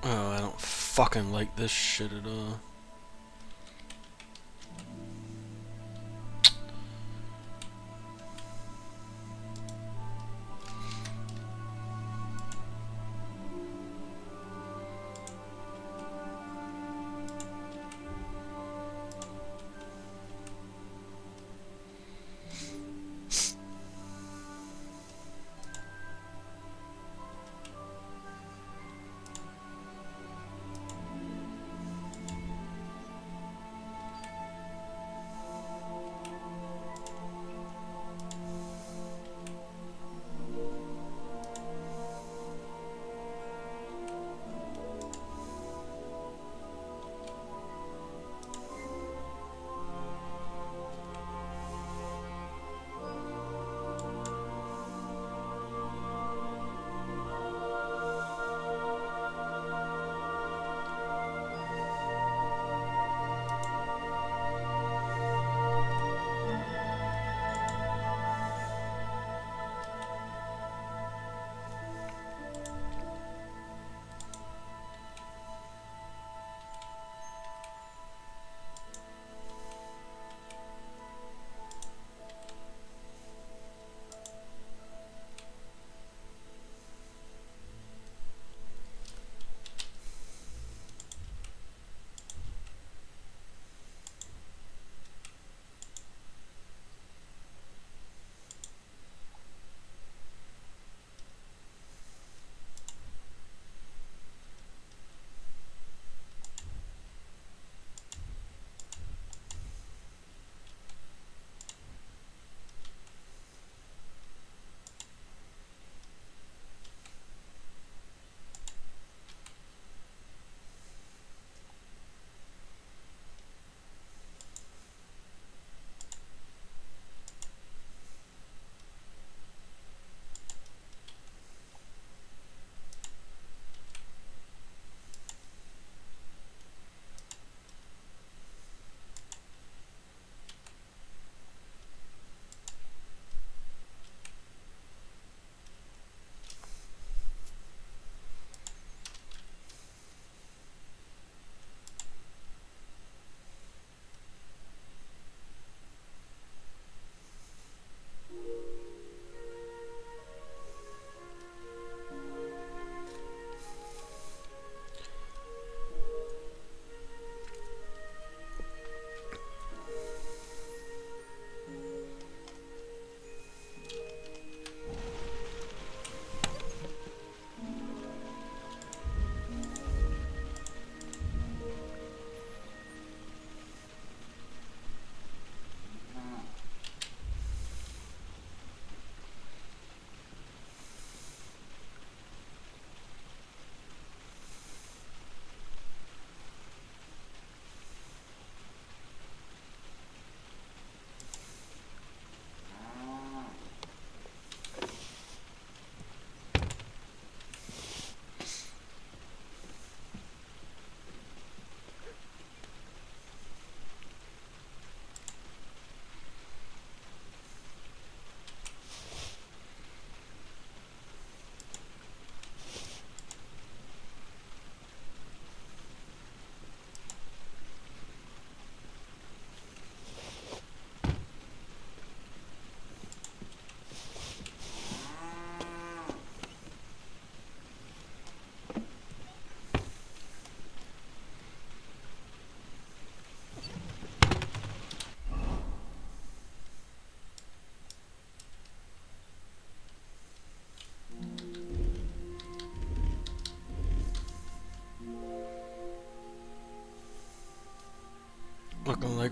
Oh, I don't fucking like this shit at all.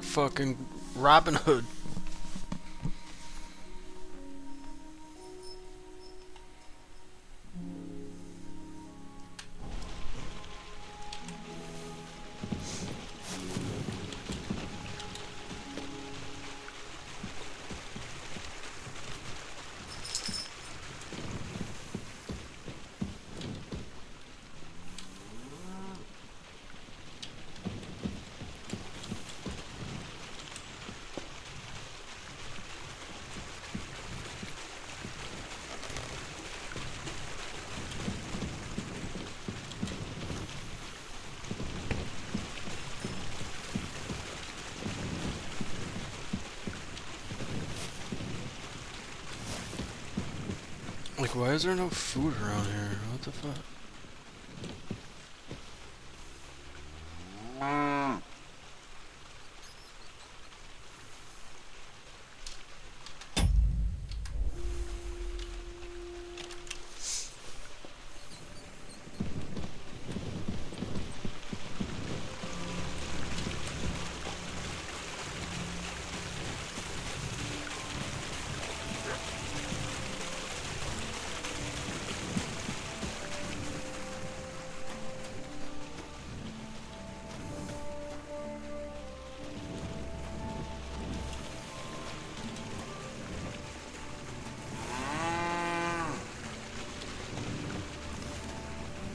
fucking Robin Hood. Like, why is there no food around here? What the fuck?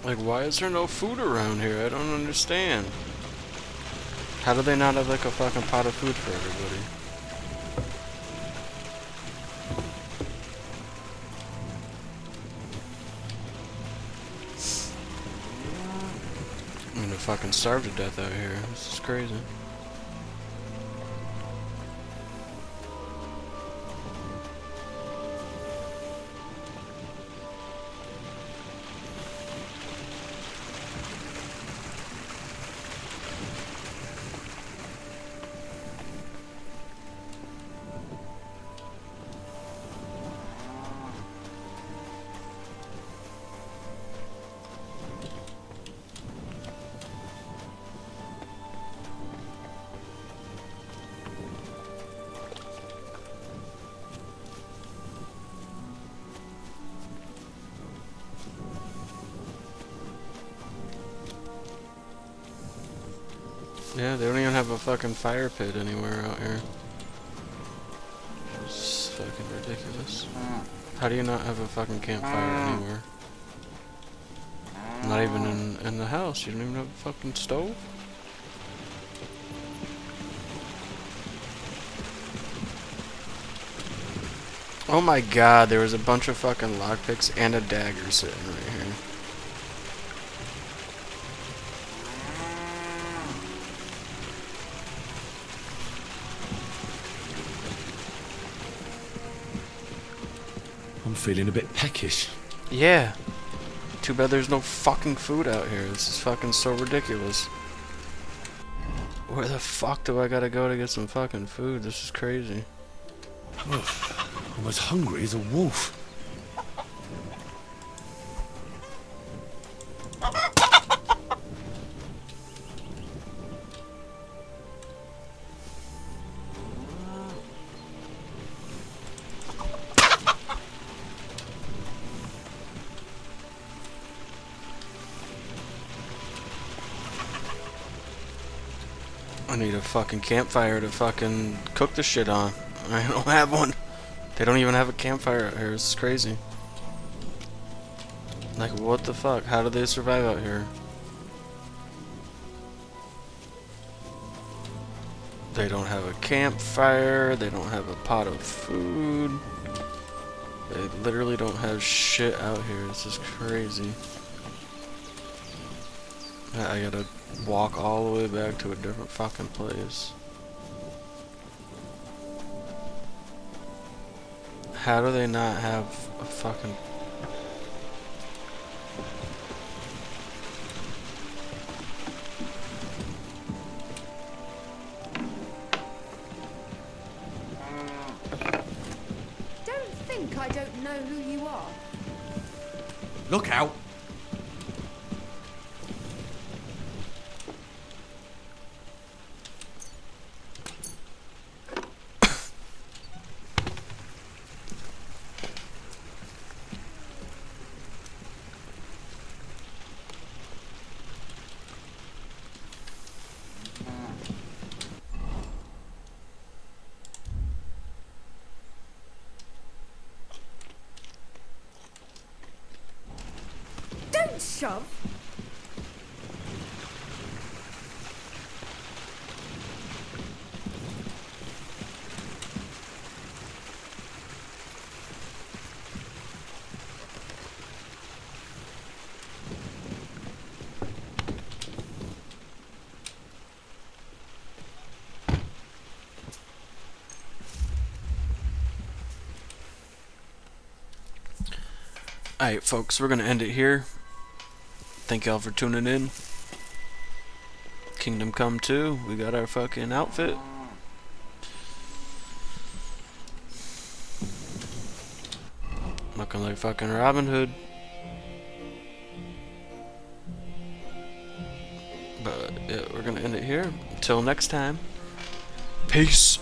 Like, why is there no food around here? I don't understand. How do they not have, like, a fucking pot of food for everybody? I'm gonna fucking starve to death out here. This is crazy. Yeah, they don't even have a fucking fire pit anywhere out here. It's fucking ridiculous. How do you not have a fucking campfire anywhere? Not even in the house. You don't even have a fucking stove? Oh my god, there was a bunch of fucking lockpicks and a dagger sitting right here. I'm feeling a bit peckish. Yeah. Too bad there's no fucking food out here. This is fucking so ridiculous. Where the fuck do I gotta go to get some fucking food? This is crazy. I'm as hungry as a wolf. I need a fucking campfire to fucking cook the shit on. I don't have one. They don't even have a campfire out here. This is crazy. Like, what the fuck? How do they survive out here? They don't have a campfire. They don't have a pot of food. They literally don't have shit out here. This is crazy. I gotta walk all the way back to a different fucking place. How do they not have a fucking... Don't think I don't know who you are. Look out! shove. Alright, folks, we're gonna end it here. Thank y'all for tuning in. Kingdom Come 2, we got our fucking outfit. Looking like fucking Robin Hood. But yeah, we're gonna end it here. Until next time. Peace.